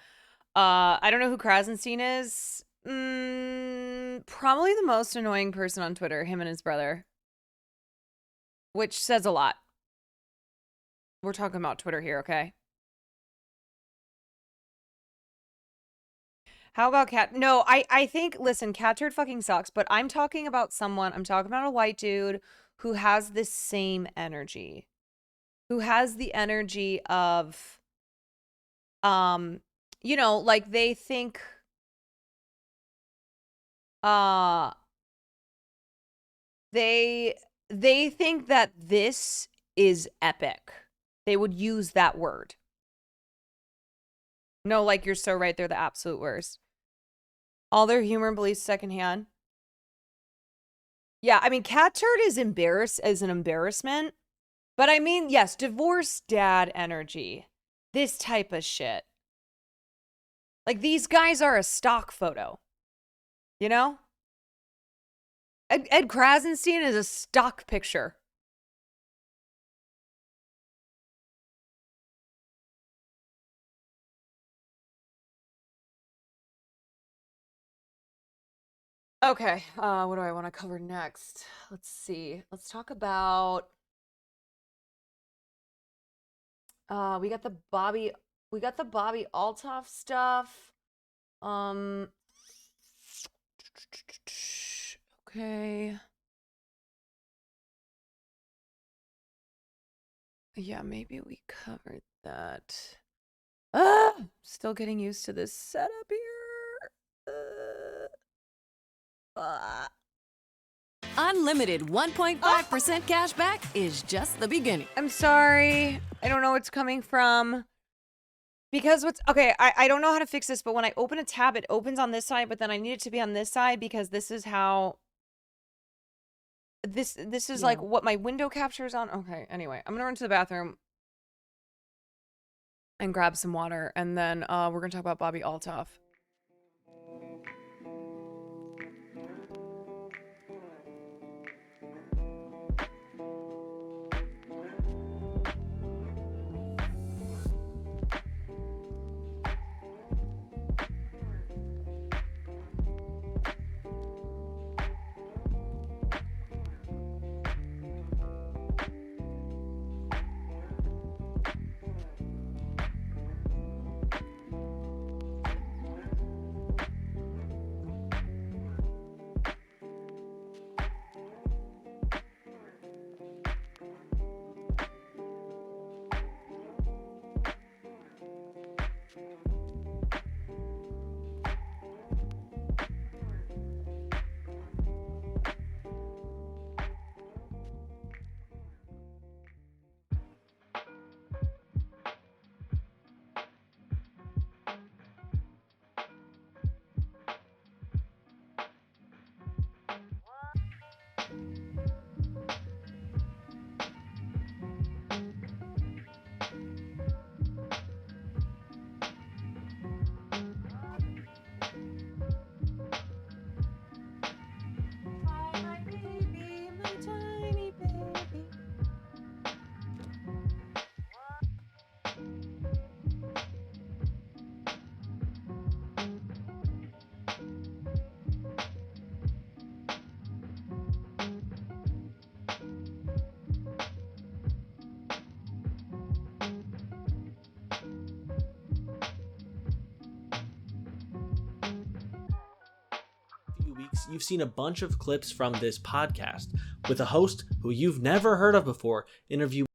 I don't know who Krasenstein is. Probably the most annoying person on Twitter, him and his brother. Which says a lot. We're talking about Twitter here, okay? How about Cat? No, I think, listen, Cat Turd fucking sucks, but I'm talking about I'm talking about a white dude who has this same energy. Who has the energy of, you know, like they think, they think that this is epic. They would use that word. No, like you're so right. They're the absolute worst. All their humor and beliefs secondhand. Yeah, I mean, Cat Turd is an embarrassment. But I mean, yes, divorced dad energy. This type of shit. Like, these guys are a stock photo. You know? Ed Krasenstein is a stock picture. Okay, what do I want to cover next? Let's see. Let's talk about we got the Bobby Altoff stuff. Okay. Yeah, maybe we covered that. Still getting used to this setup here. Unlimited 1.5% cash back is just the beginning. I'm sorry. I don't know what's coming from. Because I don't know how to fix this, but when I open a tab, it opens on this side, but then I need it to be on this side because this is how this is like what my window captures on. Okay, anyway, I'm gonna run to the bathroom and grab some water, and then we're gonna talk about Bobby Altoff. weeks, you've seen a bunch of clips from this podcast with a host who you've never heard of before interview.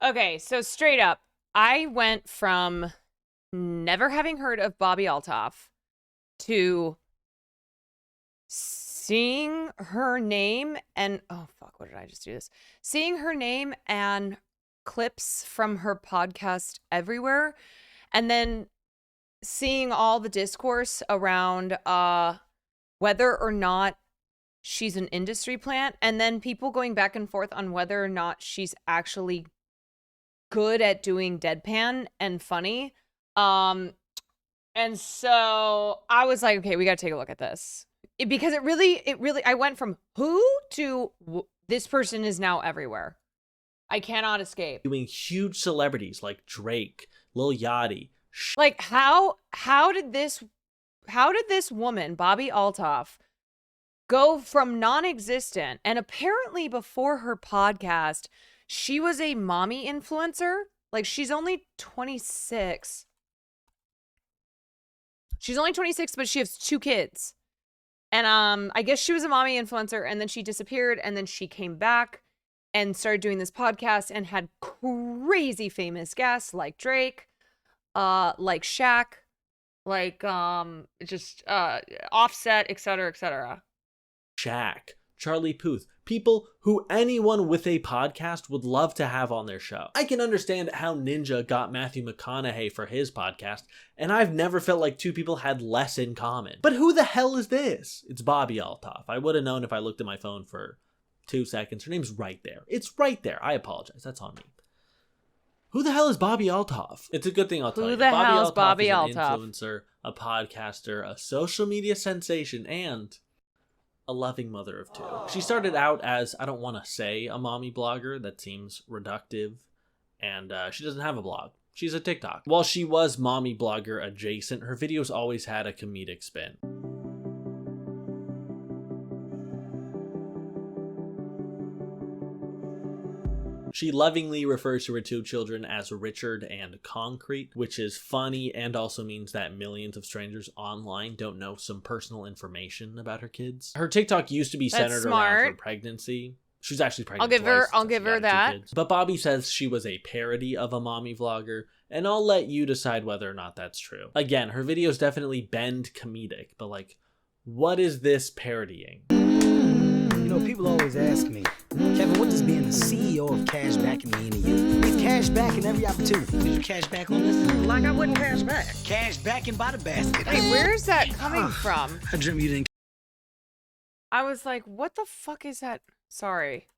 Okay, so straight up, I went from never having heard of Bobby Altoff to seeing her name and oh fuck, what did I just do this? Seeing her name and clips from her podcast everywhere, and then seeing all the discourse around whether or not she's an industry plant, and then people going back and forth on whether or not she's actually good at doing deadpan and funny. And so I was like, okay, we got to take a look at this. Because it really, I went from who to this person is now everywhere. I cannot escape. Doing huge celebrities like Drake, Lil Yachty. Like how did this woman, Bobby Altoff, go from non-existent, and apparently before her podcast, she was a mommy influencer. Like she's only 26. She's only 26, but she has 2 kids. And I guess she was a mommy influencer, and then she disappeared, and then she came back and started doing this podcast and had crazy famous guests like Drake, like Shaq, like Offset, etc., etc. Shaq, Charlie Puth, people who anyone with a podcast would love to have on their show. I can understand how Ninja got Matthew McConaughey for his podcast, and I've never felt like 2 people had less in common. But who the hell is this? It's Bobby Altoff. I would have known if I looked at my phone for 2 seconds. Her name's right there. It's right there. I apologize. That's on me. Who the hell is Bobby Altoff? It's a good thing I'll tell you. Who the hell is Bobby is an Altoff? Influencer, a podcaster, a social media sensation, and a loving mother of 2. She started out as, I don't want to say a mommy blogger, that seems reductive, and she doesn't have a blog. She's a TikTok. While she was mommy blogger adjacent, her videos always had a comedic spin. She lovingly refers to her 2 children as Richard and Concrete, which is funny and also means that millions of strangers online don't know some personal information about her kids. Her TikTok used to be centered around her pregnancy. She's actually pregnant I'll give her that. But Bobby says she was a parody of a mommy vlogger, and I'll let you decide whether or not that's true. Again, her videos definitely bend comedic, but like, what is this parodying? You know, people always ask me, Kevin, what does being the CEO of Cashback mean to you? We've cashed back in every opportunity. Did you cash back on this? Like I wouldn't cash back. Cash back and by the basket. Hey, where's that coming from? I dream you didn't. I was like, what the fuck is that? Sorry.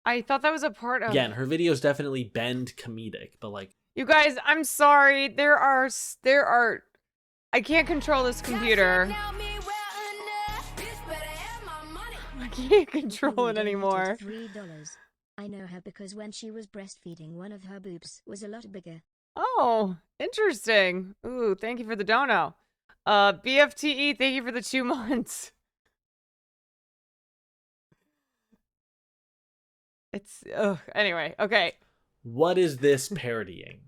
I thought that was a part of... Again, her videos definitely bend comedic, but like... You guys, I'm sorry. There are... I can't control this computer. I can't control it anymore. $3. I know her because when she was breastfeeding, one of her boobs was a lot bigger. Oh, interesting. Ooh, thank you for the dono. BFTE, thank you for the 2 months. It's, anyway, okay. What is this parodying?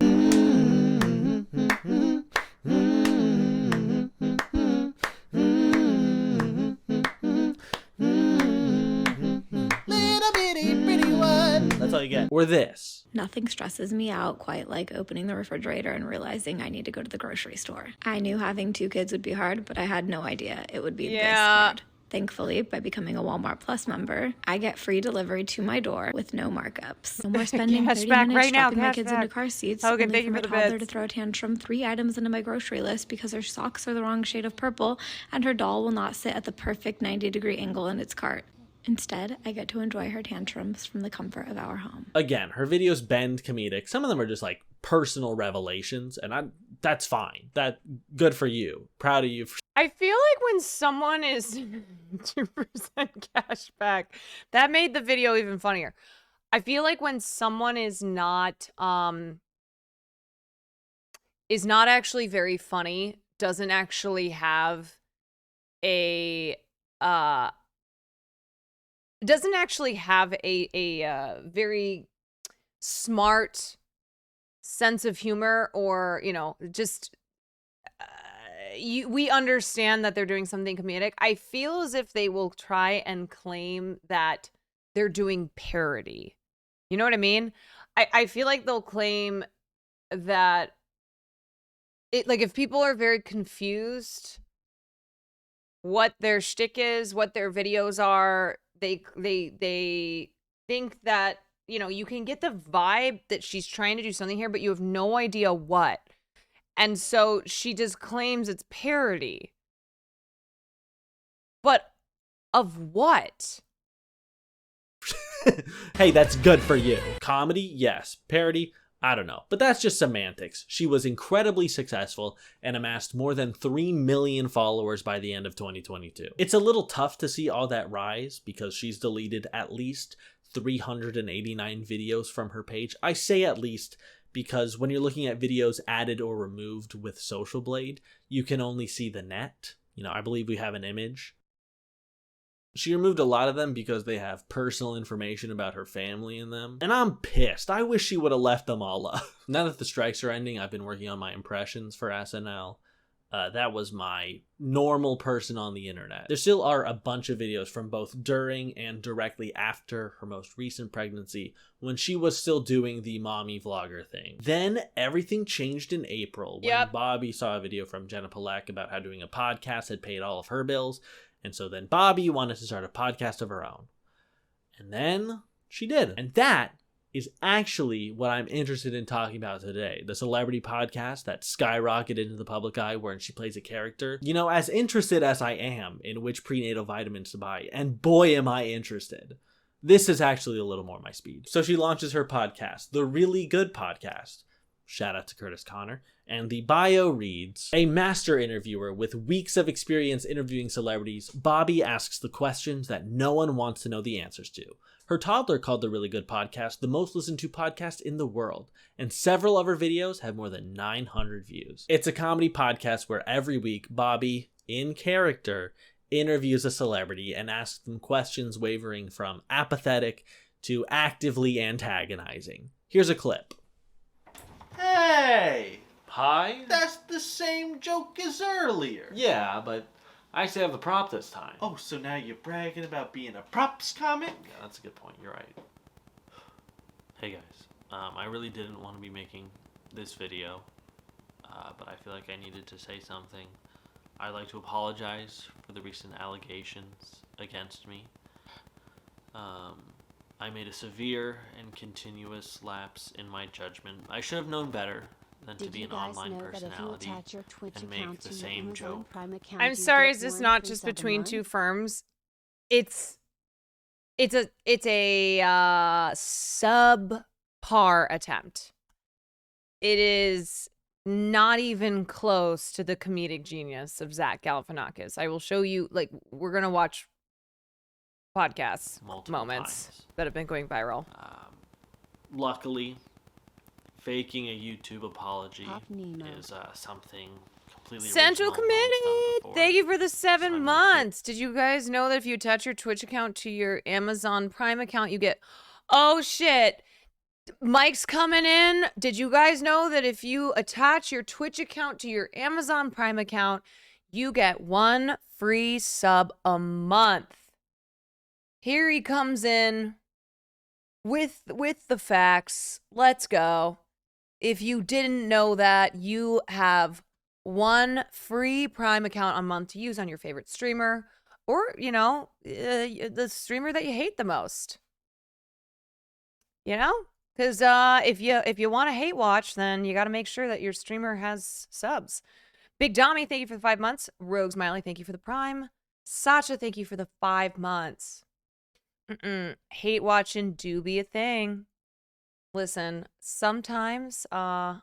That's all you get. Or this. Nothing stresses me out quite like opening the refrigerator and realizing I need to go to the grocery store. I knew having 2 kids would be hard, but I had no idea it would be this hard. Thankfully, by becoming a Walmart Plus member, I get free delivery to my door with no markups. No more spending 30 minutes strapping my kids into car seats, only for my toddler to throw a tantrum 3 items into my grocery list because her socks are the wrong shade of purple and her doll will not sit at the perfect 90-degree angle in its cart. Instead, I get to enjoy her tantrums from the comfort of our home. Again, her videos bend comedic. Some of them are just like personal revelations, and that's fine. Good for you. Proud of you. I feel like when someone is 2% cash back, that made the video even funnier. I feel like when someone is not actually very funny, doesn't actually have a very smart sense of humor, or, you know, just we understand that they're doing something comedic. I feel as if they will try and claim that they're doing parody. You know what I mean? I feel like they'll claim that it, like, if people are very confused what their shtick is, what their videos are, they think that, you know, you can get the vibe that she's trying to do something here, but you have no idea what. And so she just claims it's parody. But of what? Hey, that's good for you. Comedy? Yes. Parody? I don't know. But that's just semantics. She was incredibly successful and amassed more than 3 million followers by the end of 2022. It's a little tough to see all that rise because she's deleted at least 389 videos from her page. I say at least because when you're looking at videos added or removed with Social Blade, you can only see the net. You know, I believe we have an image. She removed a lot of them because they have personal information about her family in them. And I'm pissed. I wish she would have left them all up. Now that the strikes are ending, I've been working on my impressions for SNL. That was my normal person on the internet. There still are a bunch of videos from both during and directly after her most recent pregnancy when she was still doing the mommy vlogger thing. Then everything changed in April when Bobby saw a video from Jenna Palek about how doing a podcast had paid all of her bills. And so then Bobby wanted to start a podcast of her own. And then she did. And that is actually what I'm interested in talking about today. The celebrity podcast that skyrocketed into the public eye wherein she plays a character. You know, as interested as I am in which prenatal vitamins to buy, and boy am I interested, this is actually a little more my speed. So she launches her podcast, The Really Good Podcast. Shout out to Curtis Connor. And the bio reads, a master interviewer with weeks of experience interviewing celebrities, Bobby asks the questions that no one wants to know the answers to. Her toddler called The Really Good Podcast the most listened to podcast in the world, and several of her videos have more than 900 views. It's a comedy podcast where every week Bobby, in character, interviews a celebrity and asks them questions wavering from apathetic to actively antagonizing. Here's a clip. Hey! Hi? That's the same joke as earlier. Yeah, but I actually have the prop this time. Oh, so now you're bragging about being a props comic? Yeah, that's a good point. You're right. Hey guys, I really didn't want to be making this video, but I feel like I needed to say something. I'd like to apologize for the recent allegations against me. I made a severe and continuous lapse in my judgment. I should have known better than to be an online personality and make the same joke. I'm sorry, is this not just between two firms? It's a subpar attempt. It is not even close to the comedic genius of Zach Galifianakis. I will show you, like, we're gonna watch podcasts moments that have been going viral. Luckily, faking a YouTube apology is something completely Central Committee, thank you for the 7 months. Did you guys know that if you attach your Twitch account to your Amazon Prime account, you get, oh shit, Mike's coming in. Did you guys know that if you attach your Twitch account to your Amazon Prime account, you get 1 free sub a month? Here he comes in with the facts. Let's go. If you didn't know that, you have 1 free Prime account a month to use on your favorite streamer or, you know, the streamer that you hate the most. You know? Because if you want to hate watch, then you got to make sure that your streamer has subs. Big Dommy, thank you for the 5 months. Rogue Smiley, thank you for the Prime. Sacha, thank you for the 5 months. Hate watching do be a thing. Listen, sometimes I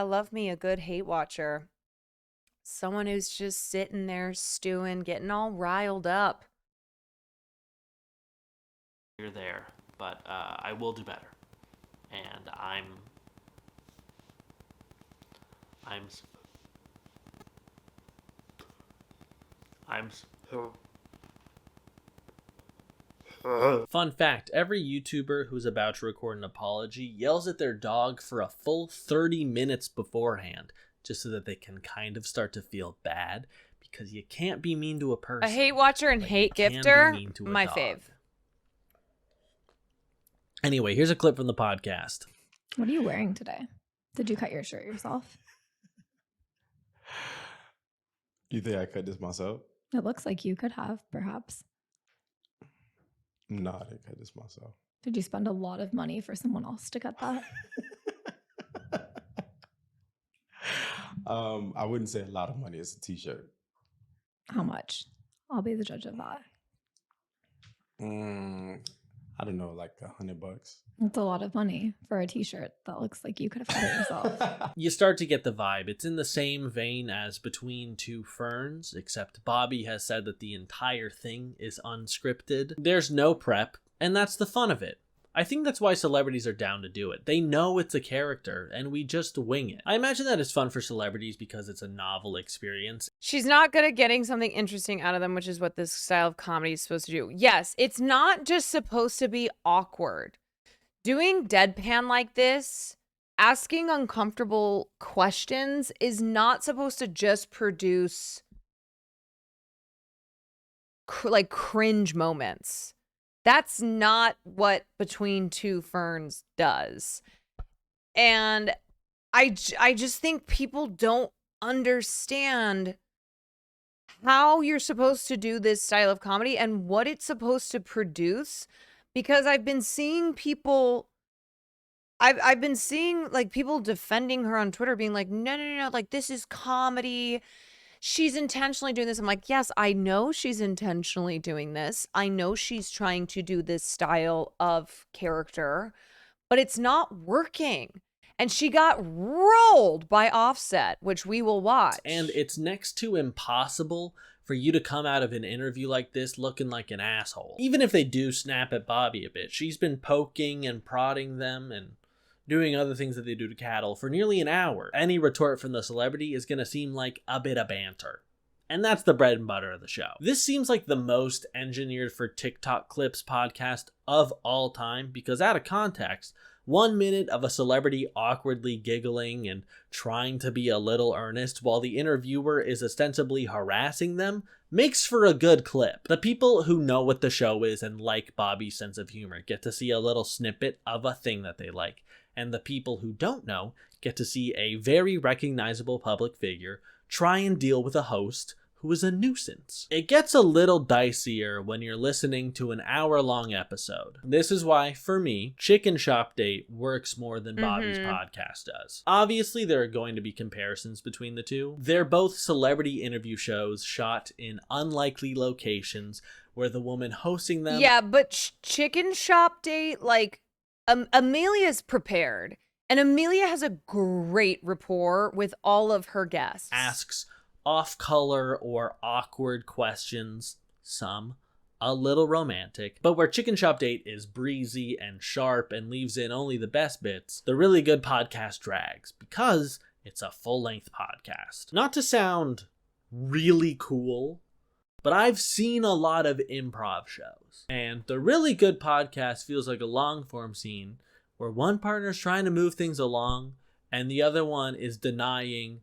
love me a good hate watcher. Someone who's just sitting there stewing, getting all riled up. You're there, but I will do better. And I'm Fun fact, every YouTuber who's about to record an apology yells at their dog for a full 30 minutes beforehand. just so that they can kind of start to feel bad, because you can't be mean to a person. A hate watcher and hate gifter, my fave. Anyway, here's a clip from the podcast. What are you wearing today? Did you cut your shirt yourself? You think I cut this myself? It looks like you could have, perhaps. No, I didn't cut this myself. Did you spend a lot of money for someone else to cut that? I wouldn't say a lot of money. It's a t-shirt. How much? I'll be the judge of that. I don't know, like $100. That's a lot of money for a t-shirt that looks like you could have cut it yourself. You start to get the vibe. It's in the same vein as Between Two Ferns, except Bobby has said that the entire thing is unscripted. There's no prep, and that's the fun of it. I think that's why celebrities are down to do it. They know it's a character, and we just wing it. I imagine that it's fun for celebrities because it's a novel experience. She's not good at getting something interesting out of them, which is what this style of comedy is supposed to do. Yes, it's not just supposed to be awkward. Doing deadpan like this, asking uncomfortable questions, is not supposed to just produce like cringe moments. That's not what Between Two Ferns does. And I just think people don't understand how you're supposed to do this style of comedy and what it's supposed to produce, because I've been seeing people I've been seeing like people defending her on Twitter being like, no, like this is comedy. She's intentionally doing this. I'm like, yes, I know she's intentionally doing this. I know she's trying to do this style of character, but it's not working. And she got rolled by Offset, which we will watch. And it's next to impossible for you to come out of an interview like this looking like an asshole. Even if they do snap at Bobby a bit, she's been poking and prodding them and doing other things that they do to cattle for nearly an hour. Any retort from the celebrity is going to seem like a bit of banter. And that's the bread and butter of the show. This seems like the most engineered for TikTok clips podcast of all time, because out of context, 1 minute of a celebrity awkwardly giggling and trying to be a little earnest while the interviewer is ostensibly harassing them makes for a good clip. The people who know what the show is and like Bobby's sense of humor get to see a little snippet of a thing that they like. And the people who don't know get to see a very recognizable public figure try and deal with a host who is a nuisance. It gets a little dicier when you're listening to an hour-long episode. This is why, for me, Chicken Shop Date works more than Bobby's podcast does. Obviously, there are going to be comparisons between the two. They're both celebrity interview shows shot in unlikely locations where the woman hosting them... Yeah, but Chicken Shop Date, like... Amelia's prepared, and Amelia has a great rapport with all of her guests. Asks off-color or awkward questions, some a little romantic, but where Chicken Shop Date is breezy and sharp and leaves in only the best bits, the really good podcast drags, because it's a full-length podcast. Not to sound really cool, but I've seen a lot of improv shows, and the really good podcast feels like a long-form scene where one partner's trying to move things along and the other one is denying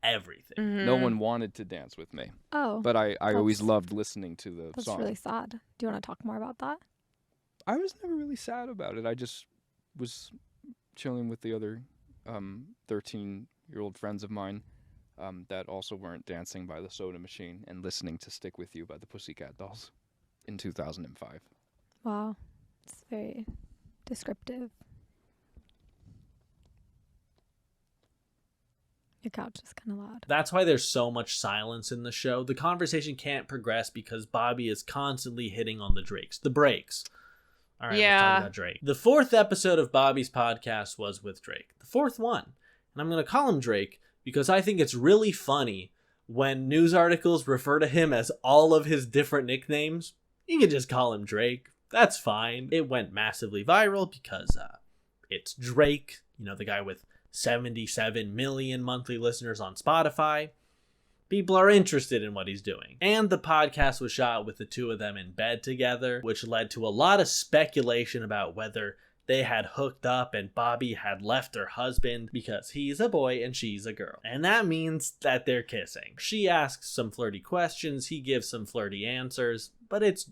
everything. No one wanted to dance with me. Oh. But I always loved listening to the That's song. really sad. Do you want to talk more about that? I was never really sad about it. I just was chilling with the other 13-year-old friends of mine that also weren't dancing by the soda machine and listening to Stick With You by the Pussycat Dolls in 2005. Wow. It's very descriptive. Your couch is kind of loud. That's why there's so much silence in the show. The conversation can't progress because Bobby is constantly hitting on the brakes. All right, let's talk about Drake. The 4th episode of Bobby's podcast was with Drake. The 4th one. And I'm going to call him Drake because I think it's really funny when news articles refer to him as all of his different nicknames. You can just call him Drake. That's fine. It went massively viral because it's Drake, the guy with 77 million monthly listeners on Spotify. People are interested in what he's doing. And the podcast was shot with the two of them in bed together, which led to a lot of speculation about whether they had hooked up and Bobby had left her husband because he's a boy and she's a girl. And that means that they're kissing. She asks some flirty questions, he gives some flirty answers, but it's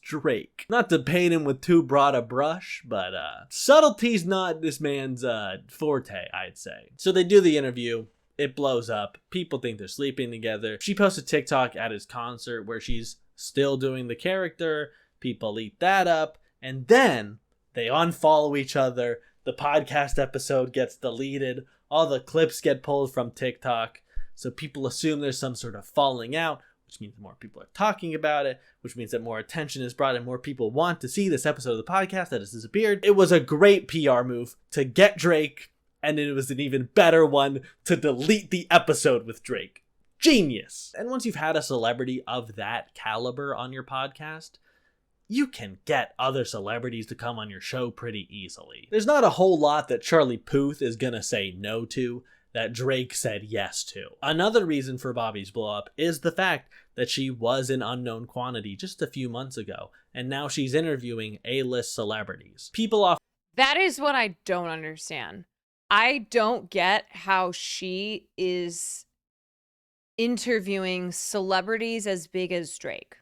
Drake. Not to paint him with too broad a brush, but subtlety's not this man's forte, I'd say. So they do the interview. It blows up. People think they're sleeping together. She posts a TikTok at his concert where she's still doing the character. People eat that up. And then they unfollow each other. The podcast episode gets deleted. All the clips get pulled from TikTok. So people assume there's some sort of falling out, which means more people are talking about it, which means that more attention is brought and more people want to see this episode of the podcast that has disappeared. It was a great PR move to get Drake, and it was an even better one to delete the episode with Drake. Genius! And once you've had a celebrity of that caliber on your podcast, you can get other celebrities to come on your show pretty easily. There's not a whole lot that Charlie Puth is gonna say no to that Drake said yes to. Another reason for Bobby's blow up is the fact that she was an unknown quantity just a few months ago, and now she's interviewing A-list celebrities. That is what I don't understand. I don't get how she is interviewing celebrities as big as Drake.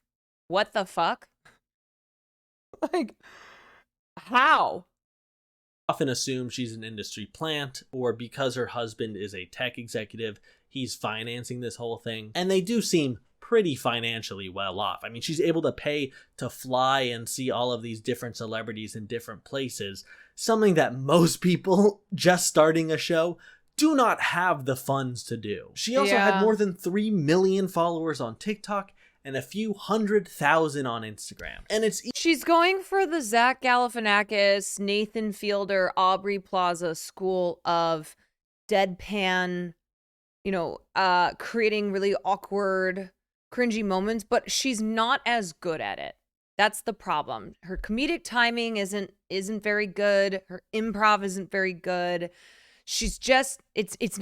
What the fuck? Like, how? Often assume she's an industry plant, or because her husband is a tech executive, he's financing this whole thing. And they do seem pretty financially well off. I mean, she's able to pay to fly and see all of these different celebrities in different places, something that most people just starting a show do not have the funds to do. She also had more than 3 million followers on TikTok and a few 100,000 on Instagram. And she's going for the Zach Galifianakis, Nathan Fielder, Aubrey Plaza school of deadpan, creating really awkward, cringy moments, but she's not as good at it. That's the problem. Her comedic timing isn't very good. Her improv isn't very good. She's just she's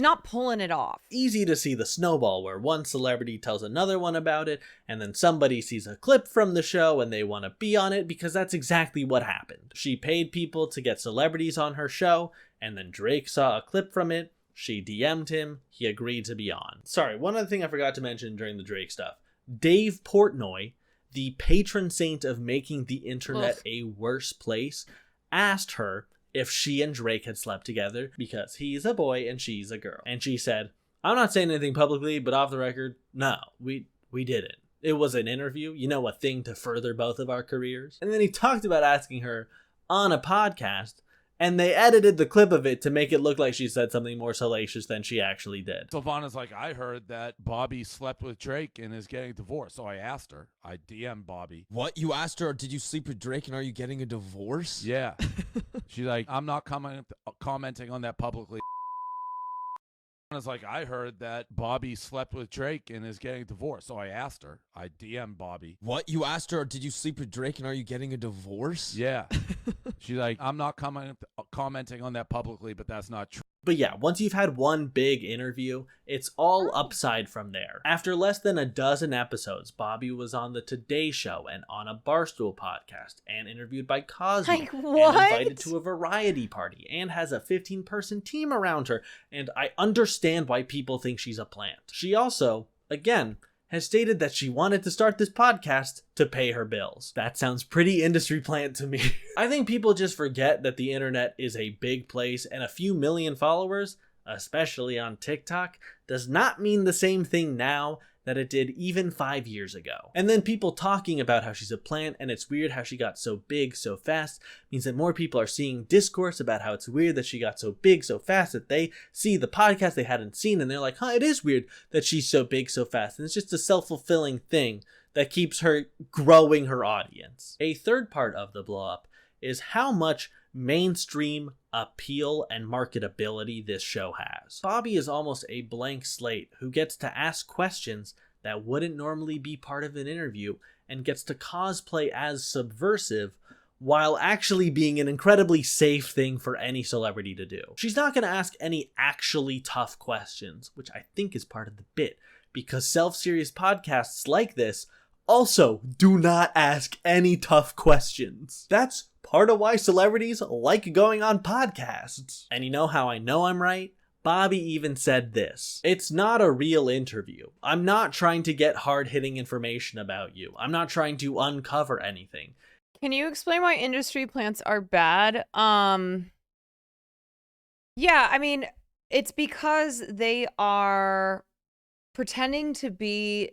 not pulling it off. Easy to see the snowball where one celebrity tells another one about it, and then somebody sees a clip from the show and they want to be on it, because that's exactly what happened. She paid people to get celebrities on her show, and then Drake saw a clip from it. She DM'd him. He agreed to be on. Sorry, one other thing I forgot to mention during the Drake stuff. Dave Portnoy, the patron saint of making the internet a worse place, asked her if she and Drake had slept together because he's a boy and she's a girl. And she said, "I'm not saying anything publicly, but off the record, no, we didn't. It was an interview, a thing to further both of our careers." And then he talked about asking her on a podcast, and they edited the clip of it to make it look like she said something more salacious than she actually did. Sylvana's like, "I heard that Bobby slept with Drake and is getting divorced." So I asked her. I DM'd Bobby. What? You asked her, did you sleep with Drake and are you getting a divorce? Yeah. She's like, "I'm not commenting on that publicly." Sylvana's like, "I heard that Bobby slept with Drake and is getting divorced." So I asked her. I DM'd Bobby. What? You asked her, did you sleep with Drake and are you getting a divorce? Yeah. She's like, "I'm not commenting on that publicly, but that's not true." But yeah, once you've had one big interview, it's all upside from there. After less than a dozen episodes, Bobby was on the Today Show and on a Barstool podcast and interviewed by Cosmo and invited to a variety party and has a 15-person team around her. And I understand why people think she's a plant. She also, again, has stated that she wanted to start this podcast to pay her bills. That sounds pretty industry plant to me. I think people just forget that the internet is a big place, and a few million followers, especially on TikTok, does not mean the same thing now that it did even 5 years ago. And then people talking about how she's a plant and it's weird how she got so big so fast means that more people are seeing discourse about how it's weird that she got so big so fast, that they see the podcast they hadn't seen and they're like, it is weird that she's so big so fast. And it's just a self-fulfilling thing that keeps her growing her audience. A third part of the blow up is how much mainstream appeal and marketability this show has. Bobby is almost a blank slate who gets to ask questions that wouldn't normally be part of an interview and gets to cosplay as subversive while actually being an incredibly safe thing for any celebrity to do. She's not going to ask any actually tough questions, which I think is part of the bit, because self-serious podcasts like this Also, do not ask any tough questions. That's part of why celebrities like going on podcasts. And you know how I know I'm right? Bobby even said this. It's not a real interview. I'm not trying to get hard-hitting information about you. I'm not trying to uncover anything. Can you explain why industry plants are bad? Yeah, I mean, it's because they are pretending to be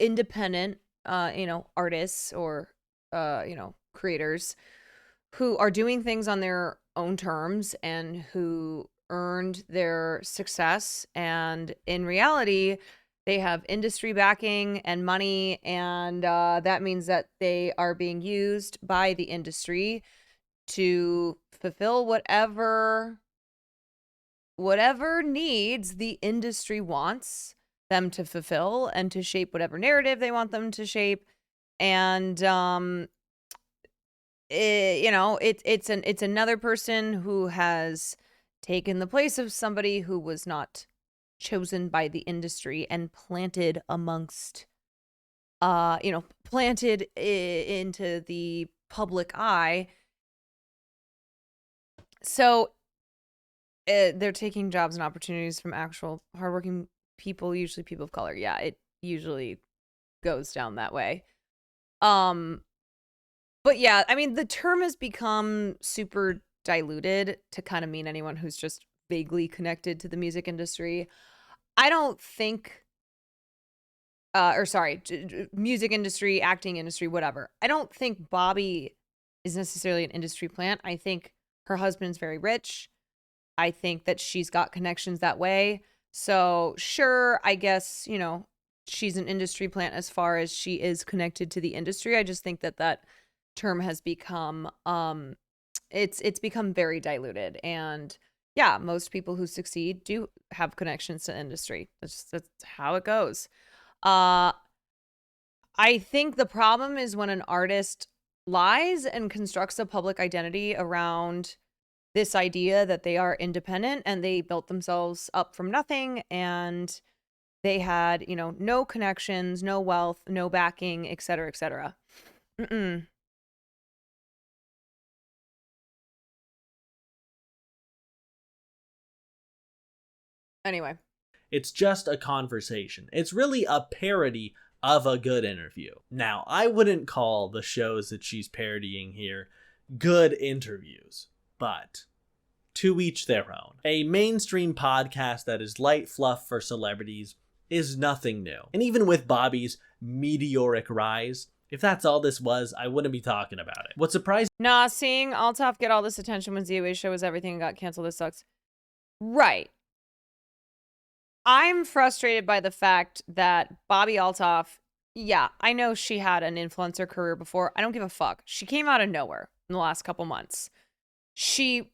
independent, artists or, creators who are doing things on their own terms and who earned their success. And in reality, they have industry backing and money, and that means that they are being used by the industry to fulfill whatever needs the industry wants them to fulfill and to shape whatever narrative they want them to shape. And it's another person who has taken the place of somebody who was not chosen by the industry and planted amongst planted into the public eye. So they're taking jobs and opportunities from actual hardworking people, usually people of color. Yeah, it usually goes down that way. But yeah, I mean, the term has become super diluted to kind of mean anyone who's just vaguely connected to the music industry. I don't think, music industry, acting industry, whatever. I don't think Bobby is necessarily an industry plant. I think her husband's very rich. I think that she's got connections that way. So sure, I guess, she's an industry plant as far as she is connected to the industry. I just think that term has become, it's become very diluted. And yeah, most people who succeed do have connections to industry. That's how it goes. I think the problem is when an artist lies and constructs a public identity around this idea that they are independent and they built themselves up from nothing and they had, no connections, no wealth, no backing, et cetera, et cetera. Anyway. It's just a conversation. It's really a parody of a good interview. Now, I wouldn't call the shows that she's parodying here good interviews, but to each their own. A mainstream podcast that is light fluff for celebrities is nothing new. And even with Bobby's meteoric rise, if that's all this was, I wouldn't be talking about it. What's surprising? Nah, seeing Altaf get all this attention when ZOA's show was everything and got canceled, this sucks. Right. I'm frustrated by the fact that Bobby Altaf, yeah, I know she had an influencer career before. I don't give a fuck. She came out of nowhere in the last couple months. She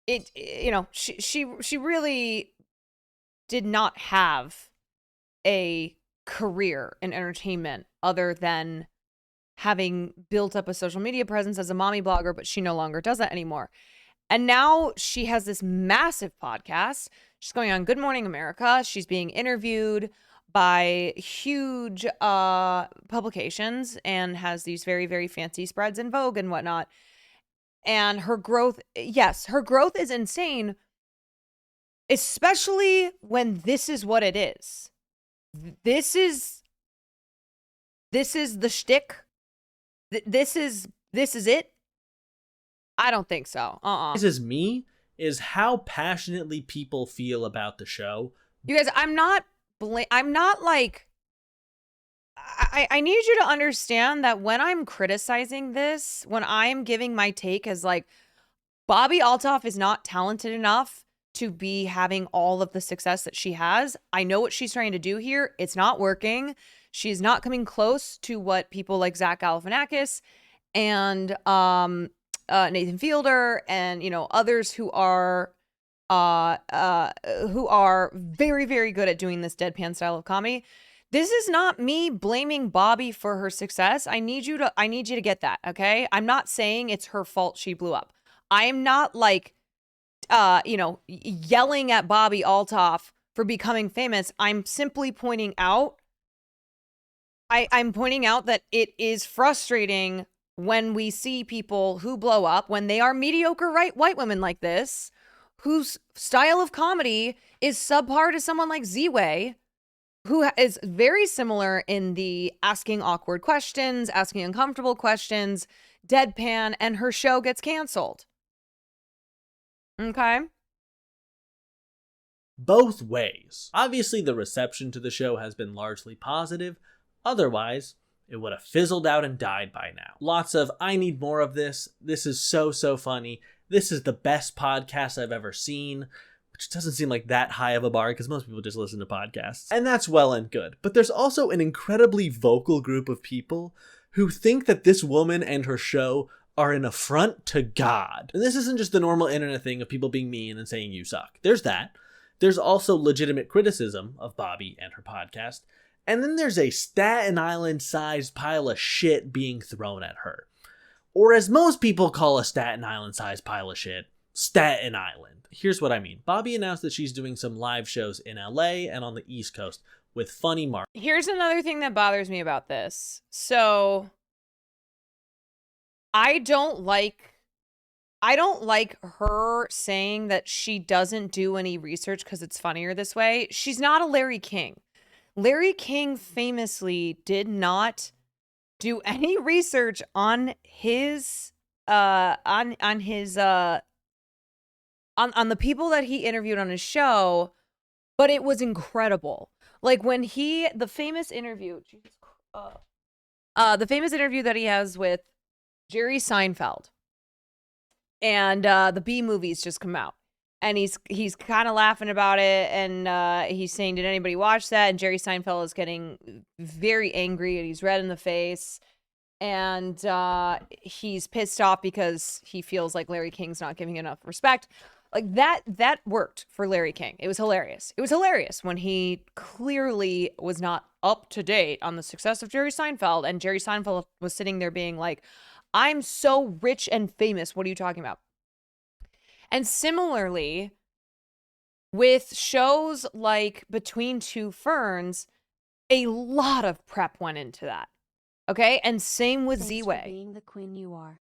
really did not have a career in entertainment other than having built up a social media presence as a mommy blogger, but she no longer does that anymore. And now she has this massive podcast. She's going on Good Morning America. She's being interviewed by huge publications and has these very, very fancy spreads in Vogue and whatnot. And her growth, yes, her growth is insane, especially when this is what it is. This is the shtick. This is it. I don't think so. This is me, is how passionately people feel about the show. You guys, I'm not like, I need you to understand that when I'm criticizing this, when I'm giving my take as like, Bobby Altaf is not talented enough to be having all of the success that she has. I know what she's trying to do here. It's not working. She's not coming close to what people like Zach Galifianakis and Nathan Fielder and others who are very, very good at doing this deadpan style of comedy. This is not me blaming Bobby for her success. I need you to get that, okay? I'm not saying it's her fault she blew up. I'm not like yelling at Bobby Altaf for becoming famous. I'm simply pointing out I'm pointing out that it is frustrating when we see people who blow up, when they are mediocre white women like this, whose style of comedy is subpar to someone like Z-Way, who is very similar in the asking awkward questions, asking uncomfortable questions, deadpan, and her show gets canceled. Okay? Both ways. Obviously, the reception to the show has been largely positive. Otherwise, it would have fizzled out and died by now. Lots of, I need more of this. This is so funny. This is the best podcast I've ever seen. Which doesn't seem like that high of a bar because most people just listen to podcasts. And that's well and good. But there's also an incredibly vocal group of people who think that this woman and her show are an affront to God. And this isn't just the normal internet thing of people being mean and saying you suck. There's that. There's also legitimate criticism of Bobby and her podcast. And then there's a Staten Island-sized pile of shit being thrown at her. Or as most people call a Staten Island-sized pile of shit, Staten Island. Here's what I mean. Bobby announced that she's doing some live shows in LA and on the East Coast with funny Mark. Here's another thing that bothers me about this. So I don't like her saying that she doesn't do any research because it's funnier this way. She's not a Larry King. Larry King famously did not do any research on his on the people that he interviewed on his show, but it was incredible. Like when the famous interview that he has with Jerry Seinfeld, and the B movies just come out, and he's kind of laughing about it, and he's saying, did anybody watch that? And Jerry Seinfeld is getting very angry, and he's red in the face, and he's pissed off because he feels like Larry King's not giving enough respect. Like that worked for Larry King. It was hilarious. It was hilarious when he clearly was not up to date on the success of Jerry Seinfeld, and Jerry Seinfeld was sitting there being like, I'm so rich and famous. What are you talking about? And similarly, with shows like Between Two Ferns, a lot of prep went into that. Okay? And same with Z-Way. Being the queen you are.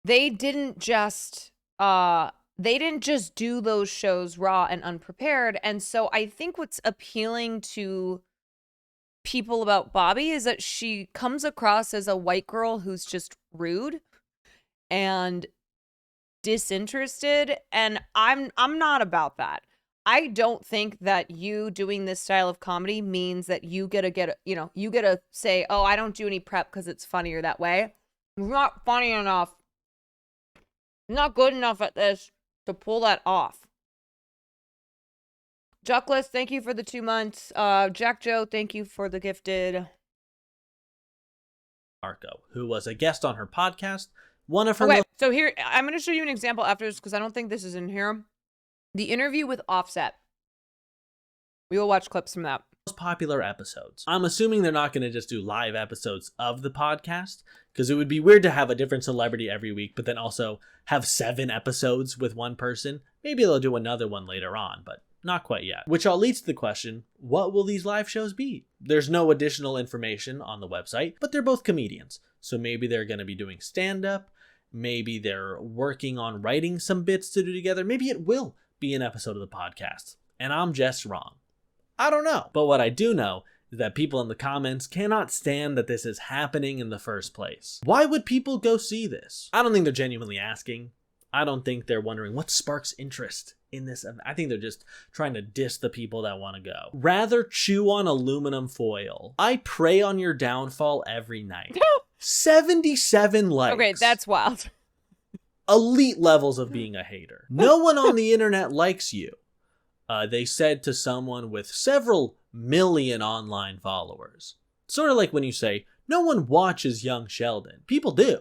They didn't just do those shows raw and unprepared. And so I think what's appealing to people about Bobby is that she comes across as a white girl who's just rude and disinterested, and I'm not about that. I don't think that you doing this style of comedy means that you get to say, oh, I don't do any prep because it's funnier that way. It's not funny enough. I'm not good enough at this to pull that off. Juckless, thank you for the 2 months. Jack Joe, thank you for the gifted. Marco, who was a guest on her podcast. One of her. Okay, so here, I'm going to show you an example after this because I don't think this is in here. The interview with Offset. We will watch clips from that. Most popular episodes. I'm assuming they're not going to just do live episodes of the podcast because it would be weird to have a different celebrity every week, but then also have 7 episodes with one person. Maybe they'll do another one later on, but not quite yet. Which all leads to the question, what will these live shows be? There's no additional information on the website, but they're both comedians. So maybe they're going to be doing stand-up. Maybe they're working on writing some bits to do together. Maybe it will be an episode of the podcast. And I'm just wrong. I don't know. But what I do know is that people in the comments cannot stand that this is happening in the first place. Why would people go see this? I don't think they're genuinely asking. I don't think they're wondering what sparks interest in this. I think they're just trying to diss the people that want to go. Rather chew on aluminum foil. I pray on your downfall every night. 77 likes. Okay, that's wild. Elite levels of being a hater. No one on the internet likes you. They said to someone with several million online followers. Sort of like when you say, no one watches Young Sheldon. People do.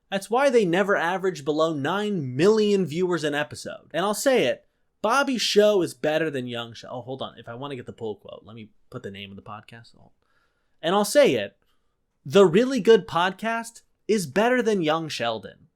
That's why they never average below 9 million viewers an episode. And I'll say it, Bobby's show is better than Young Sheldon. Oh, hold on. If I want to get the pull quote, let me put the name of the podcast. And I'll say it, the really good podcast is better than Young Sheldon.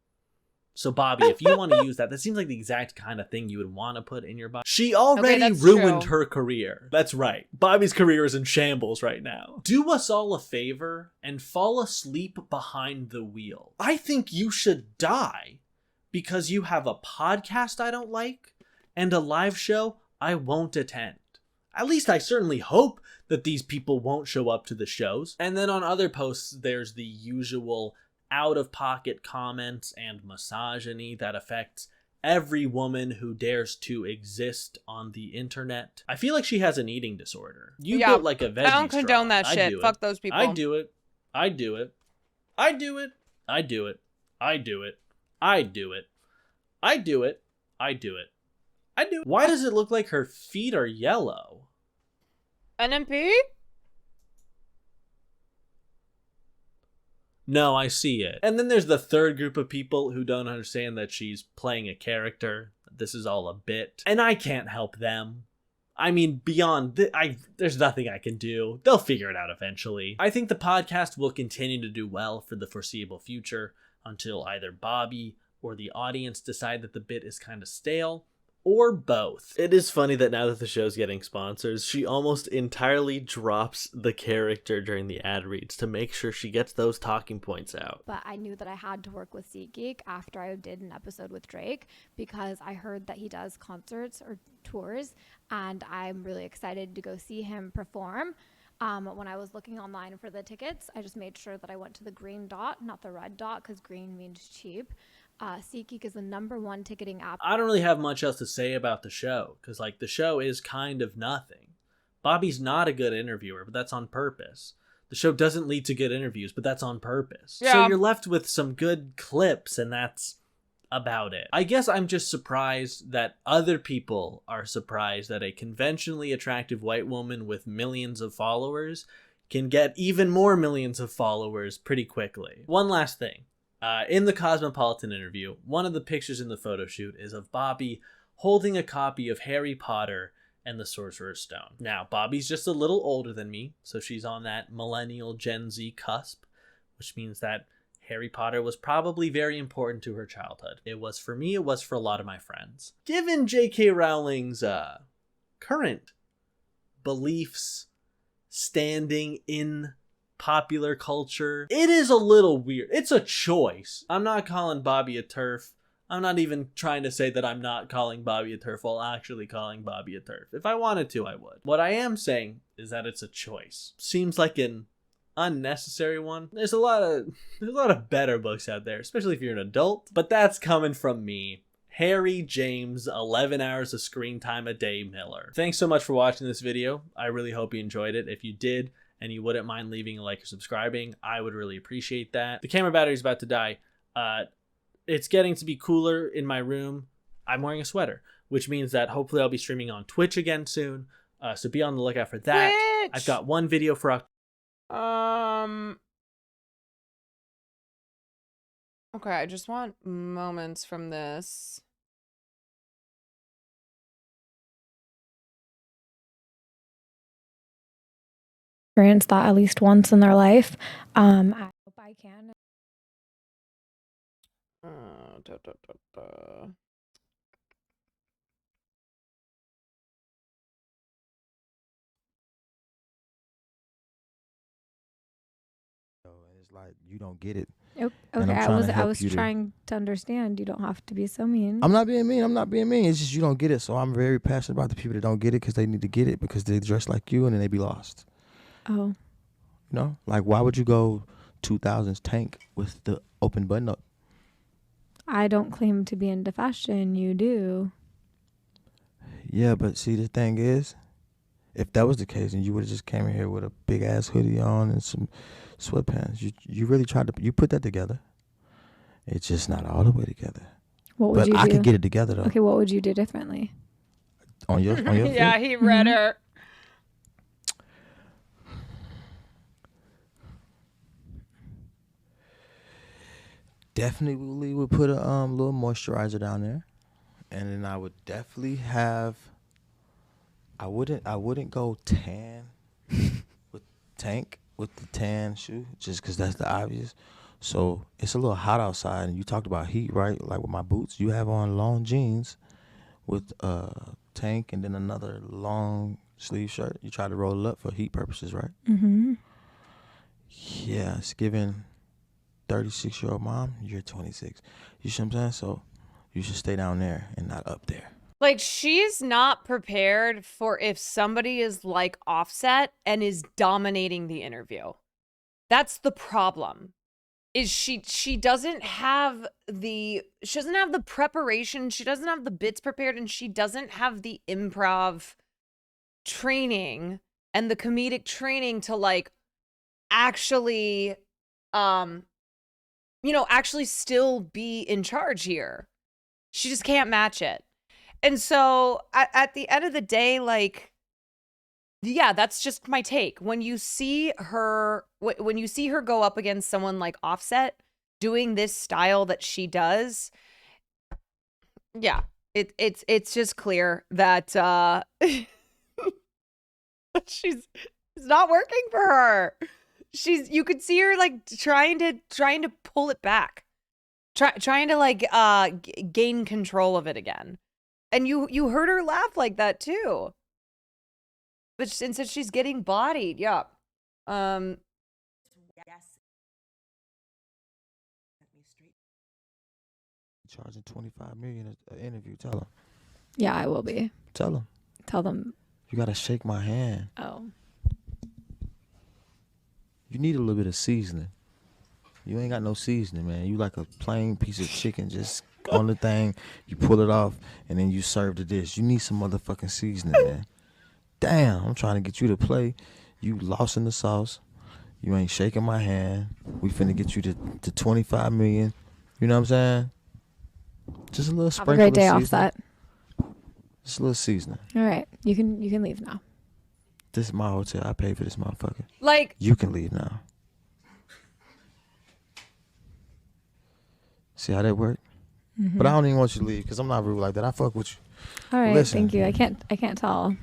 So, Bobby, if you want to use that seems like the exact kind of thing you would want to put in your bio. She already that's ruined true. her career. That's right. Bobby's career is in shambles right now. Do us all a favor and fall asleep behind the wheel. I think you should die because you have a podcast I don't like and a live show I won't attend. At least I certainly hope that these people won't show up to the shows. And then on other posts, there's the usual out-of-pocket comments and misogyny that affects every woman who dares to exist on the internet. I feel like she has an eating disorder. You built like a veggie I don't condone that straw. shit. Do Fuck it. those people. I do it. I do it. I do it. I do it. I do it. I do it. I do it. I do it. I do it. Why does it look like her feet are yellow? NMP? No, I see it. And then there's the third group of people who don't understand that she's playing a character. This is all a bit. And I can't help them. I mean, beyond there's nothing I can do. They'll figure it out eventually. I think the podcast will continue to do well for the foreseeable future until either Bobby or the audience decide that the bit is kind of stale, or both. It is funny that now that the show's getting sponsors, she almost entirely drops the character during the ad reads to make sure she gets those talking points out. But I knew that I had to work with SeatGeek after I did an episode with Drake because I heard that he does concerts or tours, and I'm really excited to go see him perform. When I was looking online for the tickets, I just made sure that I went to the green dot, not the red dot, because green means cheap. SeatGeek is the #1 ticketing app. I don't really have much else to say about the show, because the show is kind of nothing. Bobby's not a good interviewer, but that's on purpose. The show doesn't lead to good interviews, but that's on purpose. Yeah. So you're left with some good clips, and that's about it. I guess I'm just surprised that other people are surprised that a conventionally attractive white woman with millions of followers can get even more millions of followers pretty quickly. One last thing. In the Cosmopolitan interview, one of the pictures in the photo shoot is of Bobby holding a copy of Harry Potter and the Sorcerer's Stone. Now, Bobby's just a little older than me, so she's on that millennial Gen Z cusp, which means that Harry Potter was probably very important to her childhood. It was for me, it was for a lot of my friends. Given J.K. Rowling's current beliefs standing in popular culture, it is a little weird. It's a choice. I'm not calling Bobby a TERF. I'm not even trying to say that I'm not calling Bobby a TERF while actually calling Bobby a TERF. If I wanted to, I would. What I am saying is that it's a choice. Seems like an unnecessary one. There's a lot of better books out there, especially if you're an adult, but that's coming from me, Harry James, 11 hours of screen time a day Miller. Thanks so much for watching this video. I really hope you enjoyed it. If you did, and you wouldn't mind leaving a like or subscribing, I would really appreciate that. The camera battery is about to die. It's getting to be cooler in my room. I'm wearing a sweater, which means that hopefully I'll be streaming on Twitch again soon. So be on the lookout for that. Twitch! I've got one video for Okay, I just want moments from this. Experience that at least once in their life. I hope I can. It's like you don't get it. Okay, And I'm I trying was to help you to- trying to understand. You don't have to be so mean. I'm not being mean. I'm not being mean. It's just you don't get it. So I'm very passionate about the people that don't get it because they need to get it because they dress like you and then they be lost. Oh. You know, like why would you go 2000s tank with the open button up? I don't claim to be into fashion. You do. Yeah, but see, the thing is, if that was the case, and you would have just came in here with a big ass hoodie on and some sweatpants, you really tried to put that together. It's just not all the way together. What would but you I do? could get it together though. Okay, what would you do differently? On your Yeah, feet? he read her. Definitely would put a little moisturizer down there, and then I would definitely have. I wouldn't go tan with tank with the tan shoe just because that's the obvious. So it's a little hot outside, and you talked about heat, right? Like with my boots, you have on long jeans with a tank and then another long sleeve shirt. You try to roll it up for heat purposes, right? Mm-hmm. Yeah, it's giving 36-year-old mom, you're 26. You see what I'm saying? So you should stay down there and not up there. Like, she's not prepared for if somebody is like Offset and is dominating the interview. That's the problem. Is she doesn't have the preparation, she doesn't have the bits prepared, and she doesn't have the improv training and the comedic training to like actually actually still be in charge here. She just can't match it. And so at the end of the day, like, yeah, that's just my take. When you see her go up against someone like Offset doing this style that she does, yeah, it's just clear that it's not working for her. You could see her like trying to pull it back, trying to like gain control of it again. And you heard her laugh like that too. But since she's getting bodied, yeah. Charging $25 million an interview. Tell them. Yeah, I will be. Tell them. Tell them. You gotta shake my hand. Oh. You need a little bit of seasoning. You ain't got no seasoning, man. You like a plain piece of chicken just on the thing. You pull it off, and then you serve the dish. You need some motherfucking seasoning, man. Damn, I'm trying to get you to play. You lost in the sauce. You ain't shaking my hand. We finna get you to 25 million. You know what I'm saying? Just a little sprinkle. Have a great day, of seasoning. Offset. Just a little seasoning. All right, you can leave now. This is my hotel. I paid for this motherfucker. Like, you can leave now. See how that worked? Mm-hmm. But I don't even want you to leave because I'm not rude like that. I fuck with you. All right, Listen, thank you. I can't tell.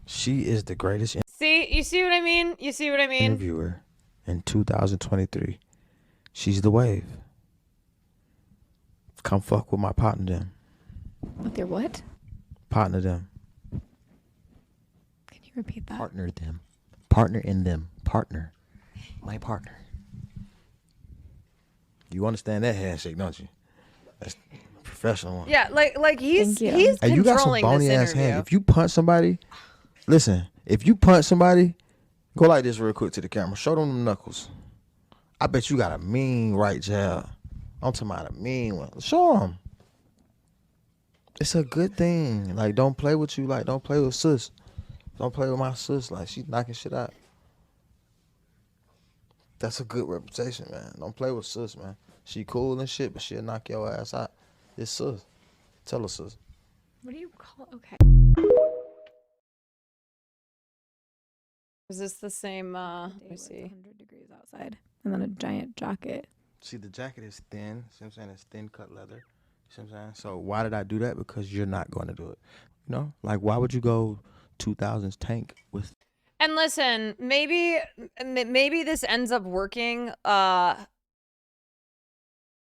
she is the greatest you see what I mean? You see what I mean? interviewer in 2023. She's the wave. Come fuck with my partner them. With your what? Partner them. Can you repeat that? Partner them. Partner in them. Partner. My partner. You understand that handshake, don't you? That's a professional one. Yeah, like he's Hey, you got some controlling bony this ass interview. hands. If you punch somebody, listen. If you punch somebody, go like this real quick to the camera. Show them knuckles. I bet you got a mean right jab. I'm talking about a mean one. Show them. It's a good thing. Like, don't play with you. Like, don't play with sis. Don't play with my sis. Like, she's knocking shit out. That's a good reputation, man. Don't play with sis, man. She cool and shit, but she'll knock your ass out. It's sis. Tell her sis. What do you call? Okay. Is this the same? Let me see. 100 degrees outside, and then a giant jacket. See, the jacket is thin. See what I'm saying? It's thin cut leather. See what I'm saying? So why did I do that? Because you're not going to do it. You know? Like, why would you go 2000s tank with... And listen, maybe this ends up working. I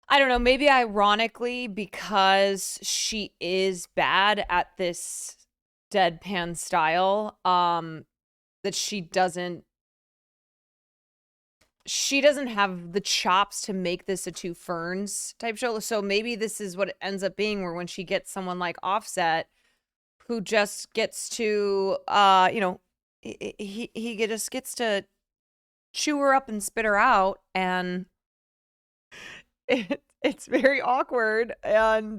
don't know. Maybe ironically, because she is bad at this deadpan style, that she doesn't have the chops to make this a two ferns type show. So maybe this is what it ends up being, where when she gets someone like Offset, who just gets to, he just gets to chew her up and spit her out, and it's very awkward, and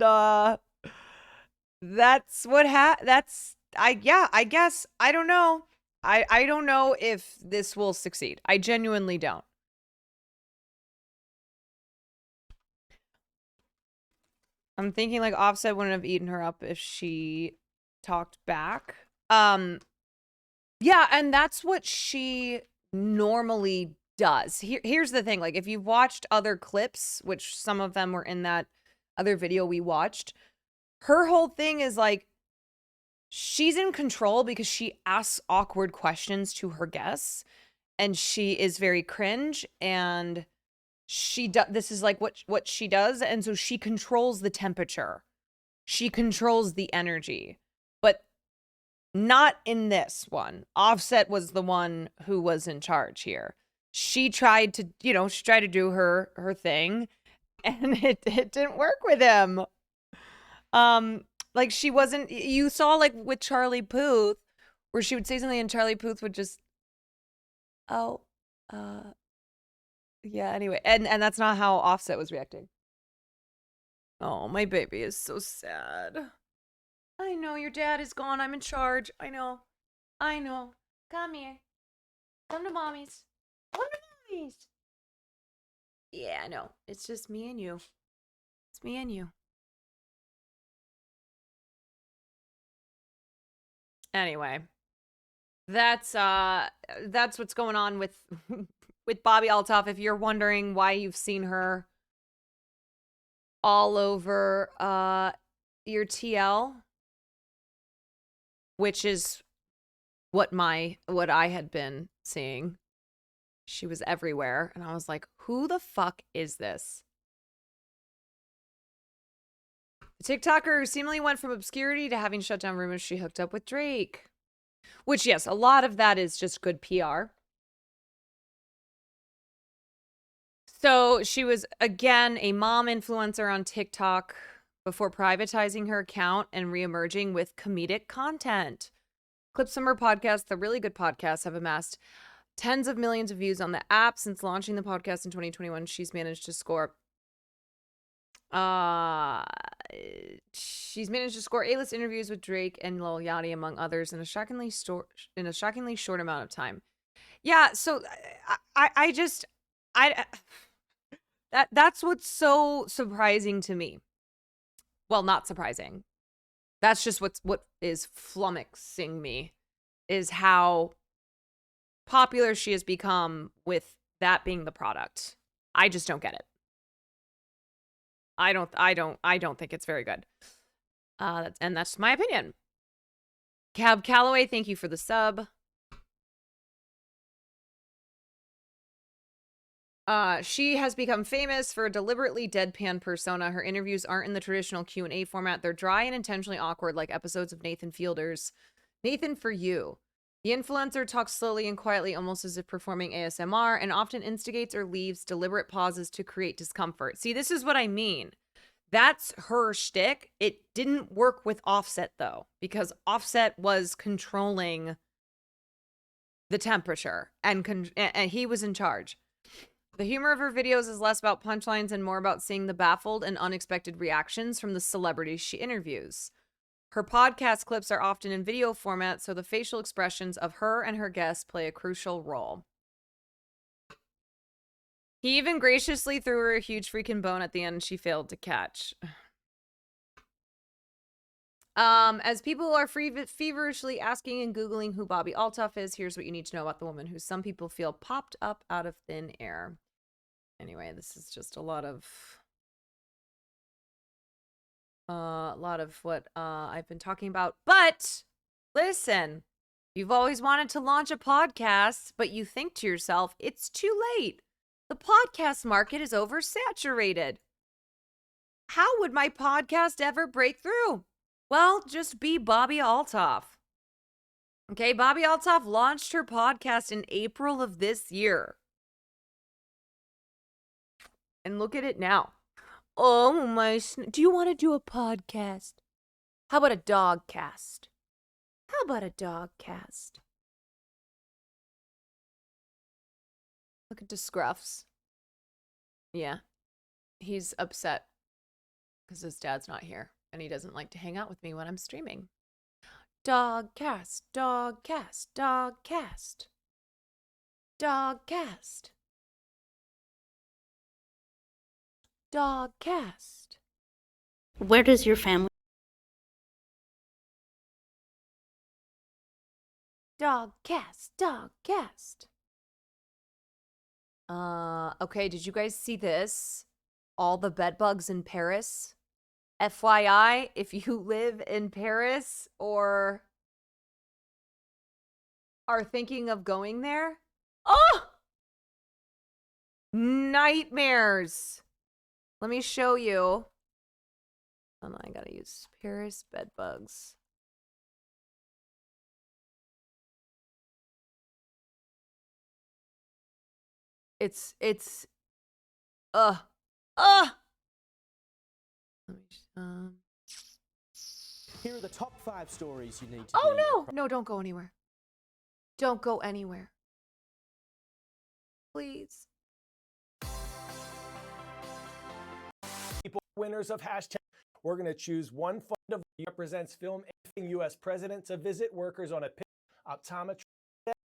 that's what I guess I don't know. I don't know if this will succeed. I genuinely don't. I'm thinking like Offset wouldn't have eaten her up if she talked back. Yeah, and that's what she normally does. Here's the thing. Like, if you've watched other clips, which some of them were in that other video we watched, her whole thing is like, she's in control because she asks awkward questions to her guests, and she is very cringe, and this is like what she does, and so she controls the temperature. She controls the energy. But not in this one. Offset was the one who was in charge here. She tried to, do her thing, and it didn't work with him. Like she wasn't, you saw like with Charlie Puth, where she would say something and Charlie Puth would just, yeah, anyway. And that's not how Offset was reacting. Oh, my baby is so sad. I know your dad is gone. I'm in charge. I know. Come here. Come to mommy's. Come to mommy's. Yeah, I know. It's just me and you. It's me and you. Anyway, that's what's going on with with Bobbi Althoff. If you're wondering why you've seen her all over your TL, which is what I had been seeing. She was everywhere, and I was like, who the fuck is this? The TikToker who seemingly went from obscurity to having shut down rumors she hooked up with Drake. Which, yes, a lot of that is just good PR. So she was, again, a mom influencer on TikTok before privatizing her account and reemerging with comedic content. Clips from her podcast, the Really Good Podcast, have amassed tens of millions of views on the app. Since launching the podcast in 2021, she's managed to score A-list interviews with Drake and Lil Yachty, among others, in a shockingly short amount of time. Yeah, so that's what's so surprising to me. Well, not surprising. That's just what is flummoxing me, is how popular she has become with that being the product. I just don't get it. I don't think it's very good. That's my opinion. Cab Calloway, thank you for the sub. She has become famous for a deliberately deadpan persona. Her interviews aren't in the traditional Q&A format. They're dry and intentionally awkward, like episodes of Nathan Fielder's Nathan For You. The influencer talks slowly and quietly, almost as if performing ASMR, and often instigates or leaves deliberate pauses to create discomfort. See, this is what I mean. That's her shtick. It didn't work with Offset, though, because Offset was controlling the temperature, and he was in charge. The humor of her videos is less about punchlines and more about seeing the baffled and unexpected reactions from the celebrities she interviews. Her podcast clips are often in video format, so the facial expressions of her and her guests play a crucial role. He even graciously threw her a huge freaking bone at the end she failed to catch. As people are feverishly asking and Googling who Bobbi Althoff is, here's what you need to know about the woman who some people feel popped up out of thin air. Anyway, this is just a lot of what I've been talking about. But listen, you've always wanted to launch a podcast, but you think to yourself, it's too late. The podcast market is oversaturated. How would my podcast ever break through? Well, just be Bobbi Althoff. Okay, Bobbi Althoff launched her podcast in April of this year. And look at it now. Oh my, do you want to do a podcast? How about a dog cast? How about a dog cast? Look at the Scruffs. Yeah. He's upset because his dad's not here and he doesn't like to hang out with me when I'm streaming. Dog cast, dog cast, dog cast. Dog cast. Dog cast. Where does your family? Dog cast, dog cast. Okay, did you guys see this? All the bed bugs in Paris. FYI, if you live in Paris or are thinking of going there, oh! Nightmares. Let me show you. Oh no, I gotta use Paris bed bugs. It's uh uh let me Here are the top 5 stories you need to Oh no, don't go anywhere. Don't go anywhere. Please. People winners of hashtag. We're going to choose one fund of represents film anything U.S. president to visit workers on a optometry.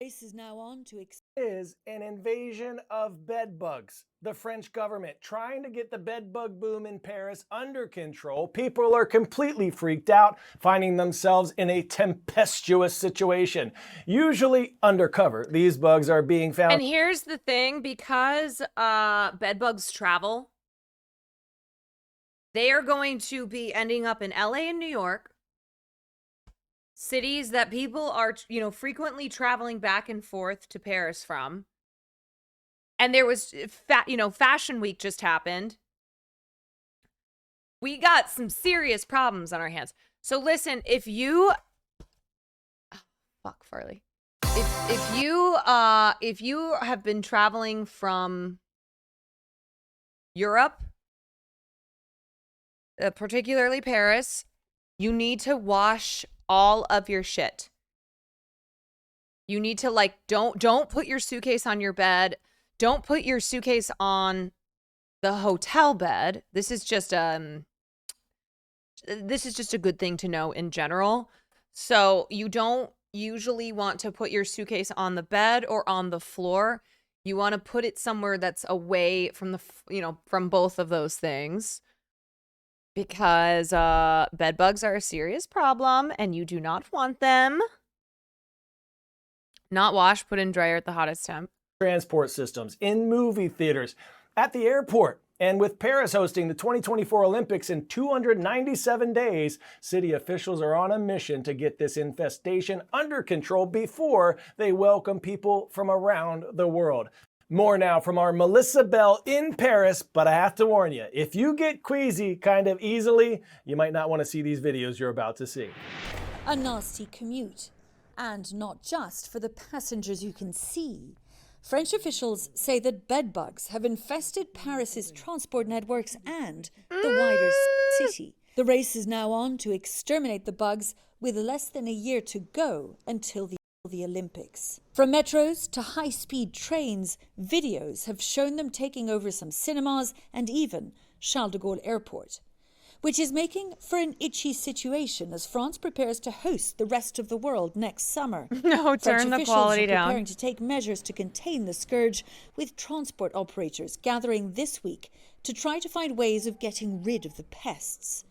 Race is now on to is an invasion of bed bugs. The French government trying to get the bed bug boom in Paris under control. People are completely freaked out, finding themselves in a tempestuous situation. Usually undercover, these bugs are being found. And here's the thing, because bed bugs travel, they are going to be ending up in LA and New York, cities that people are, frequently traveling back and forth to Paris from. And there was, Fashion Week just happened. We got some serious problems on our hands. So listen, if you, fuck Farley, if you have been traveling from Europe, particularly Paris, you need to wash all of your shit. You need to don't put your suitcase on your bed. Don't put your suitcase on the hotel bed. This is just a good thing to know in general. So you don't usually want to put your suitcase on the bed or on the floor. You want to put it somewhere that's away from from both of those things. Because bed bugs are a serious problem and you do not want them. Not wash, put in dryer at the hottest temp. Transport systems, in movie theaters, at the airport. And with Paris hosting the 2024 Olympics in 297 days, city officials are on a mission to get this infestation under control before they welcome people from around the world. More now from our Melissa Bell in Paris, but I have to warn you, if you get queasy kind of easily, you might not want to see these videos you're about to see. a nasty commute. And not just for the passengers you can see. French officials say that bedbugs have infested Paris's transport networks and the wider city. The race is now on to exterminate the bugs with less than a year to go until the Olympics. From metros to high-speed trains, videos have shown them taking over some cinemas and even Charles de Gaulle Airport, which is making for an itchy situation as France prepares to host the rest of the world next summer. No, turn the quality French officials are preparing down. to take measures to contain the scourge, with transport operators gathering this week to try to find ways of getting rid of the pests.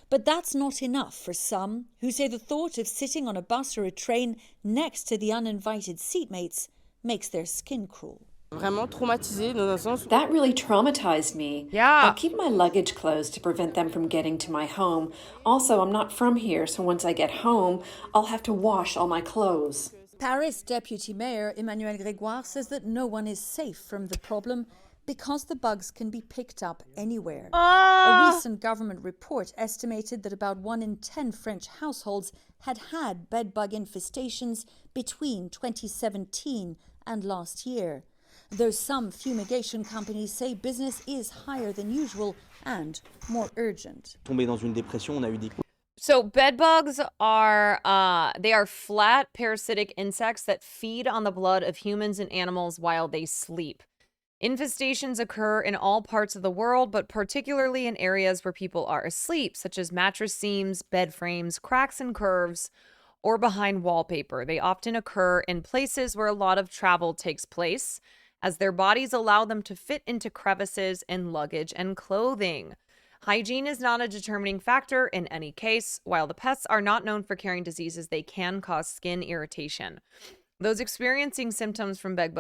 But that's not enough for some, who say the thought of sitting on a bus or a train next to the uninvited seatmates makes their skin crawl. That really traumatized me. Yeah. I'll keep my luggage closed to prevent them from getting to my home. Also, I'm not from here, so once I get home, I'll have to wash all my clothes. Paris Deputy Mayor Emmanuel Grégoire says that no one is safe from the problem because the bugs can be picked up anywhere. A recent government report estimated that about 1 in 10 French households had bedbug infestations between 2017 and last year. Though some fumigation companies say business is higher than usual and more urgent. So bed bugs are they are flat parasitic insects that feed on the blood of humans and animals while they sleep. Infestations occur in all parts of the world, but particularly in areas where people are asleep, such as mattress seams, bed frames, cracks and curves, or behind wallpaper. They often occur in places where a lot of travel takes place, as their bodies allow them to fit into crevices in luggage and clothing. Hygiene is not a determining factor in any case. While the pests are not known for carrying diseases, they can cause skin irritation. Those experiencing symptoms from bed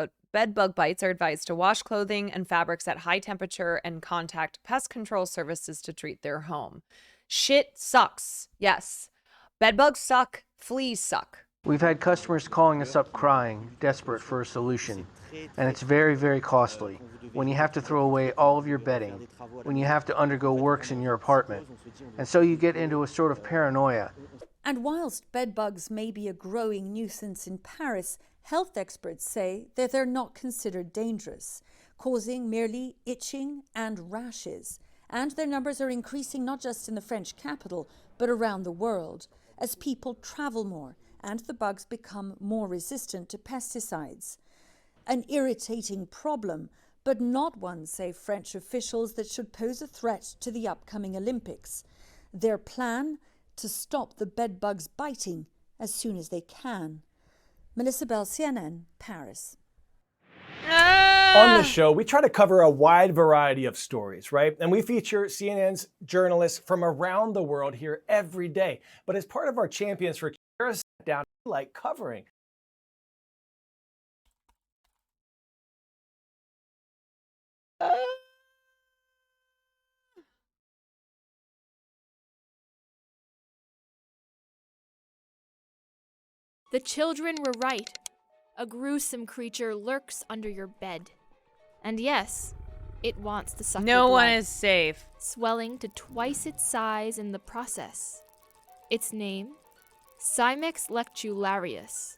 bug bites are advised to wash clothing and fabrics at high temperature and contact pest control services to treat their home. Shit sucks. Yes. Bed bugs suck. Fleas suck. We've had customers calling us up crying, desperate for a solution. And it's very, very costly. When you have to throw away all of your bedding, when you have to undergo works in your apartment. And so you get into a sort of paranoia. And whilst bedbugs may be a growing nuisance in Paris, health experts say that they're not considered dangerous, causing merely itching and rashes. And their numbers are increasing not just in the French capital, but around the world, as people travel more and the bugs become more resistant to pesticides. An irritating problem, but not one, say French officials, that should pose a threat to the upcoming Olympics. Their plan? To stop the bedbugs biting as soon as they can. Melissa Bell, CNN, Paris. On this show, we try to cover a wide variety of stories, right? And we feature CNN's journalists from around the world here every day. But as part of our Champions for Care sat down, like covering. The children were right. A gruesome creature lurks under your bed. And yes, it wants to suck your No one blood, is safe. swelling to twice its size in the process. Its name? Cymex lectularius,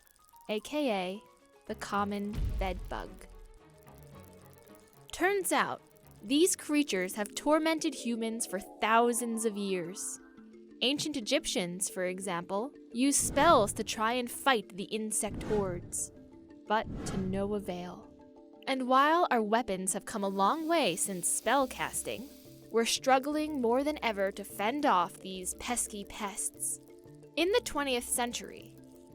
aka the common bedbug. Turns out, these creatures have tormented humans for thousands of years. Ancient Egyptians, for example, used spells to try and fight the insect hordes, but to no avail. And while our weapons have come a long way since spell casting, we're struggling more than ever to fend off these pesky pests. In the 20th century,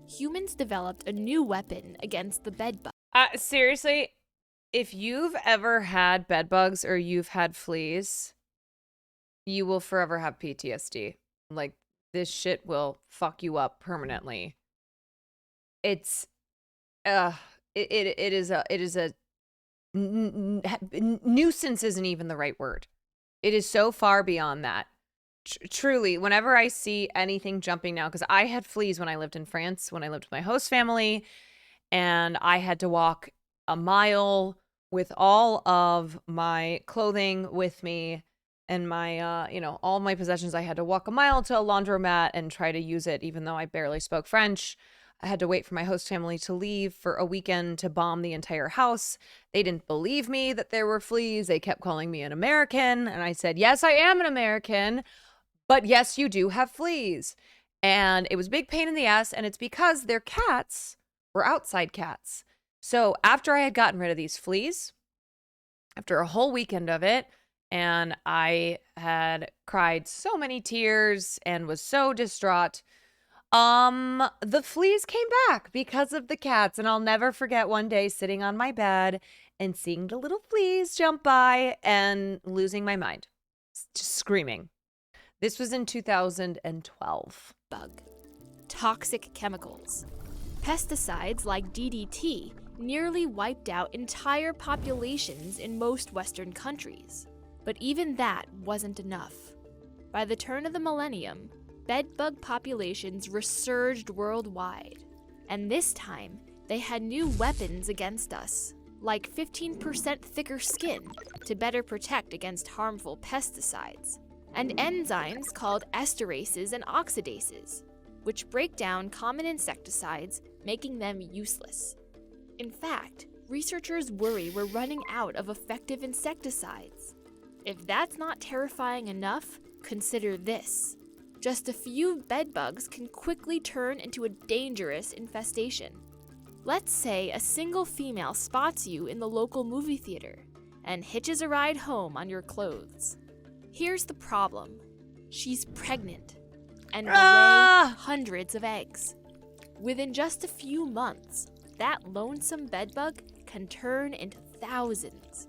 humans developed a new weapon against the bedbug. Seriously, if you've ever had bedbugs or you've had fleas, you will forever have PTSD. Like, this shit will fuck you up permanently. It is a nuisance isn't even the right word. It is so far beyond that. Truly, whenever I see anything jumping now, because I had fleas when I lived in France, when I lived with my host family, and I had to walk a mile with all of my clothing with me and my, all my possessions. I had to walk a mile to a laundromat and try to use it, even though I barely spoke French. I had to wait for my host family to leave for a weekend to bomb the entire house. They didn't believe me that there were fleas. They kept calling me an American. And I said, yes, I am an American, but yes, you do have fleas. And it was a big pain in the ass. And it's because their cats were outside cats. So after I had gotten rid of these fleas, after a whole weekend of it, and I had cried so many tears and was so distraught, the fleas came back because of the cats. And I'll never forget one day sitting on my bed and seeing the little fleas jump by and losing my mind, just screaming. This was in 2012. Bug. Toxic chemicals. Pesticides like DDT nearly wiped out entire populations in most Western countries. But even that wasn't enough. By the turn of the millennium, bedbug populations resurged worldwide. And this time, they had new weapons against us, like 15% thicker skin to better protect against harmful pesticides, and enzymes called esterases and oxidases, which break down common insecticides, making them useless. In fact, researchers worry we're running out of effective insecticides. If that's not terrifying enough, consider this. Just a few bedbugs can quickly turn into a dangerous infestation. Let's say a single female spots you in the local movie theater and hitches a ride home on your clothes. Here's the problem. She's pregnant and will lay hundreds of eggs. Within just a few months, that lonesome bedbug can turn into thousands.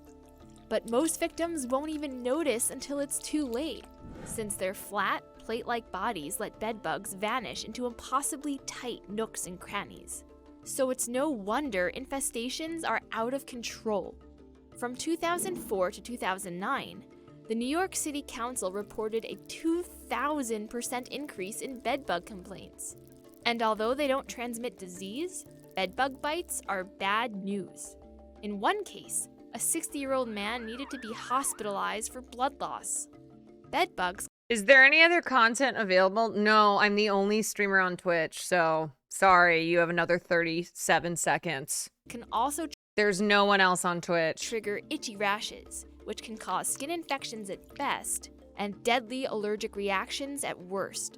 But most victims won't even notice until it's too late, since their flat, plate-like bodies let bedbugs vanish into impossibly tight nooks and crannies. So it's no wonder infestations are out of control. From 2004 to 2009, the New York City Council reported a 2,000% increase in bedbug complaints. And although they don't transmit disease, bedbug bites are bad news. In one case, a 60-year-old man needed to be hospitalized for blood loss. Bedbugs. Is there any other content available? No, I'm the only streamer on Twitch, so sorry, you have another 37 seconds. Can also There's no one else on Twitch. trigger itchy rashes, which can cause skin infections at best and deadly allergic reactions at worst.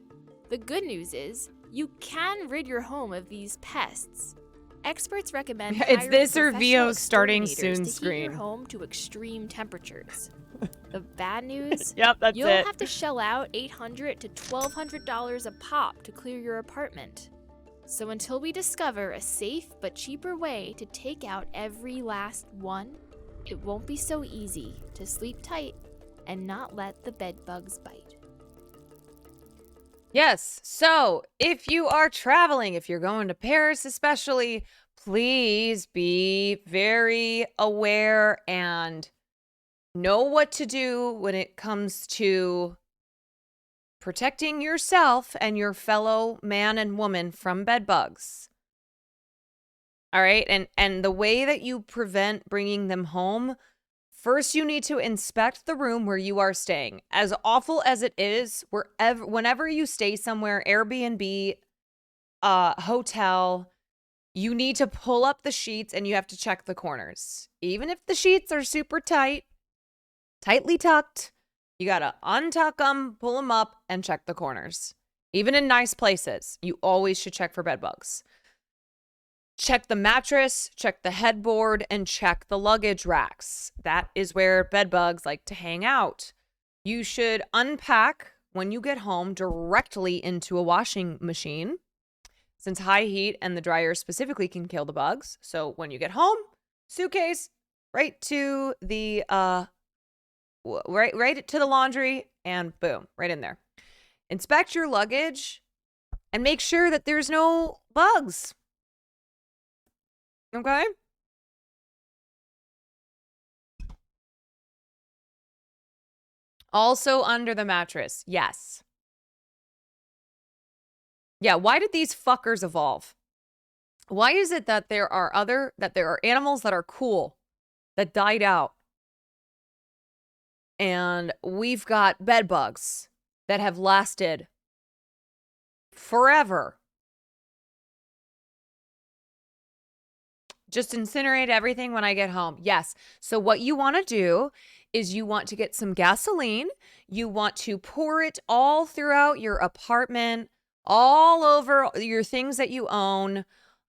The good news is, you can rid your home of these pests. Experts recommend It's hiring this or professional VO starting exterminators soon to screen. heat your home to extreme temperatures. The bad news? Yep, that's You'll it. have to shell out $800 to $1,200 a pop to clear your apartment. So until we discover a safe but cheaper way to take out every last one, it won't be so easy to sleep tight and not let the bedbugs bite. Yes, so if you are traveling, if you're going to Paris especially, please be very aware and know what to do when it comes to protecting yourself and your fellow man and woman from bedbugs. All right, and the way that you prevent bringing them home, first you need to inspect the room where you are staying. As awful as it is, whenever you stay somewhere, Airbnb, hotel, you need to pull up the sheets and you have to check the corners. Even if the sheets are super tight, tightly tucked, you gotta untuck them, pull them up, and check the corners. Even in nice places, you always should check for bed bugs. Check the mattress, check the headboard, and check the luggage racks. That is where bed bugs like to hang out. You should unpack when you get home directly into a washing machine, since high heat and the dryer specifically can kill the bugs. So when you get home, suitcase right to the right to the laundry, and boom, right in there. Inspect your luggage and make sure that there's no bugs. Okay? Also under the mattress. Yes. Yeah, why did these fuckers evolve? Why is it that there are animals that are cool that died out? And we've got bed bugs that have lasted forever. Just incinerate everything when I get home. Yes. So what you want to do is you want to get some gasoline. You want to pour it all throughout your apartment, all over your things that you own,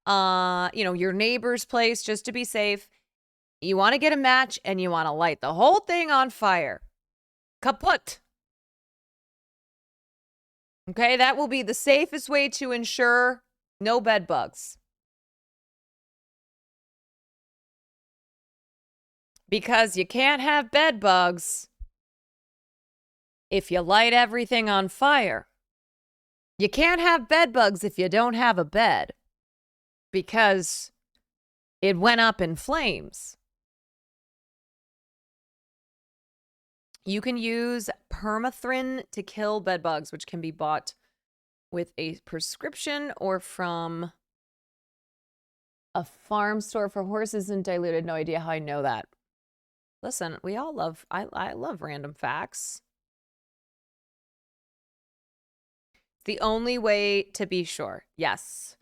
your neighbor's place, just to be safe. You want to get a match and you want to light the whole thing on fire. Kaput. Okay, that will be the safest way to ensure no bed bugs. Because you can't have bed bugs if you light everything on fire. You can't have bed bugs if you don't have a bed, because it went up in flames. You can use permethrin to kill bed bugs, which can be bought with a prescription or from a farm store for horses and diluted. No idea how I know that. Listen, we all love, I love random facts. The only way to be sure. Yes.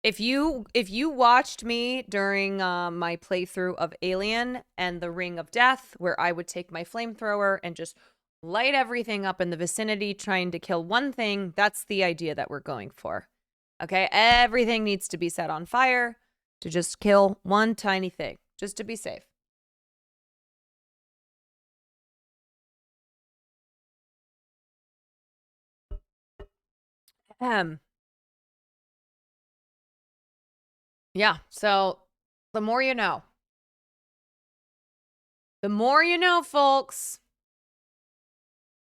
If you watched me during my playthrough of Alien and the Ring of Death, where I would take my flamethrower and just light everything up in the vicinity trying to kill one thing, that's the idea that we're going for. Okay? Everything needs to be set on fire to just kill one tiny thing, just to be safe. Yeah, so the more you know. The more you know, folks.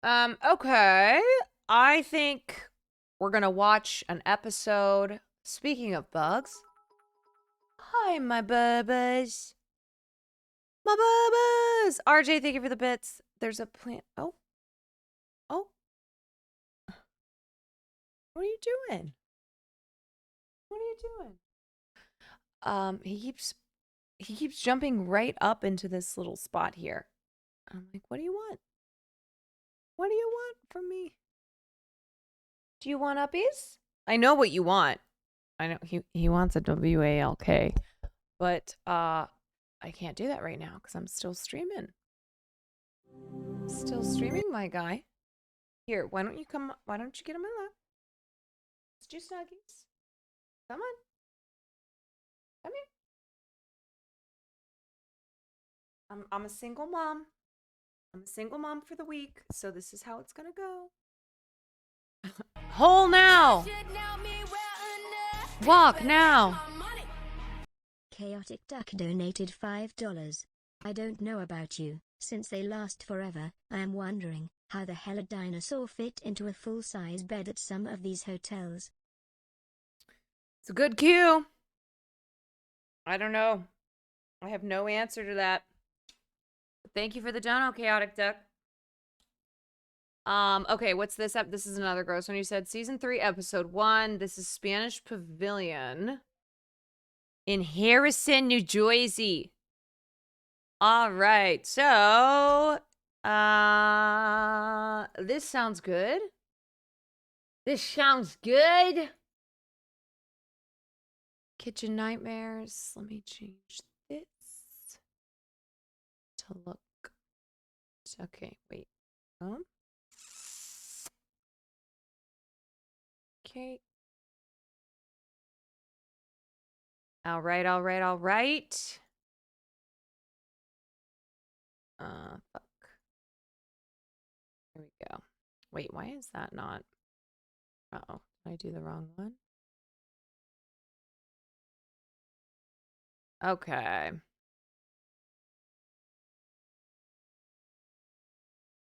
Okay. I think we're gonna watch an episode. Speaking of bugs. Hi, my bubbas. My bubbas! RJ, thank you for the bits. There's a plant. Oh. What are you doing? What are you doing? He keeps jumping right up into this little spot here. I'm like, what do you want? What do you want from me? Do you want uppies? I know what you want. I know he wants a WALK, but I can't do that right now because I'm still streaming. Still streaming, my guy. Here, why don't you come? Why don't you get on my lap? Let's do snuggies. Come on. Come here. I'm a single mom. I'm a single mom for the week, so this is how it's gonna go. Hole now. Walk now. Chaotic Duck donated $5. I don't know about you. Since they last forever, I am wondering how the hell a dinosaur fit into a full-size bed at some of these hotels. It's a good cue. I don't know. I have no answer to that. Thank you for the dono, Chaotic Duck. Okay, what's this up? This is another gross one. You said season 3, episode 1. This is Spanish Pavilion in Harrison, New Jersey. All right, so this sounds good. This sounds good. Kitchen Nightmares. Let me change this to look. Okay, wait. Okay. All right. Fuck. Here we go. Wait, why is that not? Uh-oh, did I do the wrong one? Okay.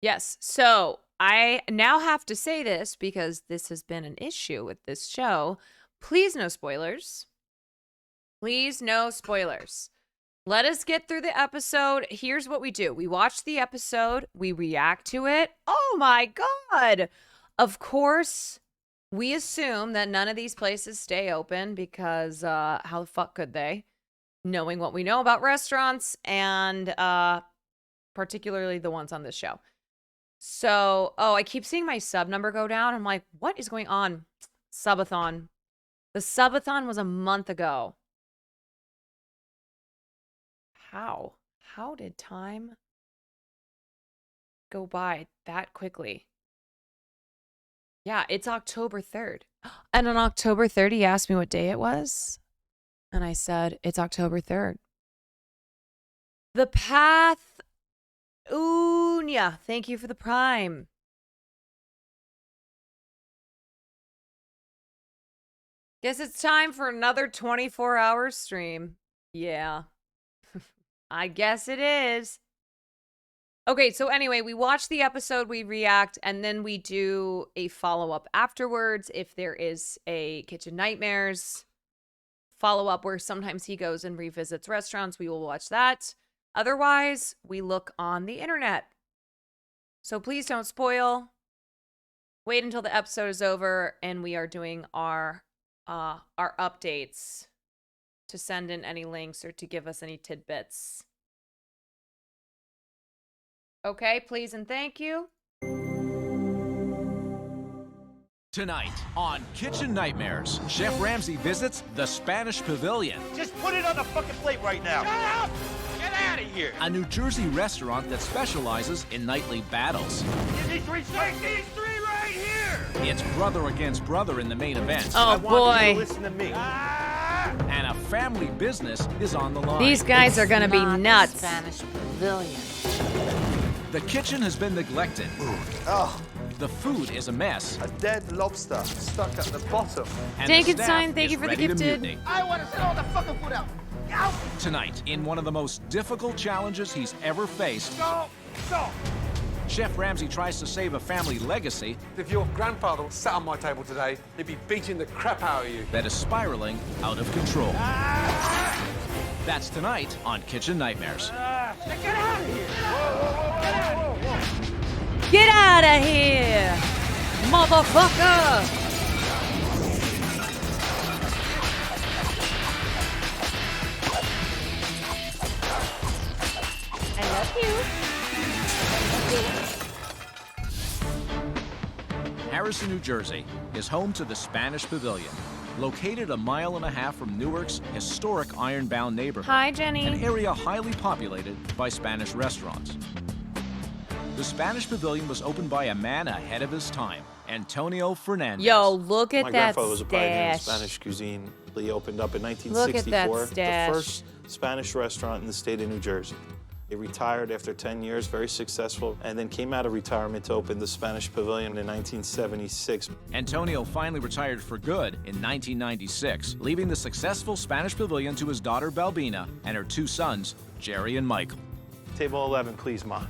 Yes, so I now have to say this because this has been an issue with this show. Please, no spoilers. Please, no spoilers. Let us get through the episode. Here's what we do. We watch the episode. We react to it. Oh, my God. Of course, we assume that none of these places stay open because how the fuck could they? Knowing what we know about restaurants and particularly the ones on this show. So, I keep seeing my sub number go down. I'm like, what is going on? Subathon. The subathon was a month ago. How? How did time go by that quickly? Yeah, it's October 3rd. And on October 3rd, he asked me what day it was. And I said, it's October 3rd. The Path. Unya, thank you for the prime. Guess it's time for another 24-hour stream. Yeah. I guess it is. Okay, so anyway, we watch the episode, we react, and then we do a follow-up afterwards if there is a Kitchen Nightmares follow-up where sometimes he goes and revisits restaurants. We will watch that. Otherwise, we look on the internet. So please don't spoil. Wait until the episode is over and we are doing our updates to send in any links or to give us any tidbits. Okay, please and thank you. Tonight on Kitchen Nightmares, Chef Ramsay visits the Spanish Pavilion. Just put it on the fucking plate right now. Shut up! Get out of here! A New Jersey restaurant that specializes in nightly battles. Give me 3 seconds. These 3 right here! It's brother against brother in the main event. Oh, boy. Listen to me. And a family business is on the line. These guys are going to be nuts. Spanish Pavilion. The kitchen has been neglected. Oh. The food is a mess. A dead lobster stuck at the bottom. And Dankenstein, thank you for the gifted. I want to set all the fucking food out. Out. Tonight, in one of the most difficult challenges he's ever faced, Stop! Chef Ramsay tries to save a family legacy. If your grandfather sat on my table today, he'd be beating the crap out of you. That is spiraling out of control. That's tonight on Kitchen Nightmares. Get out of here! Get out of here! Get out of here, motherfucker! cute. Harrison, New Jersey is home to the Spanish Pavilion, located 1.5 miles from Newark's historic ironbound neighborhood. Hi, Jenny. An area highly populated by Spanish restaurants. The Spanish Pavilion was opened by a man ahead of his time, Antonio Fernandez. Yo, look at My that grandfather was a pioneer in stash. Spanish cuisine. He opened up in Look at that 1964, stash. the first Spanish restaurant in the state of New Jersey. He retired after 10 years, very successful, and then came out of retirement to open the Spanish Pavilion in 1976. Antonio finally retired for good in 1996, leaving the successful Spanish Pavilion to his daughter Balbina and her 2 sons, Jerry and Michael. Table 11, please, Ma.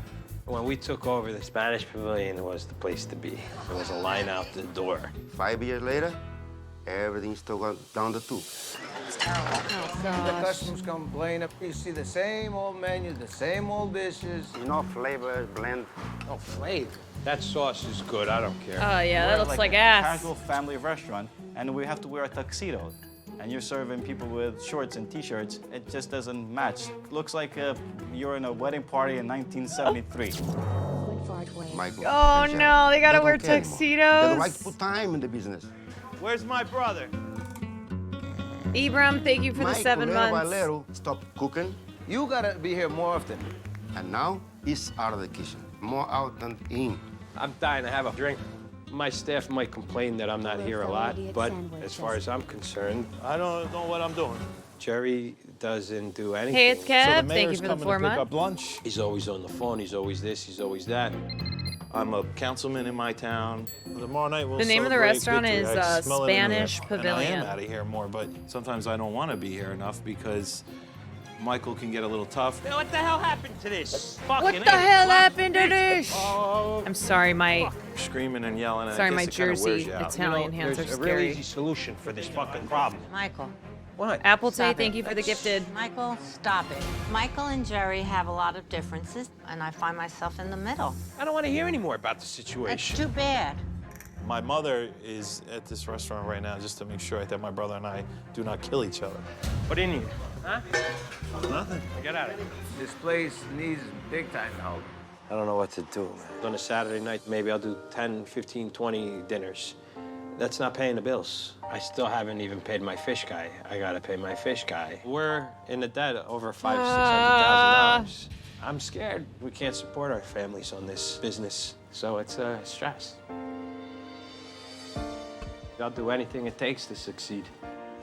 When we took over, the Spanish Pavilion was the place to be. There was a line out the door. 5 years later, everything's still gone down the tube. The customers complain. You see the same old menu, the same old dishes. No flavor, blend. Oh, flavor. That sauce is good. I don't care. Oh, yeah, that We're looks like a ass. casual family restaurant, and we have to wear a tuxedo. And you're serving people with shorts and T-shirts. It just doesn't match. Looks like you're in a wedding party in 1973. Michael, Oh, and no, they gotta don't wear care anymore. tuxedos. They like to put time in the business. Where's my brother? Ibram, thank you for the Michael, 7 little by months. little, stopped cooking. You gotta be here more often. And now he's out of the kitchen. More out than in. I'm dying to have a drink. My staff might complain that I'm not here a lot, but as far as I'm concerned, I don't know what I'm doing. Jerry doesn't do anything. Hey, it's Kev. So the Thank you mayor's for the coming 4 to pick months. up lunch. He's always on the phone. He's always this. He's always that. I'm a councilman in my town. Tomorrow night we'll The name of the celebrate restaurant victory. is, I smell it in the air. Spanish And I Pavilion. am out of here more, but sometimes I don't want to be here enough because Michael can get a little tough. What the hell happened to this? What the hell happened to this? I'm sorry, my Screaming and yelling. And I sorry, guess my it kinda wears Jersey you out. Italian hands are There's a scary. real easy solution for this fucking problem. Michael. What? Apple Tay, Stop thank it. you for the gifted. Michael, stop it. Michael and Jerry have a lot of differences, and I find myself in the middle. I don't want to hear any more about the That's situation. too bad. My mother is at this restaurant right now just to make sure that my brother and I do not kill each other. What do you need? Huh? Nothing. Get out of here. This place needs big time help. I don't know what to do, man. On a Saturday night, maybe I'll do 10, 15, 20 dinners. That's not paying the bills. I still haven't even paid my fish guy. I gotta pay my fish guy. We're in the debt over $500,000-$600,000. I'm scared. We can't support our families on this business, so it's stress. I'll do anything it takes to succeed.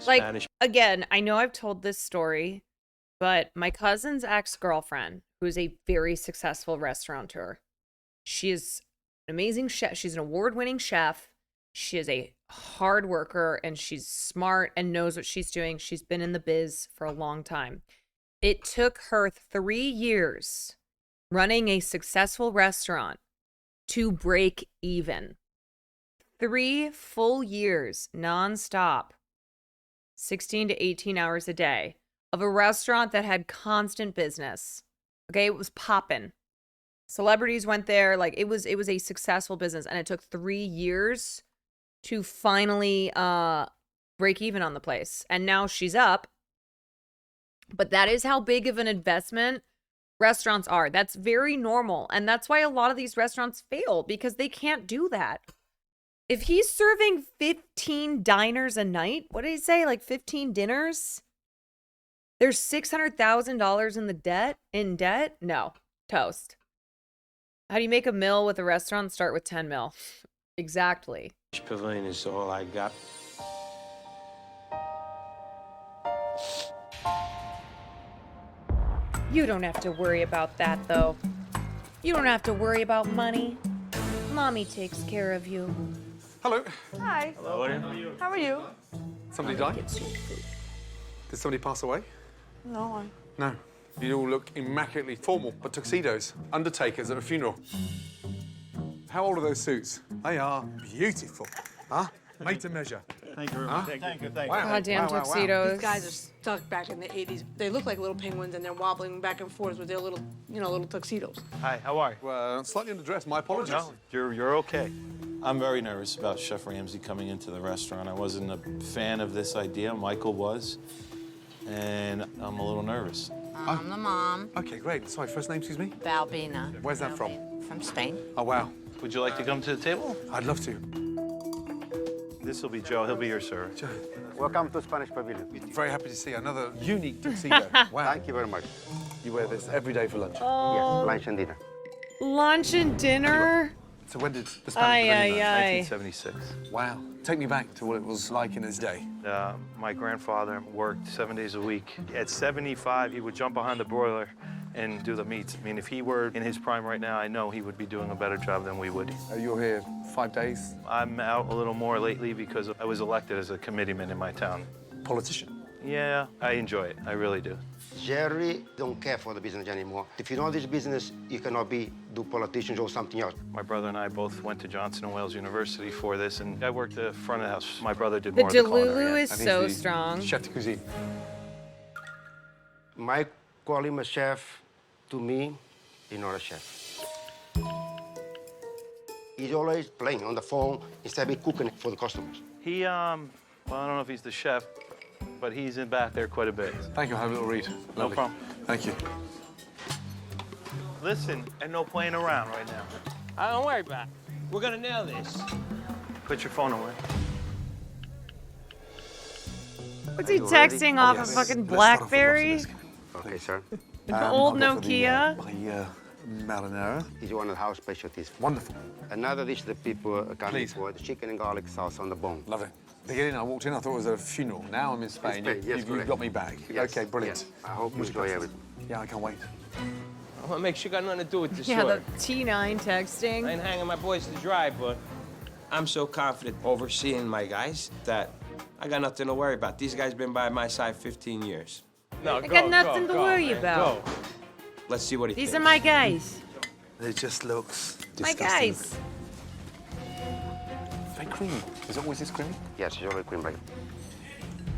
Like, Spanish. again, I know I've told this story, but my cousin's ex-girlfriend, who's a very successful restaurateur, she is an amazing chef. She's an award-winning chef. She is a hard worker, and she's smart and knows what she's doing. She's been in the biz for a long time. It took her 3 years running a successful restaurant to break even. 3 full years nonstop, 16 to 18 hours a day of a restaurant that had constant business. Okay, it was popping. Celebrities went there. Like it was a successful business, and it took 3 years to finally break even on the place. And now she's up. But that is how big of an investment restaurants are. That's very normal. And that's why a lot of these restaurants fail, because they can't do that. If he's serving 15 diners a night, what did he say? Like 15 dinners? There's $600,000 in debt? No. Toast. How do you make a mill with a restaurant? Start with 10 mil. Exactly. Pavilion is all I got. You don't have to worry about that, though. You don't have to worry about money. Mommy takes care of you. Hello. Hi. Hello. How are you? How are you? Somebody die? Did somebody pass away? No. No. You all look immaculately formal, but tuxedos. Undertakers at a funeral. How old are those suits? They are beautiful. Huh? Made to measure. Thank you very Huh? much. Thank you. Wow. Goddamn Wow, wow, wow. tuxedos. These guys are stuck back in the 80s. They look like little penguins, and they're wobbling back and forth with their little, little tuxedos. Hi, how are you? Well, slightly underdressed. My apologies. No, you're okay. I'm very nervous about Chef Ramsay coming into the restaurant. I wasn't a fan of this idea. Michael was, and I'm a little nervous. I'm the mom. Okay, great. Sorry, first name, excuse me? Balbina. Where's that from? From Spain. Oh, wow. Would you like to come to the table? I'd love to. This will be Joe. He'll be your server. Joe. Welcome to Spanish Pavilion. Very happy to see another unique tuxedo. Wow. Thank you very much. You wear this every day for lunch? Yes, lunch and dinner. Lunch and dinner? So when did the Spanish Pavilion open? 1976. Wow. Take me back to what it was like in his day. My grandfather worked 7 days a week. At 75, he would jump behind the broiler and do the meats. I mean, if he were in his prime right now, I know he would be doing a better job than we would. You're here 5 days? I'm out a little more lately because I was elected as a committeeman in my town. Politician? Yeah, I enjoy it. I really do. Jerry don't care for the business anymore. If you know this business, you cannot do politicians or something else. My brother and I both went to Johnson & Wales University for this, and I worked the front of the house. My brother did The more of the culinary. Delulu is And so he's the strong. Chef de cuisine. Mike call him a chef. To me, he's not a chef. He's always playing on the phone instead of cooking for the customers. He, well, I don't know if he's the chef, but he's in back there quite a bit. Thank you. I'll have a little read. No Lovely. problem. Thank you. Listen, and no playing around right now. Don't worry about it. We're gonna nail this. Put your phone away. What's he texting off a fucking BlackBerry? Okay, sir. An old I'll go for Nokia? My marinara. He's one of the house specialties. Wonderful. Another dish that people are coming for, the chicken and garlic sauce on the bone. Love it. Beginning, I walked in, I thought it was a funeral. Now I'm in Spain. Spain, yes, You've correct. got me back. Yes, Okay, brilliant. yes. I hope you enjoy everything. Yeah, I can't wait. I wanna make sure you got nothing to do with this Yeah, sword. the T9 texting. I ain't hanging my boys to dry, but I'm so confident overseeing my guys that I got nothing to worry about. These guys been by my side 15 years. No, I got nothing to worry about. Go. Let's see what he These thinks. are my guys. It just looks My disgusting. guys. Very creamy. Is it always this creamy? Yes, it's always cream bacon.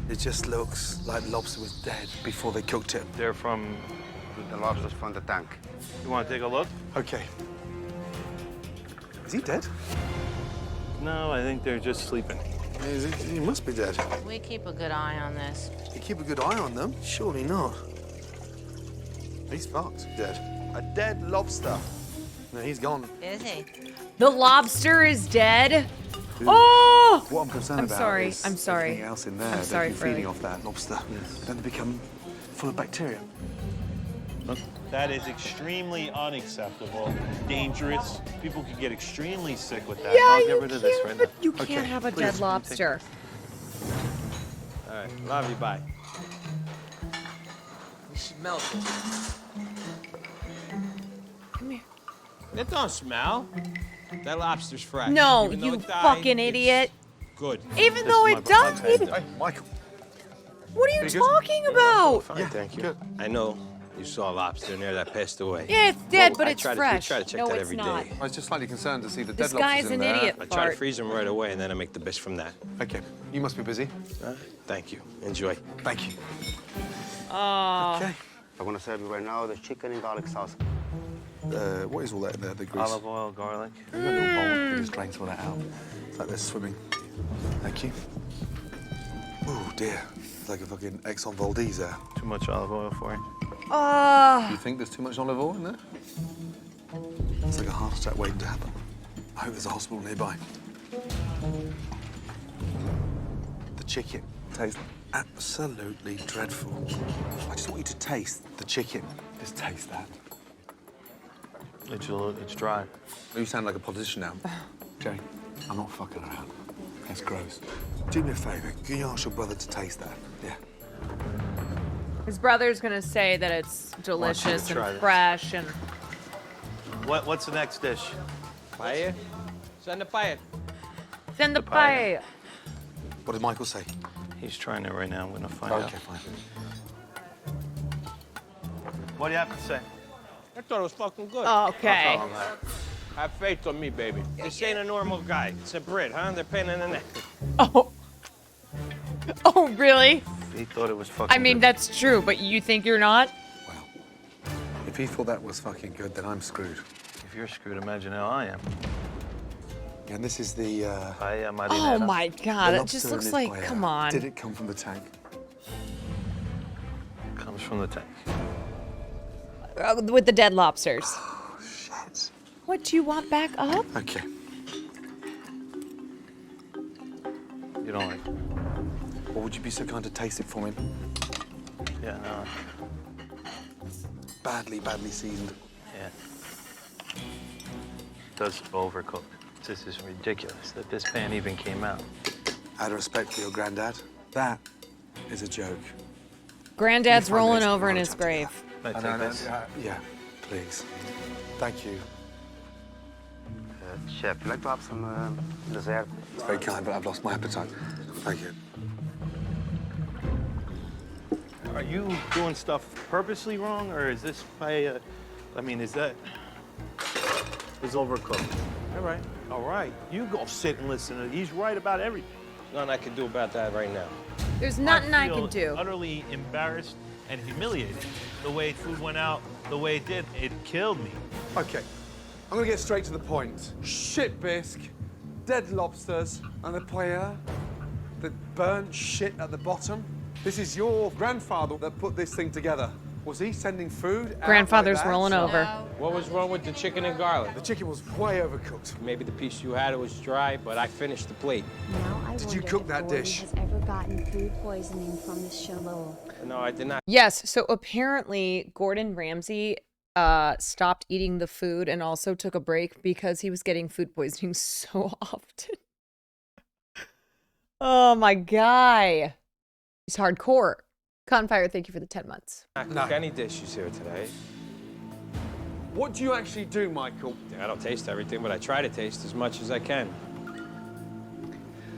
It just looks like lobster was dead before they cooked it. They're from... The lobster's from the tank. You want to take a look? Okay. Is he dead? No, I think they're just sleeping. He must be dead. We keep a good eye on this. You keep a good eye on them? Surely not. He's fucked. Dead. A dead lobster. No, he's gone. Is he? The lobster is dead. Oh! What I'm concerned I'm about sorry. is I'm sorry. everything else in there. I'm sorry, They've been feeding Frodo. off that lobster. Then they become full of bacteria. That is extremely unacceptable, dangerous. People could get extremely sick with that. Yeah, I'll you get rid of this can't, right now. but you can't have a dead lobster. All right, love you, bye. You smell it. Come here. It don't smell. That lobster's fresh. No, Even though you it died, fucking it's idiot. Good. Even though it died. Hey, Michael. What are you Pretty good? talking about? Fine, thank you. I know you saw a lobster in there that passed away. Yeah, it's dead, but I it's try fresh. we try to check No, that it's every not. day. I was just slightly concerned to see the This dead lobsters guy's in an there. idiot. I try to Bart. freeze them right away, and then I make the best from that. Okay, you must be busy. Thank you. Enjoy. Thank you. Oh. Okay. I'm gonna serve you right now the chicken and garlic sauce. What is all that in there, the grease? Olive oil, garlic. We've got a little bowl. We just drain some of that out. It's like they're swimming. Thank you. Oh dear. It's like a fucking Exxon Valdez there. Too much olive oil for you. You think there's too much olive oil in there? It's like a heart attack waiting to happen. I hope there's a hospital nearby. The chicken tastes absolutely dreadful. I just want you to taste the chicken. Just taste that. It's dry. You sound like a politician now. Jerry, I'm not fucking around. That's gross. Do me a favor. Can you ask your brother to taste that? Yeah. His brother's gonna say that it's delicious try and this. fresh and What's the next dish? Paella? Send the paella. then the pie. What did Michael say? He's trying it right now. I'm gonna find Okay, out. fine. What do you have to say? I thought it was fucking good. Okay. I'll tell him that. Have faith on me, baby. This ain't a normal guy. It's a Brit, huh? They're pain in the neck. Oh. Oh, really? He thought it was fucking I mean, good. that's true, but you think you're not? If he thought that was fucking good, then I'm screwed. If you're screwed, imagine how I am. And this is the. Paella Oh marinara. my God, the it just lobster looks in like, his paella. come on. Did it come from the tank? Comes from the tank. with the dead lobsters. Oh, shit. What, do you want back up? Okay. You don't like it? Or would you be so kind to taste it for me? Yeah, no. Badly seasoned. Yeah. Does overcook. This is ridiculous that this pan even came out. Out of respect for your granddad, that is a joke. Granddad's Can you find rolling this over in right his up to grave. I take this. Yeah, please. Thank you. Chef, you like to have some dessert? It's very kind, but I've lost my appetite. Thank you. Are you doing stuff purposely wrong, or is this by, I mean, is that... It's overcooked. All right. You go sit and listen. He's right about everything. Nothing I can do about that right now. There's nothing I can feel do. Utterly embarrassed and humiliated. The way food went out, the way it did, it killed me. Okay, I'm gonna get straight to the point. Shit bisque, dead lobsters, and the paella, the burnt shit at the bottom. This is your grandfather that put this thing together. Was he sending food out Grandfather's like that? rolling over. What was wrong with the chicken and garlic? The chicken was way overcooked. Maybe the piece you had was dry, but I finished the plate. Now I Did you wonder cook if that Gordon dish? has ever gotten food poisoning from this show. No, I did not. Yes, so apparently Gordon Ramsay stopped eating the food and also took a break because he was getting food poisoning so often. Oh, my guy. He's hardcore. Confire, thank you for the 10 months. I cook any dishes here today. What do you actually do, Michael? I don't taste everything, but I try to taste as much as I can.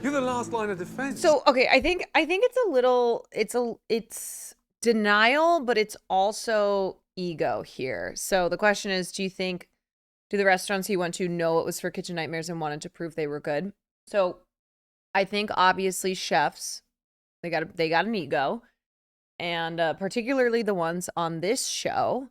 You're the last line of defense. So, okay, I think it's a little, it's denial, but it's also ego here. So the question is, do the restaurants he went to know it was for Kitchen Nightmares and wanted to prove they were good? So I think obviously chefs, they got an ego. And particularly the ones on this show,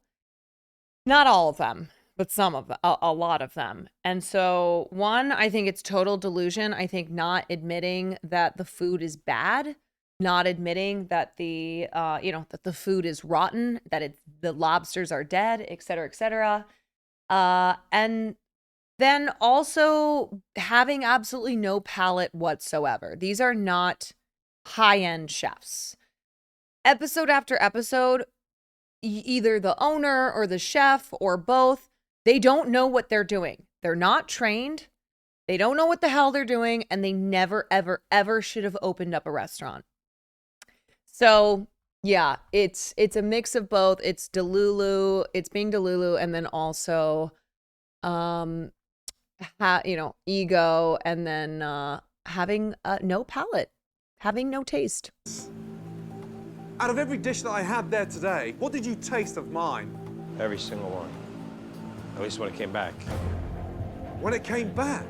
not all of them, but some of them, a lot of them. And so, one, I think it's total delusion. I think not admitting that the food is bad, not admitting that that the food is rotten, that the lobsters are dead, et cetera, et cetera. And then also having absolutely no palate whatsoever. These are not high-end chefs. Episode after episode, either the owner or the chef or both, they don't know what they're doing. They're not trained. They don't know what the hell they're doing, and they never, ever, ever should have opened up a restaurant. So, yeah, it's a mix of both. It's Delulu, it's being Delulu, and then also, ego, and then having no palate, having no taste. Out of every dish that I had there today, what did you taste of mine? Every single one. At least when it came back. When it came back?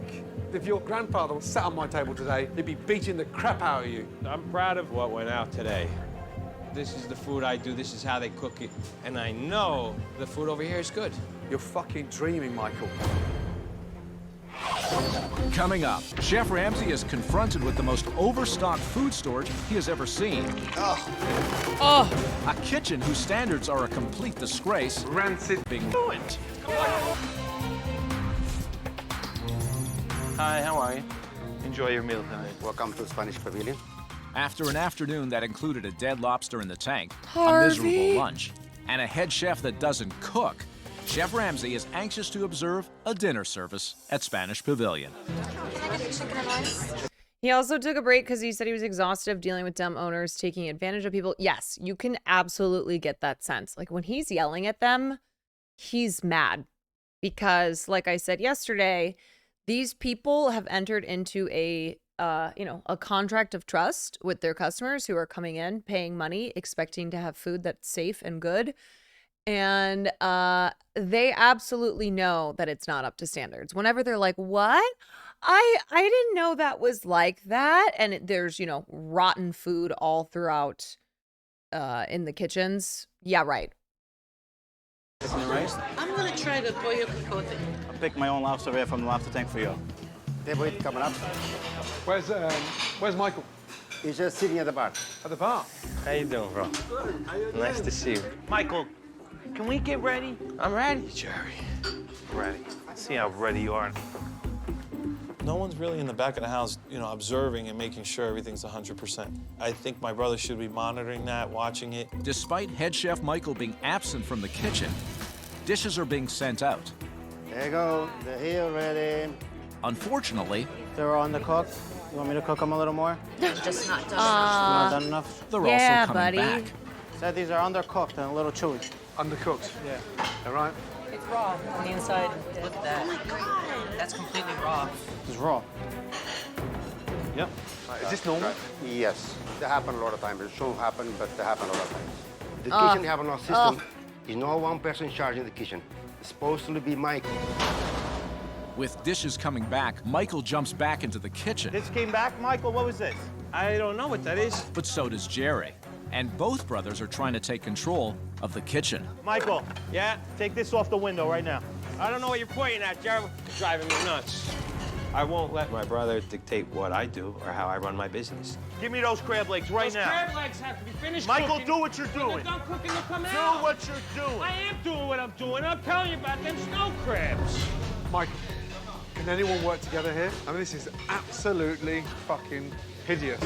If your grandfather sat on my table today, he'd be beating the crap out of you. I'm proud of what went out today. This is the food I do, this is how they cook it, and I know the food over here is good. You're fucking dreaming, Michael. Coming up, Chef Ramsay is confronted with the most overstocked food storage he has ever seen. A kitchen whose standards are a complete disgrace. Rancid. Being ruined. Hi, how are you? Enjoy your meal tonight. Welcome to Spanish Pavilion. After an afternoon that included a dead lobster in the tank, Harvey. a miserable lunch, and a head chef that doesn't cook, Chef Ramsay is anxious to observe a dinner service at Spanish Pavilion. He also took a break because he said he was exhausted of dealing with dumb owners taking advantage of people. Yes, you can absolutely get that sense. Like when he's yelling at them, he's mad because, like I said yesterday, these people have entered into a contract of trust with their customers who are coming in, paying money, expecting to have food that's safe and good. And they absolutely know that it's not up to standards. Whenever they're like, what? I didn't know that was like that. And there's, rotten food all throughout in the kitchens. Yeah, right. I'm gonna try the pollo picote. I'll pick my own lobster right from the lobster tank for you. Table it coming up. Where's Michael? He's just sitting at the bar. At the bar? How you doing, bro? Good. Nice to see you. Michael, Can we get ready? I'm ready. Jerry, ready. Let's see how ready you are. No one's really in the back of the house, you know, observing and making sure everything's 100%. I think my brother should be monitoring that, watching it. Despite head chef Michael being absent from the kitchen, dishes are being sent out. There you go. They're here already. Unfortunately, They're undercooked. You want me to cook them a little more? Just not done Not done enough? they're also coming back. Said these are undercooked and a little chewy. Undercooked? Yeah. All right? It's raw on the inside. Look at that. Oh my God. That's completely raw. It's raw. Yep. Is this normal? Yes. They happen a lot of times. It shouldn't happen, but they happen a lot of times. The Oh. kitchen have no system. Is no one person in charge in the kitchen. It's supposed to be Mike. With dishes coming back, Michael jumps back into the kitchen. This came back, Michael? What was this? I don't know what that is. But so does Jerry. And both brothers are trying to take control of the kitchen. Michael, Yeah? take this off the window right now. I don't know what you're pointing at, Jerry. You're driving me nuts. I won't let my brother dictate what I do or how I run my business. Give me those crab legs right Those now. crab legs have to be finished Michael, cooking. do what you're When doing. they're done cooking, they'll come Do out. what you're doing. I am doing what I'm doing. I'm telling you about them snow crabs. Michael, can anyone work together here? I mean, this is absolutely fucking hideous.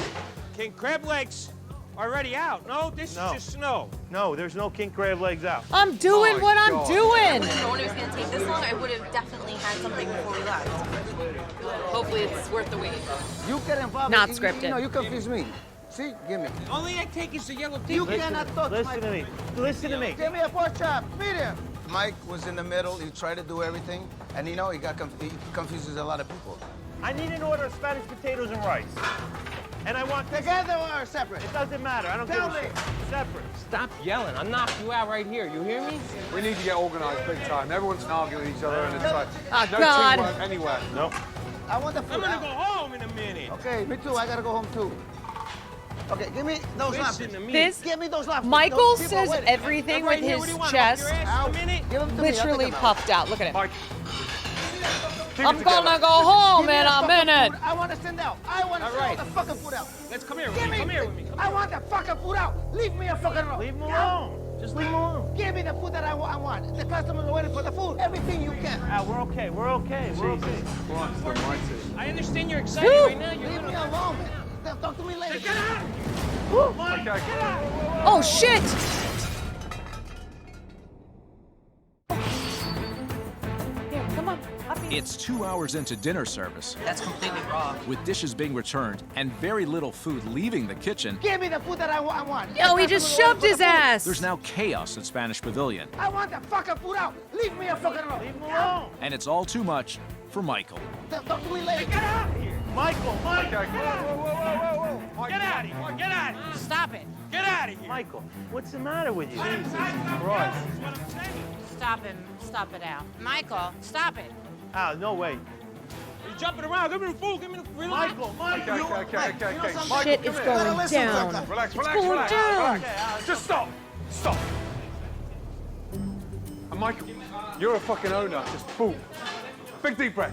King crab legs are already out. No, this No. is just snow. No, there's no king crab legs out. I'm doing what I'm doing. Knowing it was going to take this long, I would have definitely had something before we left. Hopefully it's worth the wait. You get involved. Not You scripted. know, you confuse me. See? Give me. Only I take is the yellow You tape. cannot touch Listen to me. Listen to me. Give me a pork chop. Medium. Mike was in the middle. He tried to do everything. And, you know, he confuses a lot of people. I need an order of Spanish potatoes and rice. And I want this. Together or separate? It doesn't matter. I don't Tell give a me. shit. Separate. Stop yelling. I'll knock you out right here. You hear me? We need to get organised big time. Everyone's arguing with each other and it's like, Oh, no God. teamwork anywhere. Nope. I want the food. I'm going to go home in a minute. Okay, me too. I gotta go home too. Okay, give me those Listen lobsters. to me. This Give me those lobsters. Michael Those people says waiting. everything Right with here. What do his you want? chest Up your ass for a minute? Give them to me. I'll literally take them out. puffed out. Look at him. Mike. I'm gonna go home Give me in the a fucking minute. food. I want to send out. I want to send right. all the fucking food out. Let's come here with Give me. Come here with me. Come I want the fucking food out. Leave me a fucking alone. Leave him alone. Just leave him alone. Give me the food that I want. The customers are waiting for the food. Everything you can. We're okay. We're okay. We're okay. Christ almighty. I understand you're excited right now. You're Leave me gonna... alone, man. Talk to me later. Get out! Okay. Oh, shit! Here, come on. Up here. It's 2 hours into dinner service, That's completely raw. with dishes being returned and very little food leaving the kitchen. Give me the food that I want. Yo, he The just customers are shoved waiting his for the food. ass. There's now chaos at Spanish Pavilion, I want the fucking food out. Leave me a fucking alone. Leave him alone. and it's all too much for Michael. Talk to me later. Get out of here! Michael, Michael. Okay. Whoa. Get out of here! Get out of here! Stop it! Get out of here! Michael, what's the matter with you? Jesus Christ. What I'm saying. Stop him. Stop it out. Michael, stop it. No way. You're jumping around. Give me the food. Give me the food. Michael. Okay. Michael, Shit come is here. going down. Relax. It's going down. Just stop. And Michael, you're a fucking owner. Just boom. Big deep breath.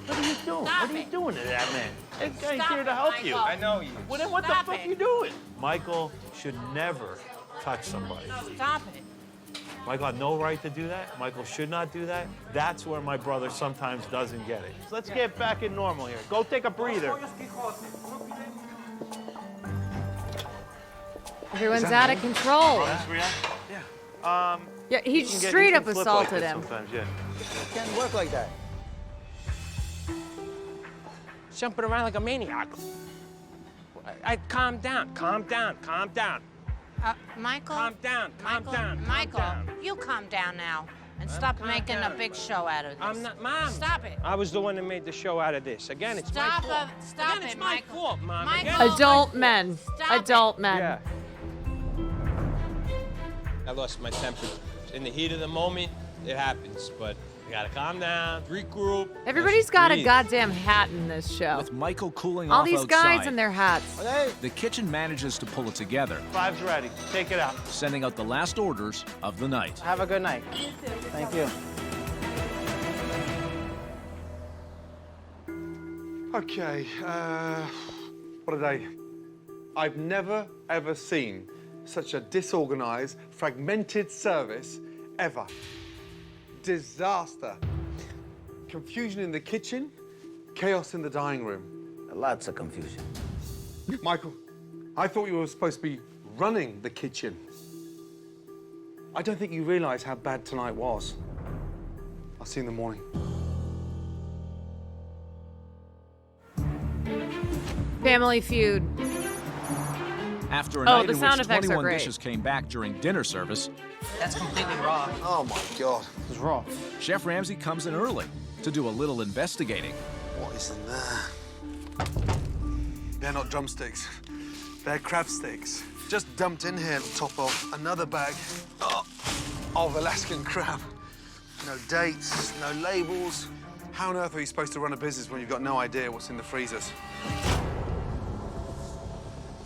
What are you doing? Stop What are you it. doing to that man? That guy's Stop here to it, help you. Michael. I know you. Well, then what Stop the fuck it. you doing? Michael should never touch somebody. Stop it. Michael had no right to do that. Michael should not do that. That's where my brother sometimes doesn't get it. So let's get back in normal here. Go take a breather. Everyone's out of control. Yeah. Yeah, he you can get- straight you up can flip assaulted like this him. Sometimes, yeah. It can't work like that. Jumping around like a maniac. Calm down. Calm down. Calm down. Michael? Calm down. Calm down. Calm Michael, down. you calm down now and stop calm making down. a big show out of this. I'm not, Mom. Stop it. I was the one that made the show out of this. Again, it's Stop my fault. Stop Again, it, it's my Michael. fault, Mom. Michael. Again, it's Adult my men. Stop Adult men. Yeah. I lost my temper. In the heat of the moment, it happens, but you gotta calm down, regroup. Everybody's got a breathe. goddamn hat in this show. With Michael cooling All off these outside, guys and their hats. the kitchen manages to pull it together, Five's ready. Take it out. sending out the last orders of the night. Have a good night. Thank you. Okay, what a day. I've never, ever seen such a disorganized, fragmented service ever. Disaster. Confusion in the kitchen, chaos in the dining room. Lots of confusion. Michael, I thought you were supposed to be running the kitchen. I don't think you realise how bad tonight was. I'll see you in the morning. Family Feud. After a Oh, night the in sound which effects are 21 great. dishes came back during dinner service, That's completely raw. Oh my God, it's raw. Chef Ramsay comes in early to do a little investigating. What is in there? They're not drumsticks. They're crab sticks. Just dumped in here to top off another bag of Alaskan crab. No dates, no labels. How on earth are you supposed to run a business when you've got no idea what's in the freezers?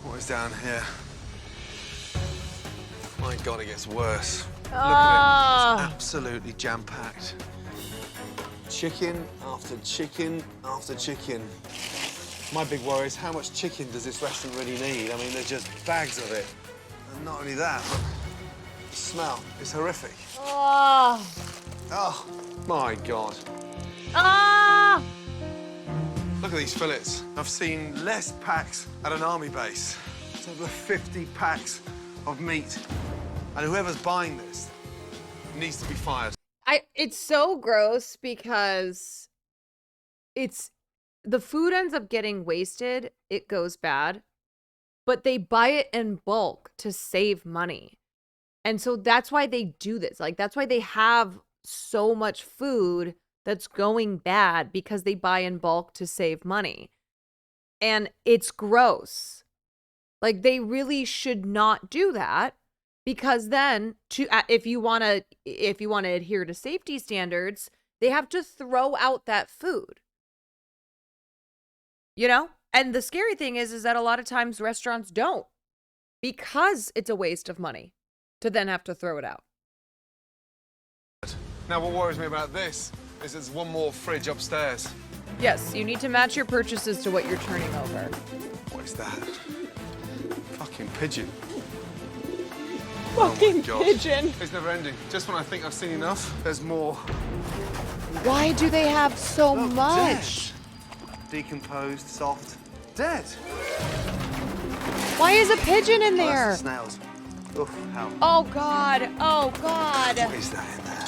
What is down here? My God, it gets worse. Look at it. It's absolutely jam-packed. Chicken after chicken after chicken. My big worry is how much chicken does this restaurant really need? I mean, there's just bags of it. And not only that, but the smell is horrific. Oh. Oh, my God. Ah! Look at these fillets. I've seen less packs at an army base. It's over 50 packs of meat. And whoever's buying this needs to be fired. It's so gross because the food ends up getting wasted, it goes bad, but they buy it in bulk to save money. And so that's why they do this. Like, that's why they have so much food that's going bad, because they buy in bulk to save money. And it's gross. Like, they really should not do that, because then if you want to adhere to safety standards, they have to throw out that food. You know? And the scary thing is that a lot of times restaurants don't, because it's a waste of money to then have to throw it out. Now, what worries me about this is there's one more fridge upstairs. Yes, you need to match your purchases to what you're turning over. What is that? Fucking pigeon. Fucking Oh my God. pigeon. It's never ending. Just when I think I've seen enough, there's more. Why do they have so Look, much? Dead. Decomposed, soft, dead. Why is a pigeon in Oh, there? that's the snails. Oof, how? Oh, God. Oh, God. What is that in there?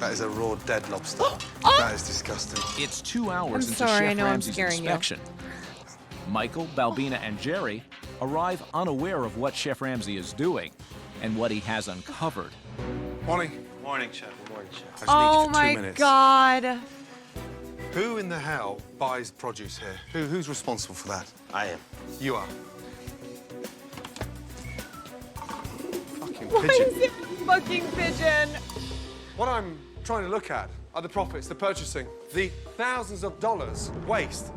That is a raw dead lobster. That is disgusting. It's 2 hours into sorry, I Chef know I'm Ramsay's scaring you. inspection. Michael, Balbina, and Jerry arrive unaware of what Chef Ramsay is doing and what he has uncovered. Morning. Morning, Chef. Morning, Chef. I just Oh, need you for my 2 minutes. God. Who in the hell buys produce here? Who's responsible for that? I am. You are. Fucking Why pigeon. is it fucking pigeon? What I'm trying to look at are the profits, the purchasing, the thousands of dollars waste.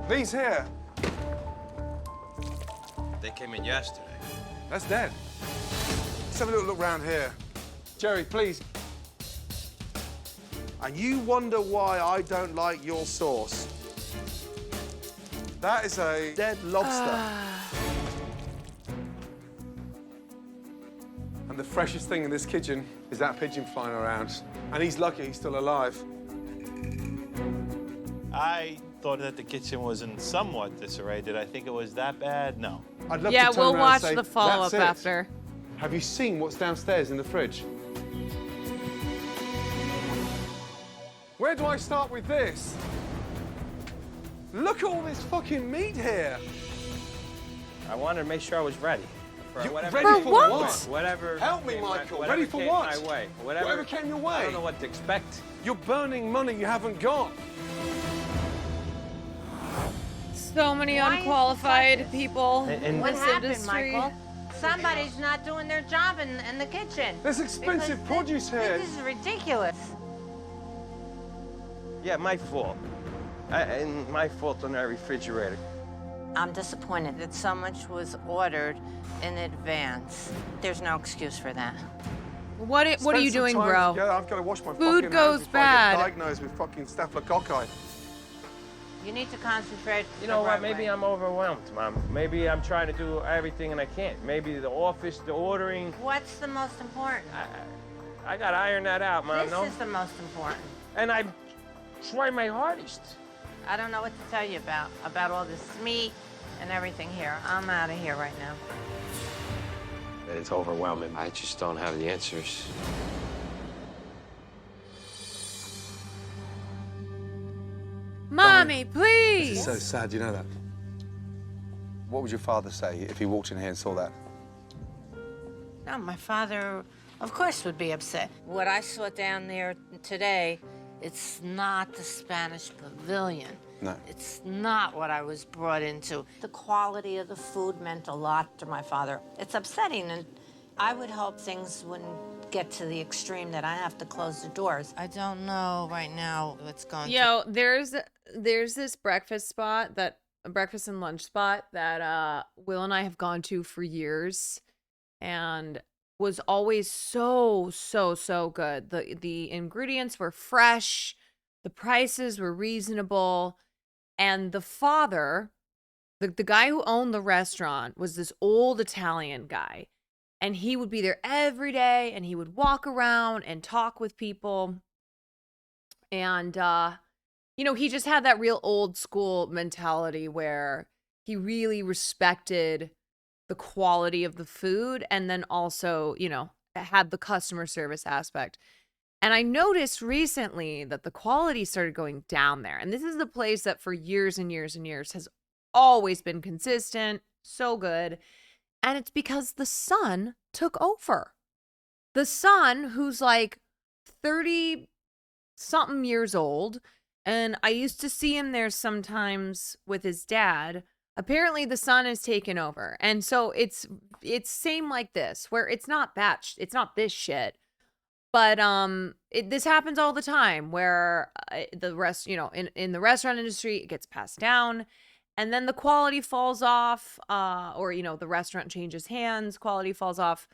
These here, They came in yesterday. that's dead. Let's have a little look round here. Jerry, please. And you wonder why I don't like your sauce. That is a dead lobster. And the freshest thing in this kitchen is that pigeon flying around. And he's lucky he's still alive. I thought that the kitchen was in somewhat disarray. Did I think it was that bad? No. I'd love Yeah, to turn we'll around watch and say, the follow-up "That's it." after. Have you seen what's downstairs in the fridge? Where do I start with this? Look at all this fucking meat here. I wanted to make sure I was ready. For You- whatever ready came for my what? way. Whatever. Help me, came my- Michael. whatever Ready for came what? My way. Whatever came your way. I don't know what to expect. You're burning money you haven't got. So many unqualified people in What this happened, industry. Michael? Somebody's not doing their job in the kitchen. There's expensive Because produce here. This is ridiculous. Yeah, my fault. And my fault on that refrigerator. I'm disappointed that so much was ordered in advance. There's no excuse for that. What are you Spend some doing, time bro? together. I've got to wash my Food fucking goes hands before I bad. get diagnosed with fucking staphylococci. You need to concentrate. You know what? Maybe I'm overwhelmed, Mom. Maybe I'm trying to do everything and I can't. Maybe the office, the ordering. What's the most important? I gotta iron that out, Mom. This is the most important. And I try my hardest. I don't know what to tell you about all this meat and everything here. I'm out of here right now. It's overwhelming. I just don't have the answers. Mommy, please! This is so sad, you know that? What would your father say if he walked in here and saw that? No, my father, of course, would be upset. What I saw down there today, it's not the Spanish Pavilion. No. It's not what I was brought into. The quality of the food meant a lot to my father. It's upsetting, and I would hope things wouldn't get to the extreme that I have to close the doors. I don't know right now what's going to... Yo, there's this breakfast and lunch spot that Will and I have gone to for years, and was always so good. The ingredients were fresh, the prices were reasonable, and the father, the guy who owned the restaurant, was this old Italian guy, and he would be there every day, and he would walk around and talk with people, and you know, he just had that real old school mentality where he really respected the quality of the food, and then also, you know, had the customer service aspect. And I noticed recently that the quality started going down there. And this is the place that for years and years and years has always been consistent, so good. And it's because the son took over. The son, who's like 30-something years old, and I used to see him there sometimes with his dad. Apparently the son has taken over. And so it's same like this, where it's not this shit. But this happens all the time, where in the restaurant industry, it gets passed down, and then the quality falls off, or, you know, the restaurant changes hands, quality falls off,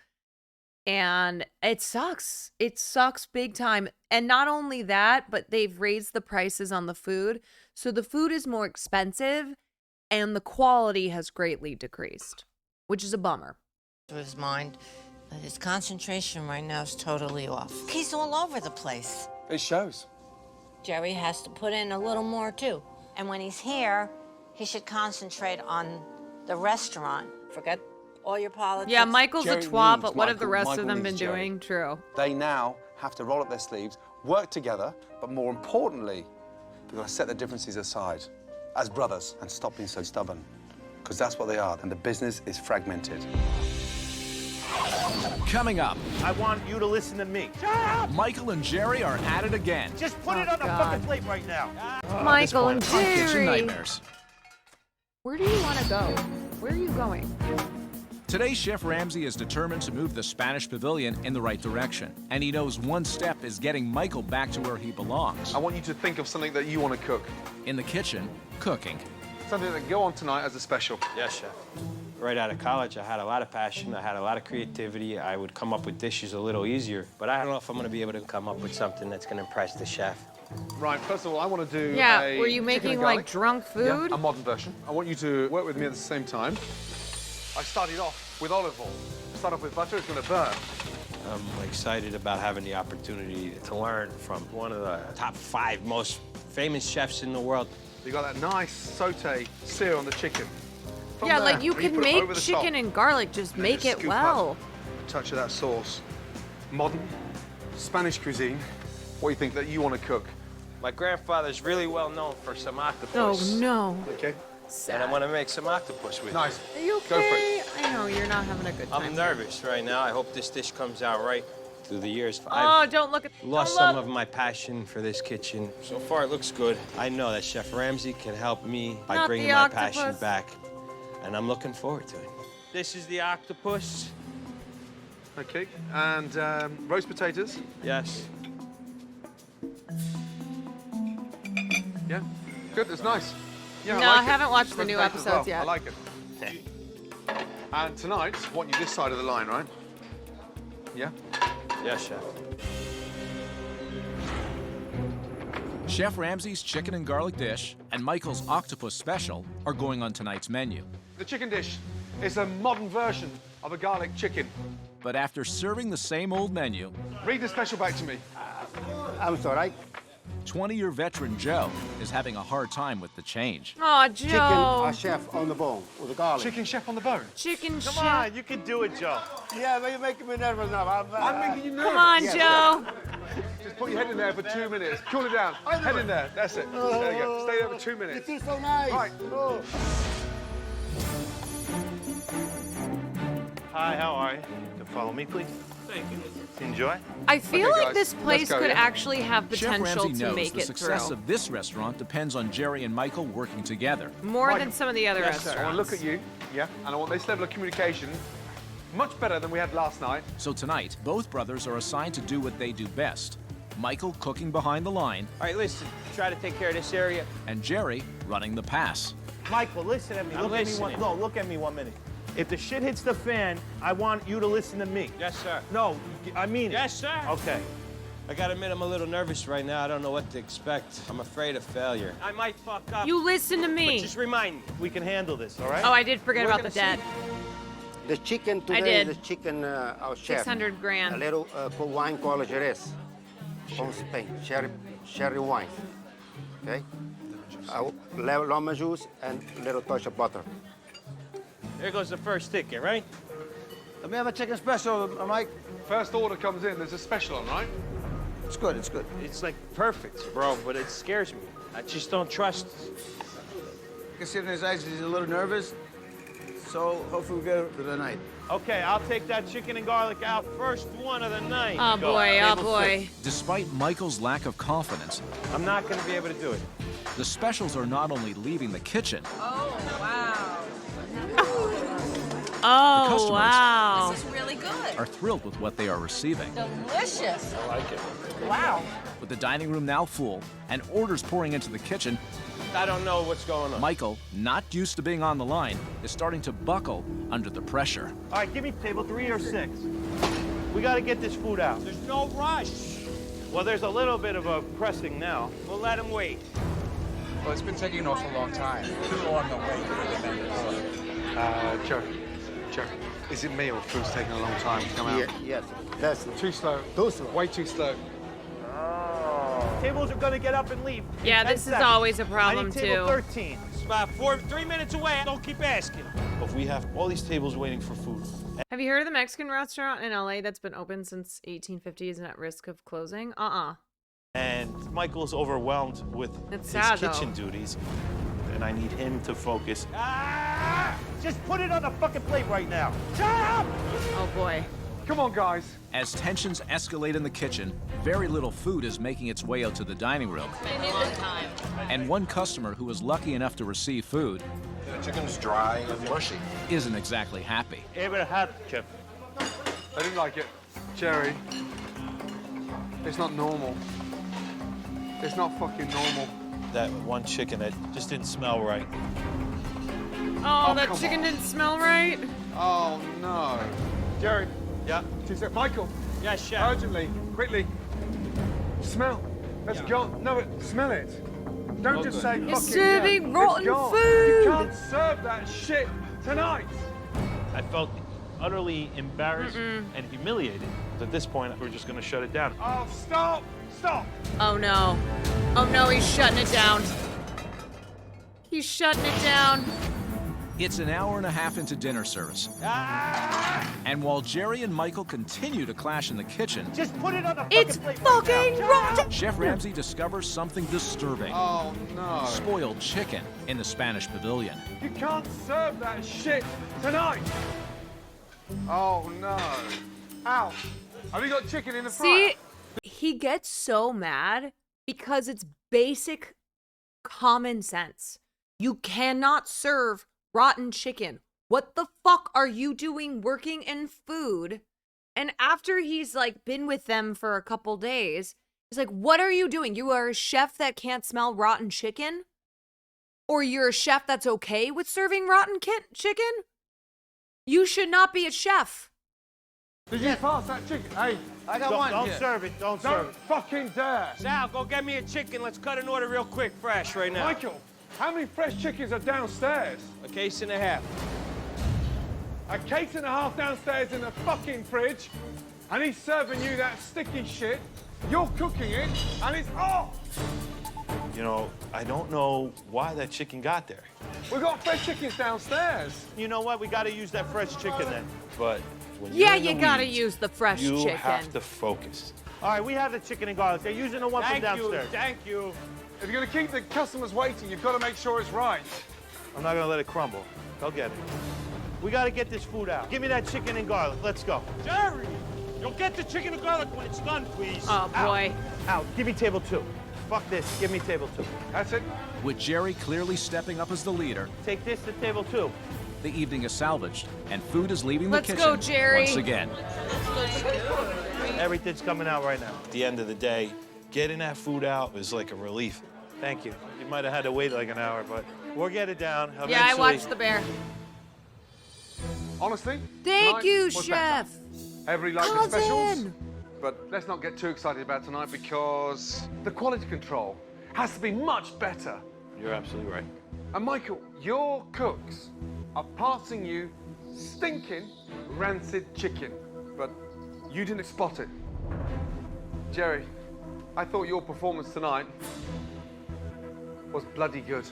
and it sucks. It sucks big time. And not only that, but they've raised the prices on the food, so the food is more expensive, and the quality has greatly decreased, which is a bummer. To his mind, but his concentration right now is totally off. He's all over the place. It shows. Jerry has to put in a little more, too. And when he's here, he should concentrate on the restaurant. Forget all your politics. Yeah, Michael's Jerry a twat, needs but what have the Michael. rest Michael of them needs been Jerry. doing? True. They now have to roll up their sleeves, work together, but more importantly, they've got to set their differences aside as brothers and stop being so stubborn. Because that's what they are, and the business is fragmented. Coming up, I want you to listen to me. Shut up! Michael and Jerry are at it again. Just put it on the fucking plate right now. Michael and Kitchen Jerry. nightmares. Where do you want to go? Where are you going? Today, Chef Ramsay is determined to move the Spanish Pavilion in the right direction, and he knows one step is getting Michael back to where he belongs. I want you to think of something that you want to cook. In the kitchen, cooking. Something that can go on tonight as a special. Yes, chef. Right out of college, I had a lot of passion. I had a lot of creativity. I would come up with dishes a little easier, but I don't know if I'm going to be able to come up with something that's going to impress the chef. Right, first of all, I want to do Yeah, a were you chicken making and like garlic. drunk food? Yeah, a modern version. I want you to work with me at the same time. I started off with olive oil. Start off with butter, it's going to burn. I'm excited about having the opportunity to learn from one of the top 5 most famous chefs in the world. You got that nice saute sear on the chicken. From Yeah, there, like you when can put it make over the chicken top, and garlic, just and make just it scoop well. up a touch of that sauce. Modern Spanish cuisine. What do you think that you want to cook? My grandfather's really well known for some Oh octopus. no. Okay. And I want to make some octopus with Nice. Are you Go for okay? I know, you're not having a good time. I'm nervous right now. I hope this dish comes out right. Through the years, Oh, don't look at lost don't some look. of my passion for this kitchen. So far, it looks good. I know that Chef Ramsay can help me by Not bringing the my passion octopus. back, and I'm looking forward to it. This is the octopus. Okay. And roast potatoes. Yes. Yeah. Good. It's nice. Yeah, No, I, like I haven't it. watched the Roast new potatoes as well. episodes yet. I like it. And tonight, I want you this side of the line, right? Yeah. Yes, Chef. Chef Ramsay's chicken and garlic dish and Michael's octopus special are going on tonight's menu. The chicken dish is a modern version of a garlic chicken. But after serving the same old menu, Read the special back to me. I'm sorry. 20-year veteran Joe is having a hard time with the change. Aw, Joe. Chicken chef on the bone with the garlic. Chicken chef on the bone. Chicken Come chef. on, you can do it, Joe. Yeah, but you're making me nervous now. I'm making you nervous. Come on, Yes. Joe. Just put your head in there for 2 minutes. Cool it down. Head in there. That's it. There you go. Stay there for 2 minutes. It is so nice. Right. Oh. Hi, how are you? You can follow me, please. Thank you. Enjoy. I feel Okay, like guys, this let's place go, could yeah? actually have Chef potential Ramsay to knows make the it success through. of this restaurant depends on Jerry and Michael working together. More than Michael. some of the other Yes, restaurants. I want to look at you. Yeah. And I want this level of communication much better than we had last night. So tonight, both brothers are assigned to do what they do best. Michael cooking behind the line, All right, listen, try to take care of this area. and Jerry running the pass. Michael, listen at me. I'm Look at me listening. look at me 1 minute. If the shit hits the fan, I want you to listen to me. Yes, sir. No, I mean it. Yes, sir. Okay. I gotta admit, I'm a little nervous right now. I don't know what to expect. I'm afraid of failure. I might fuck up. You listen to me. But just remind me, we can handle this, all right? Oh, I did forget We're about the gonna dead. The chicken I today did. is the chicken our chef. 600 grand. A little wine called Jerez from Spain, cherry wine. Okay? Lemon juice and a little touch of butter. There goes the first ticket, right? Let me have a chicken special, Mike. First order comes in, there's a special on, right? It's good, it's good. It's like perfect, bro, but it scares me. I just don't trust. You can see it in his eyes, he's a little nervous. So hopefully we get it for the night. Okay, I'll take that chicken and garlic out. First one of the night. Oh Go. boy, oh Table boy. 6. Despite Michael's lack of confidence, I'm not gonna be able to do it. the specials are not only leaving the kitchen, Oh, customers- wow. This is really good. are thrilled with what they are receiving. Delicious. I like it. Wow. With the dining room now full and orders pouring into the kitchen, I don't know what's going on. Michael, not used to being on the line, is starting to buckle under the pressure. All right, give me table 3 or 6. We gotta get this food out. There's no rush. Well, there's a little bit of a pressing now. We'll let him wait. Well, it's been taking an awful long time. Too long to wait for the menu order. Joe, is it me or food's taking a long time to come out? Yes, that's Too slow. too slow. Way too slow. Tables are gonna get up and leave. in Yeah, 10 this is seconds. always a I problem need table too. 13. It's about 3 minutes away. Don't keep asking. If we have all these tables waiting for food, Have you heard of the Mexican restaurant in LA that's been open since 1850s and at risk of closing? and Michael's overwhelmed with It's his sad, kitchen though. duties, and I need him to focus. Just put it on the fucking plate right now. Shut up! Oh boy. Come on, guys. As tensions escalate in the kitchen, very little food is making its way out to the dining room. And one customer who was lucky enough to receive food The chicken's dry and mushy. isn't exactly happy. Able to have chip. I didn't like it. Jerry, it's not normal. It's not fucking normal. That one chicken that just didn't smell right. Oh, that come chicken on. didn't smell right. Oh, no. Jerry. Yeah? Michael. Yes, chef. Urgently, quickly. Smell. It's gone. No, smell it. Don't just say You're fucking serving yeah. rotten It's gone. food. You can't serve that shit tonight. I felt utterly embarrassed and humiliated. At this point, we're just going to shut it down. Oh, stop! Stop! Oh no. Oh no, he's shutting it down. He's shutting it down. It's an hour and a half into dinner service. And while Jerry and Michael continue to clash in the kitchen, Just put it on the It's fucking plate fucking right now. rotten. Chef Ramsay discovers something disturbing. Oh, no. Spoiled chicken in the Spanish pavilion. You can't serve that shit tonight. Oh, no. Ow. Have you got chicken in the fryer? See, he gets so mad because it's basic common sense. You cannot serve rotten chicken. What the fuck are you doing working in food? And after he's like been with them for a couple days, he's like, what are you doing? You are a chef that can't smell rotten chicken? Or you're a chef that's okay with serving rotten chicken? You should not be a chef. Did you pass that chicken? Hey, I got one Don't here. serve it. Don't serve it. Fucking dare. Sal, go get me a chicken. Let's cut an order real quick, fresh, right now. Michael, how many fresh chickens are downstairs? A case and a half. a case and a half downstairs in the fucking fridge, and he's serving you that sticky shit. You're cooking it, and it's off. You know, I don't know why that chicken got there. We've got fresh chickens downstairs. You know what? We got to use that fresh chicken then. But when Yeah, you're in you the gotta weeds, use the fresh you chicken. have to focus. All right, we have the chicken and garlic. They're using the one from downstairs. Thank you. If you're gonna keep the customers waiting, you've got to make sure it's right. I'm not gonna let it crumble. Go get it. We gotta get this food out. Give me that chicken and garlic. Let's go. Jerry, you'll get the chicken and garlic when it's done, please. Oh, boy. Out. Give me table 2. Fuck this. Give me table 2. That's it. With Jerry clearly stepping up as the leader, Take this to table 2. the evening is salvaged, and food is leaving Let's the kitchen go, Jerry. once again. Everything's coming out right now. At the end of the day, getting that food out is like a relief. Thank you. You might have had to wait like an hour, but we'll get it down. Eventually. Yeah, I watched the bear. Honestly, Thank tonight you, was chef. better. Every like the Cousin. specials, but let's not get too excited about tonight because the quality control has to be much better. You're absolutely right. And Michael, your cooks are passing you stinking rancid chicken, but you didn't spot it. Jerry, I thought your performance tonight was bloody good.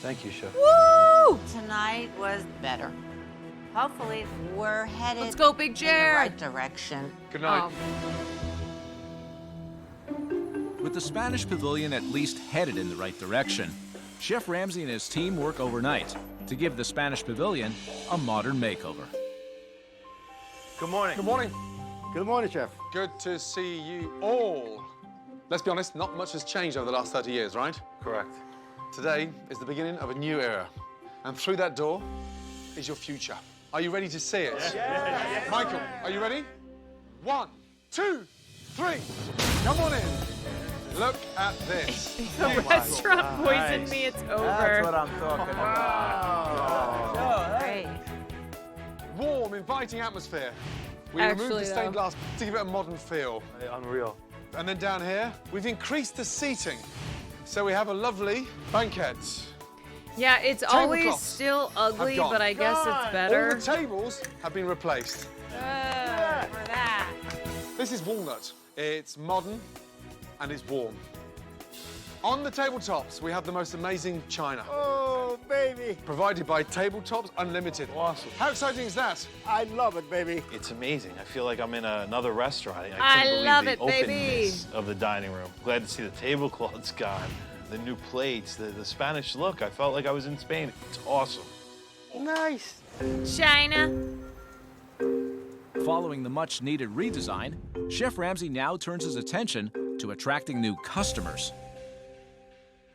Thank you, Chef. Woo! Tonight was better. Hopefully, we're headed Let's go, Big in the Jer. right direction. Good night. With the Spanish Pavilion at least headed in the right direction, Chef Ramsay and his team work overnight to give the Spanish Pavilion a modern makeover. Good morning. Good morning. Good morning, Chef. Good to see you all. Let's be honest, not much has changed over the last 30 years, right? Correct. Today is the beginning of a new era. And through that door is your future. Are you ready to see it? Yeah. Michael, are you ready? 1, 2, 3. Come on in. Look at this. The restaurant poisoned me. It's over. That's what I'm talking about. Great. Warm, inviting atmosphere. We removed Actually, the stained though. glass to give it a modern feel. Unreal. And then down here, we've increased the seating. So we have a lovely banquet. Yeah, it's always Tablecloths still ugly, have gone. but I guess it's better. All the tables have been replaced. For that. This is walnut. It's modern and it's warm. On the tabletops, we have the most amazing china. Oh, baby. Provided by Tabletops Unlimited. Awesome. How exciting is that? I love it, baby. It's amazing. I feel like I'm in another restaurant. I couldn't love believe it, the baby. openness of the dining room. Glad to see the tablecloths gone, the new plates, the Spanish look. I felt like I was in Spain. It's awesome. Nice. China. Following the much-needed redesign, Chef Ramsay now turns his attention to attracting new customers.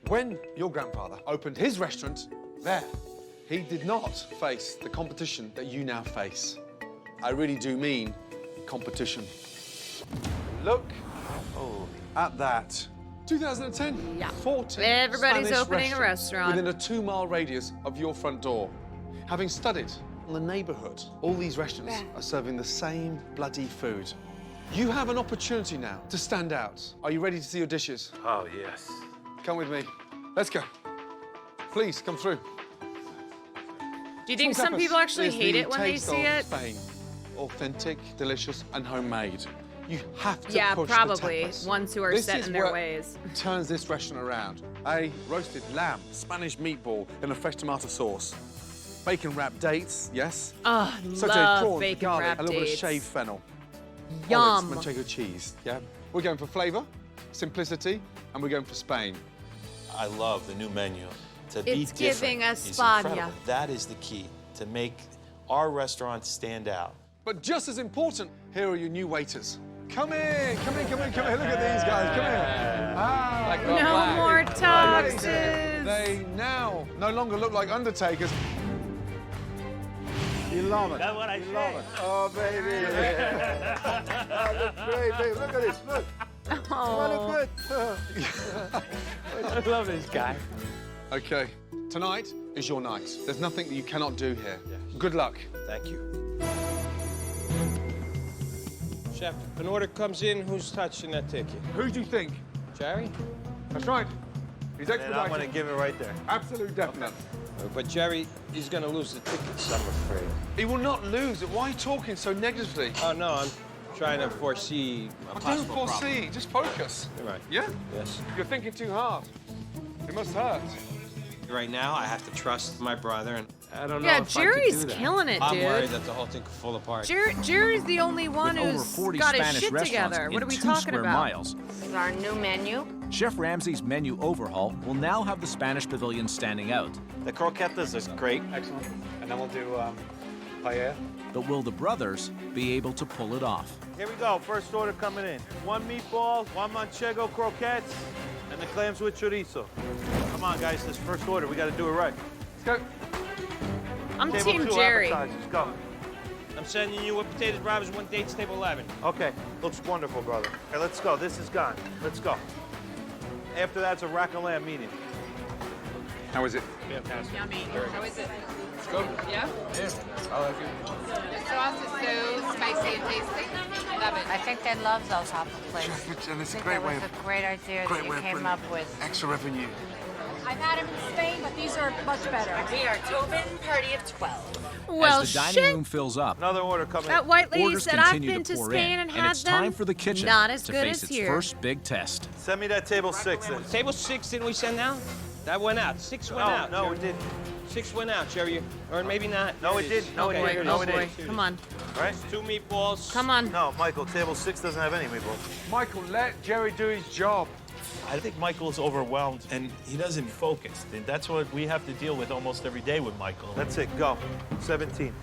When your grandfather opened his restaurant there, he did not face the competition that you now face. I really do mean competition. Look at that. 2010, Yeah. 40 Everybody's Spanish opening a restaurant. within a 2-mile radius of your front door. Having studied the neighborhood, all these restaurants are serving the same bloody food. You have an opportunity now to stand out. Are you ready to see your dishes? Oh, yes. Come with me. Let's go. Please, come through. Do you think some people actually hate it when they see it? Spain. Authentic, delicious, and homemade. You have to Yeah, push probably. the tapas. Ones who are This set is in their what ways. turns this restaurant around. A roasted lamb, Spanish meatball in a fresh tomato sauce. Bacon wrapped dates, yes. Oh, Sauteed love prawns, bacon garlic, wrapped a little bit dates. of shaved fennel. Yum. Olives, manchego cheese, yeah. We're going for flavor, simplicity, and we're going for Spain. I love the new menu. To be It's different giving is España. incredible. That is the key, to make our restaurant stand out. But just as important, here are your new waiters. Come in, come in, come in, come in. Look at these guys, come in. Ah, No more taxes. They now no longer look like undertakers. You love it. That's what I You say. love it. Oh, baby. Oh, look great, baby. Look at this. Look. Oh. Look good. I love this guy. Okay, tonight is your night. There's nothing that you cannot do here. Good luck. Thank you. Chef, an order comes in, who's touching that ticket? Who do you think? Jerry? That's right. He's And I'm expediting. going to give it right there. Absolute definite. But Jerry, he's going to lose the tickets, I'm afraid. He will not lose. Why are you talking so negatively? Oh, no, I'm trying to foresee a I don't possible foresee. problem. Just focus. You're right. Yeah? Yes. You're thinking too hard. It must hurt. Right now, I have to trust my brother, and I don't know Yeah, if I could Jerry's do that. killing it, I'm dude. worried that the whole thing could fall apart. Jerry's the only one With over who's 40 got his Spanish shit restaurants together. What in are we 2 talking square about? miles, This is our new menu. Chef Ramsay's menu overhaul will now have the Spanish Pavilion standing out. The croquetas is great. Excellent. And then we'll do paella. But will the brothers be able to pull it off? Here we go. First order coming in. 1 meatball, 1 manchego croquettes, and the clams with chorizo. Come on, guys. This first order. We got to do it right. Let's go. I'm Table Team 2 Jerry. appetizers. Go. I'm sending you a potatoes, bravas, 1 dates, table 11. Okay. Looks wonderful, brother. Okay, let's go. This is gone. Let's go. After that's a rack of lamb medium. How is it? Fantastic. Yummy. How is it? Let's go. Yeah? Yeah. I like it. The sauce is so spicy and tasty. Love it. I think they love those hot plates. And it's I a think great that way was of a great idea great that you way of came putting up with. extra revenue. I've had them in Spain, but these are much better. We are Tobin Party of 12. Well, As the dining shit. room fills up, Another order coming That white lady orders said I've continue been to pour Spain in, and and had it's them. time for the kitchen Not as to good face as its here. first big test. Send me that table 6 then. Table 6 didn't we send out? That went out. 6 went out. No, Jerry. it didn't. 6 went out, Jerry. Or maybe not. No, Here it is. didn't. No, Okay, it here didn't. it No, is. it boy, didn't. come on. Right? 2 meatballs. Come on. No, Michael, table 6 doesn't have any meatballs. Michael, let Jerry do his job. I think Michael's overwhelmed and he doesn't focus. And that's what we have to deal with almost every day with Michael. That's it. Go. 17.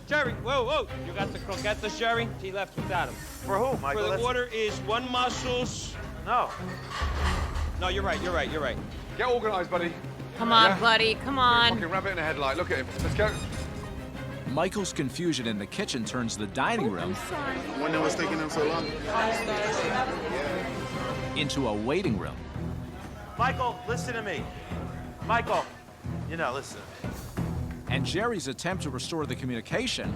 Jerry, whoa. You got the croquetas, Jerry? He left without them. For who, Michael? For the That's- order is 1 mussels. No. No, you're right. Get organized, buddy. Come on, Yeah. buddy. Come on. Fucking rabbit in a headlight. Look at him. Let's go. Michael's confusion in the kitchen turns the dining room Wonder what's taking them so long. into a waiting room. Michael, listen to me. Michael, listen. And Jerry's attempt to restore the communication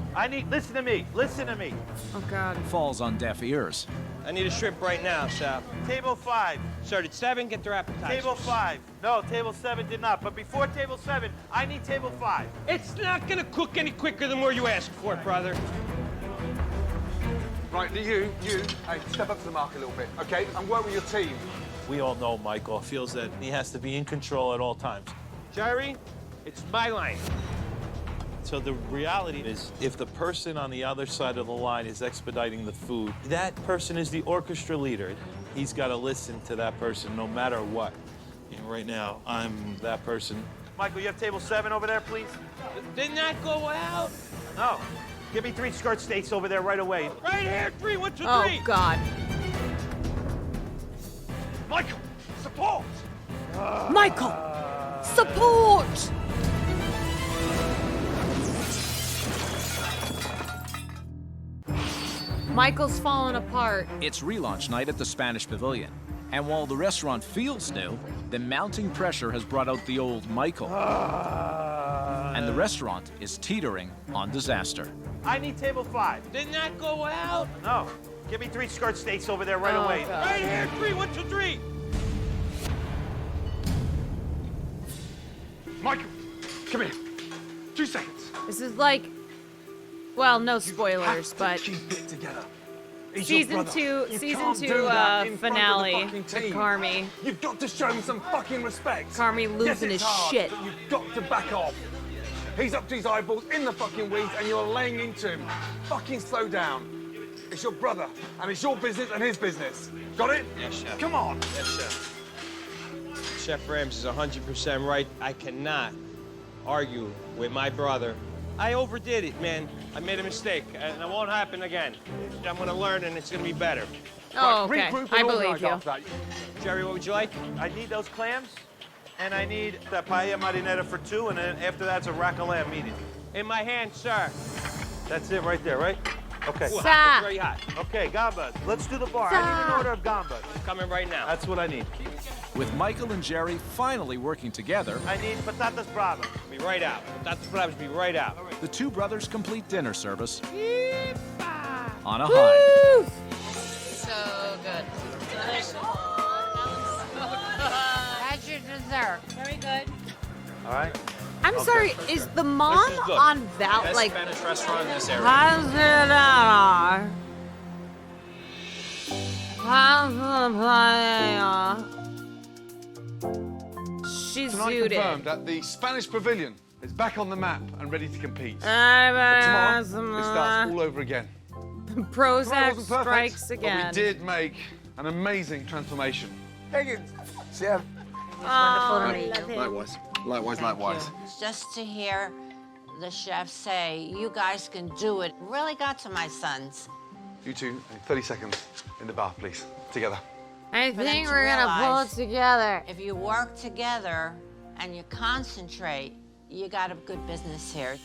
Listen to me. Listen to me. Oh, God. falls on deaf ears. I need a shrimp right now, Sal. Table 5. Sir, did 7 get their appetizers? Table 5. No, table 7 did not. But before table 7, I need table 5. It's not gonna cook any quicker the more you ask for it, brother. Right, you, hey, step up to the mark a little bit, okay? And work with your team. We all know Michael feels that he has to be in control at all times. Jerry, it's my line. So the reality is, if the person on the other side of the line is expediting the food, that person is the orchestra leader. He's got to listen to that person no matter what. Right now, I'm that person. Michael, you have table 7 over there, please? Did not go out. No. Give me 3 skirt steaks over there right away. Right here, 3, 1, 2, 3. Oh, God. Michael, support! Michael, support! Michael's falling apart. It's relaunch night at the Spanish Pavilion. And while the restaurant feels new, the mounting pressure has brought out the old Michael. And the restaurant is teetering on disaster. I need table 5. Did not go out. No. Give me 3 skirt steaks over there right Oh, away. God. Right here, 3, 1, 2, 3. Michael, come here. 2 seconds. This is like, well, no spoilers, but Keep it together. He's your season brother. 2, You season can't 2 do that in front of the finale fucking with team. Carmi. You've got to show him some fucking respect. Carmi Yes, losing it's his hard, shit. but you've got to back off. He's up to his eyeballs in the fucking weeds and you're laying into him. Fucking slow down. It's your brother and it's your business and his business. Got it? Yes, Chef. Come on. Yes, Chef. Chef Rams is 100% right. I cannot argue with my brother. I overdid it, man. I made a mistake, and it won't happen again. I'm gonna learn, and it's gonna be better. Oh, okay. Regroup and I believe organize you. after that. Jerry, what would you like? I need those clams, and I need that paella marinara for 2, and then after that's a rack of lamb medium. In my hand, sir. That's it right there, right? Okay. Ooh, hot, Sa. very hot. Okay, gambas. Let's do the bar. I need an order of gambas. Coming right now. That's what I need. With Michael and Jerry finally working together, I need patatas bravas. Be right out. That's what I was. Be right out. the two brothers complete dinner service on a high. So good. Delicious. How'd you Dessert. Very good. All right. I'm Okay. sorry, is the mom This is good. on Val Best like Spanish restaurant in this area. how's it on? How's the She's Tonight zooted. confirmed that the Spanish Pavilion is back on the map and ready to compete. But Tomorrow, tomorrow, it starts all over again. Tonight Prozac wasn't perfect, strikes but again. we did make an amazing transformation. Thank you, Chef. Wonderful to meet you. Likewise. Likewise, likewise. Just to hear the chef say, you guys can do it, really got to my sons. You two, 30 seconds in the bath, please. Together. I For them think to we're gonna pull it realize together. If you work together and you concentrate, you got a good business here.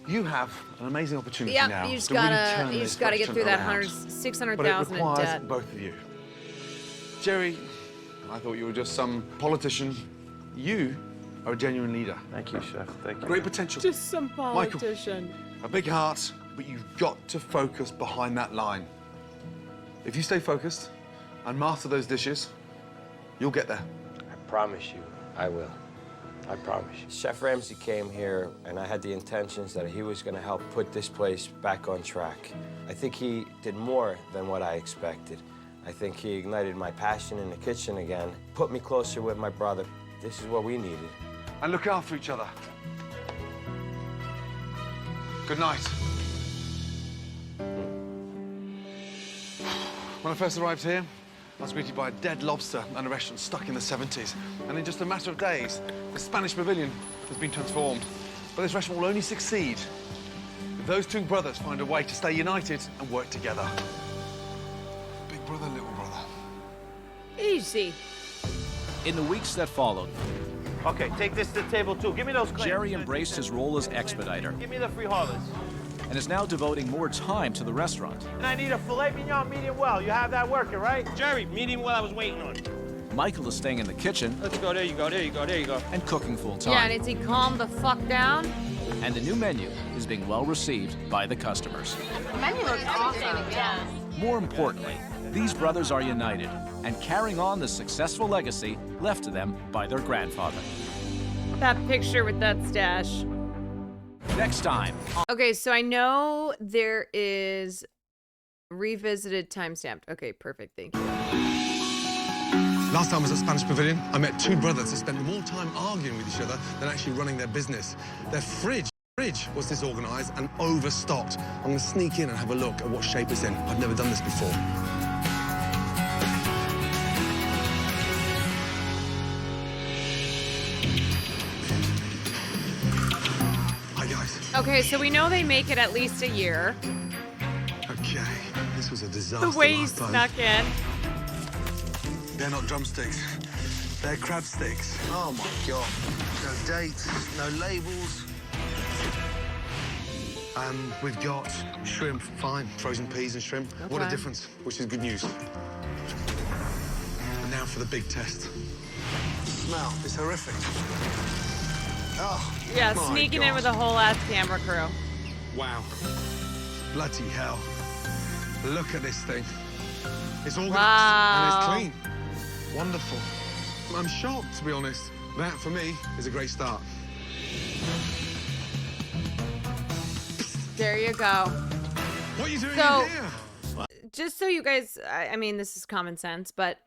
You have an amazing opportunity Yep, now you just to really gotta turn you this just gotta get restaurant through that around. 600,000 But it in requires debt. both of you. Jerry, I thought you were just some politician. You are a genuine leader. Thank you, Chef. Thank you. Great potential. Just some Michael. politician. A big heart, but you've got to focus behind that line. If you stay focused and master those dishes, you'll get there. I promise you, I will. I promise you. Chef Ramsay came here, and I had the intentions that he was going to help put this place back on track. I think he did more than what I expected. I think he ignited my passion in the kitchen again, put me closer with my brother. This is what we needed. And look after each other. Good night. When I first arrived here, I was greeted by a dead lobster and a restaurant stuck in the 70s. And in just a matter of days, the Spanish Pavilion has been transformed. But this restaurant will only succeed if those two brothers find a way to stay united and work together. Big brother, little brother. Easy. In the weeks that followed, Okay, take this to the table too. Give me those clams. Jerry embraced his role as expediter Give me the frijoles. and is now devoting more time to the restaurant. And I need a filet mignon medium well. You have that working, right? Jerry, medium well I was waiting on. Michael is staying in the kitchen Let's go, there you go, there you go, there you go. and cooking full Yeah, time. and is he calm the fuck down? And the new menu is being well received by the customers. The menu looks awesome. Yeah. More importantly, these brothers are united and carrying on the successful legacy left to them by their grandfather. That picture with that stash. Next time, Okay, so I know there is revisited timestamped. Okay, perfect. Thank you. Last time I was at Spanish Pavilion, I met two brothers who spent more time arguing with each other than actually running their business. Their fridge was disorganized and overstocked. I'm going to sneak in and have a look at what shape it's in. I've never done this before. Hi, guys. Okay, so we know they make it at least a year. Okay, this was a disaster The way he last time. snuck in. They're not drumsticks. They're crab sticks. Oh my God. No dates, no labels. We've got shrimp, fine, frozen peas and shrimp. What a Okay. difference, which is good news. And now for the big test. The smell is horrific. Oh, Yeah, my sneaking in God. with a whole ass camera crew. Wow. Bloody hell. Look at this thing. It's organized Wow. and it's clean. Wonderful. I'm shocked, to be honest. That, for me, is a great start. There you go. What are you doing So- in here? Just so you guys, I mean, this is common sense, but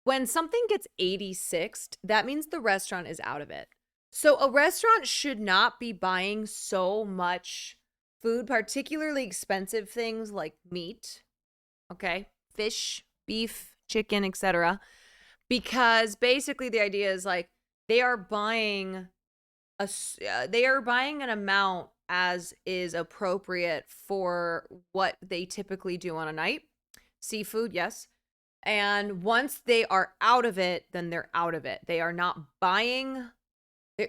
when something gets 86'd, that means the restaurant is out of it. So a restaurant should not be buying so much food, particularly expensive things like meat, okay, fish, beef, chicken, etc. Because basically the idea is like they are buying an amount as is appropriate for what they typically do on a night. Seafood, yes. And once they are out of it, then they're out of it. They are not buying,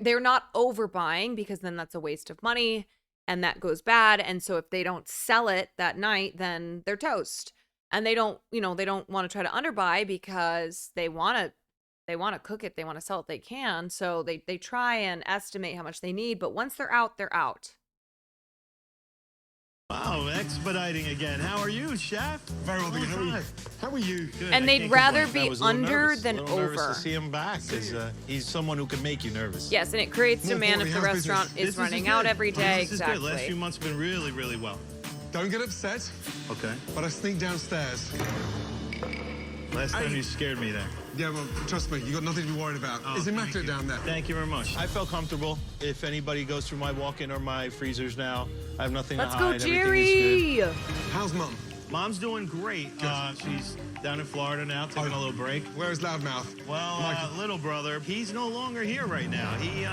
they're not overbuying, because then that's a waste of money and that goes bad. And so if they don't sell it that night, then they're toast. And they don't, they don't want to try to underbuy because they want to cook it, they want to sell it, they can. So they try and estimate how much they need, but once they're out, they're out. Wow, expediting again. How are you, chef? Very well, how are you? Good. And I they'd can't rather complain. I be was a little under nervous, than a little nervous over. to see him back because he's someone who can make you nervous. Yes, and it creates More demand if the importantly, how's restaurant business? is Business running good. out every day. Business is good. Exactly. Last few months have been really, really well. Don't get upset. Okay. But I sneaked downstairs. Last time you scared me there. Yeah, well, trust me, you got nothing to be worried about. Oh, It's immaculate thank you. down there. Thank you very much. I felt comfortable. If anybody goes through my walk-in or my freezers now, I have nothing Let's to go, hide. Everything is good. Jerry! How's Mum? Mom's doing great. She's down in Florida now, taking a little break. Where's Loudmouth? Well, little brother, he's no longer here right now. He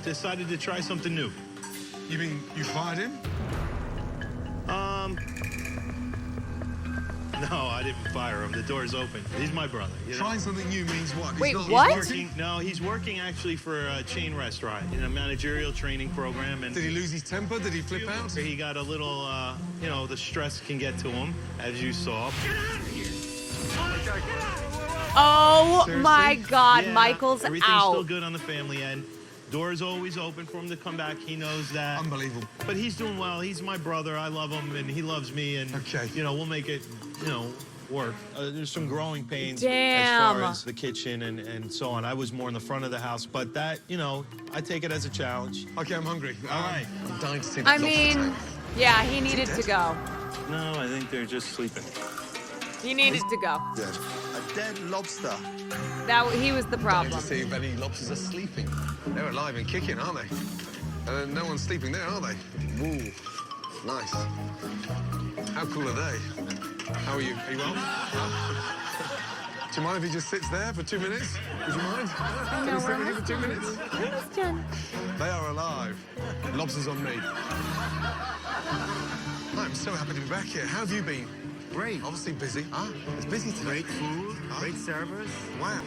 decided to try something new. You mean you fired him? No, I didn't fire him. The door's open. He's my brother. You know? Trying something new means what? Wait, he's not, what? He's working? No, he's working actually for a chain restaurant in a managerial training program. And Did he lose his temper? Did he flip out? He got a little, you know, the stress can get to him, as you saw. Oh Seriously? my God, Yeah, Michael's everything's out. still good on the family end. Door's always open for him to come back. He knows that. Unbelievable. But he's doing well. He's my brother. I love him, and he loves me. And, you know, we'll make it, you know, work. There's some growing pains Damn. as far as the kitchen and so on. I was more in the front of the house, but that, you know, I take it as a challenge. Okay, I'm hungry. All right. I'm dying to see that I lobster mean, tank. yeah, he needed to go. No, I think they're just sleeping. He needed to go. Dead. A dead lobster. He was the Dying problem. to see if any lobsters are sleeping. They're alive and kicking, aren't they? No one's sleeping there, are they? Ooh, nice. How cool are they? How are you? Are you well? Do you mind if he just sits there for 2 minutes? Would you mind? Can he sit with you for 2 minutes? They are alive. Lobsters on me. I'm so happy to be back here. How have you been? Great. Obviously busy. It's busy today. Great food, great servers. Wow.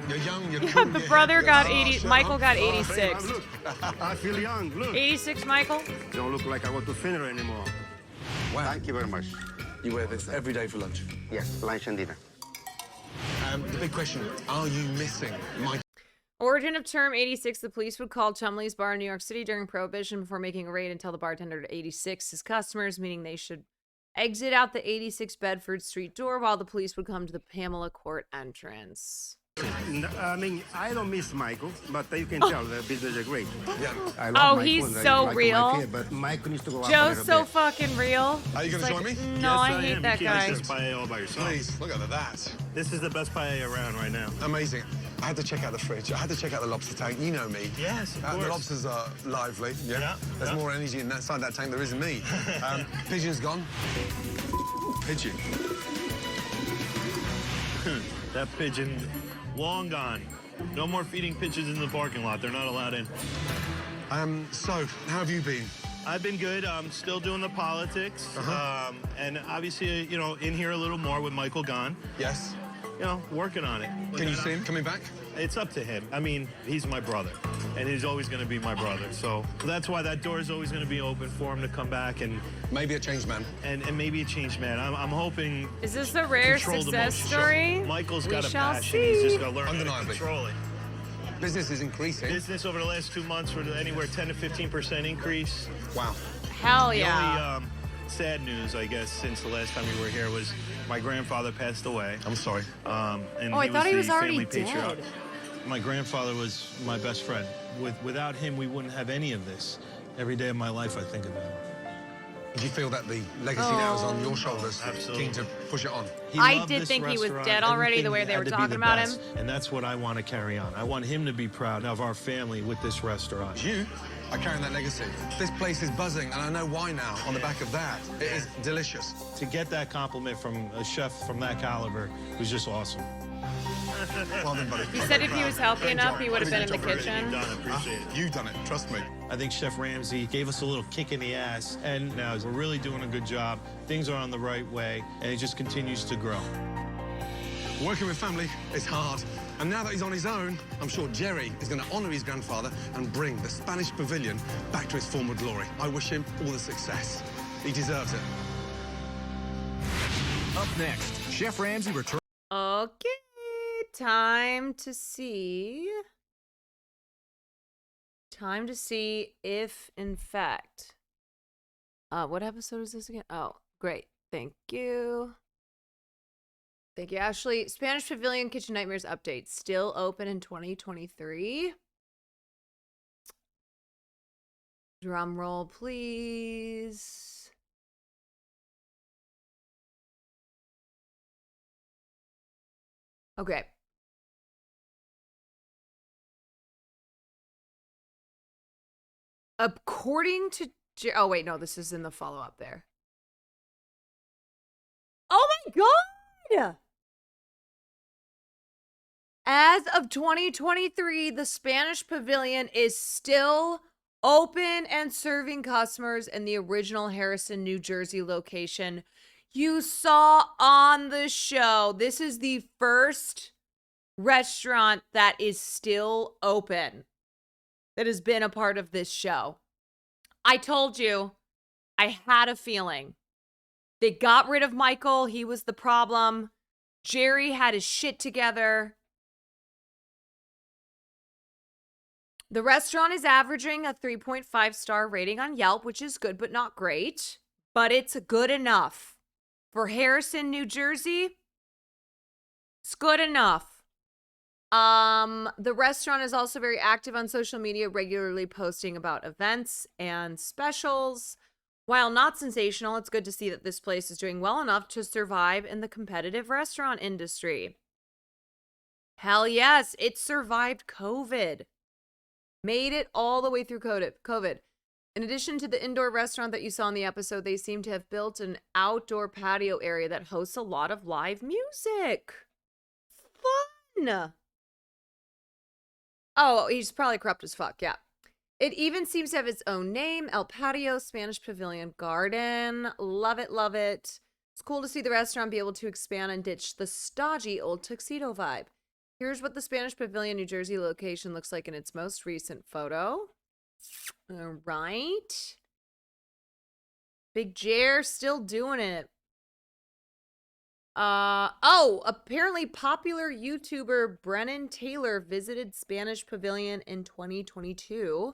You're young, you're Yeah, cool. the you're brother hip, got you're 80. shut Michael up. got Oh, 86. hey, look. I feel young, look. 86, Michael? Don't look like I go to dinner anymore. Wow. Thank you very much. You wear this every day for lunch? Yes, lunch and dinner. The big question, are you missing my... Origin of term 86, the police would call Chumley's bar in New York City during Prohibition before making a raid and tell the bartender to 86 his customers, meaning they should exit out the 86 Bedford Street door while the police would come to the Pamela Court entrance. I mean, I don't miss Michael, but you can tell the business is great. Yeah. I Oh, love Michael he's and I so like real. my kid, but Michael needs to go up a Joe's little so bit. fucking real. Are you going to He's join me? No, I hate that guy. This paella all by yourself. Please, look at that. This is the best paella around right now. Amazing. I had to check out the fridge. I had to check out the lobster tank. You know me. Yes, of course. The lobsters are lively. Yeah. There's more energy inside that tank there is in me. Pigeon's gone. Pigeon. That pigeon, long gone. No more feeding pigeons in the parking lot. They're not allowed in. So, how have you been? I've been good. I'm still doing the politics. And obviously, you know, in here a little more with Michael gone. Yes. You know, working on it. Can you see him coming back? It's up to him. I mean, he's my brother, and he's always going to be my brother. So that's why that door is always going to be open for him to come back and maybe a changed man. And maybe a changed man. I'm hoping. Is this a rare controlled success emotion. story? Michael's We got a shall passion. He's see. just got to learn how to Undeniably. control it. Business is increasing. Business over the last 2 months for anywhere 10 to 15% increase. Wow. Hell The yeah. only sad news, I guess, since the last time we were here was my grandfather passed away. I'm sorry. And I thought he was the already family patriarch. dead. My grandfather was my best friend. Without him, we wouldn't have any of this. Every day of my life, I think about him. Do you feel that the legacy now is on your shoulders? Absolutely. Keen to push it on? I did think he was dead already, the way they were talking about him. And that's what I want to carry on. I want him to be proud of our family with this restaurant. You are carrying that legacy. This place is buzzing, and I know why now, on the back of that. It is delicious. To get that compliment from a chef from that caliber was just awesome. Well done, buddy. He said if he was healthy enough, he would have been in the kitchen. You've done it. Appreciate it. You've done it. Trust me. I think Chef Ramsay gave us a little kick in the ass, and now we're really doing a good job. Things are on the right way, and it just continues to grow. Working with family is hard. And now that he's on his own, I'm sure Jerry is going to honour his grandfather and bring the Spanish Pavilion back to its former glory. I wish him all the success. He deserves it. Up next, Chef Ramsay returns. Okay, time to see if, in fact, What episode is this again? Oh, great. Thank you. Thank you, Ashley. Spanish Pavilion Kitchen Nightmares update. Still open in 2023. Drum roll, please. Okay. According to... Oh, wait, no, this is in the follow-up there. Oh my god! As of 2023, the Spanish Pavilion is still open and serving customers in the original Harrison, New Jersey location you saw on the show. This is the first restaurant that is still open that has been a part of this show. I told you, I had a feeling. They got rid of Michael. He was the problem. Jerry had his shit together. The restaurant is averaging a 3.5-star rating on Yelp, which is good but not great. But it's good enough. For Harrison, New Jersey, it's good enough. The restaurant is also very active on social media, regularly posting about events and specials. While not sensational, it's good to see that this place is doing well enough to survive in the competitive restaurant industry. Hell yes, it survived COVID. Made it all the way through COVID. In addition to the indoor restaurant that you saw in the episode, they seem to have built an outdoor patio area that hosts a lot of live music. Fun! Oh, he's probably corrupt as fuck, yeah. It even seems to have its own name, El Patio Spanish Pavilion Garden. Love it, love it. It's cool to see the restaurant be able to expand and ditch the stodgy old tuxedo vibe. Here's what the Spanish Pavilion, New Jersey location looks like in its most recent photo. All right. Big Jer still doing it. Apparently popular YouTuber Brennan Taylor visited Spanish Pavilion in 2022.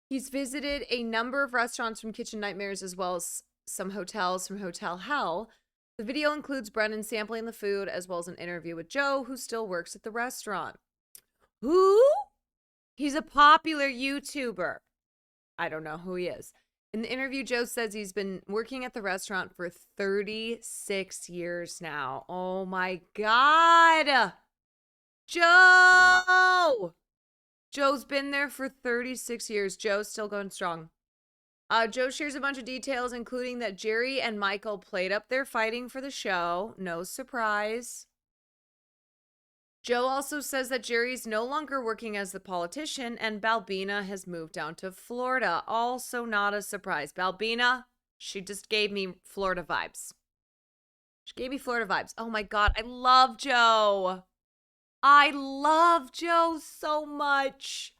He's visited a number of restaurants from Kitchen Nightmares as well as some hotels from Hotel Hell. The video includes Brennan sampling the food as well as an interview with Joe, who still works at the restaurant. Who? He's a popular YouTuber. I don't know who he is. In the interview, Joe says he's been working at the restaurant for 36 years now. Oh my God. Joe! Joe's been there for 36 years. Joe's still going strong. Joe shares a bunch of details, including that Jerry and Michael played up their fighting for the show. No surprise. Joe also says that Jerry's no longer working as the politician and Balbina has moved down to Florida. Also not a surprise. Balbina, she just gave me Florida vibes. She gave me Florida vibes. Oh my God, I love Joe. I love Joe so much.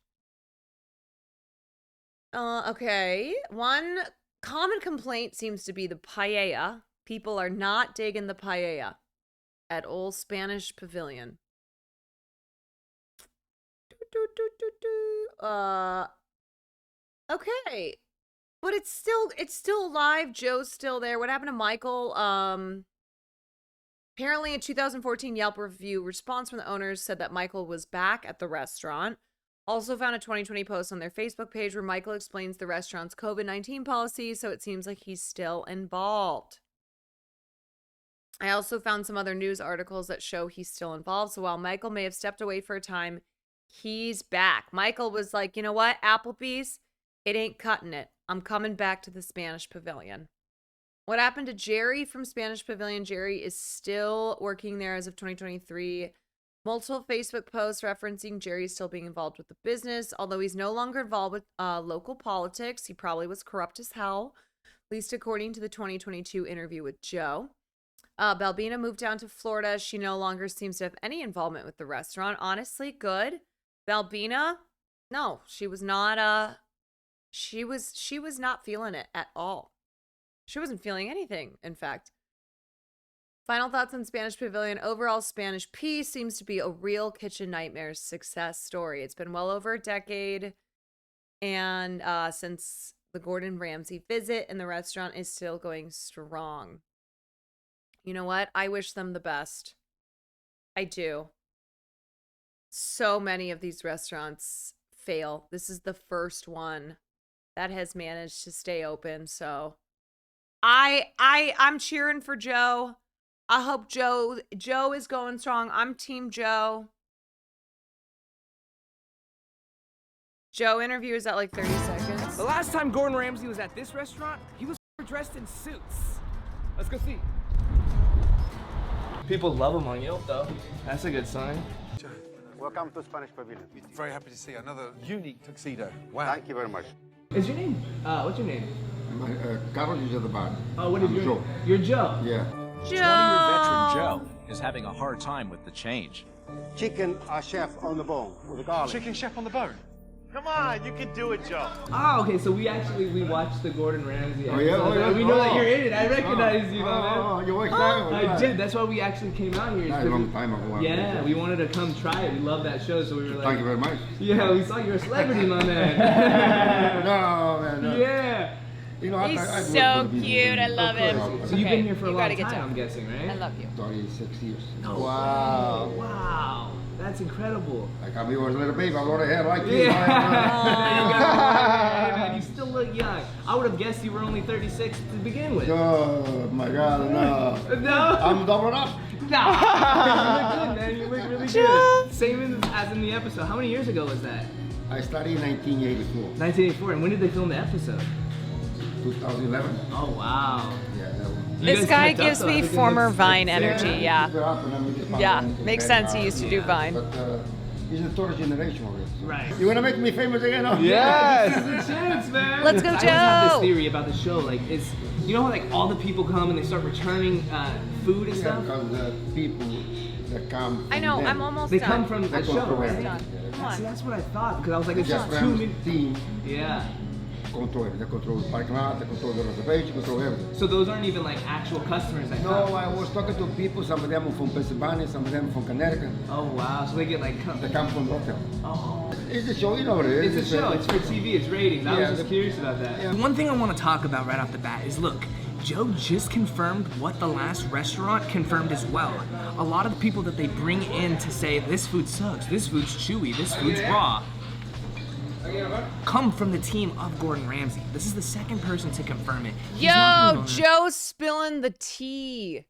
Okay. One common complaint seems to be the paella. People are not digging the paella at Old Spanish Pavilion. Okay. But it's still alive. Joe's still there. What happened to Michael? Apparently a 2014 Yelp review response from the owners said that Michael was back at the restaurant. Also found a 2020 post on their Facebook page where Michael explains the restaurant's COVID-19 policy, so it seems like he's still involved. I also found some other news articles that show he's still involved, so while Michael may have stepped away for a time, he's back. Michael was like, you know what, Applebee's, it ain't cutting it. I'm coming back to the Spanish Pavilion. What happened to Jerry from Spanish Pavilion? Jerry is still working there as of 2023. Multiple Facebook posts referencing Jerry still being involved with the business. Although he's no longer involved with local politics, he probably was corrupt as hell, at least according to the 2022 interview with Joe. Balbina moved down to Florida. She no longer seems to have any involvement with the restaurant. Honestly, good. Balbina, no, she was not. She was not feeling it at all. She wasn't feeling anything, in fact. Final thoughts on Spanish Pavilion. Overall, Spanish P seems to be a real Kitchen Nightmares success story. It's been well over a decade, and since the Gordon Ramsay visit, and the restaurant is still going strong. You know what? I wish them the best. I do. So many of these restaurants fail. This is the first one that has managed to stay open, so I'm cheering for Joe. I hope Joe is going strong. I'm Team Joe. Joe interview is at like 30 seconds. The last time Gordon Ramsay was at this restaurant, he was dressed in suits. Let's go see. People love him on Yelp, though. That's a good sign. Welcome to Spanish Pavilion. Very happy to see another unique tuxedo. Wow. Thank you very much. Is your name? What's your name? Carlos is at the bar. Oh, what is your name? You're Joe. Yeah. 20-year veteran Joe is having a hard time with the change. Chicken chef on the bone with the garlic. Chicken chef on the bone. Come on, you can do it, Joe. Oh, okay, so we watched the Gordon Ramsay episode. Oh, yeah? Oh, yeah. We know that you're in it. I recognize you, my man. Oh, you watched that? I did. That's why we actually came out here. That's a long time ago. Yeah, we wanted to come try it. We love that show, so we were like... Thank you very much. Yeah, we saw you're a celebrity, my man. No, man, no. Yeah. You know, He's so cute. I love him. So you've been here for a long gotta get time, down. I'm guessing, right? I love you. 36 years. Wow. Wow. That's incredible. Like I was a little baby, I got a hair like you. And you still look young. I would have guessed you were only 36 to begin with. Oh my God, no. No? I'm doubling up. No. You look good, man. You look really good. Same as in the episode. How many years ago was that? I started in 1984. 1984. And when did they film the episode? 2011. Oh, wow. Yeah, that one. This guy gives me former Vine energy, yeah. Yeah, makes sense. He used to do Vine. But he's the third generation of it. Right. You want to make me famous again? Huh? Yes. This is a chance, man. Let's go, I always have this Joe. theory about the show. Like, it's, you know how like all the people come and they start returning food and Yeah, stuff? because the people that come. I know, from them, I'm almost They done. come from the They show, come from right? everything. Come on. See, that's what I thought, because I was like, The it's Jeff just too many. Ramsey team Yeah. control it. They control the parking lot, they control the reservation, control everything. So those aren't even like actual customers that No, come? I was talking to people, some of them are from Pennsylvania, some of them from Connecticut. Oh, wow. So they get like... They come from Rotterdam. Oh. It's a show, you know what it is. It's a show. It's for TV. It's ratings. I Yeah, was just curious about that. One thing I want to talk about right off the bat is, look, Joe just confirmed what the last restaurant confirmed as well. A lot of the people that they bring in to say, this food sucks, this food's chewy, this food's raw, come from the team of Gordon Ramsay. This is the second person to confirm it. He's not Yo, the owner. Joe's spilling the tea.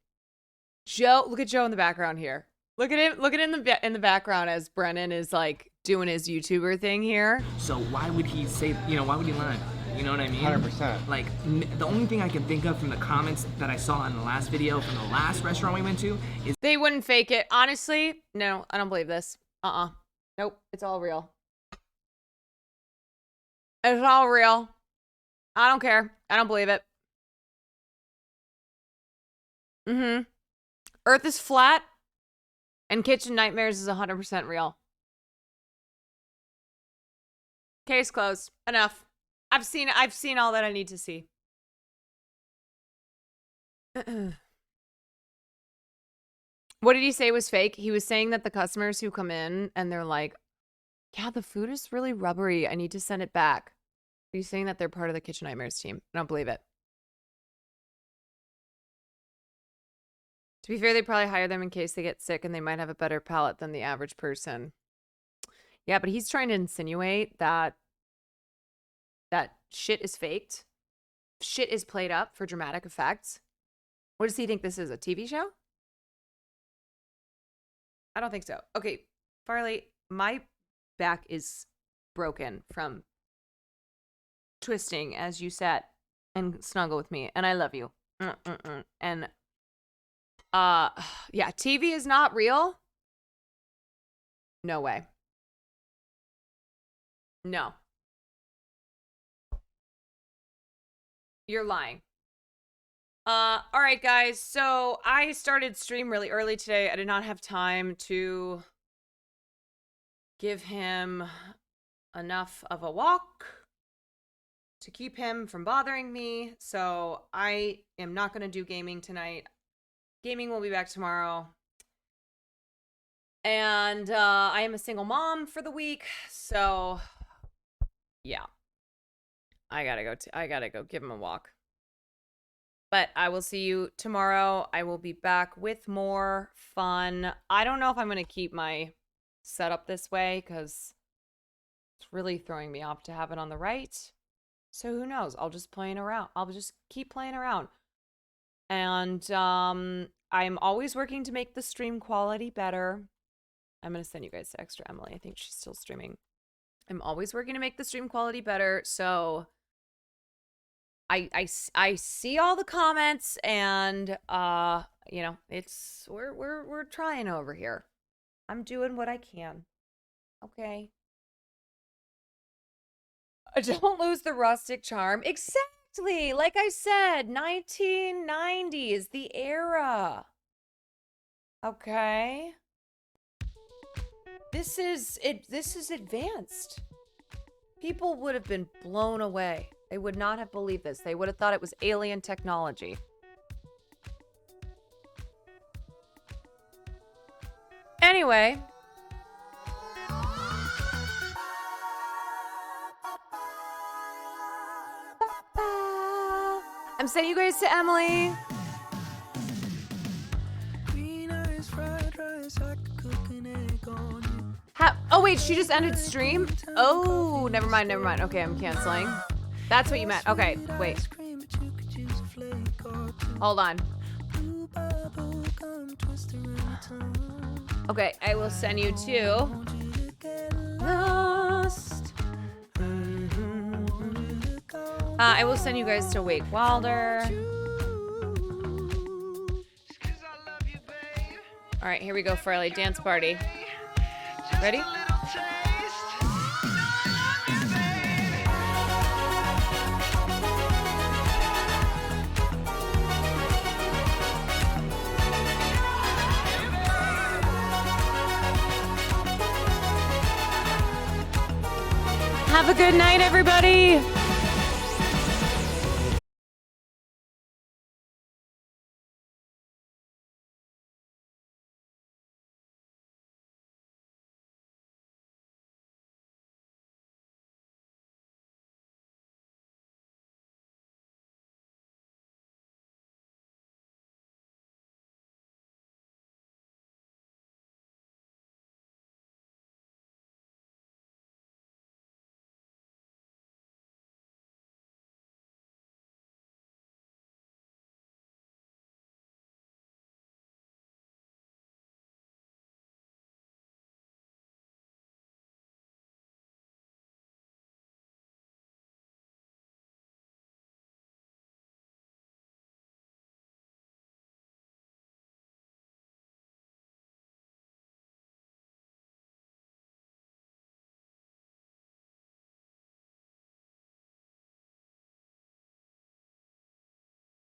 Joe, look at Joe in the background here. Look at him. Look at him in the background as Brennan is like doing his YouTuber thing here. So why would he say, why would he lie? You know what I mean? 100%. Like, the only thing I can think of from the comments that I saw in the last video from the last restaurant we went to is... They wouldn't fake it. Honestly, no, I don't believe this. Nope, it's all real. It's all real. I don't care. I don't believe it. Earth is flat, and Kitchen Nightmares is 100% real. Case closed. Enough. I've seen all that I need to see. What did he say was fake? He was saying that the customers who come in and they're like, yeah, the food is really rubbery. I need to send it back. Are you saying that they're part of the Kitchen Nightmares team? I don't believe it. To be fair, they probably hire them in case they get sick and they might have a better palate than the average person. Yeah, but he's trying to insinuate that shit is faked. Shit is played up for dramatic effects. What does he think this is, a TV show? I don't think so. Okay, Farley, my back is broken from twisting as you sat and snuggle with me, and I love you. And yeah, TV is not real. No way. No. You're lying. All right, guys. So I started stream really early today. I did not have time to give him enough of a walk to keep him from bothering me. So I am not going to do gaming tonight. Gaming will be back tomorrow. And I am a single mom for the week. So yeah. I gotta go give him a walk. But I will see you tomorrow. I will be back with more fun. I don't know if I'm going to keep my setup this way because it's really throwing me off to have it on the right. So who knows? I'll just keep playing around. And I'm always working to make the stream quality better. I'm going to send you guys to Extra Emily. I think she's still streaming. I'm always working to make the stream quality better. So I see all the comments, and you know, it's we're trying over here. I'm doing what I can. Okay. Don't lose the rustic charm. Exactly. Like I said, 1990 is the era. Okay. This is advanced. People would have been blown away. They would not have believed this. They would have thought it was alien technology. Anyway. I'm sending you guys to Emily. Oh wait, she just ended stream? Oh, never mind. Okay, I'm canceling. That's what you meant. Okay, wait. Hold on. Okay, I will send you to Lost. I will send you guys to Wake Wilder. All right, here we go, Farley. Dance party. Ready? Have a good night, everybody.